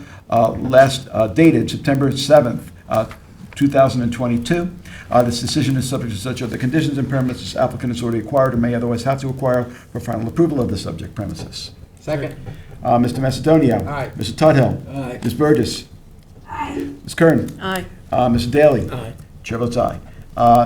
dated September 7th, 2022. This decision is subject to such other conditions and permits as applicant has already acquired or may otherwise have to acquire for final approval of the subject premises. Second. Mr. Macedonia. Aye. Mr. Tudhill. Aye. Ms. Burgess. Aye. Ms. Kern. Aye. Mr. Daly. Aye. Chair votes aye.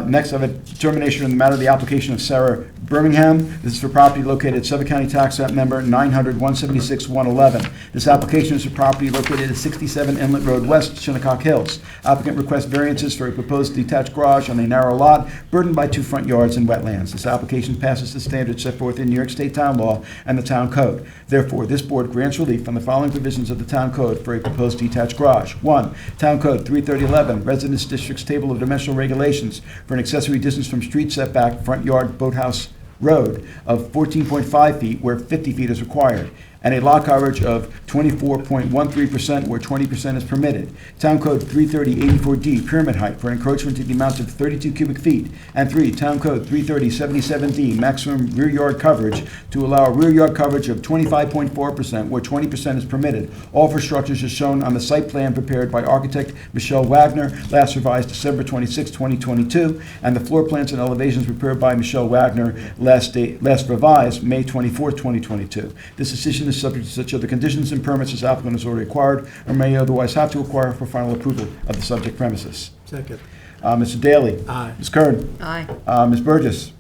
Next, I have a determination in the matter of the application of Sarah Birmingham. This is for property located at Suffolk County Tax Map Number 900-176-111. This application is for property located at 67 Inlet Road West, Shinnecock Hills. Applicant requests variances for a proposed detached garage on a narrow lot burdened by 2 front yards and wetlands. This application passes the standards set forth in New York State Town Law and the Town Code. Therefore, this board grants relief from the following provisions of the Town Code for a proposed detached garage. 1. Town Code 33011, Residence District's Table of Dimensional Regulations for an accessory distance from street setback, front yard, boathouse road of 14.5 feet where 50 feet is required, and a lot coverage of 24.13% where 20% is permitted. Town Code 330-84D, pyramid height for encroachment to the amount of 32 cubic feet. And 3, Town Code 330-77D, maximum rear yard coverage to allow a rear yard coverage of 25.4% where 20% is permitted. All for structures as shown on the site plan prepared by architect Michelle Wagner, last revised December 26, 2022, and the floor plans and elevations prepared by Michelle Wagner, last revised May 24, 2022. This decision is subject to such other conditions and permits as applicant has already acquired or may otherwise have to acquire for final approval of the subject premises. Second. Mr. Daly. Aye. Ms. Kern. Aye. Ms. Burgess.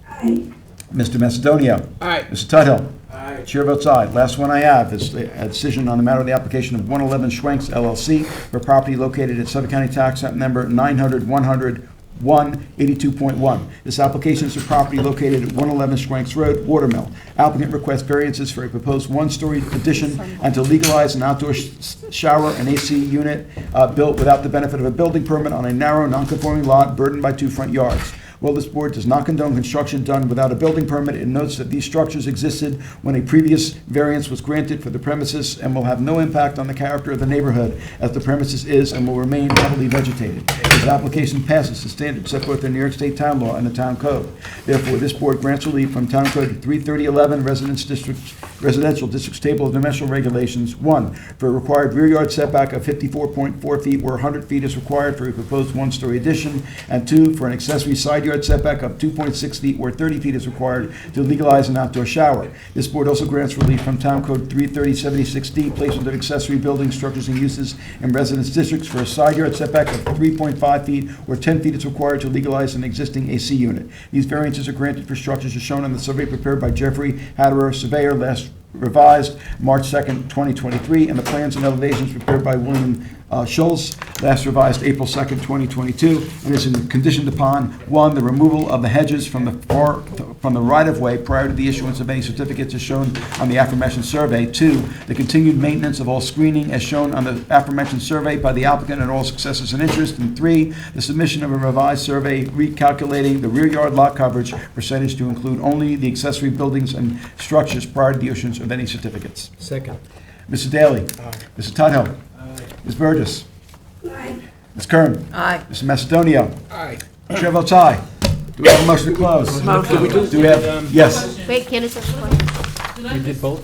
Aye. Mr. Macedonia. Aye. Mr. Tudhill. Aye. Chair votes aye. Last one I have is a decision on the matter of the application of 111 Schwenks LLC for property located at Suffolk County Tax Map Number 900-100-182.1. This application is for property located at 111 Schwenks Road, Watermill. Applicant requests variances for a proposed one-story addition and to legalize an outdoor shower and AC unit built without the benefit of a building permit on a narrow, non-conforming lot burdened by 2 front yards. While this board does not condone construction done without a building permit, it notes that these structures existed when a previous variance was granted for the premises and will have no impact on the character of the neighborhood as the premises is and will remain heavily vegetated. This application passes the standards set forth in New York State Town Law and the Town Code. Therefore, this board grants relief from Town Code 33011, Residential District's Table of Dimensional Regulations. 1, for a required rear yard setback of 54.4 feet where 100 feet is required for a proposed one-story addition, and 2, for an accessory side yard setback of 2.6 feet where 30 feet is required to legalize an outdoor shower. This board also grants relief from Town Code 33076D, placement of accessory buildings, structures, and uses in residence districts for a side yard setback of 3.5 feet where 10 feet is required to legalize an existing AC unit. These variances are granted for structures as shown on the survey prepared by Jeffrey Hatterer, surveyor, last revised March 2nd, 2023, and the plans and elevations prepared by William Schultz, last revised April 2nd, 2022, and is conditioned upon, 1, the removal of the hedges from the right-of-way prior to the issuance of any certificates as shown on the aforementioned survey. 2, the continued maintenance of all screening as shown on the aforementioned survey by the applicant and all successors and interest. And 3, the submission of a revised survey recalculating the rear yard lot coverage percentage to include only the accessory buildings and structures prior to the issuance of any certificates. Second. Mr. Daly. Aye. Mr. Tudhill. Ms. Burgess. Aye. Ms. Kern. Aye. Mr. Macedonia. Aye. Chair votes aye. Do we have a motion to close? Motion. Do we have, yes. Wait, Candace has a question. We did both?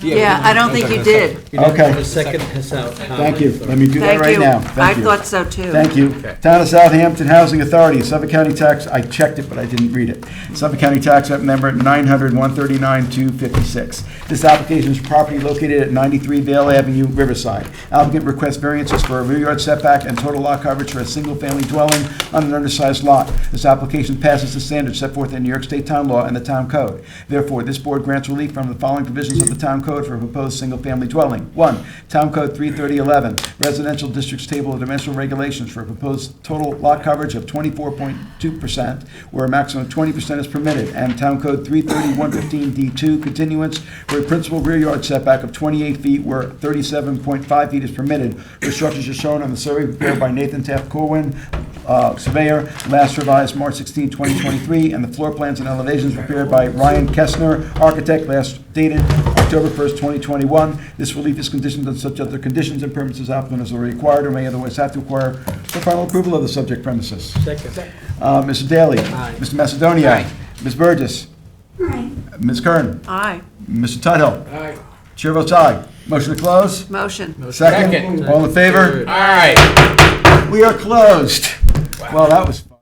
Yeah, I don't think you did. Okay. The second has out. Thank you. Let me do that Thank right you. now. I Thank you. thought so too. Thank you. Town of Southampton Housing Authority, Suffolk County Tax, I checked it, but I didn't read it. Suffolk County Tax Map Number 900-139-256. This application is property located at 93 Vale Avenue, Riverside. Applicant requests variances for a rear yard setback and total lot coverage for a single-family dwelling on an undersized lot. This application passes the standards set forth in New York State Town Law and the Town Code. Therefore, this board grants relief from the following provisions of the Town Code for a proposed single-family dwelling. 1, Town Code 33011, Residential Districts Table of Dimensional Regulations for a proposed total lot coverage of 24.2%, where a maximum of 20% is permitted, and Town Code 330-115D2, continuance for a principal rear yard setback of 28 feet, where 37.5 feet is permitted, for structures as shown on the survey prepared by Nathan Taft Corwin, surveyor, last revised March 16, 2023, and the floor plans and elevations prepared by Ryan Kessner, architect, last dated October 1st, 2021. This relief is conditioned on such other conditions and permits as applicant has already acquired or may otherwise have to acquire for final approval of the subject premises. Second. Mr. Daly. Aye. Mr. Macedonia. Aye. Ms. Burgess. Ms. Kern. Aye. Mr. Tuthill. Aye. Chair votes aye. Motion to close? Motion. Second. Second. All in favor? All right. We are closed. Well, that was fun.